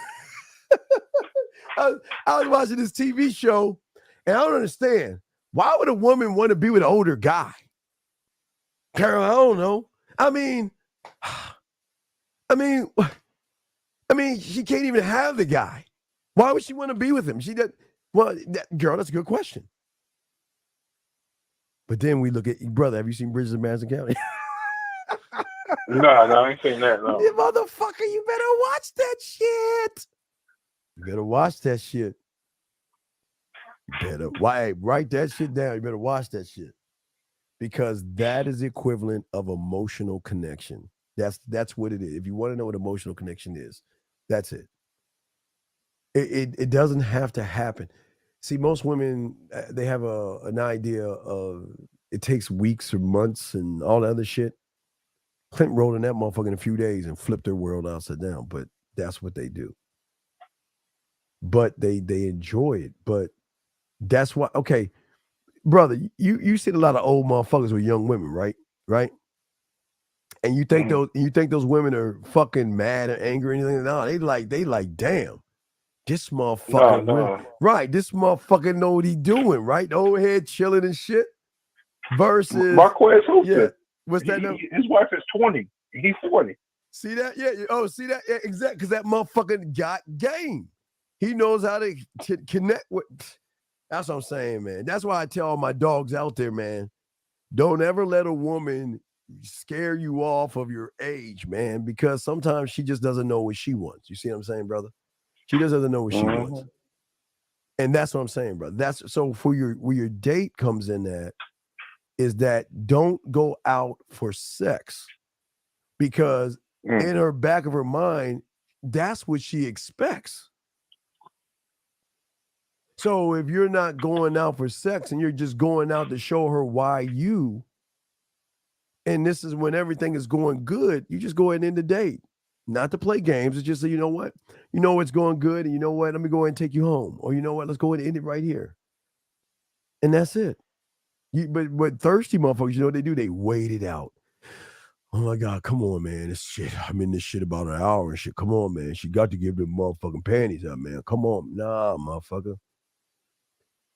I was watching this TV show, and I don't understand. Why would a woman want to be with an older guy? Carol, I don't know. I mean, she can't even have the guy. Why would she want to be with him? She does. Well, girl, that's a good question. But then we look at, brother, have you seen Bridges of Madison County? No, I ain't seen that. No. You motherfucker, you better watch that shit. You better watch that shit. Write that shit down. You better watch that shit. Because that is the equivalent of emotional connection. That's what it is. If you want to know what emotional connection is, that's it. It doesn't have to happen. See, most women, they have an idea of it takes weeks or months and all that other shit. Clint rolled in that motherfucker in a few days and flipped their world upside down. But that's what they do. But they enjoy it. But that's why, okay, brother, you see a lot of old motherfuckers with young women, right? Right? And you think those women are fucking mad or angry or anything? No, they like, damn. This motherfucker, right? This motherfucker know what he doing, right? The old head chilling and shit. Versus Marquez Houston. Yeah, what's that number? His wife is 20. He's 40. See that? Yeah. Oh, see that? Yeah, exactly. Because that motherfucker got game. He knows how to connect with. That's what I'm saying, man. That's why I tell all my dogs out there, man. Don't ever let a woman scare you off of your age, man, because sometimes she just doesn't know what she wants. You see what I'm saying, brother? She just doesn't know what she wants. And that's what I'm saying, brother. That's so for where your date comes in at is that don't go out for sex, because in her back of her mind, that's what she expects. So if you're not going out for sex and you're just going out to show her why you, and this is when everything is going good, you just go ahead and end the date. Not to play games. It's just say, you know what? You know it's going good, and you know what? Let me go ahead and take you home. Or you know what? Let's go ahead and end it right here. And that's it. But thirsty motherfuckers, you know what they do? They wait it out. Oh my God, come on, man. This shit. I'm in this shit about an hour and shit. Come on, man. She got to give them motherfucking panties up, man. Come on. Nah, motherfucker.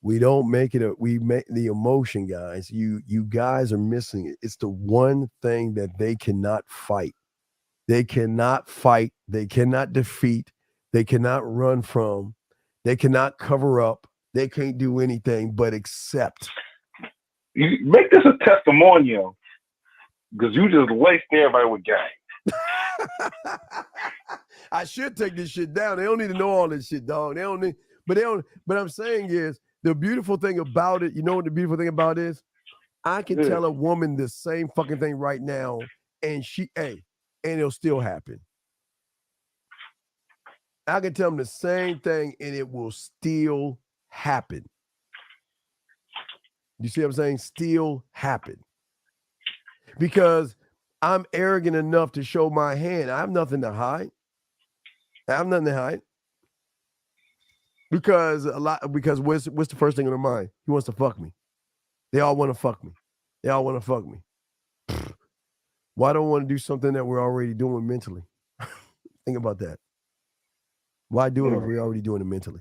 We don't make it we make the emotion, guys. You guys are missing it. It's the one thing that they cannot fight. They cannot fight. They cannot defeat. They cannot run from. They cannot cover up. They can't do anything but accept. You make this a testimonial, because you just laced everybody with game. I should take this shit down. They don't need to know all this shit, dog. They don't need, but I'm saying is the beautiful thing about it. You know what the beautiful thing about it is? I can tell a woman the same fucking thing right now, and and it'll still happen. I can tell them the same thing, and it will still happen. You see what I'm saying? Still happen. Because I'm arrogant enough to show my hand. I have nothing to hide. Because what's the first thing in their mind? He wants to fuck me. They all want to fuck me. Why don't I want to do something that we're already doing mentally? Think about that. Why do it if we're already doing it mentally?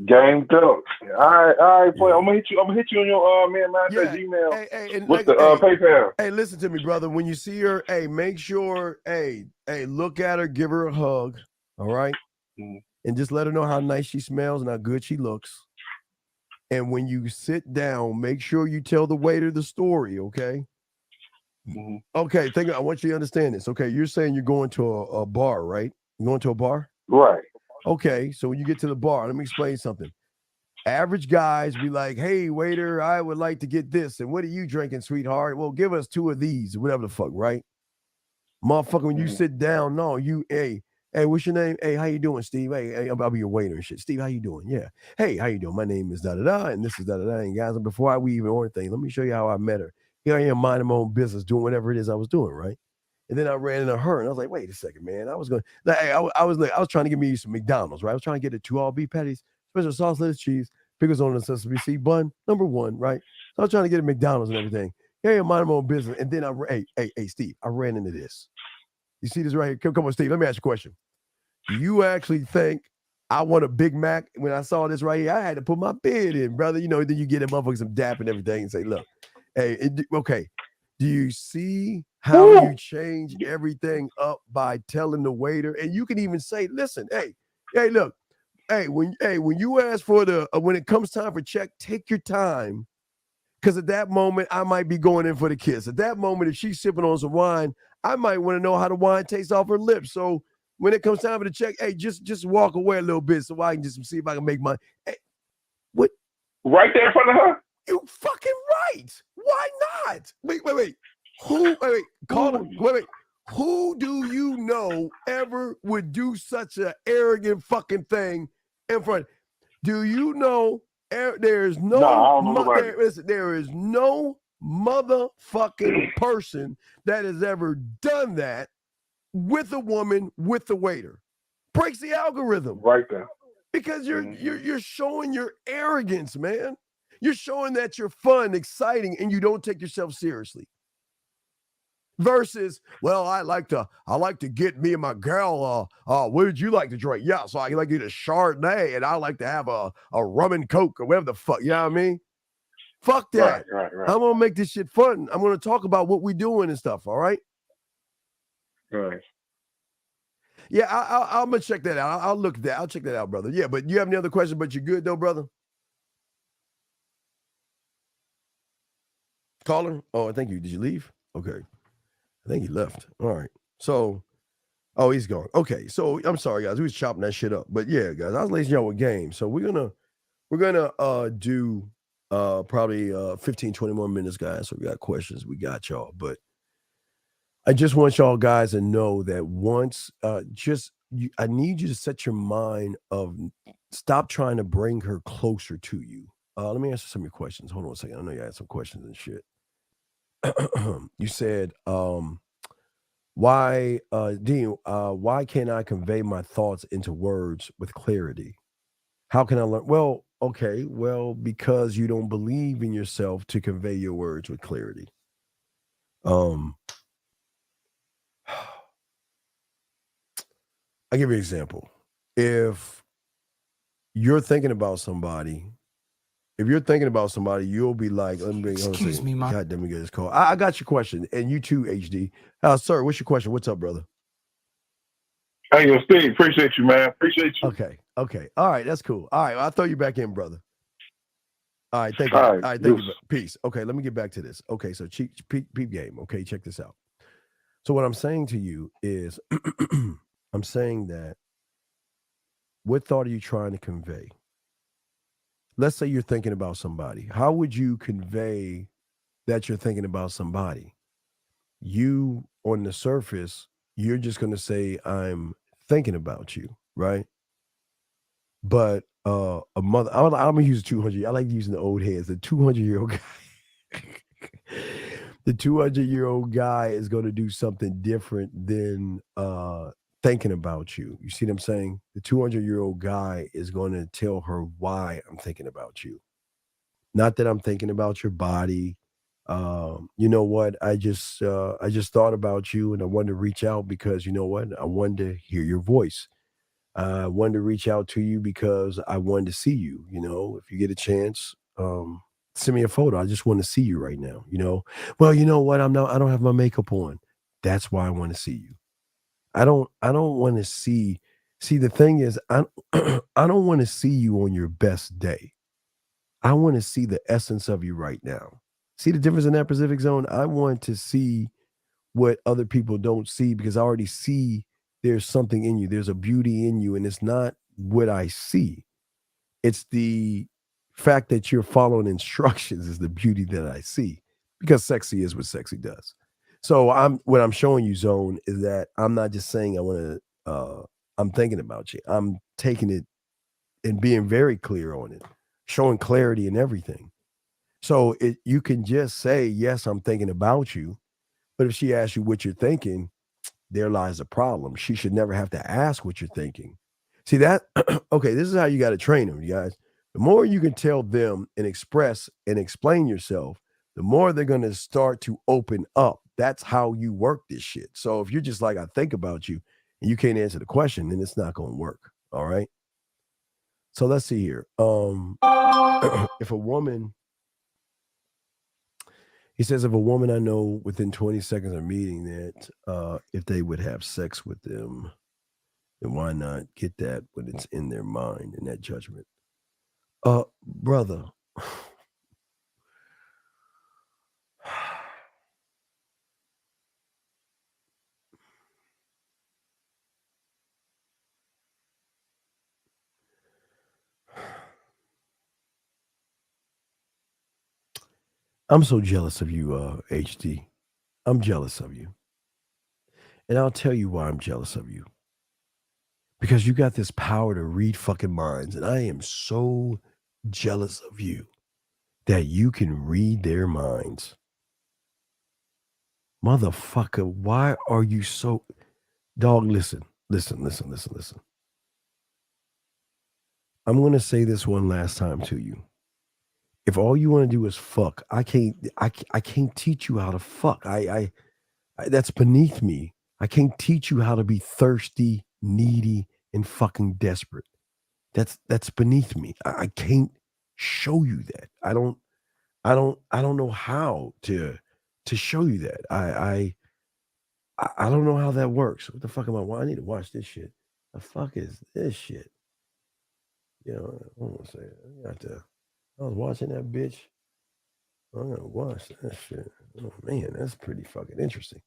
Game talk. All right, boy. I'm gonna hit you on your man mindset Gmail. And what's the PayPal? Hey, listen to me, brother. When you see her, make sure, look at her, give her a hug, all right? And just let her know how nice she smells and how good she looks. And when you sit down, make sure you tell the waiter the story, okay? Okay, I want you to understand this. Okay, you're saying you're going to a bar, right? You're going to a bar? Right. Okay, so when you get to the bar, let me explain something. Average guys be like, hey, waiter, I would like to get this. And what are you drinking, sweetheart? Well, give us 2 of these, whatever the fuck, right? Motherfucker, when you sit down, no, hey, what's your name? Hey, how you doing, Steve? Hey, I'll be your waiter and shit. Steve, how you doing? Yeah. Hey, how you doing? My name is da-da-da, and this is da-da-da. And guys, before we even order things, let me show you how I met her. Here I am minding my own business, doing whatever it is I was doing, right? And then I ran into her, and I was like, wait a second, man. I was trying to get me some McDonald's, right? I was trying to get 2 all-beef patties, special sauce, lettuce, cheese, pickles on the sesame seed bun, number 1, right? So I was trying to get a McDonald's and everything. Hey, I'm minding my own business. And then hey, Steve, I ran into this. You see this right here? Come on, Steve, let me ask you a question. Do you actually think I want a Big Mac? When I saw this right here, I had to put my bid in, brother. You know, then you get a motherfucker some dap and everything and say, look, okay, do you see how you change everything up by telling the waiter? And you can even say, listen, hey, look, when you ask for when it comes time for check, take your time. Because at that moment, I might be going in for the kiss. At that moment, if she's sipping on some wine, I might want to know how the wine tastes off her lips. So when it comes time for the check, hey, just walk away a little bit so I can just see if I can make my. Hey, what? Right there in front of her? You fucking right. Why not? Wait. Who do you know ever would do such an arrogant fucking thing in front? Do you know there is no motherfucking person that has ever done that with a woman with the waiter? Breaks the algorithm. Right there. Because you're showing your arrogance, man. You're showing that you're fun, exciting, and you don't take yourself seriously. Versus, well, I like to get me and my girl, what would you like to drink? Yeah, so I like to get a Chardonnay, and I like to have a rum and Coke or whatever the fuck, you know what I mean? Fuck that. Right. I'm going to make this shit fun. I'm going to talk about what we're doing and stuff, all right? Right. Yeah, I'm going to check that out. I'll look at that. I'll check that out, brother. Yeah, but you have any other questions, but you're good though, brother? Caller? Oh, thank you. Did you leave? Okay. I think he left. All right. So, he's gone. Okay. So I'm sorry, guys. We was chopping that shit up. But yeah, guys, I was lacing y'all with games. So we're gonna do probably 15, 20 more minutes, guys. So we got questions. We got y'all. But I just want y'all guys to know that once I need you to set your mind of stop trying to bring her closer to you. Let me answer some of your questions. Hold on a second. I know you had some questions and shit. You said, why can't I convey my thoughts into words with clarity? How can I learn? Well, okay. Well, because you don't believe in yourself to convey your words with clarity. I'll give you an example. If you're thinking about somebody, you'll be like, excuse me, Mom. God damn, me get this call. I got your question. And you too, HD. Sir, what's your question? What's up, brother? Hey, yo, Steve, appreciate you, man. Appreciate you. Okay. All right, that's cool. All right, I'll throw you back in, brother. All right, thank you. All All right, right, thank you. Peace. Okay, let me get back to this. Okay, so peep game. Okay, check this out. So what I'm saying to you is, I'm saying that what thought are you trying to convey? let's say you're thinking about somebody. How would you convey that you're thinking about somebody? You, on the surface, you're just going to say, I'm thinking about you, right? But a mother, I'm going to use 200. I like using the old heads. The 200-year-old guy, the 200-year-old guy is going to do something different than thinking about you. You see what I'm saying? The 200-year-old guy is going to tell her why I'm thinking about you. Not that I'm thinking about your body. You know what? I just thought about you, and I wanted to reach out because you know what? I wanted to hear your voice. I wanted to reach out to you because I wanted to see you. You know, if you get a chance, send me a photo. I just want to see you right now. You know, well, you know what? I don't have my makeup on. That's why I want to see you. I don't want to see. See, the thing is, I don't want to see you on your best day. I want to see the essence of you right now. See the difference in that Pacific Zone? I want to see what other people don't see because I already see there's something in you. There's a beauty in you, and it's not what I see. It's the fact that you're following instructions is the beauty that I see because sexy is what sexy does. So what I'm showing you, Zone, is that I'm not just saying I want to, I'm thinking about you. I'm taking it and being very clear on it, showing clarity in everything. So you can just say, yes, I'm thinking about you. But if she asks you what you're thinking, there lies a problem. She should never have to ask what you're thinking. See that? Okay, this is how you got to train them, you guys. The more you can tell them and express and explain yourself, the more they're going to start to open up. That's how you work this shit. So if you're just like, I think about you, and you can't answer the question, then it's not going to work. All right? So let's see here. If a woman... He says, if a woman I know within 20 seconds of meeting that if they would have sex with them, then why not get that when it's in their mind and that judgment? Brother. I'm so jealous of you, HD. I'm jealous of you. And I'll tell you why I'm jealous of you. Because you got this power to read fucking minds. And I am so jealous of you that you can read their minds. Motherfucker, why are you so... Dog, listen. I'm going to say this one last time to you. If all you want to do is fuck, I can't teach you how to fuck. I that's beneath me. I can't teach you how to be thirsty, needy, and fucking desperate. That's beneath me. I can't show you that. I don't know how to show you that. I don't know how that works. What the fuck am I? I need to watch this shit. The fuck is this shit? You know, I don't want to say it. I was watching that bitch. I'm gonna watch that shit. Oh man, that's pretty fucking interesting.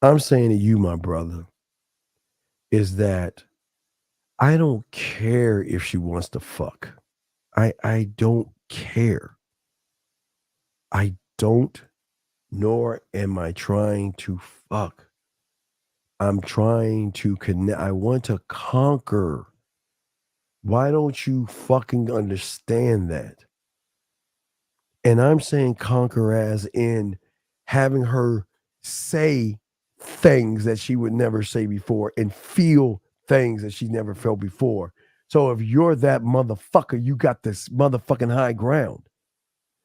I'm saying to you, my brother, is that I don't care if she wants to fuck. I don't care. I don't, nor am I trying to fuck. I'm trying to connect. I want to conquer. Why don't you fucking understand that? And I'm saying conquer as in having her say things that she would never say before and feel things that she never felt before. So if you're that motherfucker, you got this motherfucking high ground.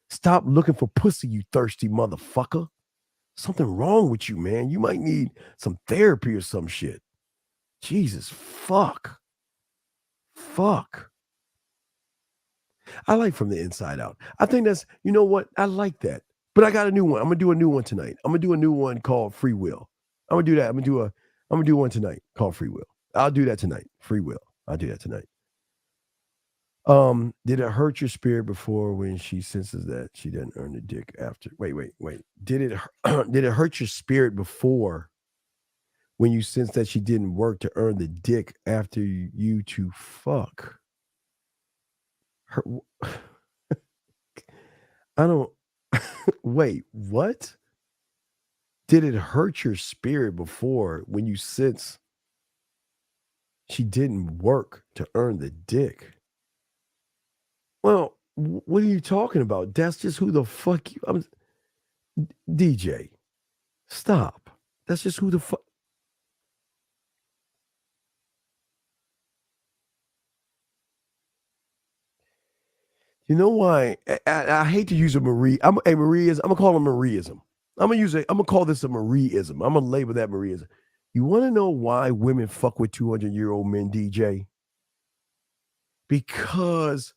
Stop looking for pussy, you thirsty motherfucker. Something wrong with you, man. You might need some therapy or some shit. Jesus, fuck. I like From the Inside Out. I think that's, you know what? I like that. But I got a new one. I'm going to do a new one tonight. I'm going to do a new one called Free Will. I'm going to do that. I'm going to do one tonight called Free Will. I'll do that tonight. Free Will. I'll do that tonight. Did it hurt your spirit before when she senses that she didn't earn the dick after? Wait. Did it hurt your spirit before when you sense that she didn't work to earn the dick after you to fuck Her, I don't. Wait, what? Did it hurt your spirit before when you sense she didn't work to earn the dick? Well, what are you talking about? That's just who the fuck you. DJ, stop. That's just who the fuck. You know why? I hate to use a Marie. I'm gonna call him Marieism. I'm gonna call this a Marieism. I'm gonna label that Marieism. You want to know why women fuck with 200-year-old men, DJ? Because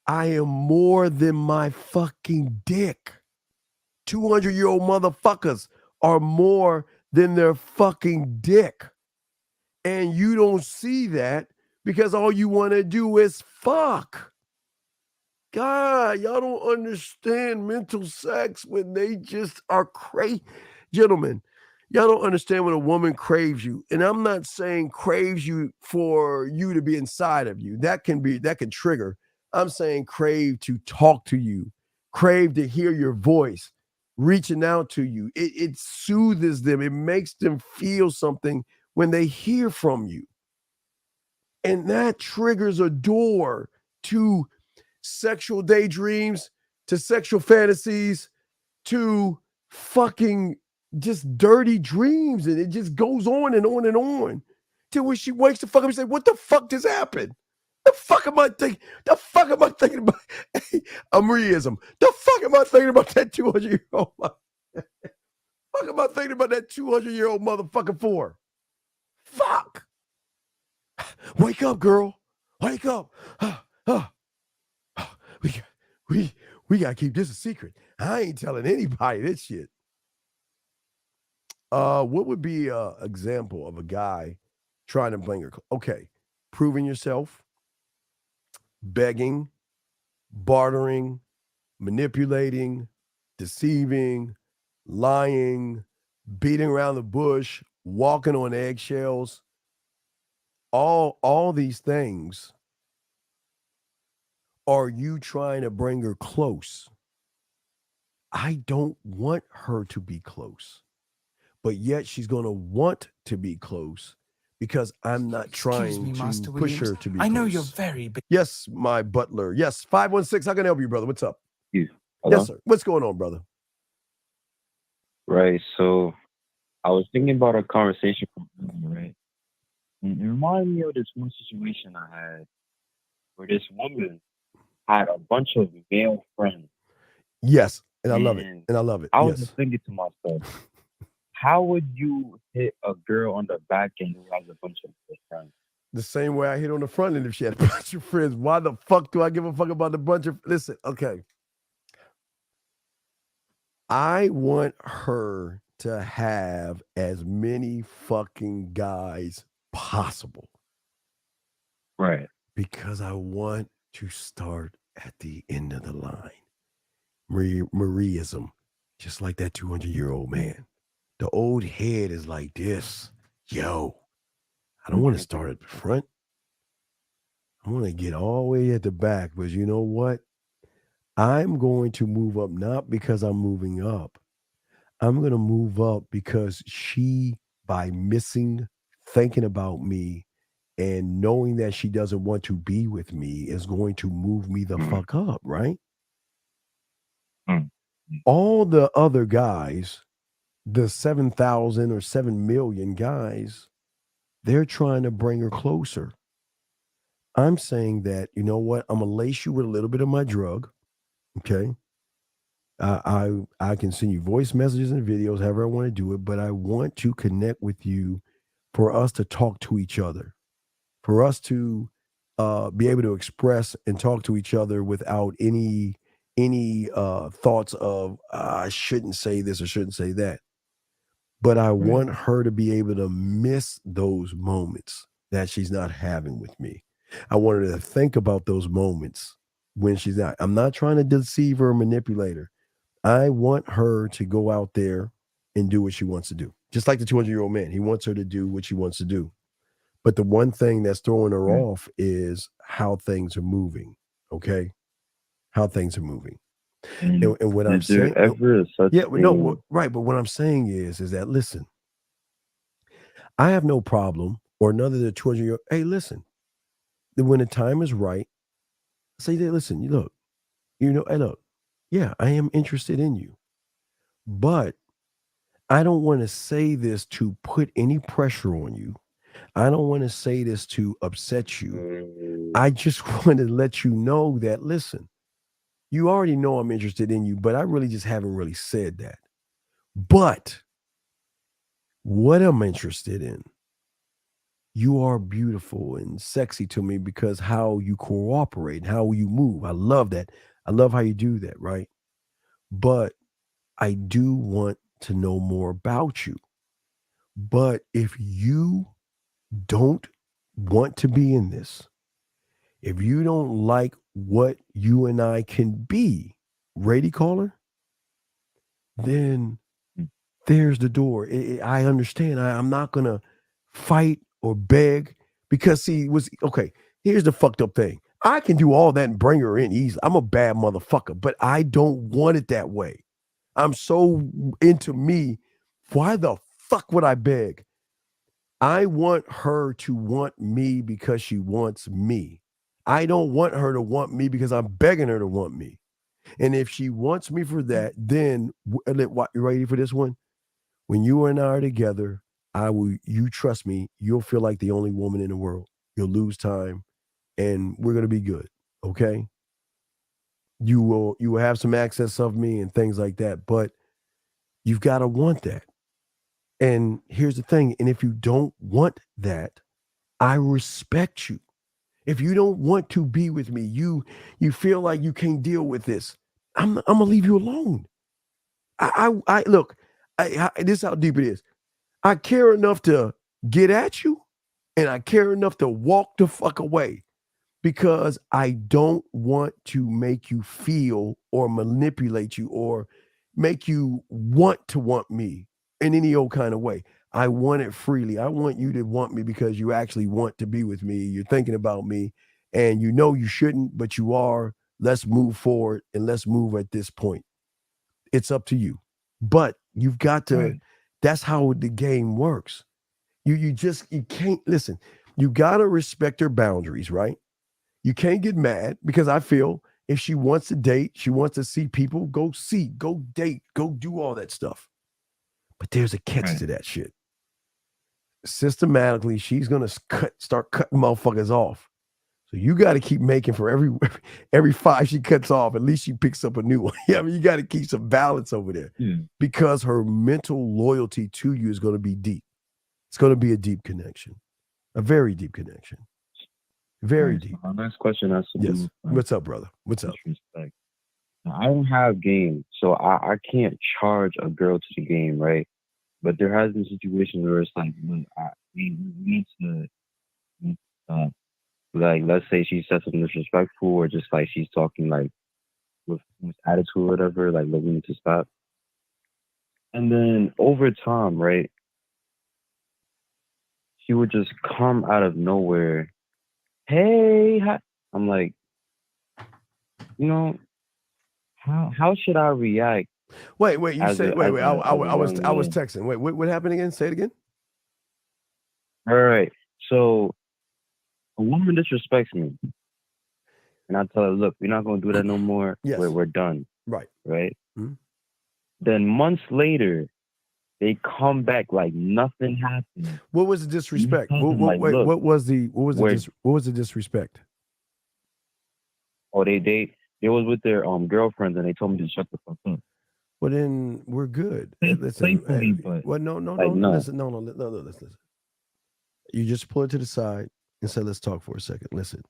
I am more than my fucking dick. 200-year-old motherfuckers are more than their fucking dick. And you don't see that because all you want to do is fuck. God, y'all don't understand mental sex when they just are crazy. Gentlemen, y'all don't understand when a woman craves you. And I'm not saying craves you for you to be inside of you. That can trigger. I'm saying crave to talk to you, crave to hear your voice, reaching out to you. It soothes them. It makes them feel something when they hear from you. And that triggers a door to sexual daydreams, to sexual fantasies, to fucking just dirty dreams. And it just goes on and on and on till when she wakes the fuck up and says, what the fuck just happened? The fuck am I thinking? The fuck am I thinking about? Marieism. The fuck am I thinking about that 200-year-old? Fuck am I thinking about that 200-year-old motherfucker for? Fuck. Wake up, girl. Wake up. We gotta keep this a secret. I ain't telling anybody this shit. What would be an example of a guy trying to bring her? Okay, proving yourself, begging, bartering, manipulating, deceiving, lying, beating around the bush, walking on eggshells. All these things. Are you trying to bring her close? I don't want her to be close, but yet she's going to want to be close because I'm not trying to push her to be close. I know you're very big. Yes, my butler. Yes, 516. How can I help you, brother? What's up? Hello? Yes, sir. What's going on, brother? Right. So I was thinking about a conversation from earlier, right? And it reminded me of this one situation I had where this woman had a bunch of male friends. Yes, and I love it. And I love it. I was just thinking to myself, how would you hit a girl on the back end who has a bunch of friends? The same way I hit on the front end if she had a bunch of friends. Why the fuck do I give a fuck about the bunch of... Listen, okay. I want her to have as many fucking guys possible. Right. Because I want to start at the end of the line. Marieism, just like that 200-year-old man. The old head is like this. Yo, I don't want to start at the front. I want to get all the way at the back. But you know what? I'm going to move up not because I'm moving up. I'm going to move up because she, by thinking about me, and knowing that she doesn't want to be with me is going to move me the fuck up, right? All the other guys, the 7,000 or 7 million guys, they're trying to bring her closer. I'm saying that, you know what? I'm going to lace you with a little bit of my drug, okay? I can send you voice messages and videos, however I want to do it, but I want to connect with you for us to talk to each other. For us to be able to express and talk to each other without any thoughts of I shouldn't say this or shouldn't say that. But I want her to be able to miss those moments that she's not having with me. I want her to think about those moments when she's not. I'm not trying to deceive her or manipulate her. I want her to go out there and do what she wants to do. Just like the 200-year-old man. He wants her to do what she wants to do. But the one thing that's throwing her off is how things are moving. Okay. how things are moving. And And what I'm is there saying, ever such yeah, a no, thing? right. But what I'm saying is that listen, I have no problem, or none of the children. Hey, listen, when the time is right, say that. Listen, look, hey, look, yeah, I am interested in you, but I don't want to say this to put any pressure on you. I don't want to say this to upset you. I just want to let you know that, listen, you already know I'm interested in you, but I really just haven't really said that. But what I'm interested in, you are beautiful and sexy to me because how you cooperate, how you move. I love that. I love how you do that, right? But I do want to know more about you. But if you don't want to be in this, if you don't like what you and I can be, ready, caller, then there's the door. I understand. I'm not going to fight or beg because, see, okay, here's the fucked up thing. I can do all that and bring her in easily. I'm a bad motherfucker, but I don't want it that way. I'm so into me. Why the fuck would I beg? I want her to want me because she wants me. I don't want her to want me because I'm begging her to want me. And if she wants me for that, then you ready for this one? When you and I are together, you trust me, you'll feel like the only woman in the world. You'll lose time and we're going to be good. Okay. You will have some access of me and things like that, but you've got to want that. And here's the thing. And if you don't want that, I respect you. If you don't want to be with me, you feel like you can't deal with this, I'm gonna leave you alone. I look, this is how deep it is. I care enough to get at you, and I care enough to walk the fuck away because I don't want to make you feel or manipulate you or make you want to want me in any old kind of way. I want it freely. I want you to want me because you actually want to be with me. You're thinking about me and you know you shouldn't, but you are. Let's move forward and let's move at this point. It's up to you. But you've got to, that's how the game works. You can't, listen, you got to respect her boundaries, right? You can't get mad because I feel if she wants to date, she wants to see people, go date, go do all that stuff. But there's a catch to that shit. Systematically, she's going to start cutting motherfuckers off. So you got to keep making for every 5 she cuts off, at least she picks up a new one. Yeah, I mean, you got to keep some balance over there because her mental loyalty to you is going to be deep. It's going to be a deep connection, a very deep connection, very deep. My next question has to do with, what's up, brother? What's up? Respect. Now, I don't have game, so I can't charge a girl to the game, right? But there has been situations where it's like, look, we need to like, let's say she said something disrespectful or just like she's talking like with attitude or whatever, like, look, we need to stop. And then over time, right, she would just come out of nowhere. Hey, hi. I'm like, how should I react? Wait, you say, wait. I was texting. Wait, what happened again? Say it again. All right. So a woman disrespects me. And I tell her, look, we're not going to do that no more. Yes. We're done. Right. Right? Mm-hmm. Then months later, they come back like nothing happened. What was the disrespect? What was the disrespect? Oh, they was with their girlfriends and they told me to shut the fuck up. Well, then we're good. Listen. Listen. You just pull it to the side and say, let's talk for a second. Listen.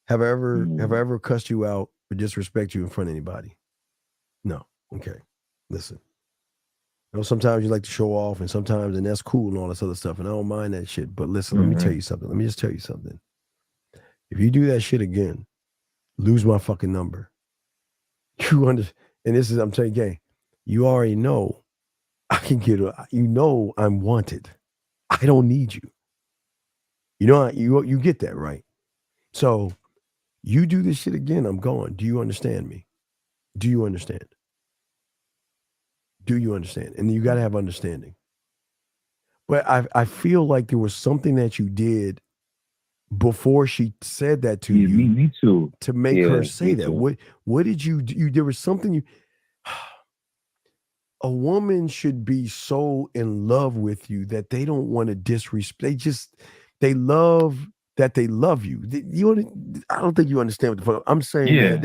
Have I ever cussed you out or disrespect you in front of anybody? No. Okay. Listen. You know, sometimes you like to show off and that's cool and all this other stuff. And I don't mind that shit. But listen, let me tell you something. Let me just tell you something. If you do that shit again, lose my fucking number. And this is, I'm telling you, gang, you already know I can I'm wanted. I don't need you. You know, you get that, right? So You do this shit again, I'm gone. Do you understand me? Do you understand? Do you understand? And you got to have understanding. But I feel like there was something that you did before she said that to you. Me too. To make Yeah, her say me that. too. What did you do? There was something you. A woman should be so in love with you that they don't want to disrespect. They love that they love you. I don't think you understand what the fuck I'm saying. Yeah. That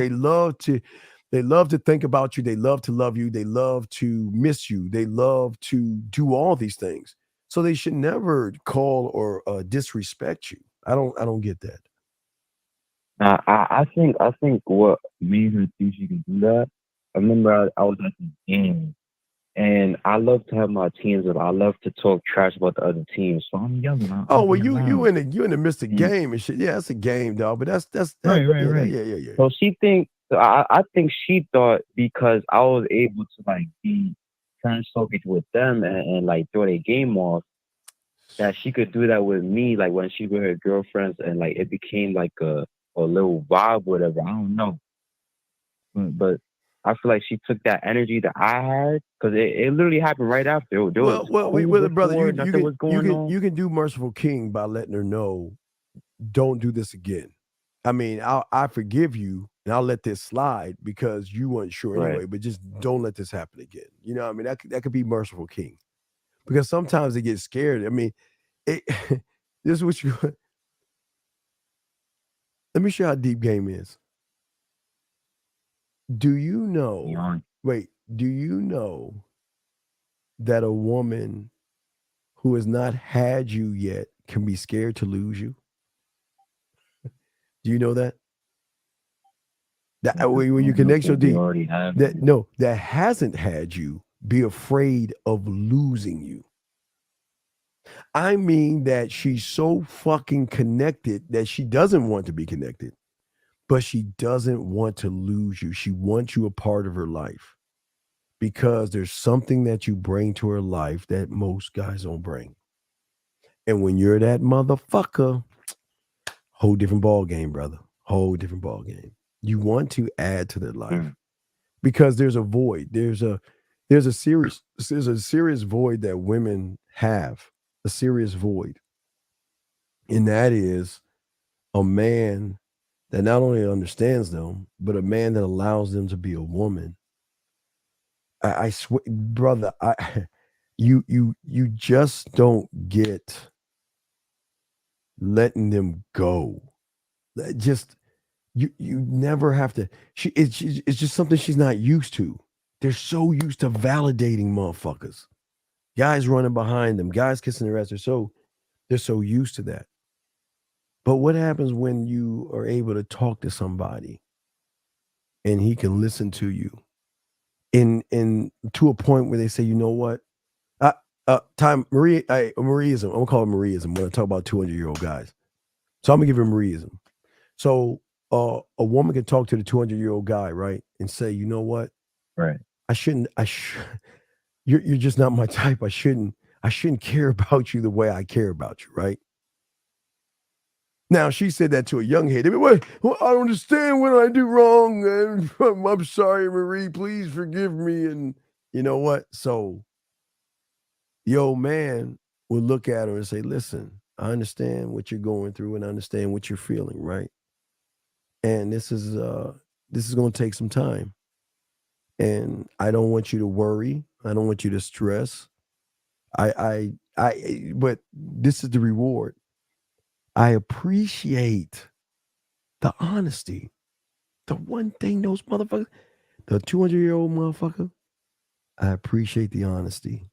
they love to think about you. They love to love you. They love to miss you. They love to do all these things. So they should never call or disrespect you. I don't get that. I think what made her think she could do that. I remember I was at the game, and I love to have my teams up. I love to talk trash about the other teams, so I'm yelling. Oh well, you in the midst of game and shit. Yeah, that's a game, dog. But that's Right. Yeah. So I think she thought because I was able to like be trash talking with them and like throw their game off, that she could do that with me, like when she with her girlfriends, and like it became like a little vibe, whatever. I don't know, but I feel like she took that energy that I had, because it literally happened right after. There was Brother, nothing was going on. you can do Merciful King by letting her know, don't do this again. I mean, I forgive you and I'll let this slide because you weren't sure anyway, but just don't let this happen again. You know what I mean? That could be Merciful King. Because sometimes they get scared. I mean, this is what you. Let me show you how deep game is. Do you know? Wait, do you know that a woman who has not had you yet can be scared to lose you? Do you know that? That when you connect so deep, that hasn't had you be afraid of losing you. I mean that she's so fucking connected that she doesn't want to be connected, but she doesn't want to lose you. She wants you a part of her life because there's something that you bring to her life that most guys don't bring. And when you're that motherfucker, whole different ball game, brother. Whole different ball game. You want to add to their life because there's a void. There's a serious void that women have. A serious void. And that is a man that not only understands them, but a man that allows them to be a woman. I swear, brother, you just don't get letting them go. Just you never have to. It's just something she's not used to. They're so used to validating motherfuckers. Guys running behind them, guys kissing their ass. They're so used to that. But what happens when you are able to talk to somebody and he can listen to you in to a point where they say, you know what? Marieism. I'm gonna call it Marieism when I talk about 200-year-old guys. So I'm gonna give him Marieism. So a woman can talk to the 200-year-old guy, right? And say, you know what? Right. You're just not my type. I shouldn't care about you the way I care about you, right? Now, she said that to a young head. Well, I don't understand when I do wrong. And I'm sorry, Marie. Please forgive me. And you know what? So the old man would look at her and say, listen, I understand what you're going through and I understand what you're feeling, right? And this is going to take some time. And I don't want you to worry. I don't want you to stress. But this is the reward. I appreciate the honesty. The one thing those motherfuckers, the 200-year-old motherfucker, I appreciate the honesty.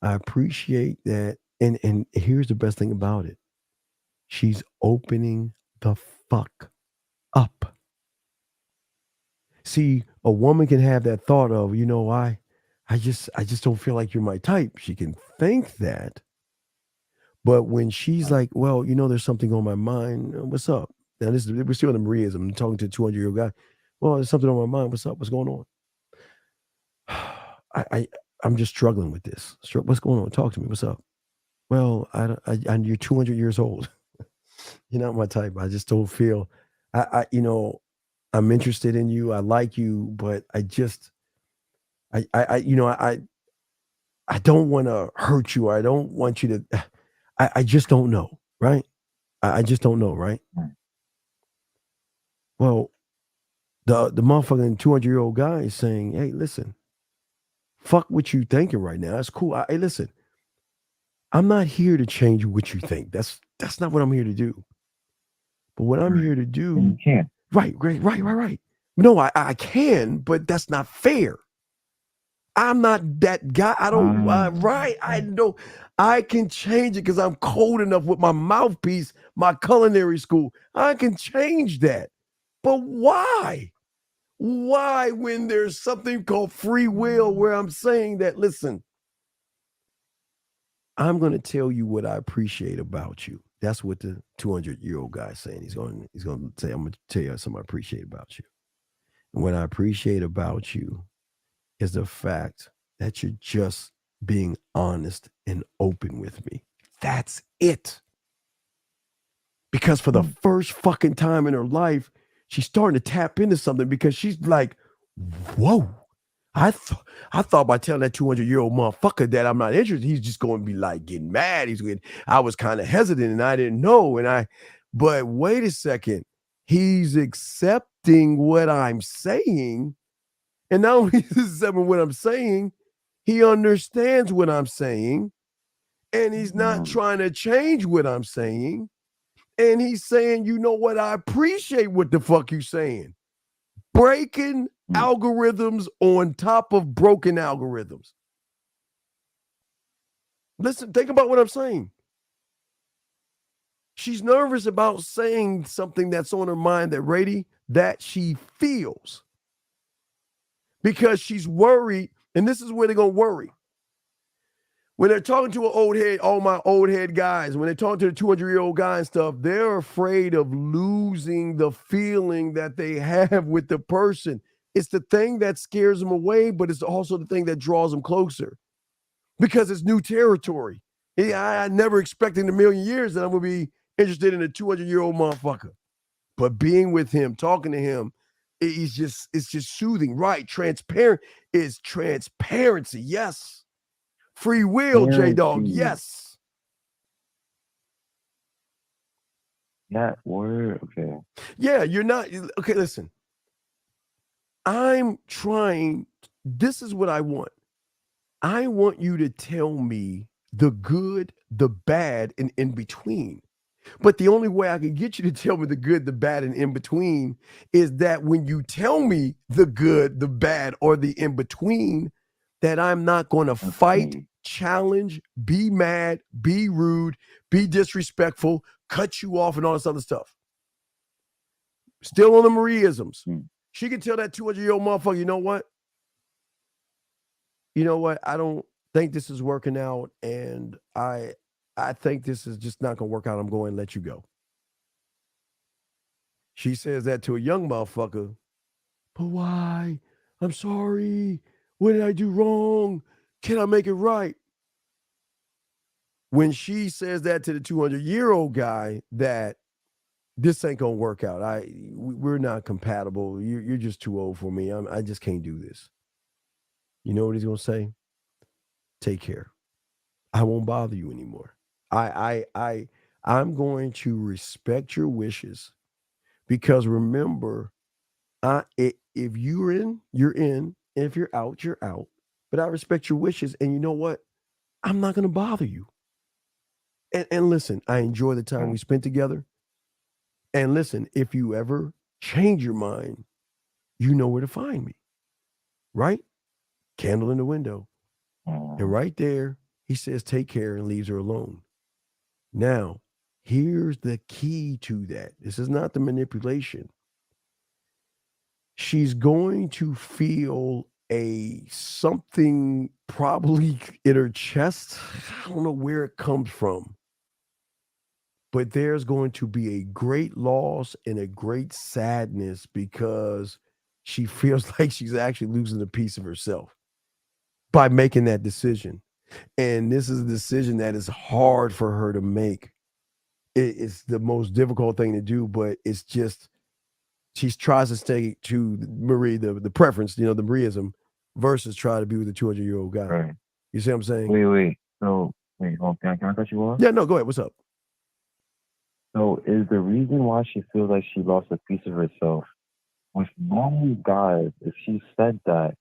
I appreciate that. And here's the best thing about it. She's opening the fuck up. See, a woman can have that thought of, you know, I just don't feel like you're my type. She can think that. But when she's like, well, you know, there's something on my mind. What's up? Now, we're still in the Mariaism. I'm talking to a 200-year-old guy. Well, there's something on my mind. What's up? What's going on? I'm just struggling with this. What's going on? Talk to me. What's up? Well, you're 200 years old. You're not my type. I just don't feel I'm interested in you. I like you, but I don't want to hurt you. I don't want you to, I just don't know. Right. I just don't know. Right. Well, the motherfucking 200-year-old guy is saying, hey, listen, fuck what you thinking right now. That's cool. Hey, listen, I'm not here to change what you think. That's not what I'm here to do. But what I'm here to do, you can't. Right. No, I can, but that's not fair. I'm not that guy. I don't, right. I know I can change it because I'm cold enough with my mouthpiece, my culinary school. I can change that. But why? Why, when there's something called free will where I'm saying that, listen, I'm going to tell you what I appreciate about you. That's what the 200-year-old guy is saying. He's going to say, I'm going to tell you something I appreciate about you. And what I appreciate about you is the fact that you're just being honest and open with me. That's it. Because for the first fucking time in her life, she's starting to tap into something because she's like, whoa. I thought by telling that 200-year-old motherfucker that I'm not interested, he's just going to be like getting mad. I was kind of hesitant and I didn't know. But wait a second. He's accepting what I'm saying. And not only is he accepting what I'm saying, he understands what I'm saying. And he's not trying to change what I'm saying. And he's saying, you know what? I appreciate what the fuck you saying. Breaking algorithms on top of broken algorithms. Listen, think about what I'm saying. She's nervous about saying something that's on her mind that she feels. Because she's worried, and this is where they're going to worry. When they're talking to an old head, all my old head guys, when they're talking to the 200-year-old guy and stuff, they're afraid of losing the feeling that they have with the person. It's the thing that scares them away, but it's also the thing that draws them closer because it's new territory. I never expected in a million years that I'm going to be interested in a 200-year-old motherfucker. But being with him, talking to him, it's just soothing, right? Transparent is transparency. Yes. Free will, J-Dog. Yes. That word. Okay. Yeah, you're not. Okay, listen. I'm trying. This is what I want. I want you to tell me the good, the bad, and in between. But the only way I can get you to tell me the good, the bad, and in between is that when you tell me the good, the bad, or the in between, that I'm not going to fight, challenge, be mad, be rude, be disrespectful, cut you off, and all this other stuff. Still on the Marie-isms. She can tell that 200-year-old motherfucker, you know what? I don't think this is working out, and I think this is just not going to work out. I'm going to let you go. She says that to a young motherfucker. But why? I'm sorry. What did I do wrong? Can I make it right? When she says that to the 200-year-old guy, that this ain't going to work out. We're not compatible. You're just too old for me. I just can't do this. You know what he's going to say? Take care. I won't bother you anymore. I'm going to respect your wishes because remember, if you're in, you're in. And if you're out, you're out. But I respect your wishes. And you know what? I'm not going to bother you. And listen, I enjoy the time we spent together. And listen, if you ever change your mind, you know where to find me. Right? Candle in the window. And right there, he says, take care, and leaves her alone. Now, here's the key to that. This is not the manipulation. She's going to feel something probably in her chest. I don't know where it comes from. But there's going to be a great loss and a great sadness because she feels like she's actually losing a piece of herself by making that decision. And this is a decision that is hard for her to make. It's the most difficult thing to do, but it's just she tries to stay to Marie, the preference, the Marieism, versus try to be with a 200-year-old guy. Right. You see what I'm saying? Wait. So, can I cut you off? Yeah, no, go ahead. What's up? So, is the reason why she feels like she lost a piece of herself, with normal guys, if she said that,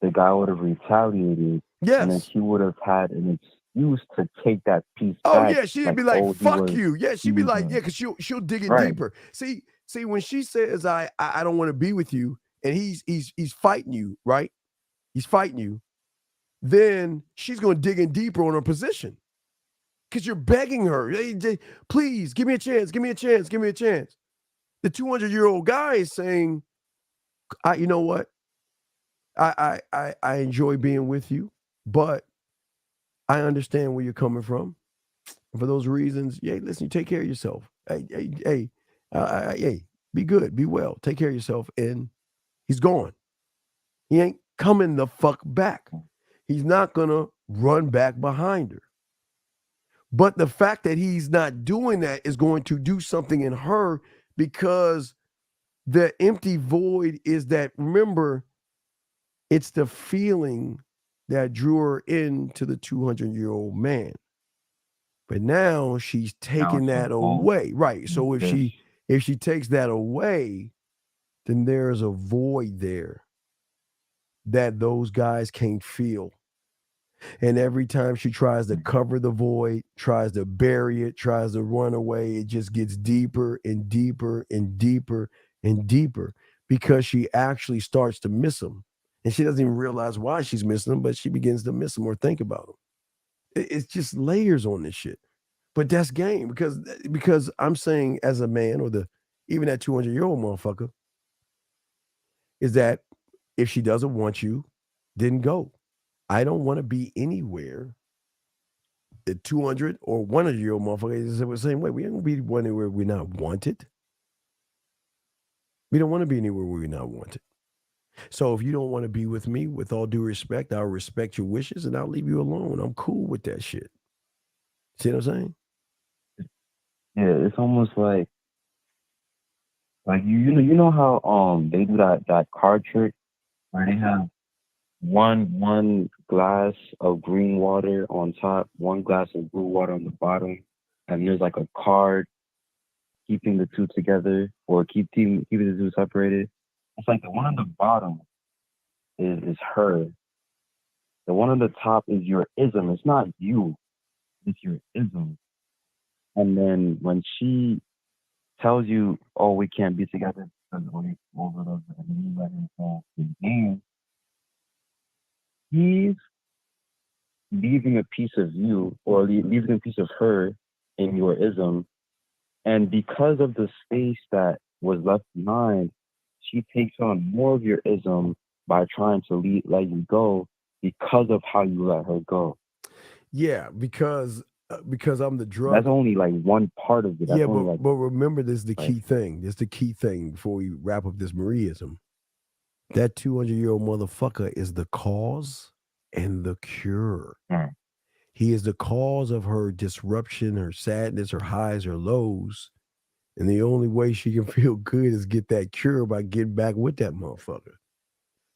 the guy would have retaliated. Yes. And then she would have had an excuse to take that piece Oh back. yeah, she'd be like, he "Fuck was you." Yeah, she'd be like, cheating. "Yeah," because she'll dig it Right. deeper. See, when she says, "I don't want to be with you," and he's fighting you, right? He's fighting you. Then she's gonna dig in deeper on her position because you're begging her, hey, "Please give me a chance, give me a chance, give me a chance." The 200-year-old guy is saying, you know what? I enjoy being with you, but I understand where you're coming from. For those reasons, listen, you take care of yourself. Hey, be good, be well, take care of yourself. And he's gone. He ain't coming the fuck back. He's not gonna run back behind her. But the fact that he's not doing that is going to do something in her, because the empty void is that, remember, it's the feeling that drew her into the 200-year-old man. But now she's taking that away. Right. So if she takes that away, then there's a void there that those guys can't feel. And every time she tries to cover the void, tries to bury it, tries to run away, it just gets deeper and deeper and deeper and deeper, because she actually starts to miss him. And she doesn't even realize why she's missing him, but she begins to miss him or think about him. It's just layers on this shit. But that's game, because I'm saying, as a man, or even that 200-year-old motherfucker, is that if she doesn't want you, then go. I don't want to be anywhere. The 200 or 100-year-old motherfucker is the same way. We don't be anywhere we're not wanted. We don't want to be anywhere where we're not wanted. So if you don't want to be with me, with all due respect, I'll respect your wishes and I'll leave you alone. I'm cool with that shit. See what I'm saying? Yeah, it's almost like you know how they do that card trick where they have one glass of green water on top, one glass of blue water on the bottom, and there's like a card keeping the two together, or keeping the two separated. It's like the one on the bottom is her. The one on the top is your ism. It's not you. It's your ism. And then when she tells you, "Oh, we can't be together because we overdose and you let him fall in game," he's leaving a piece of you, or leaving a piece of her in your ism. And because of the space that was left behind, she takes on more of your ism by trying to let you go, because of how you let her go. Yeah, because I'm the drug. That's only like one part of it. That's but remember, this is the key thing. This is the key thing before we wrap up this Marieism. That 200-year-old motherfucker is the cause and the cure. Mm. He is the cause of her disruption, her sadness, her highs, her lows. And the only way she can feel good is get that cure by getting back with that motherfucker.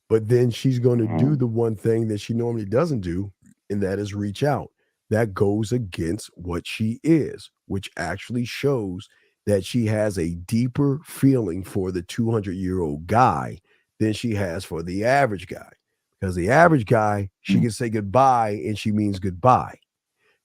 But then she's going to do the one thing that she normally doesn't do, and that is reach out. That goes against what she is, which actually shows that she has a deeper feeling for the 200-year-old guy than she has for the average guy. Because the average guy, she can say goodbye and she means goodbye.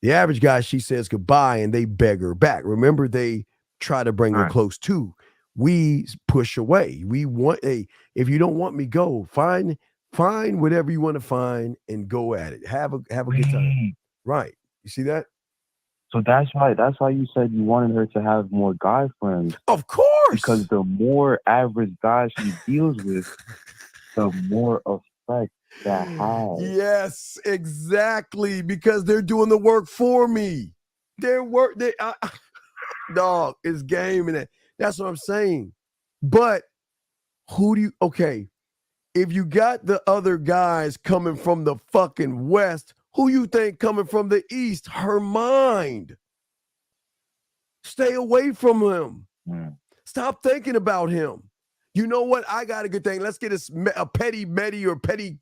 The average guy, she says goodbye and they beg her back. Remember, they try to bring her close too. We push away. We want if you don't want me, go. Find whatever you want to find and go at it. Have a good time. Right. You see that? So that's why you said you wanted her to have more guy friends. Of course. Because the more average guys she deals with, the more effect that has. Yes, exactly. Because they're doing the work for me. Dog, it's game, and that's what I'm saying. But if you got the other guys coming from the fucking West, who you think coming from the East? Her mind. Stay away from him. Stop thinking about him. You know what? I got a good thing. Let's get a petty Medi or petty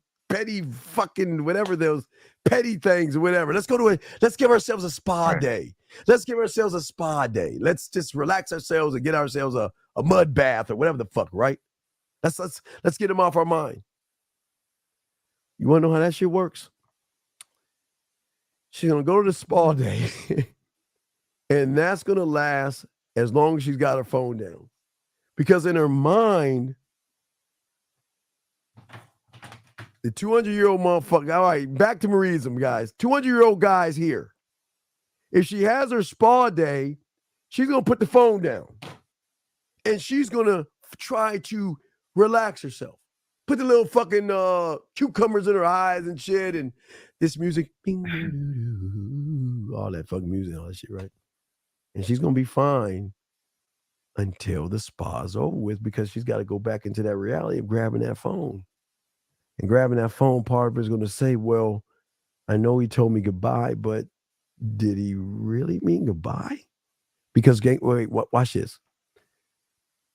fucking whatever those petty things or whatever. Let's give ourselves a spa day. Let's give ourselves a spa day. Let's just relax ourselves and get ourselves a mud bath or whatever the fuck, right? Let's get them off our mind. You want to know how that shit works? She's going to go to the spa day, and that's going to last as long as she's got her phone down. Because in her mind, the 200-year-old motherfucker, all right, back to Marieism, guys. 200-year-old guy's here. If she has her spa day, she's going to put the phone down. And she's going to try to relax herself. Put the little fucking cucumbers in her eyes and shit, and this music, all that fucking music, all that shit, right? And she's gonna be fine until the spa's over with, because she's got to go back into that reality of grabbing that phone. And grabbing that phone, part of her is gonna say, well, I know he told me goodbye, but did he really mean goodbye? Because watch this.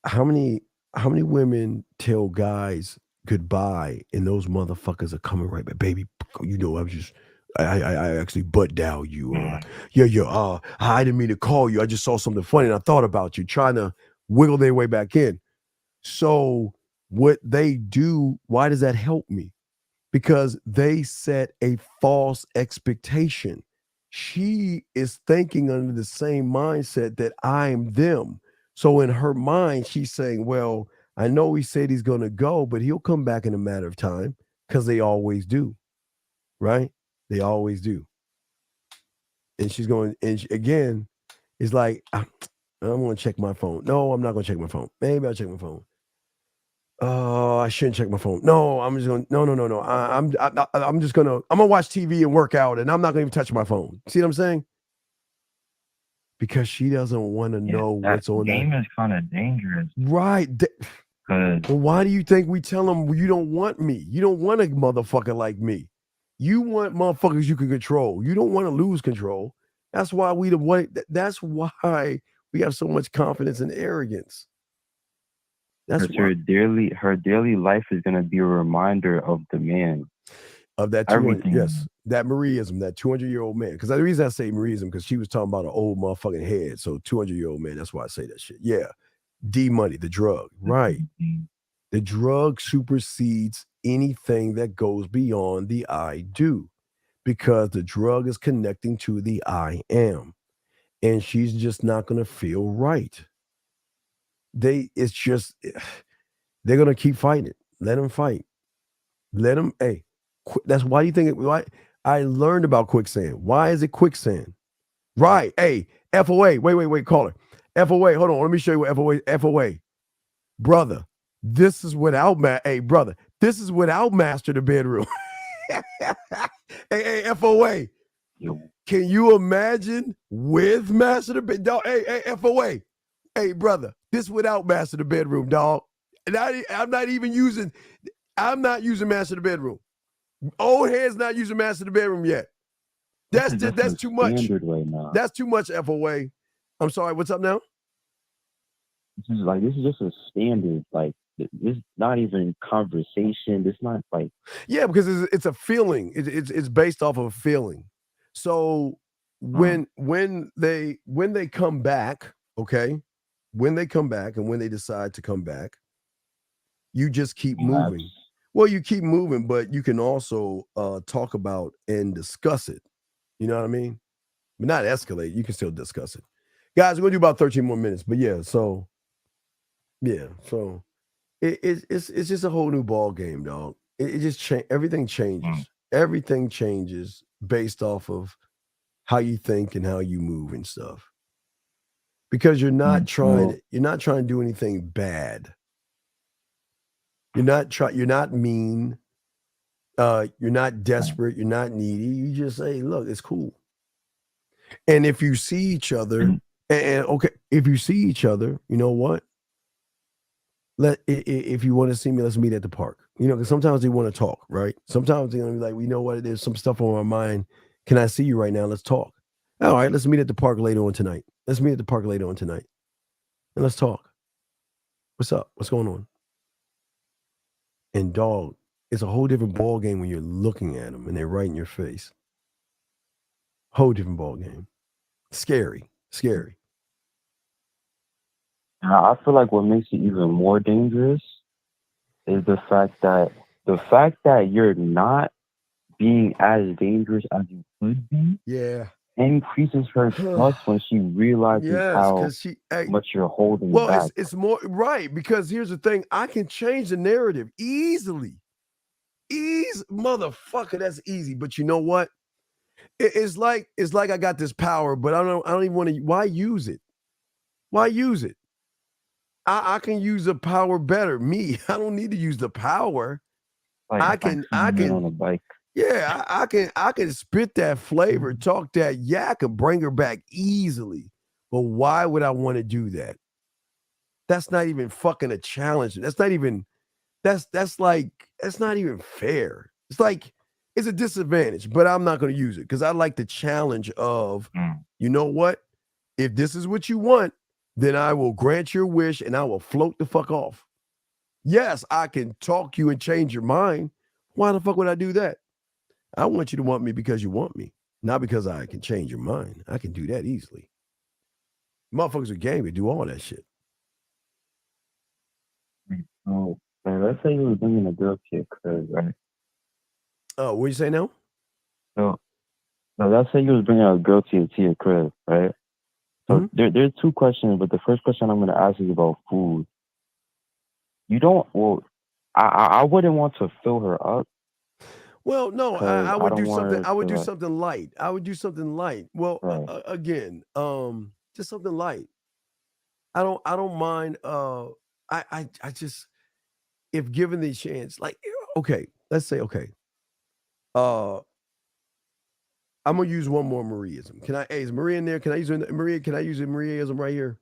How many women tell guys goodbye and those motherfuckers are coming right back? Baby, you know, I actually butt dialed you. I didn't mean to call you. I just saw something funny and I thought about you, trying to wiggle their way back in. So what they do, why does that help me? Because they set a false expectation. She is thinking under the same mindset that I'm them. So in her mind, she's saying, well, I know he said he's going to go, but he'll come back in a matter of time, because they always do, right? They always do. And she's going, and again, it's like, I'm going to check my phone. No, I'm not going to check my phone. Maybe I'll check my phone. Oh, I shouldn't check my phone. No, I'm just going, no. I'm just going to watch TV and work out, and I'm not going to even touch my phone. See what I'm saying? Because she doesn't want to know what's on that. Game is kind of dangerous. Right. Well, why do you think we tell them, well, you don't want me? You don't want a motherfucker like me. You want motherfuckers you can control. You don't want to lose control. That's why that's why we have so much confidence and arrogance. That's her daily life is gonna be a reminder of the man. Of that everything. Yes, that Marieism, that 200-year-old man. Because the reason I say Marieism, because she was talking about an old motherfucking head. So 200-year-old man, that's why I say that shit. Yeah. D-money, the drug. Right. The drug supersedes anything that goes beyond the I do, because the drug is connecting to the I am. And she's just not going to feel right. They're going to keep fighting it. Let them fight. Let them, that's why you think why I learned about quicksand. Why is it quicksand? Right. Hey, FOA. Wait, caller. FOA. Hold on. Let me show you what FOA. Brother, this is without this is without master the bedroom. hey, FOA. Can you imagine with master the bed? Dog, hey, FOA. Hey, brother, this without master the bedroom, dog. And I'm not using master the bedroom. Old head's not using master the bedroom yet. That's too much. Right now. That's too much, FOA. I'm sorry. What's up now? This is just a standard. Like, this is not even conversation. It's not like, yeah, because it's a feeling. It's based off of a feeling. So when they come back, okay, when they come back and when they decide to come back, you just keep moving. Well, you keep moving, but you can also talk about and discuss it. You know what I mean? But not escalate. You can still discuss it. Guys, we're going to do about 13 more minutes. But so it's just a whole new ball game, dog. It just everything changes. Everything changes based off of how you think and how you move and stuff. Because you're not trying to do anything bad. You're not mean. You're not desperate. You're not needy. You just say, look, it's cool. And if you see each other, if you see each other, you know what? If you want to see me, let's meet at the park. You know, because sometimes they want to talk, right? Sometimes they're gonna be like, you know what? There's some stuff on my mind. Can I see you right now? Let's talk. All right, let's meet at the park later on tonight. And let's talk. What's up? What's going on? And dog, it's a whole different ball game when you're looking at them and they're right in your face. Whole different ball game. Scary. And I feel like what makes it even more dangerous is the fact that you're not being as dangerous as you could be. Yeah. Increases her trust when she realizes how much you're holding back. It's more right, because here's the thing: I can change the narrative easily. Motherfucker, that's easy. But you know what? It's like I got this power, but I don't even want to. Why use it? I can use the power better. Me, I don't need to use the power. I can on a bike. Yeah, I can spit that flavor, talk that yak, and bring her back easily. But why would I want to do that? That's not even fucking a challenge. That's not even fair. It's like it's a disadvantage, but I'm not going to use it because I like the challenge of, you know what? If this is what you want, then I will grant your wish and I will float the fuck off. Yes, I can talk you and change your mind. Why the fuck would I do that? I want you to want me because you want me, not because I can change your mind. I can do that easily. Motherfuckers with game can do all that shit. Oh, man, let's say you were bringing a girl to your crib, right? Oh, what do you say now? No, let's say you was bringing a girl to your crib, right? So there's two questions, but the first question I'm going to ask is about food. I wouldn't want to fill her up. Well, no, I would do something. I would do like- something light. I would do something light. Well, Right. Again, just something light. I don't mind. I just, if given the chance, like, okay, let's say, okay. I'm gonna use one more Mariaism. Hey, is Maria in there? Can I use Maria? Can I use a Mariaism right here?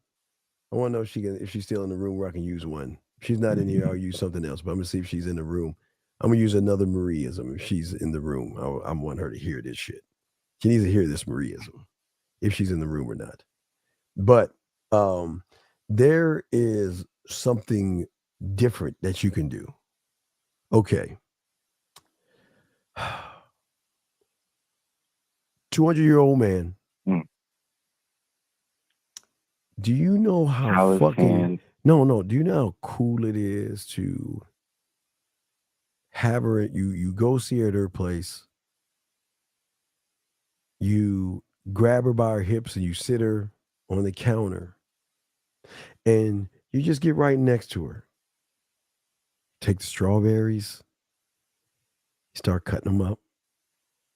I want to know if she's still in the room where I can use one. If she's not in here, I'll use something else. But I'm gonna see if she's in the room. I'm gonna use another Mariaism if she's in the room. I want her to hear this shit. She needs to hear this Mariaism, if she's in the room or not. But there is something different that you can do. Okay. 200-year-old man. Do you know how fucking no? Do you know how cool it is to have her? You go see her at her place. You grab her by her hips and you sit her on the counter, and you just get right next to her. Take the strawberries. Start cutting them up,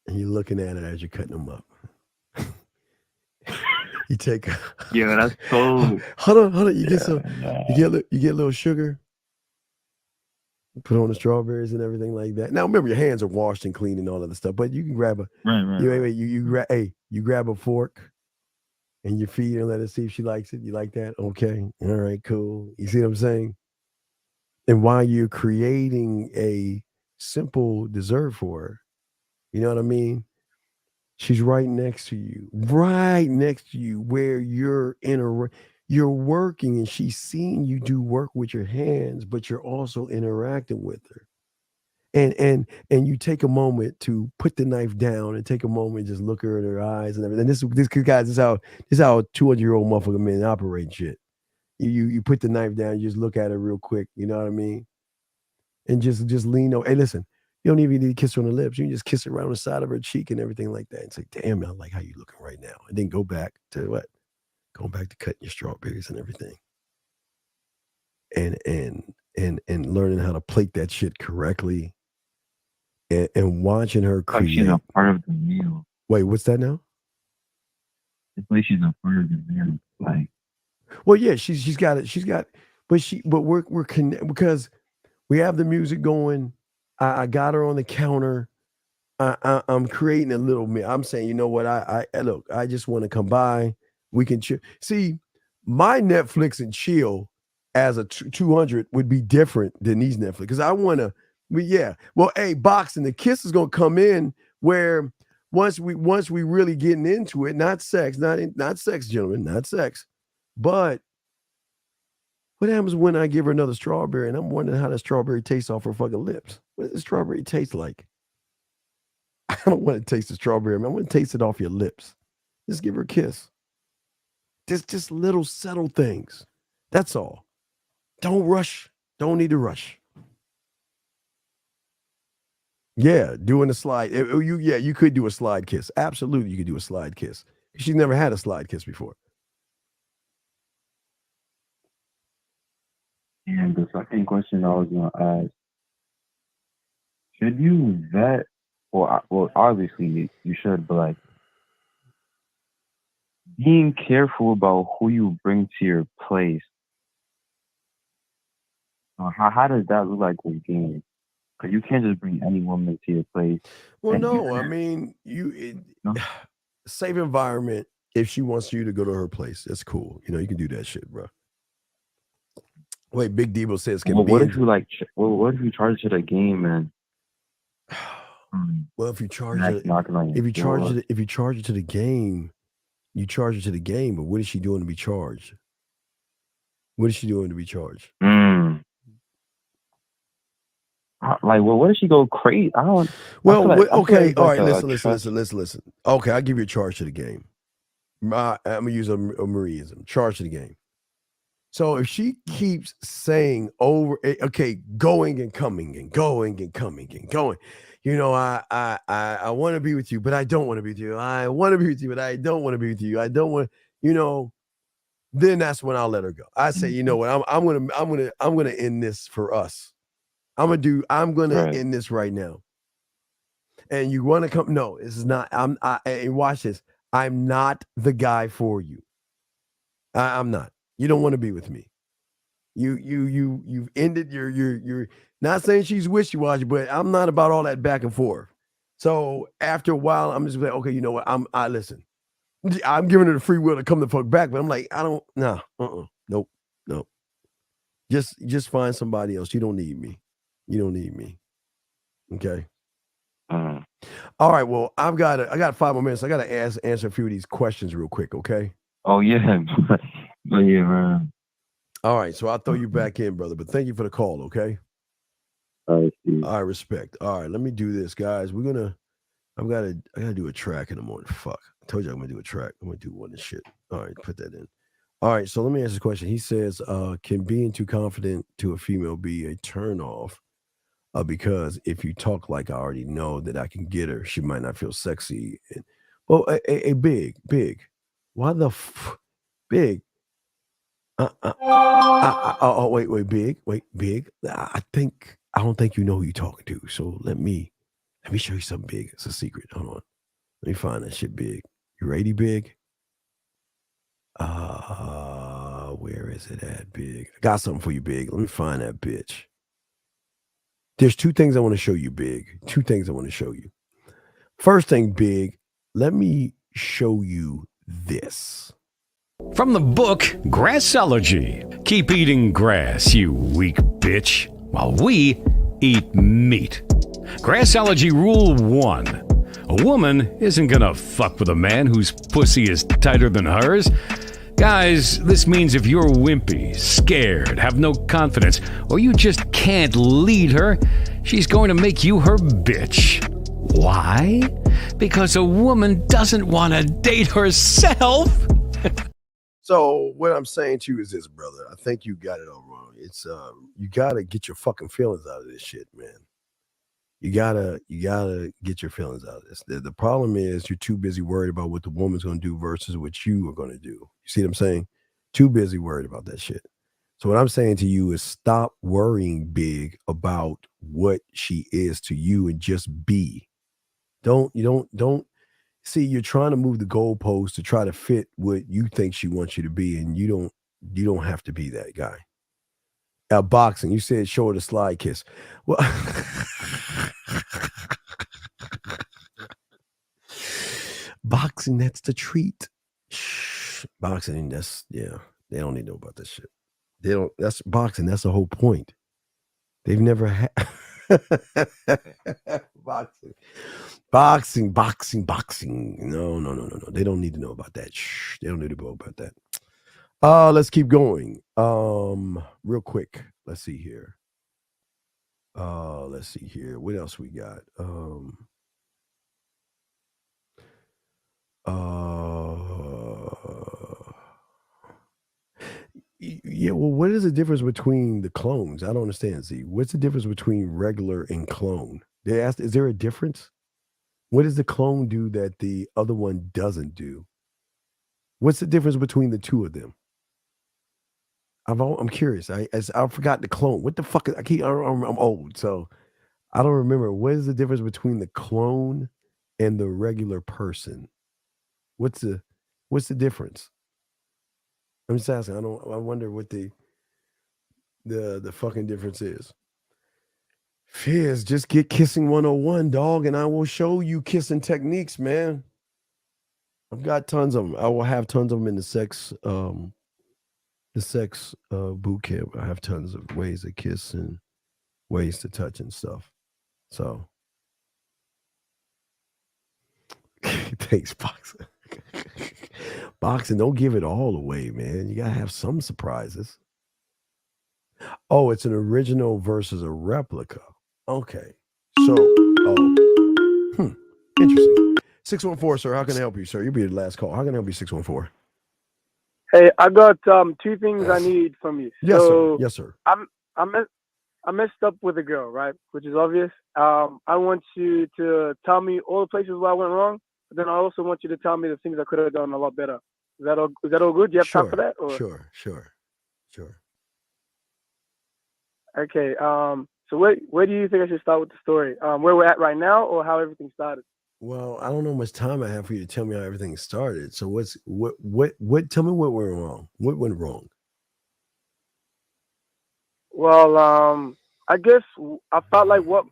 and you're looking at it as you're cutting them up. You take Yeah, that's so. hold on. You get some. You get a little sugar. Put on the strawberries and everything like that. Now remember, your hands are washed and clean and all other stuff. But you can grab a. Right. You grab a fork, and you feed her and let her see if she likes it. You like that? Okay. All right. Cool. You see what I'm saying? And while you're creating a simple dessert for her, you know what I mean? She's right next to you, where you're working, and she's seeing you do work with your hands, but you're also interacting with her. And you take a moment to put the knife down and take a moment and just look her in her eyes and everything. This is how 200-year-old motherfucking men operate shit. You put the knife down, you just look at her real quick, you know what I mean? And just lean over. Hey, listen. You don't even need to kiss her on the lips. You can just kiss her around the side of her cheek and everything like that. And say, damn, I like how you looking right now. And then go back to what? Go back to cutting your strawberries and everything. And learning how to plate that shit correctly. And watching her create. Like she's a part of the meal. Wait, what's that now? It's like she's a part of the meal. Like. Well, yeah, she's got it. But we're connected because we have the music going. I got her on the counter. I'm creating a little meal. I'm saying, you know what? I look. I just want to come by. We can chill. See, my Netflix and chill as a 200 would be different than these Netflix because I want to. Well, hey, boxing. The kiss is gonna come in where once we really getting into it, not sex, not sex, gentlemen, not sex, but What happens when I give her another strawberry and I'm wondering how that strawberry tastes off her fucking lips? What does the strawberry taste like? I don't want to taste the strawberry. I want to taste it off your lips. Just give her a kiss. Just little subtle things. That's all. Don't rush. Don't need to rush. Yeah, doing a slide. You could do a slide kiss. Absolutely, you could do a slide kiss. She's never had a slide kiss before. And the second question I was going to ask, should you vet, well, obviously you should, but like, being careful about who you bring to your place, how does that look like with games? Because you can't just bring any woman to your place. Well, and no, I mean, safe environment. If she wants you to go to her place, that's cool. You can do that shit, bro. Wait, Big Debo says, what if you what if you charge to the game, man? Well, if you charge That's it, not gonna if you charge work. it, if you charge it to the game, you charge it to the game. But what is she doing to be charged? What is she doing to be charged? Like, well, what if she go crazy? I don't. Well, I feel okay, like all right. that's a Listen. Okay, I'll give you a charge to the game. I'm gonna use a Mariaism. Charge to the game. So if she keeps saying going and coming and going and coming and going, I want to be with you, but I don't want to be with you. I want to be with you, but I don't want to be with you. I don't want, then that's when I'll let her go. I say, you know what, I'm gonna end this for us. I'm gonna end this right now. And you want to come? No, this is not. And watch this. I'm not the guy for you. I'm not. You don't want to be with me. You've ended. You're not saying she's wishy-washy, but I'm not about all that back and forth. So after a while, I'm just like, okay, you know what? I listen. I'm giving her the free will to come the fuck back, but I'm like, I don't. Nope. Just find somebody else. You don't need me. You don't need me. Okay. All right. Well, I got 5 more minutes. I got to answer a few of these questions real quick. Okay. Oh yeah, but yeah, man. All right. So I'll throw you back in, brother. But thank you for the call. Okay. All right. Respect. All right. Let me do this, guys. I gotta do a track in the morning. Fuck. I told you I'm gonna do a track. I'm gonna do one and shit. All right. Put that in. All right. So let me answer this question. He says, can being too confident to a female be a turnoff? Because if you talk like I already know that I can get her, she might not feel sexy. Big. Why the big? Wait, big. I don't think you know who you're talking to. So let me show you something big. It's a secret. Hold on. Let me find that shit, big. You ready, big? Where is it at, big? I got something for you, big. Let me find that bitch. There's 2 things I want to show you, big. 2 things I want to show you. First thing, big, let me show you this. From the book Grassology. Keep eating grass, you weak bitch, while we eat meat. Grassology Rule 1. A woman isn't gonna fuck with a man whose pussy is tighter than hers. Guys, this means if you're wimpy, scared, have no confidence, or you just can't lead her, she's going to make you her bitch. Why? Because a woman doesn't want to date herself. So what I'm saying to you is this, brother. I think you got it all wrong. It's you gotta get your fucking feelings out of this shit, man. You gotta get your feelings out of this. The problem is you're too busy worried about what the woman's gonna do versus what you are gonna do. You see what I'm saying? Too busy worried about that shit. So what I'm saying to you is stop worrying big about what she is to you and just be. Don't see, you're trying to move the goalpost to try to fit what you think she wants you to be, and you don't have to be that guy. Boxing, you said show her the slide kiss. Well, boxing, that's the treat. Shh. Boxing, they don't need to know about that shit. That's boxing, that's the whole point. They've never had boxing. No. They don't need to know about that. Shh. They don't need to know about that. Let's keep going. Real quick. Let's see here. What else we got? Yeah, well, what is the difference between the clones? I don't understand. See, what's the difference between regular and clone? They asked, is there a difference? What does the clone do that the other one doesn't do? What's the difference between the two of them? I'm curious. I forgot the clone. What the fuck? I'm old, so I don't remember. What is the difference between the clone and the regular person? What's the difference? I'm just asking. I wonder what the fucking difference is. Fizz, just get kissing 101, dog, and I will show you kissing techniques, man. I've got tons of them. I will have tons of them in the sex boot camp. I have tons of ways to kiss and ways to touch and stuff. So thanks, Boxing. Boxing, don't give it all away, man. You gotta have some surprises. Oh, it's an original versus a replica. Okay. So, interesting. 614, sir. How can I help you, sir? You'll be the last call. How can I help you, 614? Hey, I got 2 things I need from you. Yes, so sir. Yes, sir. I messed up with a girl, right? Which is obvious. I want you to tell me all the places where I went wrong, but then I also want you to tell me the things I could have done a lot better. Is that all good? Do you have time for that? Or? Sure. Okay. So where do you think I should start with the story? Where we're at right now, or how everything started? Well, I don't know how much time I have for you to tell me how everything started. So what tell me what went wrong. What went wrong? Well, I guess I felt like what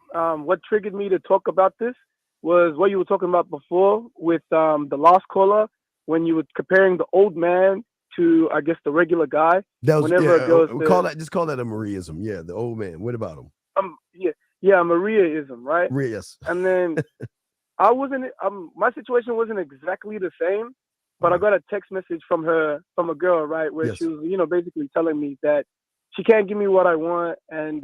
triggered me to talk about this was what you were talking about before with the last caller, when you were comparing the old man to, I guess, the regular guy. That was Whenever it goes to, call that a Mariaism. Yeah, the old man. What about him? Mariaism, right? Yes. And then my situation wasn't exactly the same, but I got a text message from a girl, right, where she was, basically telling me that she can't give me what I want, and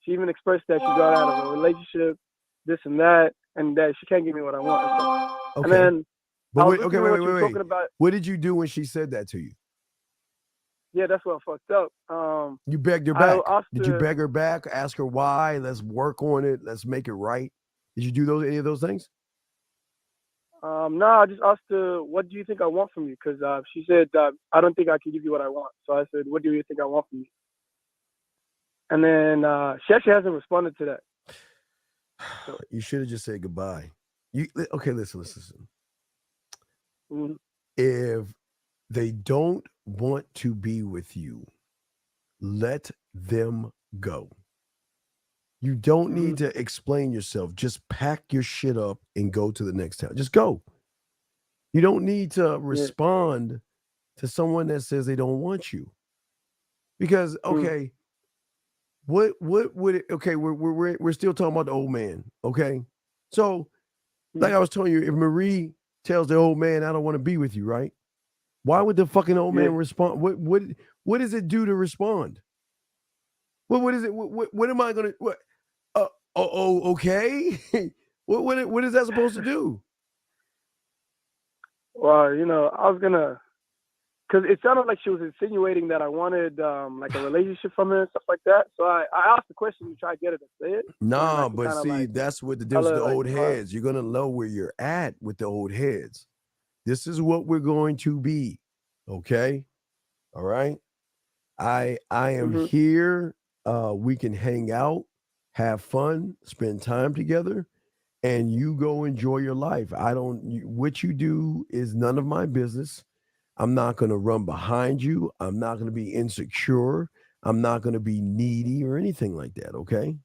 she even expressed that she got out of a relationship, this and that, and that she can't give me what I want. Okay. And then But talking wait. about. What did you do when she said that to you? Yeah, that's what I fucked up. You begged her back. Did you beg her back? Ask her why? Let's work on it. Let's make it right. Did you do any of those things? No, I just asked her, what do you think I want from you? Because she said, I don't think I can give you what I want. So I said, what do you think I want from you? And then she actually hasn't responded to that. So. You should have just said goodbye. Listen. Mm-hmm. If they don't want to be with you, let them go. You don't need to explain yourself. Just pack your shit up and go to the next town. Just go. You don't need to respond to someone that says they don't want you. Because what would it? Okay, we're still talking about the old man. Okay, so like I was telling you, if Marie tells the old man, "I don't want to be with you," right? Why would the fucking old man respond? What does it do to respond? What is it? What am I gonna? What? Okay. What is that supposed to do? Well, I was gonna, because it sounded like she was insinuating that I wanted like a relationship from her and stuff like that. So I asked the question to try to get her to say it. Nah, but see, that's what the difference with the old heads. You're gonna know where you're at with the old heads. This is what we're going to be. Okay. All right. I am here. We can hang out, have fun, spend time together, and you go enjoy your life. What you do is none of my business. I'm not going to run behind you. I'm not going to be insecure. I'm not going to be needy or anything like that. Okay.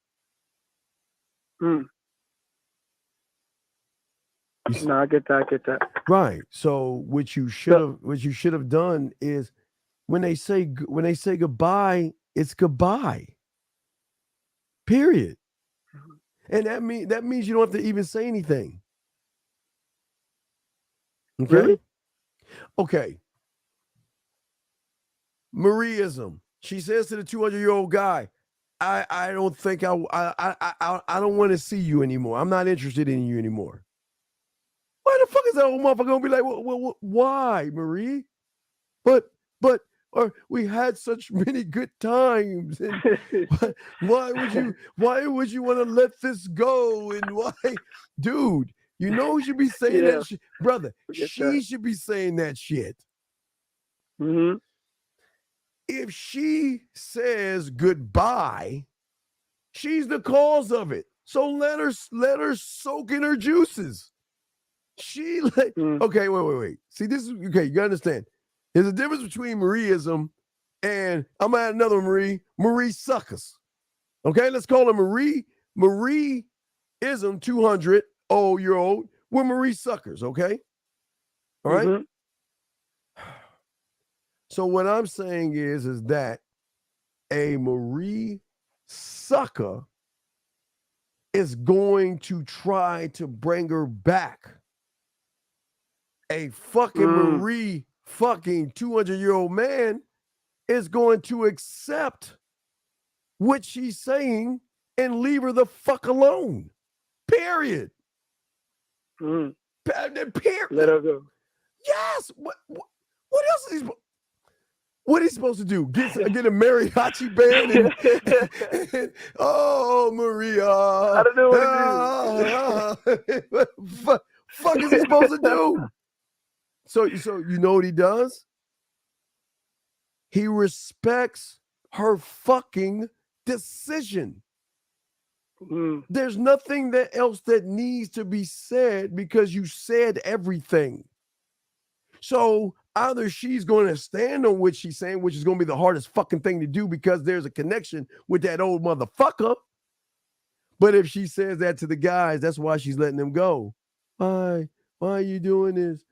No, I get that. Right. So what you should have done is when they say goodbye, it's goodbye. Period. And that means you don't have to even say anything. Okay? Really? Okay. Marieism. She says to the 200-year-old guy, I don't think I don't want to see you anymore. I'm not interested in you anymore. Why the fuck is that old motherfucker gonna be like, why, Marie? But we had such many good times, and why would you want to let this go? And why, dude? You know who should be saying that shit, brother? She should be saying that shit. Mm-hmm. If she says goodbye, she's the cause of it. So let her soak in her juices. Okay, wait. See, this is okay. You gotta understand. There's a difference between Marieism and I'm gonna add another Marie suckers. Okay, let's call her Marieism 200-year-old. We're Marie suckers, okay? All right. Mm-hmm. So what I'm saying is that a Marie sucker is going to try to bring her back. A fucking Marie fucking 200-year-old man is going to accept what she's saying and leave her the fuck alone. Period. Mm. Period. Let her go. Yes. What else is he? What is he supposed to do? Get a mariachi band and oh, Maria. I don't know what to do. Fuck is he supposed to do? So you know what he does? He respects her fucking decision. Mm. There's nothing else that needs to be said because you said everything. So either she's going to stand on what she's saying, which is going to be the hardest fucking thing to do because there's a connection with that old motherfucker. But if she says that to the guys, that's why she's letting them go. Why are you doing this?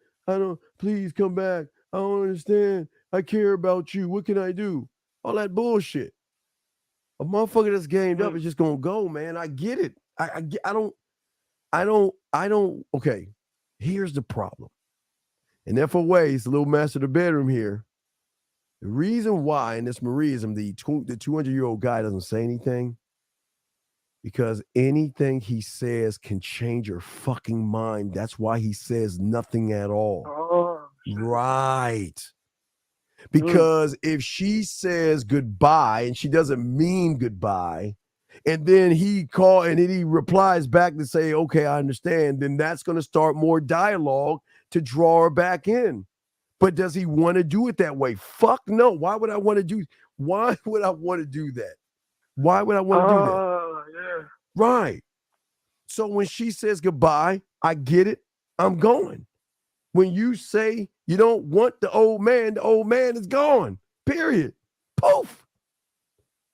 Please come back. I don't understand. I care about you. What can I do? All that bullshit. A motherfucker that's gamed up is just going to go, man. I get it. I don't. Okay, here's the problem. And therefore, it's a little master of the bedroom here. The reason why in this Marieism, the 200-year-old guy doesn't say anything, because anything he says can change your fucking mind. That's why he says nothing at all. Oh. Right. Because if she says goodbye and she doesn't mean goodbye, and then he replies back to say, okay, I understand, then that's going to start more dialogue to draw her back in. But does he want to do it that way? Fuck no. Why would I want to do that? Why would I want to do that? Yeah. Right. So when she says goodbye, I get it. I'm going. When you say you don't want the old man is gone. Period. Poof.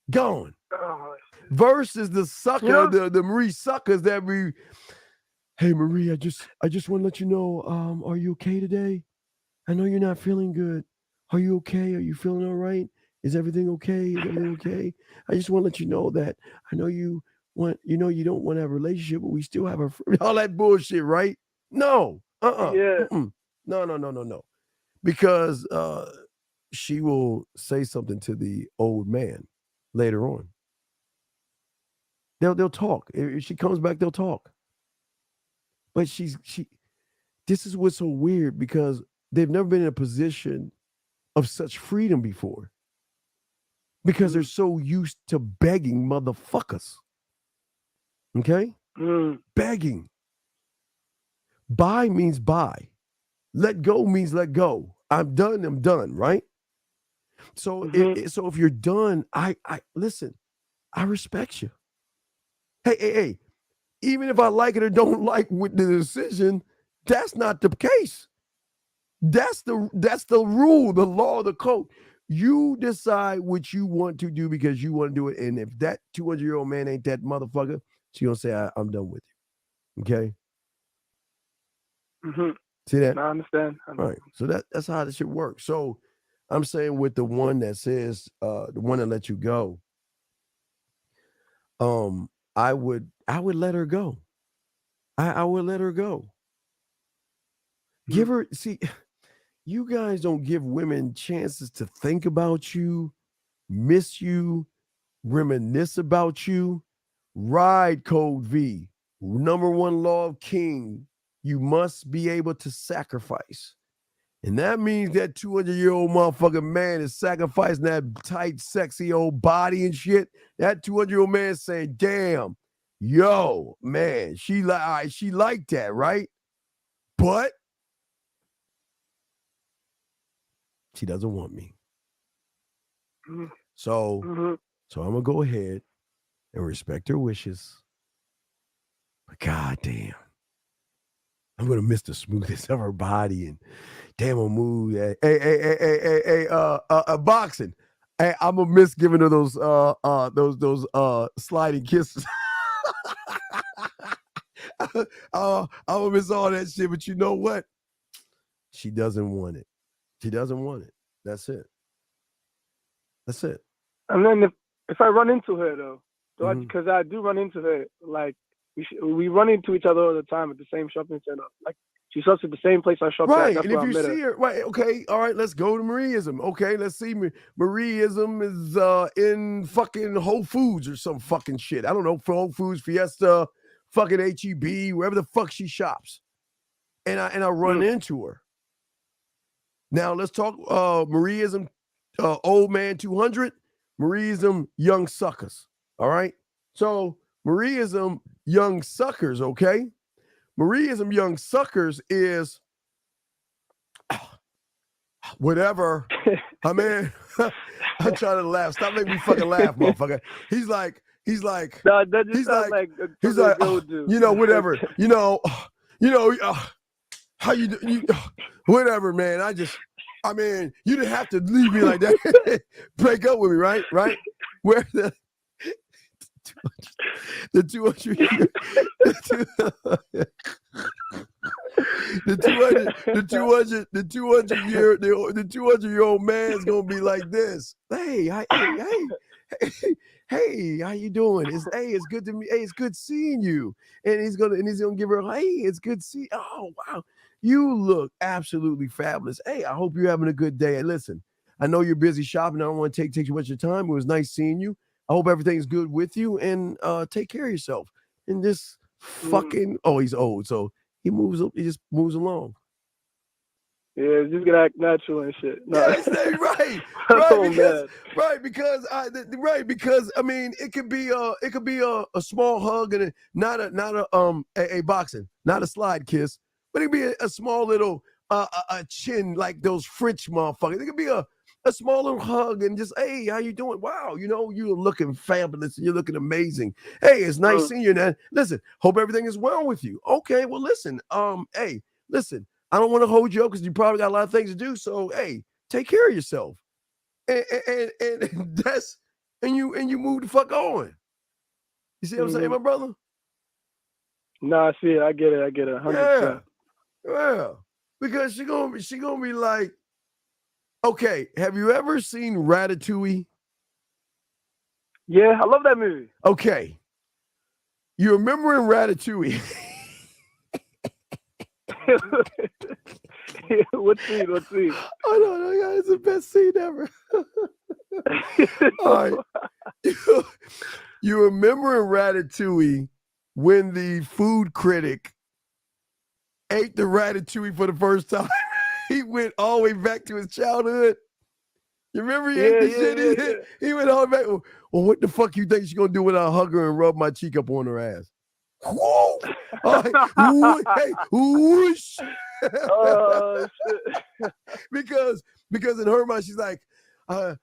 Gone. Versus the sucker, the Marie suckers that hey Marie, I just want to let you know, are you okay today? I know you're not feeling good. Are you okay? Are you feeling all right? Is everything okay? Is everything okay? I just want to let you know that I know you don't want to have a relationship, but we still have all that bullshit, right? No. Yeah. No. Because she will say something to the old man later on. They'll talk. If she comes back, they'll talk. But this is what's so weird, because they've never been in a position of such freedom before. Because they're so used to begging motherfuckers. Okay? Begging. Bye means bye. Let go means let go. I'm done, right? So if you're done, I listen, I respect you. Hey, even if I like it or don't like with the decision, that's not the case. That's the rule, the law, the code. You decide what you want to do because you want to do it. And if that 200-year-old man ain't that motherfucker, she's gonna say, I'm done with you. Okay? Mm-hmm. See that? I understand. All right. So that's how this shit works. So I'm saying with the one that says, the one that let you go, I would let her go. I would let her go. Give her, see, you guys don't give women chances to think about you, miss you, reminisce about you. Ride Code V. Number one law of King. You must be able to sacrifice. And that means that 200-year-old motherfucking man is sacrificing that tight, sexy old body and shit. That 200-year-old man is saying, damn, yo, man, she liked that, right? But she doesn't want me. So I'm gonna go ahead and respect her wishes. But goddamn, I'm gonna miss the smoothness of her body and damn her mood. Hey, boxing. Hey, I'm gonna miss giving her those sliding kisses. I'm gonna miss all that shit, but you know what? She doesn't want it. She doesn't want it. That's it. That's it. And then if I run into her though, because I do run into her, like we run into each other all the time at the same shopping center. Like she shops at the same place I shop Right, at. That's and if where you I met see her. her, right, okay, all right, let's go to Marieism. Okay, let's see. Marieism is in fucking Whole Foods or some fucking shit. I don't know, for Whole Foods, Fiesta, fucking HEB, wherever the fuck she shops. And I run into her. Now let's talk Marieism, Old Man 200, Marieism, Young Suckers. All right. So Marieism, Young Suckers, okay? Marieism, Young Suckers is whatever. I mean, I'm trying to laugh. Stop making me fucking laugh, motherfucker. He's like, no, that just sounds like you know, whatever, how you do, whatever, man. I mean, you didn't have to leave me like that. Break up with me, right? Right? Where the 200 year old man's gonna be like this. Hey, how you doing? It's good to me. Hey, it's good seeing you. And he's gonna give her, hey, it's good to see. Oh wow, you look absolutely fabulous. Hey, I hope you're having a good day. And listen, I know you're busy shopping. I don't want to take too much of your time. It was nice seeing you. I hope everything's good with you, and take care of yourself. And this fucking he's old, so he just moves along. Yeah, just gonna act natural and shit. No. Yeah, because I mean, it could be a small hug and not a boxing, not a slide kiss, but it could be a small little a chin like those French motherfuckers. It could be a small little hug and just, hey, how you doing? Wow, you're looking fabulous. You're looking amazing. Hey, it's nice seeing you, man. Listen, hope everything is well with you. Okay, well, listen, hey, listen, I don't want to hold you up because you probably got a lot of things to do. So, hey, take care of yourself. And you move the fuck on. You see what I'm saying, my brother? No, I see it. I get it. 100%. Yeah. Because she gonna be like, okay, have you ever seen Ratatouille? Yeah, I love that movie. Okay. You remember in Ratatouille? What scene? Oh no, God, it's the best scene ever. All right. You remember in Ratatouille when the food critic ate the ratatouille for the first time? He went all the way back to his childhood. You remember he ate the shit? Yeah. He went all the way back. Well, what the fuck you think she's gonna do when I hug her and rub my cheek up on her ass? Whoa! Hey, whoosh! Oh shit! because in her mind she's like, I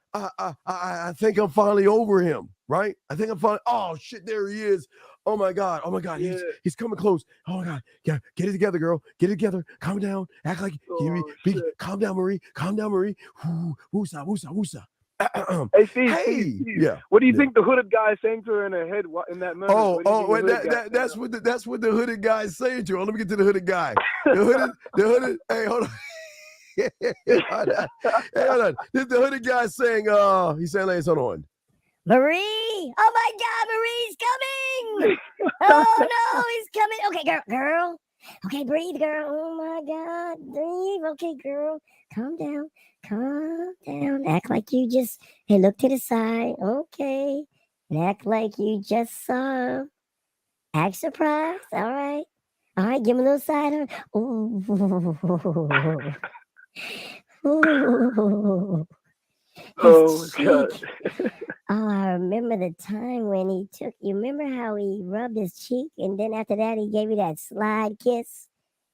think I'm finally over him, right? I think I'm finally. Oh shit! There he is. Oh my god! Yeah. He's coming close. Oh my god! Yeah, get it together, girl. Get it together. Calm down. Act like calm down, Marie. Calm down, Marie. Woosa, woosa, woosa. Hey, Steve. Yeah. What do you think the hooded guy saying to her in her head in that moment? Wait, that's what the hooded guy is saying to her. Let me get to the hooded guy. The hooded. Hey, hold on. Hold on. This the hooded guy saying. He's saying, "Hold on." Marie! Oh my God, Marie's coming! Oh no, he's coming. Okay, girl, Okay, breathe, girl. Oh my God, breathe. Okay, girl, calm down. Calm down. Act like you just, hey, look to the side. Okay. And act like you just saw. Act surprised. All right. All right, give him a little side. Ooh. Ooh. Oh His my God. cheek. Oh, I remember the time when he took, you remember how he rubbed his cheek and then after that he gave you that slide kiss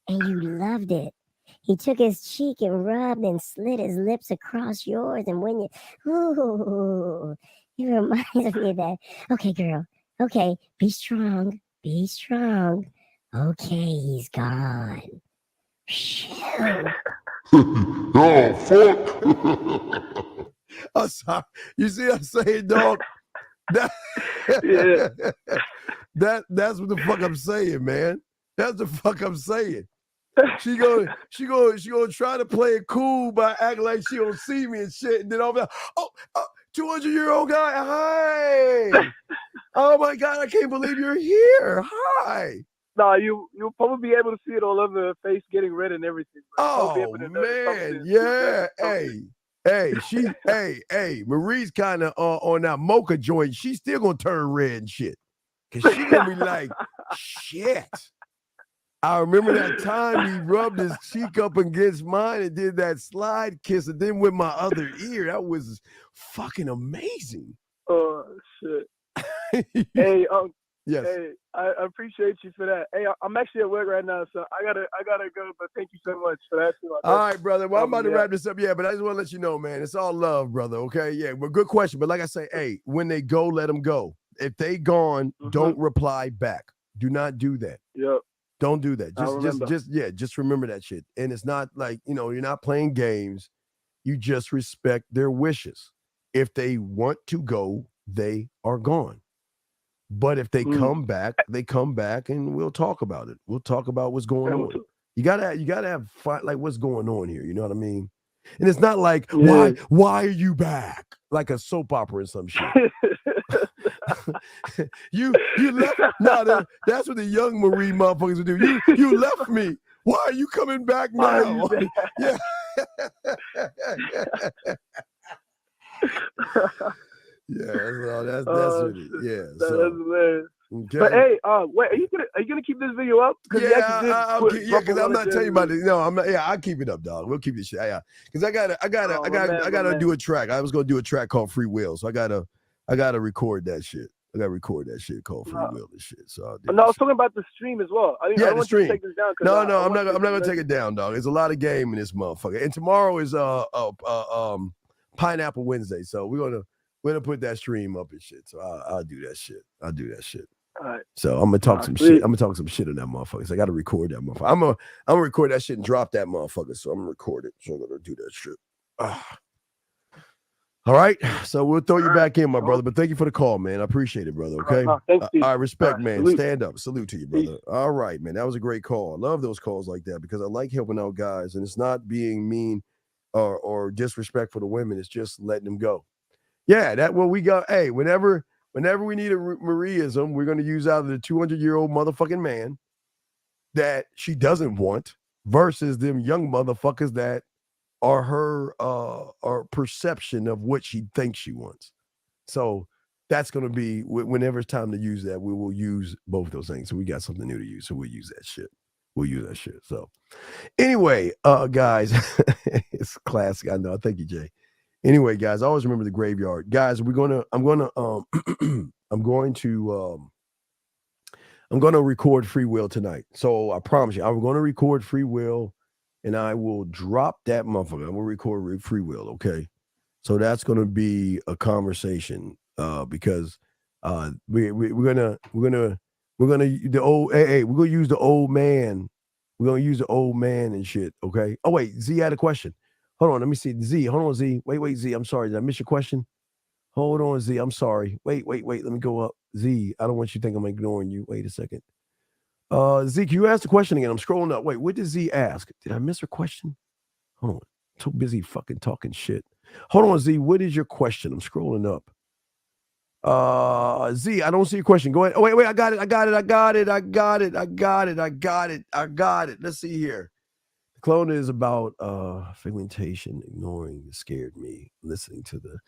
and you loved it. He took his cheek and rubbed and slid his lips across yours and when you, ooh, it reminds me of that. Okay, girl. Okay, be strong. Be strong. Okay, he's gone. Phew. Oh, fuck. I'm sorry. You see what I'm saying, dog? That, that's what the fuck I'm saying, man. That's the fuck I'm saying. She gonna try to play it cool by acting like she don't see me and shit, and then all that. Oh, 200-year-old guy. Hi. Oh my God, I can't believe you're here. Hi. Nah, you'll probably be able to see it all over her face getting red and everything. Oh man, yeah. Hey, Marie's kind of on that mocha joint. She's still gonna turn red and shit, cause she gonna be like, shit. I remember that time he rubbed his cheek up against mine and did that slide kiss, and then with my other ear, that was fucking amazing. Oh shit. Hey, yes. Hey, I appreciate you for that. Hey, I'm actually at work right now, so I gotta go. But thank you so much for that. All right, brother. Well, I'm about to wrap this up. Yeah, but I just want to let you know, man, it's all love, brother. Okay, yeah, but good question. But like I say, hey, when they go, let them go. If they gone, don't reply back. Do not do that. Yep. Don't do that. Just remember that shit. And it's not like, you're not playing games. You just respect their wishes. If they want to go, they are gone. But if they come back, they come back and we'll talk about it. We'll talk about what's going on. You gotta have fun, like what's going on here. You know what I mean? And it's not like, why are you back? Like a soap opera or some shit. you left. No, that's what the young Marie motherfuckers would do. You left me. Why are you coming back now? Yeah. Yeah, that's what it. Yeah, that's hilarious. Okay. But hey, wait, are you gonna keep this video up? Because I'm not telling you about it. No, I'm not. Yeah, I'll keep it up, dog. We'll keep this shit. Yeah, because I gotta do a track. I was gonna do a track called Free Will, so I gotta record that shit. I gotta record that shit called Free Will and shit. So I was talking about the stream as well. I the want stream. You to take this down. No, I'm not gonna take it down, dog. There's a lot of game in this motherfucker. And tomorrow is Pineapple Wednesday, so we're gonna put that stream up and shit. So I'll do that shit. All right. So I'm gonna talk some shit. I'm gonna talk some shit on that motherfucker. So I gotta record that motherfucker. I'm gonna record that shit and drop that motherfucker. So I'm gonna record it. So I'm gonna do that shit. All right. So we'll throw you back in, my brother. But thank you for the call, man. I appreciate it, brother. Okay. Thanks, Steve. I respect, man. Salute. Stand up. Salute to you, brother. Peace. All right, man. That was a great call. I love those calls like that because I like helping out guys, and it's not being mean or disrespectful to women. It's just letting them go. Yeah, that what we got. Hey, whenever we need a Marieism, we're going to use out of the 200-year-old motherfucking man that she doesn't want versus them young motherfuckers that are her perception of what she thinks she wants. So that's going to be whenever it's time to use that, we will use both those things. So we got something new to use. So we'll use that shit. So anyway, guys, it's classic. I know. Thank you, Jay. Anyway, guys, always remember the graveyard. Guys, I'm going to record Free Will tonight. So I promise you, I'm going to record Free Will and I will drop that motherfucker. I'm going to record Free Will, okay? So that's going to be a conversation because we're gonna the old we're gonna use the old man. We're gonna use the old man and shit, okay? Oh wait, Z had a question. Hold on, let me see. Z, hold on, Z. Wait, Z. I'm sorry. Did I miss your question? Hold on, Z. I'm sorry. Wait. Let me go up. Z, I don't want you to think I'm ignoring you. Wait a second. Z, can you ask the question again? I'm scrolling up. Wait, what did Z ask? Did I miss her question? Hold on. I'm too busy fucking talking shit. Hold on, Z. What is your question? I'm scrolling up. Z, I don't see a question. Go ahead. Oh, wait, I got it. Let's see here. Clone is about fragmentation, ignoring scared me, listening to the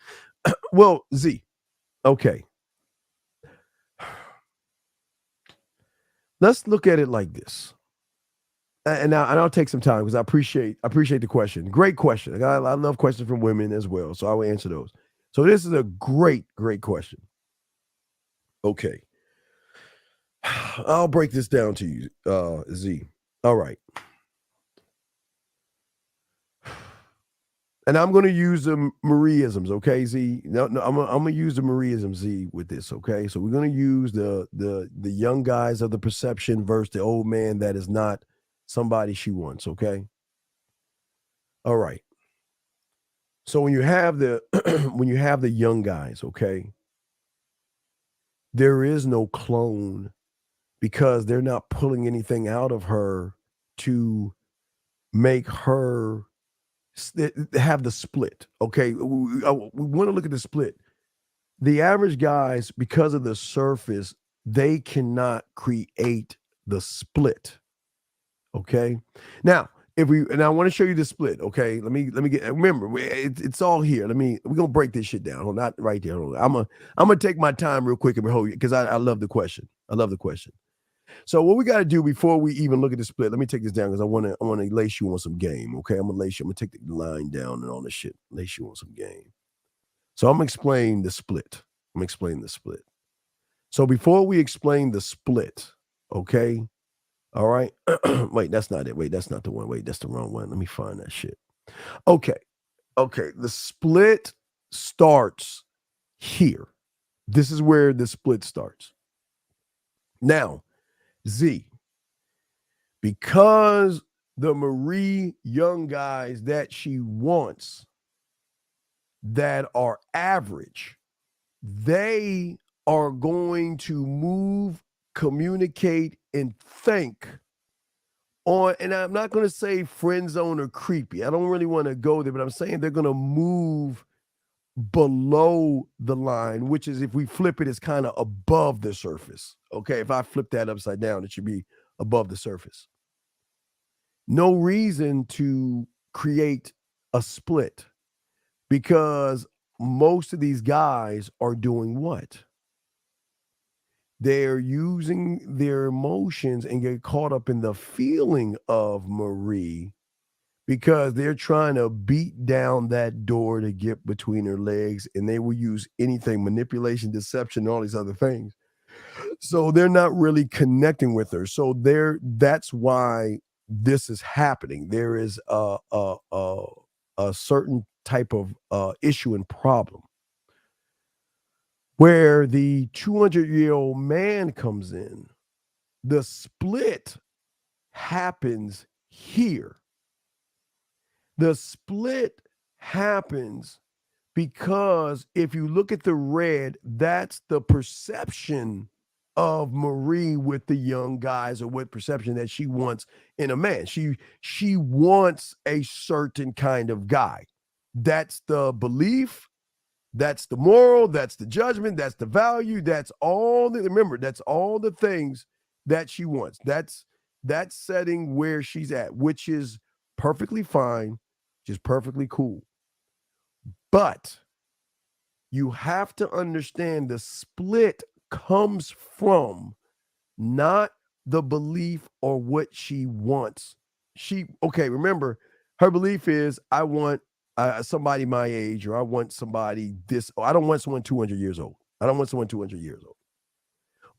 well, Z. Okay. Let's look at it like this. And I'll take some time because I appreciate the question. Great question. I love questions from women as well, so I will answer those. So this is a great question. Okay. I'll break this down to you, Z. All right. And I'm going to use the Marie-isms, okay, Z? No, I'm going to use the Marie-isms, Z, with this, okay? So we're going to use the young guys of the perception versus the old man that is not somebody she wants, okay? All right. So when you have the young guys, okay, there is no clone because they're not pulling anything out of her to make her have the split. Okay, we want to look at the split. The average guys, because of the surface, they cannot create the split. Okay, now I want to show you the split. Okay, let me get. Remember, it's all here. We're gonna break this shit down. Not right there. I'm gonna take my time real quick and hold you because I love the question. So what we got to do before we even look at the split, let me take this down because I want to lace you on some game, okay? I'm going to take the line down and all this shit, lace you on some game. So I'm going to explain the split. So before we explain the split, okay? All right? Wait, that's not it. Wait, that's not the one. Wait, that's the wrong one. Let me find that shit. Okay. The split starts here. This is where the split starts. Now, Z, because the Marie young guys that she wants that are average, they are going to move, communicate, and think on, and I'm not going to say friend zone or creepy. I don't really want to go there, but I'm saying they're going to move below the line, which is, if we flip it, it's kind of above the surface. Okay, if I flip that upside down, it should be above the surface. No reason to create a split because most of these guys are doing what? They're using their emotions and get caught up in the feeling of Marie because they're trying to beat down that door to get between her legs, and they will use anything, manipulation, deception, all these other things. So they're not really connecting with her. So that's why this is happening. There is a certain type of issue and problem where the 200-year-old man comes in. The split happens here. The split happens because if you look at the red, that's the perception of Marie with the young guys, or what perception that she wants in a man. She wants a certain kind of guy. That's the belief, that's the moral, that's the judgment, that's the value, that's all the things that she wants. That's setting where she's at, which is perfectly fine, which is perfectly cool. But you have to understand the split comes from not the belief or what she wants. Remember, her belief is, I want somebody my age, or I want somebody this, or I don't want someone 200 years old.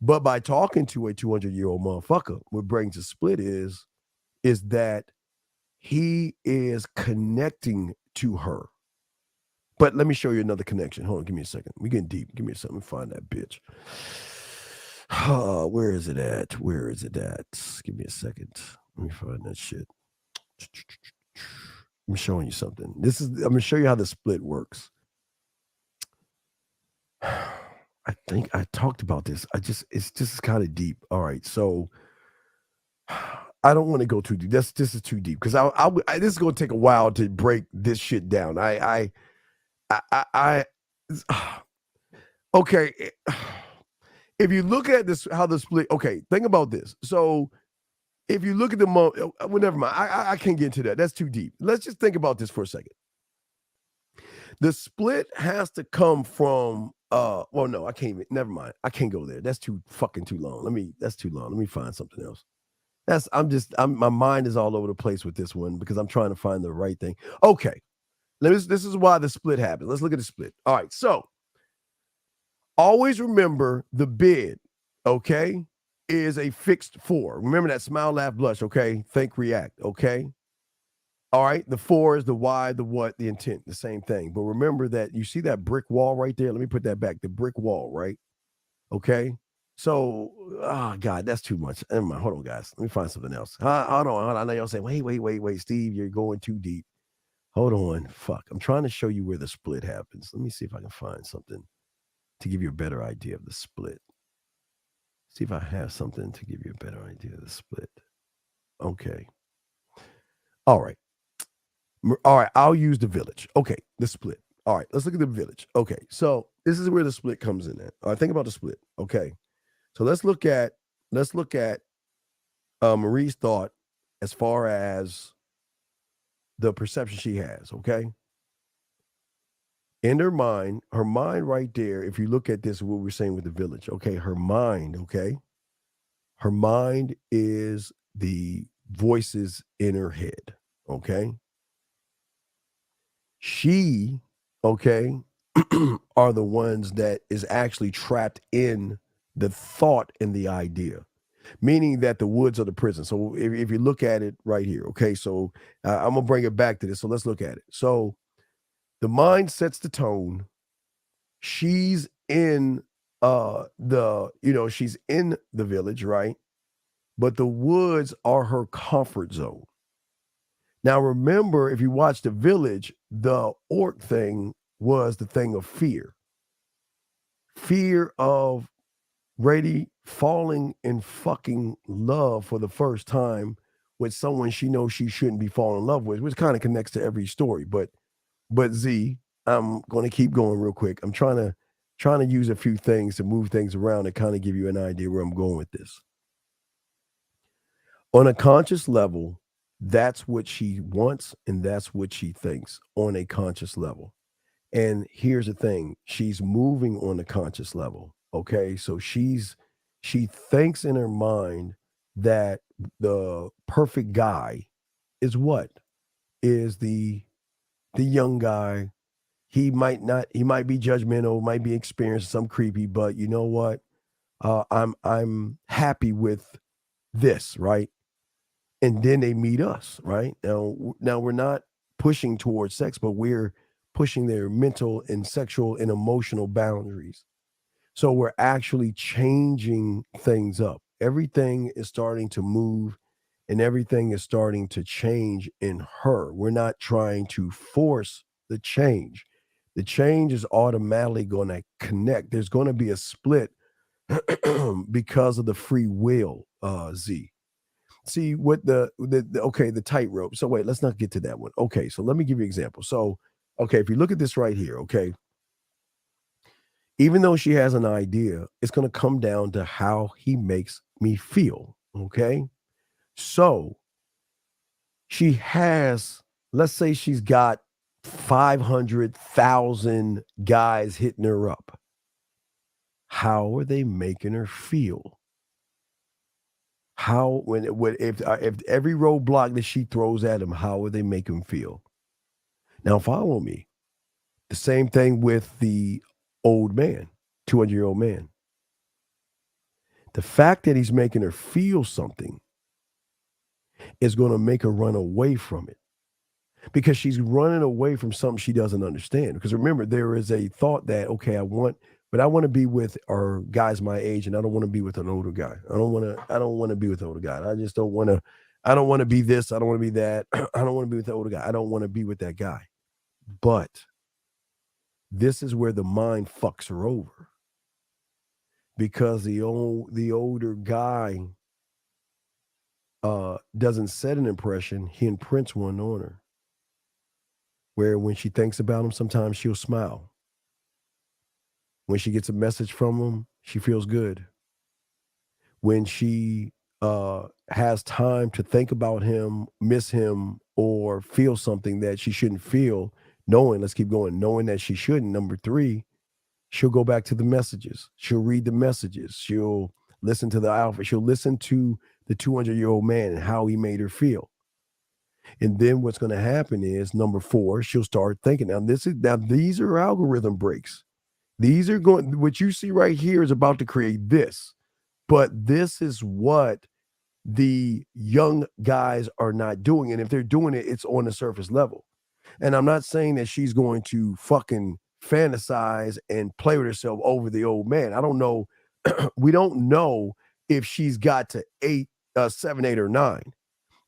But by talking to a 200-year-old motherfucker, what brings the split is that he is connecting to her. But let me show you another connection. Hold on, give me a second. We're getting deep. Give me a second. Let me find that bitch. Where is it at? Give me a second. Let me find that shit. I'm showing you something. I'm going to show you how the split works. I think I talked about this. It's just kind of deep. All right, so I don't want to go too deep. This is too deep because this is going to take a while to break this shit down. Okay. If you look at this, how the split, okay, think about this. So if you look at the well, never mind. I can't get into that. That's too deep. Let's just think about this for a second. The split has to come from well, no, I can't even, never mind. I can't go there. That's too long. That's too long. Let me find something else. My mind is all over the place with this one because I'm trying to find the right thing. Okay. This is why the split happened. Let's look at the split. All right. So always remember the bid, okay, is a fixed 4. Remember that smile, laugh, blush, okay? Think, react, okay? All right. The 4 is the why, the what, the intent, the same thing. But remember that you see that brick wall right there? Let me put that back. The brick wall, right? Okay. So, oh, God, that's too much. Never mind. Hold on, guys. Let me find something else. Hold on. I know y'all saying, wait, Steve, you're going too deep. Hold on. Fuck. I'm trying to show you where the split happens. Let me see if I can find something to give you a better idea of the split. See if I have something to give you a better idea of the split. Okay. All right. I'll use the village. Okay. The split. All right. Let's look at the village. Okay. So this is where the split comes in at. All right. Think about the split. Okay. So let's look at Marie's thought as far as the perception she has. Okay. In her mind right there, if you look at this, what we're saying with the village, okay, her mind is the voices in her head, okay? She, okay, are the ones that is actually trapped in the thought and the idea, meaning that the woods are the prison. So if you look at it right here, okay, so I'm going to bring it back to this. So let's look at it. So the mind sets the tone. She's in she's in the village, right? But the woods are her comfort zone. Now, remember, if you watch the village, the orc thing was the thing of fear. Fear of Brady falling in fucking love for the first time with someone she knows she shouldn't be falling in love with, which kind of connects to every story. But Z, I'm going to keep going real quick. I'm trying to use a few things to move things around and kind of give you an idea where I'm going with this. On a conscious level, that's what she wants and that's what she thinks on a conscious level. And here's the thing, she's moving on the conscious level. Okay, so she thinks in her mind that the perfect guy is what? Is the young guy. He might be judgmental, might be experienced some creepy, but you know what? I'm happy with this, right? And then they meet us, right? Now we're not pushing towards sex, but we're pushing their mental and sexual and emotional boundaries. So we're actually changing things up. Everything is starting to move and everything is starting to change in her. We're not trying to force the change. The change is automatically going to connect. There's going to be a split because of the free will, Z. See what the tightrope. So wait, let's not get to that one. Okay, so let me give you an example. So, okay, if you look at this right here, okay, even though she has an idea, it's going to come down to how he makes me feel. Okay, so she has, let's say she's got 500,000 guys hitting her up. How are they making her feel? How, if every roadblock that she throws at him, how would they make him feel? Now, follow me. The same thing with the old man, 200-year-old man. The fact that he's making her feel something is going to make her run away from it, because she's running away from something she doesn't understand. Because remember, there is a thought that, okay, I want to be with our guys my age, and I don't want to be with an older guy. I don't want to be with an older guy. I just don't want to. I don't want to be this. I don't want to be that. I don't want to be with the older guy. I don't want to be with that guy. But this is where the mind fucks her over, because the older guy doesn't set an impression. He imprints one on her, where when she thinks about him, sometimes she'll smile. When she gets a message from him, she feels good. When she has time to think about him, miss him, or feel something that she shouldn't feel, knowing that she shouldn't. Number 3, she'll go back to the messages. She'll read the messages. She'll listen to the alpha. She'll listen to the 200-year-old man and how he made her feel. And then what's going to happen is, number 4, she'll start thinking. Now these are algorithm breaks. These are what you see right here is about to create this. But this is what the young guys are not doing. And if they're doing it, it's on the surface level. And I'm not saying that she's going to fucking fantasize and play with herself over the old man. I don't know. We don't know if she's got to 7, 8, or 9.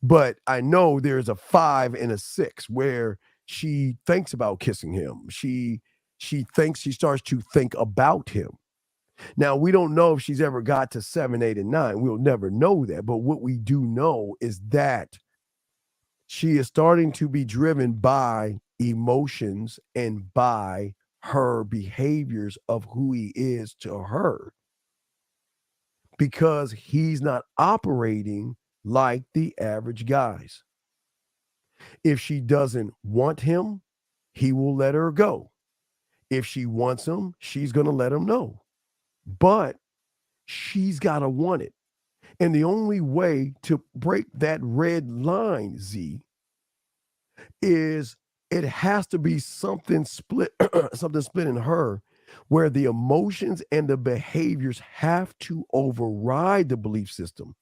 But I know there's a 5 and a 6 where she thinks about kissing him. She starts to think about him. Now, we don't know if she's ever got to 7, 8, and 9. We'll never know that. But what we do know is that she is starting to be driven by emotions and by her behaviors of who he is to her, because he's not operating like the average guys. If she doesn't want him, he will let her go. If she wants him, she's going to let him know. But she's got to want it. And the only way to break that red line, Z, is it has to be something split in her, where the emotions and the behaviors have to override the belief system.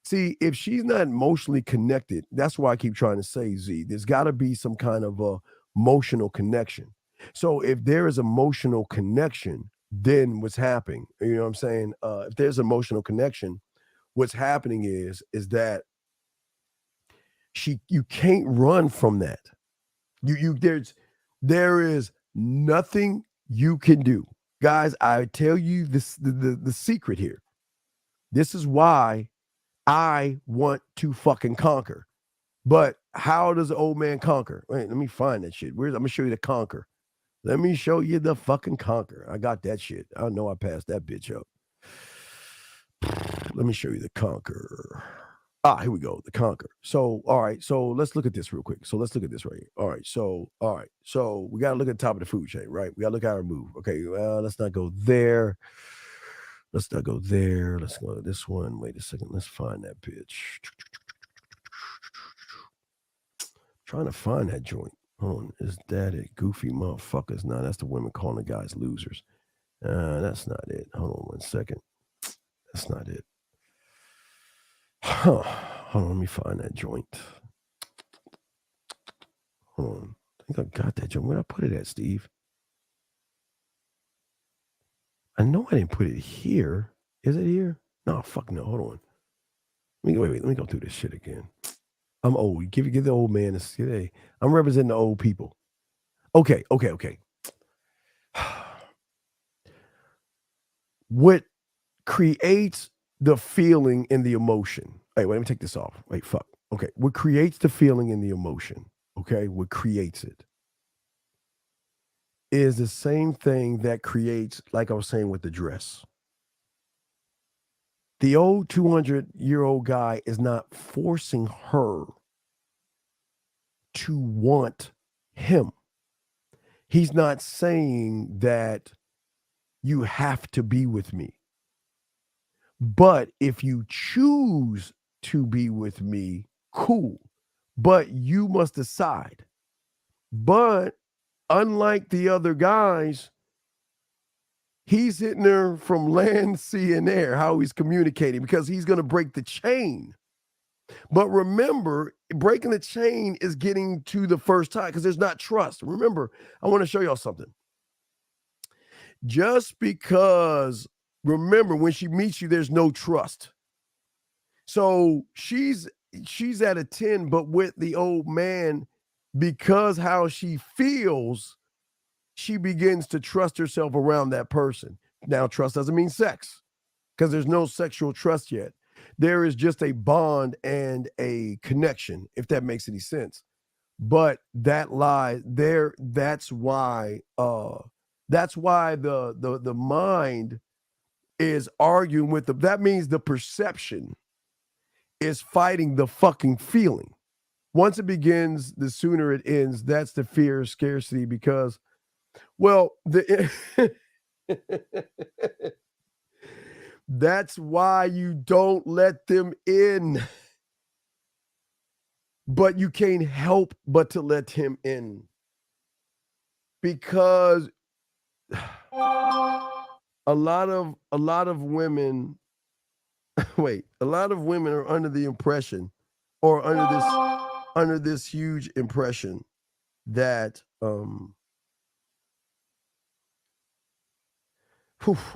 See, if she's not emotionally connected, that's why I keep trying to say, Z, there's got to be some kind of a emotional connection. So if there is emotional connection, then what's happening? You know what I'm saying? If there's emotional connection, what's happening is that you can't run from that. There is nothing you can do. Guys, I tell you this, the secret here. This is why I want to fucking conquer. But how does the old man conquer? Wait, let me find that shit. I'm gonna show you the conquer. Let me show you the fucking conquer. I got that shit. I know I passed that bitch up. Let me show you the conquer. Here we go. The conquer. So, all right. So let's look at this real quick. So let's look at this right here. All right. So we got to look at the top of the food chain, right? We got to look at our move. Okay. Well, let's not go there. Let's not go there. Let's go to this one. Wait a second. Let's find that bitch. Trying to find that joint. Hold on. Is that it? Goofy motherfuckers. No, that's the women calling the guys losers. That's not it. Hold on 1 second. That's not it. Hold on. Let me find that joint. Hold on. I think I got that joint. Where'd I put it at, Steve? I know I didn't put it here. Is it here? No, fuck no. Hold on. Wait. Let me go through this shit again. I'm old. Give the old man a today. I'm representing the old people. Okay. What creates the feeling and the emotion? Wait, let me take this off. Wait, fuck. Okay. What creates the feeling and the emotion? Okay. What creates it is the same thing that creates, like I was saying with the dress. The old 200-year-old guy is not forcing her to want him. He's not saying that you have to be with me. But if you choose to be with me, cool. But you must decide. But unlike the other guys, he's hitting her from land, sea, and air, how he's communicating, because he's going to break the chain. But remember, breaking the chain is getting to the first time because there's not trust. Remember, I want to show y'all something. Just because, remember, when she meets you, there's no trust. So she's at a 10, but with the old man, because how she feels, she begins to trust herself around that person. Now, trust doesn't mean sex because there's no sexual trust yet. There is just a bond and a connection, if that makes any sense. But that lies there. That's why That's why the mind is arguing with that means the perception is fighting the fucking feeling. Once it begins, the sooner it ends. That's the fear of scarcity because, well, that's why you don't let them in. But you can't help but to let him in. Because a lot of women are under the impression or under this huge impression that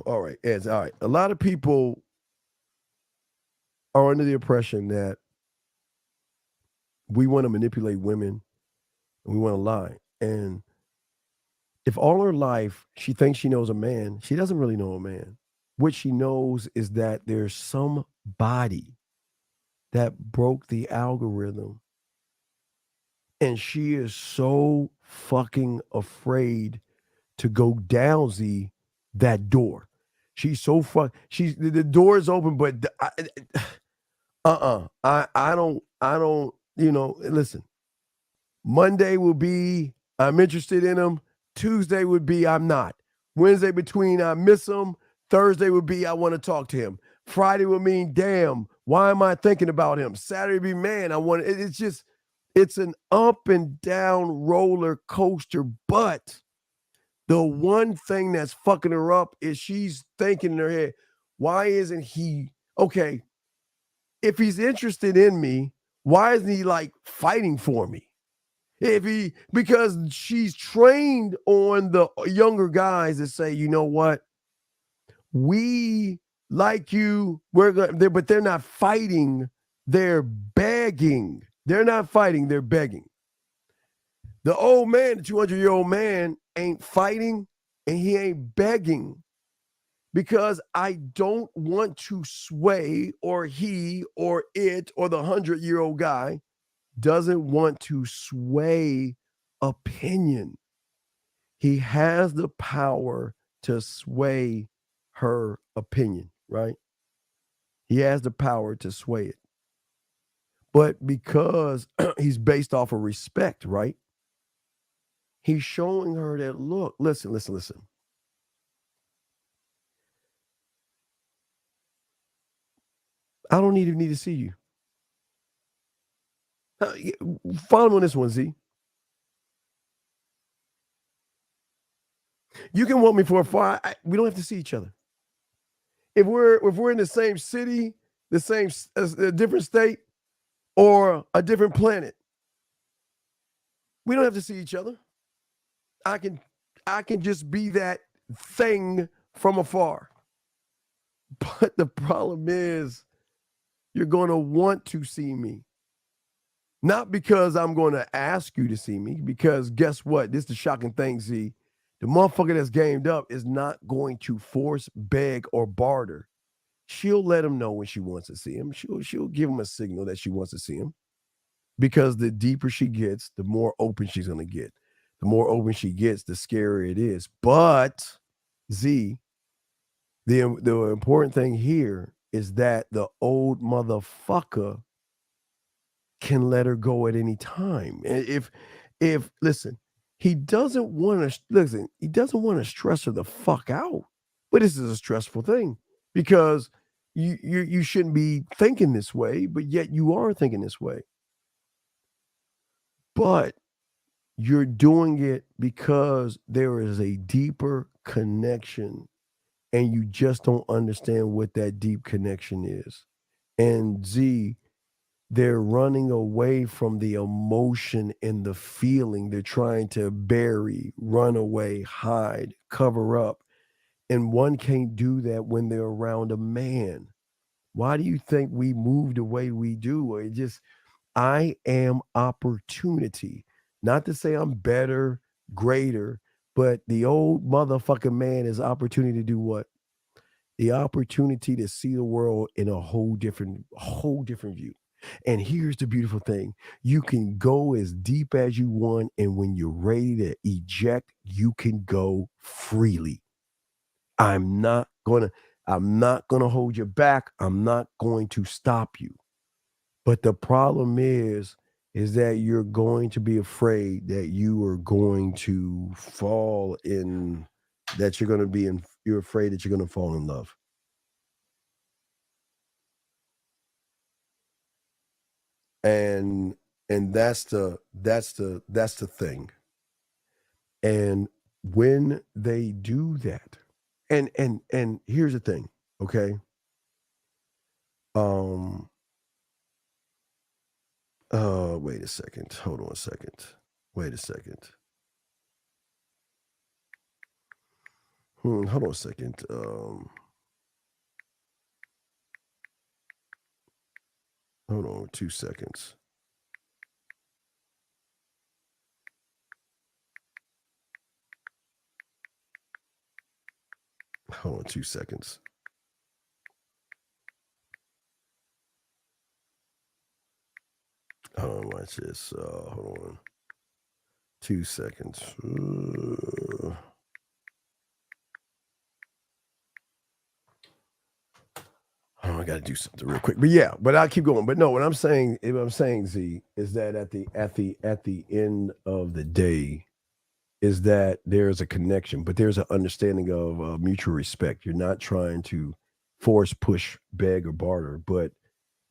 all right, Ed, all right. A lot of people are under the impression that we want to manipulate women and we want to lie. And if all her life she thinks she knows a man, she doesn't really know a man. What she knows is that there's somebody that broke the algorithm. And she is so fucking afraid to go down that door. She's so the door is open, but I don't, listen. Monday will be I'm interested in him. Tuesday would be I'm not. Wednesday between I miss him. Thursday would be I want to talk to him. Friday would mean damn, why am I thinking about him? Saturday would be man, it's an up and down roller coaster. But the one thing that's fucking her up is she's thinking in her head, why isn't he okay? If he's interested in me, why isn't he like fighting for me? Because she's trained on the younger guys that say, you know what? We like you, but they're not fighting, they're begging. They're not fighting, they're begging. The old man, the 200-year-old man, ain't fighting and he ain't begging because I don't want to sway, or he or it or the 100-year-old guy doesn't want to sway opinion. He has the power to sway her opinion, right? He has the power to sway it. But because he's based off of respect, right? He's showing her that, look, listen. I don't even need to see you. Follow me on this one, Z. You can want me for a far. We don't have to see each other. If we're in the same city, the same a different state, or a different planet, we don't have to see each other. I can just be that thing from afar. But the problem is, you're going to want to see me. Not because I'm going to ask you to see me, because guess what? This is the shocking thing, Z. The motherfucker that's gamed up is not going to force, beg, or barter. She'll let him know when she wants to see him. She'll give him a signal that she wants to see him. Because the deeper she gets, the more open she's going to get. The more open she gets, the scarier it is. But, Z, the important thing here is that the old motherfucker can let her go at any time. And if listen, he doesn't want to stress her the fuck out. But this is a stressful thing because you shouldn't be thinking this way, but yet you are thinking this way. But you're doing it because there is a deeper connection and you just don't understand what that deep connection is. And Z, they're running away from the emotion and the feeling. They're trying to bury, run away, hide, cover up. And one can't do that when they're around a man. Why do you think we move the way we do? I am opportunity. Not to say I'm better, greater, but the old motherfucking man is opportunity to do what? The opportunity to see the world in a whole different view. And here's the beautiful thing. You can go as deep as you want, and when you're ready to eject, you can go freely. I'm not gonna hold you back. I'm not going to stop you. But the problem is that you're going to be afraid that you are going to fall in, that you're going to be in, you're afraid that you're going to fall in love. And that's the thing. And when they do that, and here's the thing, okay? Wait a second. Hold on a second. Wait a second. Hold on a second. Hold on 2 seconds. Hold on 2 seconds. Hold on, watch this. Hold on. 2 seconds. Oh, I got to do something real quick. But yeah, but I'll keep going. But no, what I'm saying, Z, is that at the end of the day, is that there's a connection, but there's an understanding of mutual respect. You're not trying to force, push, beg, or barter, but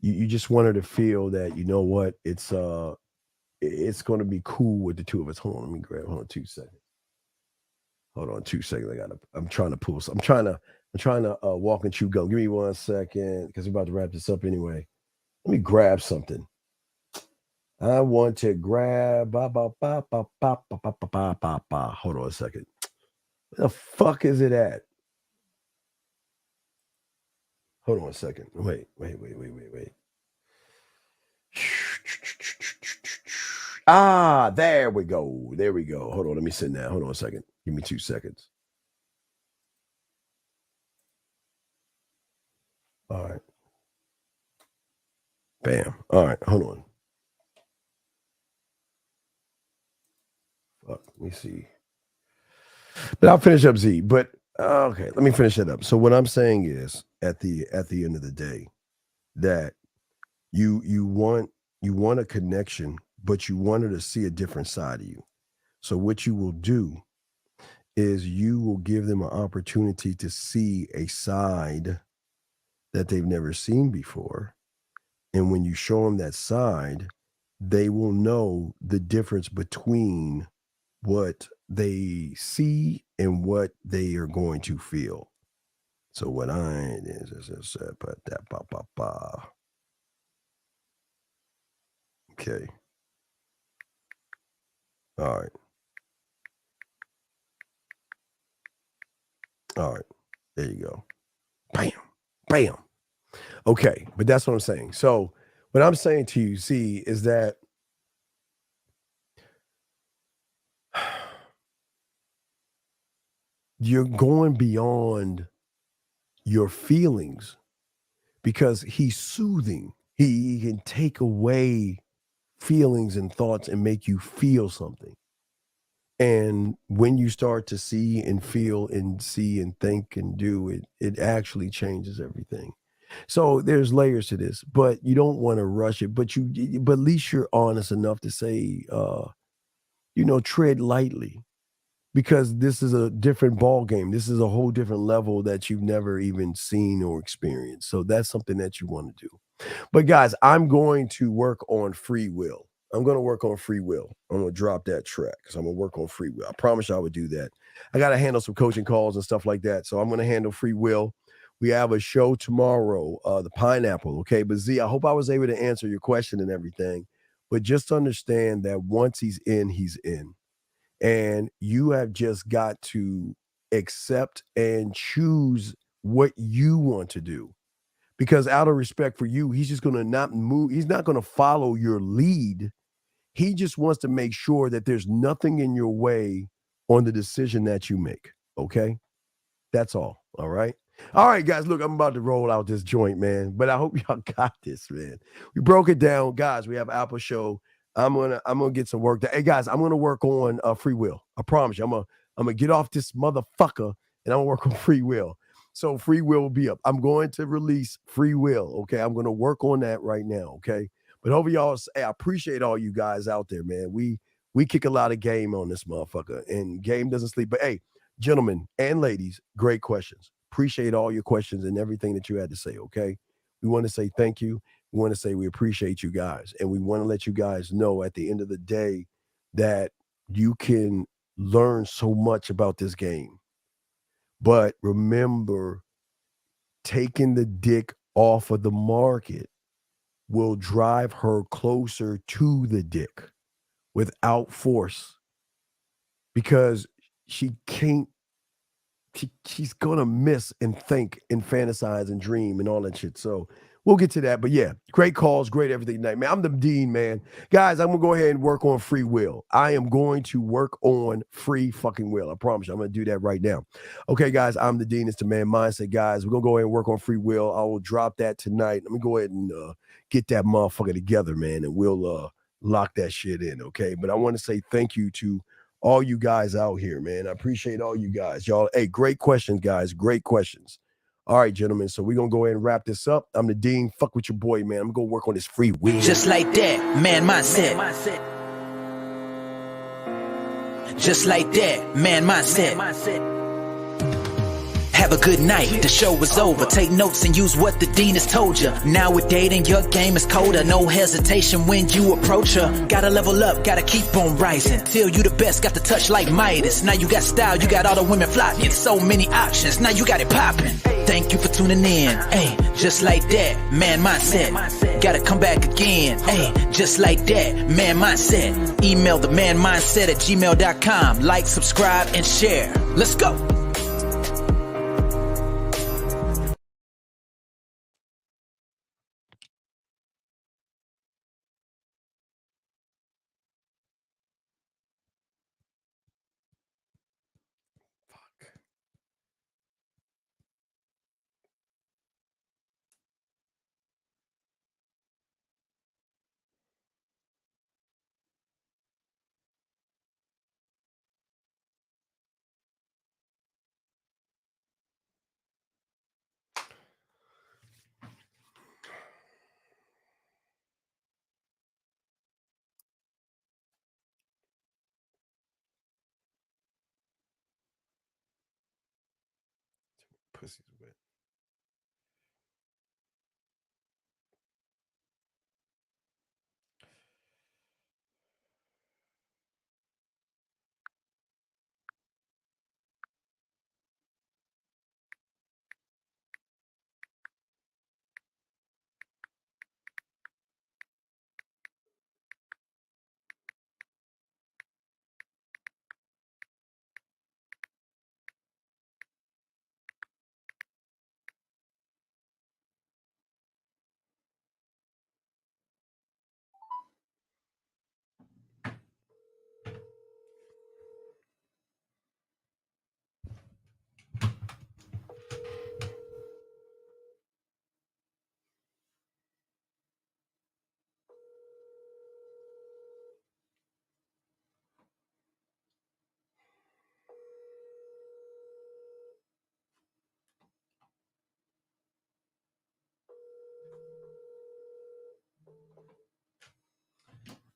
you just want her to feel that, you know what, it's going to be cool with the two of us. Hold on, let me grab. Hold on 2 seconds. Hold on 2 seconds. I'm trying to pull. I'm trying to walk and chew gum. Give me 1 second, because we're about to wrap this up anyway. Let me grab something. I want to grab. Hold on a second. Where the fuck is it at? Hold on a second. Wait. Ah, there we go. Hold on, let me sit down. Hold on a second. Give me 2 seconds. All right. Bam. All right, hold on. Fuck, let me see. But I'll finish up, Z. But okay, let me finish that up. So what I'm saying is, at the end of the day, that you want a connection, but you want her to see a different side of you. So what you will do is you will give them an opportunity to see a side that they've never seen before. And when you show them that side, they will know the difference between what they see and what they are going to feel. So what okay. All right. All right. There you go. Bam. Bam. Okay. But that's what I'm saying. So what I'm saying to you, see, is that you're going beyond your feelings, because he's soothing. He can take away feelings and thoughts and make you feel something. And when you start to see and feel and see and think and do it, it actually changes everything. So there's layers to this, but you don't want to rush it. But at least you're honest enough to say, tread lightly, because this is a different ball game. This is a whole different level that you've never even seen or experienced. So that's something that you want to do. But guys, I'm going to work on free will. I'm going to work on free will. I'm going to drop that track because I'm going to work on free will. I promise you I would do that. I got to handle some coaching calls and stuff like that. So I'm going to handle free will. We have a show tomorrow, the Pineapple. Okay. But Z, I hope I was able to answer your question and everything. But just understand that once he's in, he's in. And you have just got to accept and choose what you want to do. Because out of respect for you, he's just going to not move. He's not going to follow your lead. He just wants to make sure that there's nothing in your way on the decision that you make. Okay? That's all. All right? All right, guys, look, I'm about to roll out this joint, man, but I hope y'all got this, man. We broke it down. Guys, we have Apple Show. I'm gonna get some work done. Hey, guys, I'm gonna work on Free Will. I promise you. I'm gonna get off this motherfucker and I'm gonna work on Free Will. So Free Will be up. I'm going to release Free Will, okay? I'm gonna work on that right now, okay? But over y'all, hey, I appreciate all you guys out there, man. We kick a lot of game on this motherfucker, and game doesn't sleep. But hey, gentlemen and ladies, great questions. Appreciate all your questions and everything that you had to say, okay? We want to say thank you. We want to say we appreciate you guys. And we want to let you guys know at the end of the day that you can learn so much about this game. But remember, taking the dick off of the market will drive her closer to the dick without force, because she can't. She's gonna miss and think and fantasize and dream and all that shit. So we'll get to that. But yeah, great calls, great everything tonight, man. I'm the Dean, man. Guys, I'm gonna go ahead and work on Free Will. I am going to work on Free fucking Will. I promise you, I'm gonna do that right now. Okay, guys, I'm the Dean. It's the Man Mindset, guys. We're gonna go ahead and work on Free Will. I will drop that tonight. Let me go ahead and get that motherfucker together, man, and we'll lock that shit in. Okay, but I want to say thank you to all you guys out here, man. I appreciate all you guys. Y'all, hey, great questions, guys. Great questions. All right, gentlemen. So we're going to go ahead and wrap this up. I'm the Dean. Fuck with your boy, man. I'm going to work on this Free Will. Just like that, Man Mindset. Just like that, Man Mindset. Have a good night, the show is over. Take notes and use what the Dean has told you. Now with dating, your game is colder. No hesitation when you approach her. Gotta level up, gotta keep on rising. Till you the best, got the touch like Midas. Now you got style, you got all the women flocking. So many options, now you got it popping. Thank you for tuning in. Hey, just like that, Man Mindset. Gotta come back again. Hey, just like that, Man Mindset. Email the manmindset@gmail.com. Like, subscribe, and share. Let's go. Pussy's wet.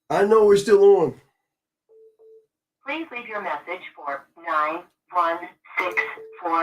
I know we're still on. Please leave your message for 9164.